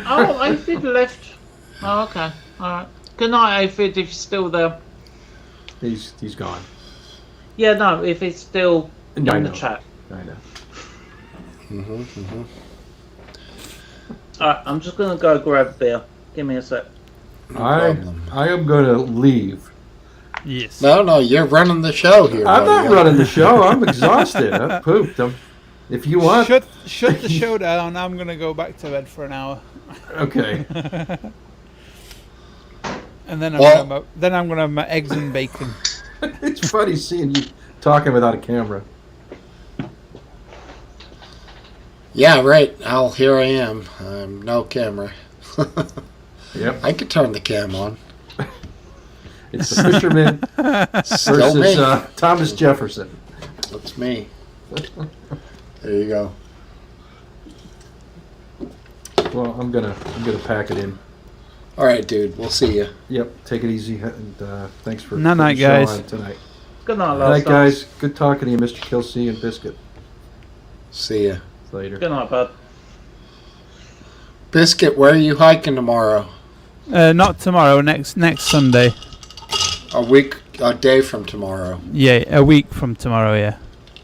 Oh, Aphid left. Oh, okay. All right. Good night, Aphid, if you're still there. He's gone. Yeah, no, if it's still in the chat. I know. Alright, I'm just gonna go grab a beer. Give me a sec. I am gonna leave. Yes. No, you're running the show here. I'm not running the show. I'm exhausted. I've pooped. If you want, shut the show down. I'm gonna go back to bed for an hour. Okay. And then I'm gonna have my eggs and bacon. It's funny seeing you talking without a camera. Yeah, right. Here I am. No camera. Yep. I could turn the cam on. It's the fisherman versus Thomas Jefferson. That's me. There you go. Well, I'm gonna pack it in. All right, dude. We'll see you. Yep. Take it easy, and thanks for night, the show guys. on tonight. Good night, night, guys. Good talking to you, Mr. Kelsey and Biscuit. See ya. Later. Good night, bud. Biscuit, where are you hiking tomorrow? Not tomorrow. Next Sunday. A day from tomorrow. Yeah, a week from tomorrow. Yeah.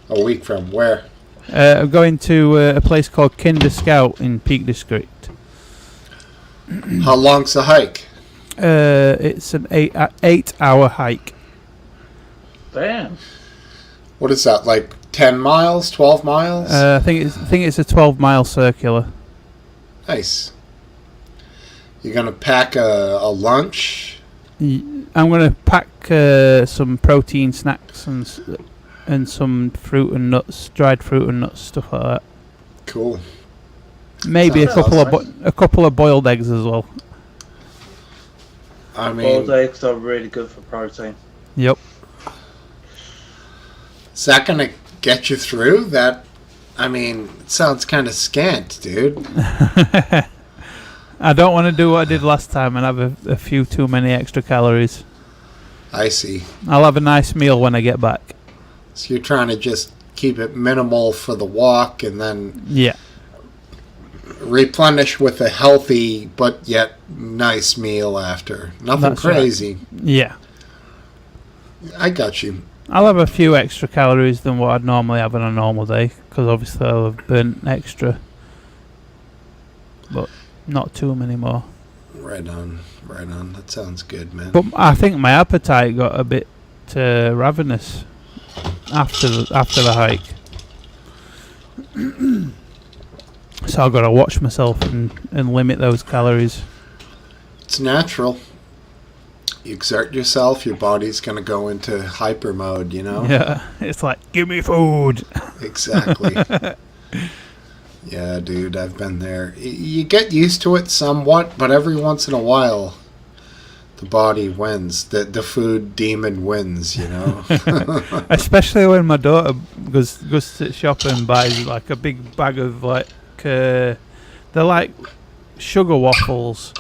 A week from where? I'm going to a place called Kinder Scout in Peak District. How long's the hike? It's an 8-hour hike. Damn. What is that, like 10 miles, 12 miles? I think it's a 12-mile circular. Nice. You're going to pack a lunch? I'm going to pack some protein snacks and some fruit and nuts, dried fruit and nuts, stuff like that. Cool. Maybe a Sounds couple of boiled eggs as well. I mean, Boiled eggs are really good for protein. Yep. Is that going to get you through that? I mean, it sounds kind of scant, dude. I don't want to do what I did last time and have a few too many extra calories. I see. I'll have a nice meal when I get back. So you're trying to just keep it minimal for the walk and then replenish with a healthy but yet nice meal after. Nothing That's crazy. Right. Yeah. I got you. I'll have a few extra calories than what I'd normally have on a normal day, because obviously I'll have burnt extra. But not too many more. Right on. Right on. That sounds good, man. But I think my appetite got a bit ravenous after the hike. So I've got to watch myself and limit those calories. It's natural. You exert yourself, your body's going to go into hyper mode, you know? Yeah, it's like, give me food. Exactly. Yeah, dude, I've been there. You get used to it somewhat, but every once in a while, the body wins. The food demon wins, you know? Especially when my daughter goes to shop and buys like a big bag of like, they're like sugar waffles.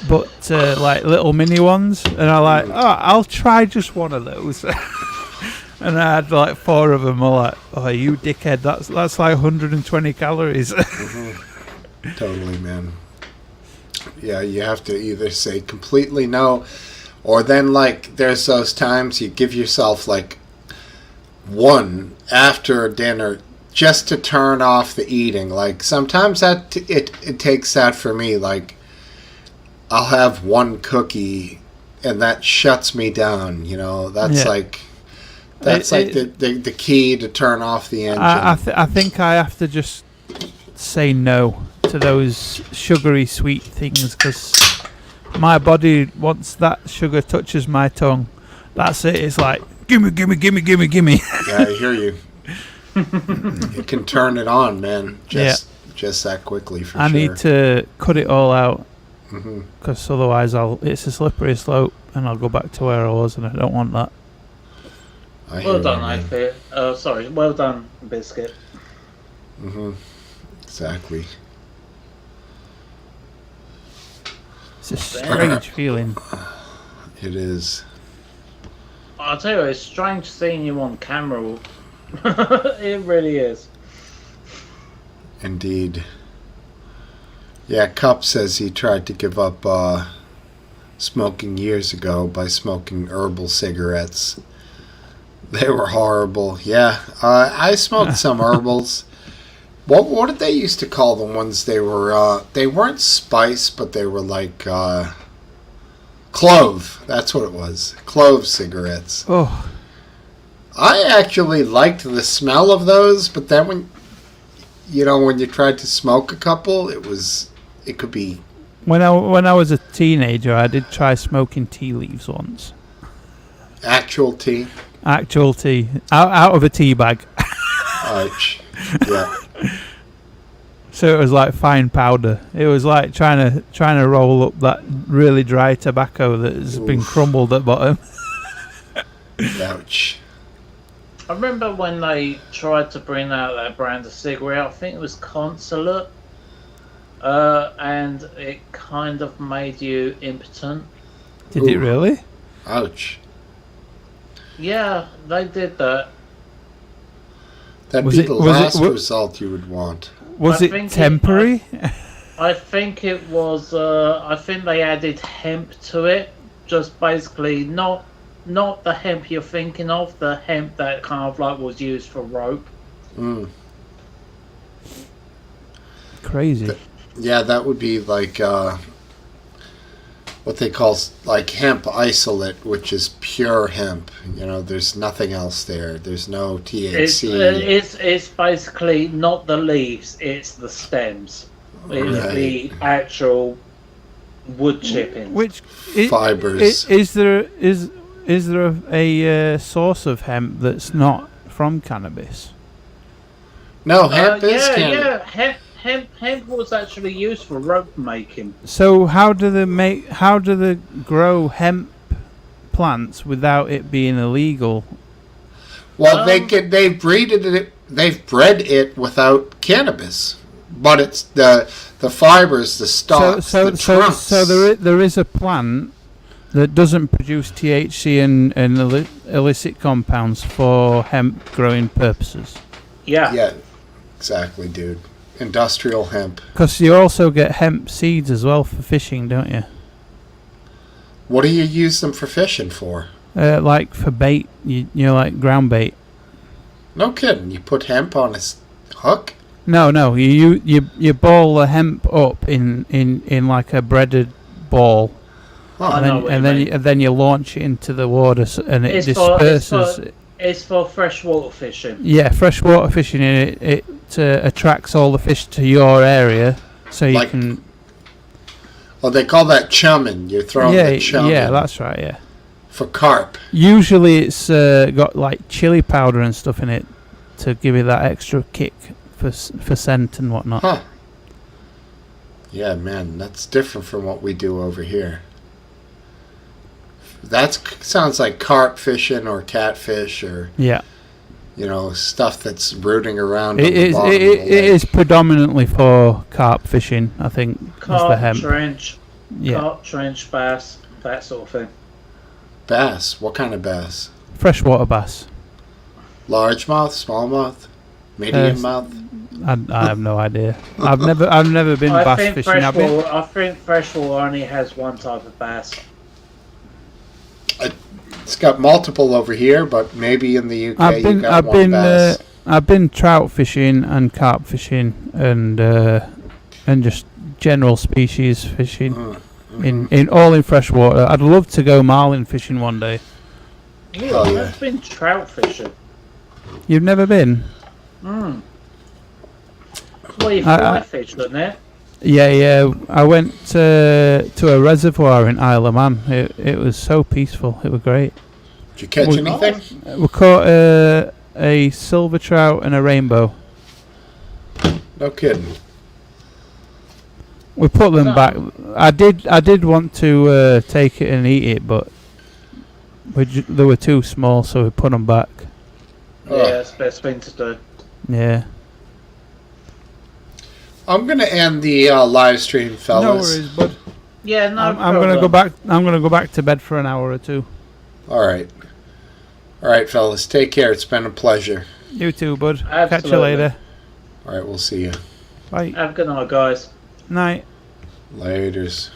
But like little mini ones, and I'm like, oh, I'll try just one of those. And I had like 4 of them. I'm like, oh, you dickhead, that's like 120 calories. Mm-hmm. Totally, man. Yeah, you have to either say completely no, or then like there's those times you give yourself like one after dinner just to turn off the eating. Like sometimes that it takes that for me. Like I'll have one cookie, and that shuts me down. You know, that's like the key to turn off the engine. I think I have to just say no to those sugary sweet things, because my body, once that sugar touches my tongue, that's it. It's like gimme. Yeah, I hear you. You can turn it on, man. Just that quickly for sure. I need to cut it all out. Mm-hmm. Because otherwise it's a slippery slope and I'll go back to where I was, and I don't want that. Well done, Ifit. Sorry, well done, Biscuit. Mm-hmm. Exactly. It's a strange feeling. It is. I'll tell you, it's strange seeing you on camera. It really is. Indeed. Yeah, Cup says he tried to give up smoking years ago by smoking herbal cigarettes. They were horrible. Yeah, I smoked some herbals. What did they used to call the ones? They weren't spice, but they were like clove. That's what it was. Clove cigarettes. Oh. I actually liked the smell of those, but then when you tried to smoke a couple, it could be. When I was a teenager, I did try smoking tea leaves once. Actual tea? Actual tea. Out of a tea bag. Ouch. Yeah. So it was like fine powder. It was like trying to roll up that really dry tobacco that has been crumbled at bottom. Ouch. I remember when they tried to bring out that brand of cigarette. I think it was Consulate. And it kind of made you impotent. Did it really? Ouch. Yeah, they did that. That'd be the last result you would want. Was it temporary? I think it was. I think they added hemp to it. Just basically not the hemp you're thinking of. The hemp that kind of like was used for rope. Mm. Crazy. Yeah, that would be like what they call like hemp isolate, which is pure hemp. You know, there's nothing else there. There's no THC. It's basically not the leaves; it's the stems. It's the actual wood chippings. Which fibers. Is there a source of hemp that's not from cannabis? No, hemp is cannabis. Yeah, hemp was actually used for rope making. So how do they grow hemp plants without it being illegal? Well, they've bred it without cannabis, but it's the fibers, the stalks, the trunks. So there is a plant that doesn't produce THC and illicit compounds for hemp growing purposes. Yeah. Yeah, exactly, dude. Industrial hemp. Because you also get hemp seeds as well for fishing, don't you? What do you use them for fishing for? Like for bait, you know, like ground bait. No kidding. You put hemp on a hook? No. You ball the hemp up in like a breaded ball, and then you launch it into the water, and it disperses. It's for freshwater fishing. Yeah, freshwater fishing, and it attracts all the fish to your area, so you can. Oh, they call that chumming. You're throwing the chum. Yeah, that's right. Yeah. For carp. Usually, it's got like chili powder and stuff in it to give it that extra kick for scent and whatnot. Huh. Yeah, man, that's different from what we do over here. That sounds like carp fishing or catfish or stuff that's rooting around. It is predominantly for carp fishing, I think. Carp, the hemp. Carp, trench, bass, that sort of thing. Bass? What kind of bass? Freshwater bass. Largemouth, smallmouth, medium mouth. I have no idea. I've never been bass fishing. I think freshwater only has one type of bass. It's got multiple over here, but maybe in the UK bass. I've been trout fishing and carp fishing and just general species fishing in freshwater. I'd love to go marlin fishing one day. Yeah, I've been trout fishing. You've never been? Well, you fly fish, doesn't it? Yeah. I went to a reservoir in Isle of Man. It was so peaceful. It was great. Did you catch anything? We caught a silver trout and a rainbow. No kidding. We put them back. I did want to take it and eat it, but they were too small, so we put them back. Yeah, that's the best thing to do. Yeah. I'm gonna end the live stream, fellas. No worries, bud. Yeah, no. I'm gonna go back. I'm gonna go back to bed for an hour or two. All right, fellas. Take care. It's been a pleasure. You too, bud. Absolutely. Catch you later. All right, we'll see you. Bye. Have a good night, guys. Night. Laters.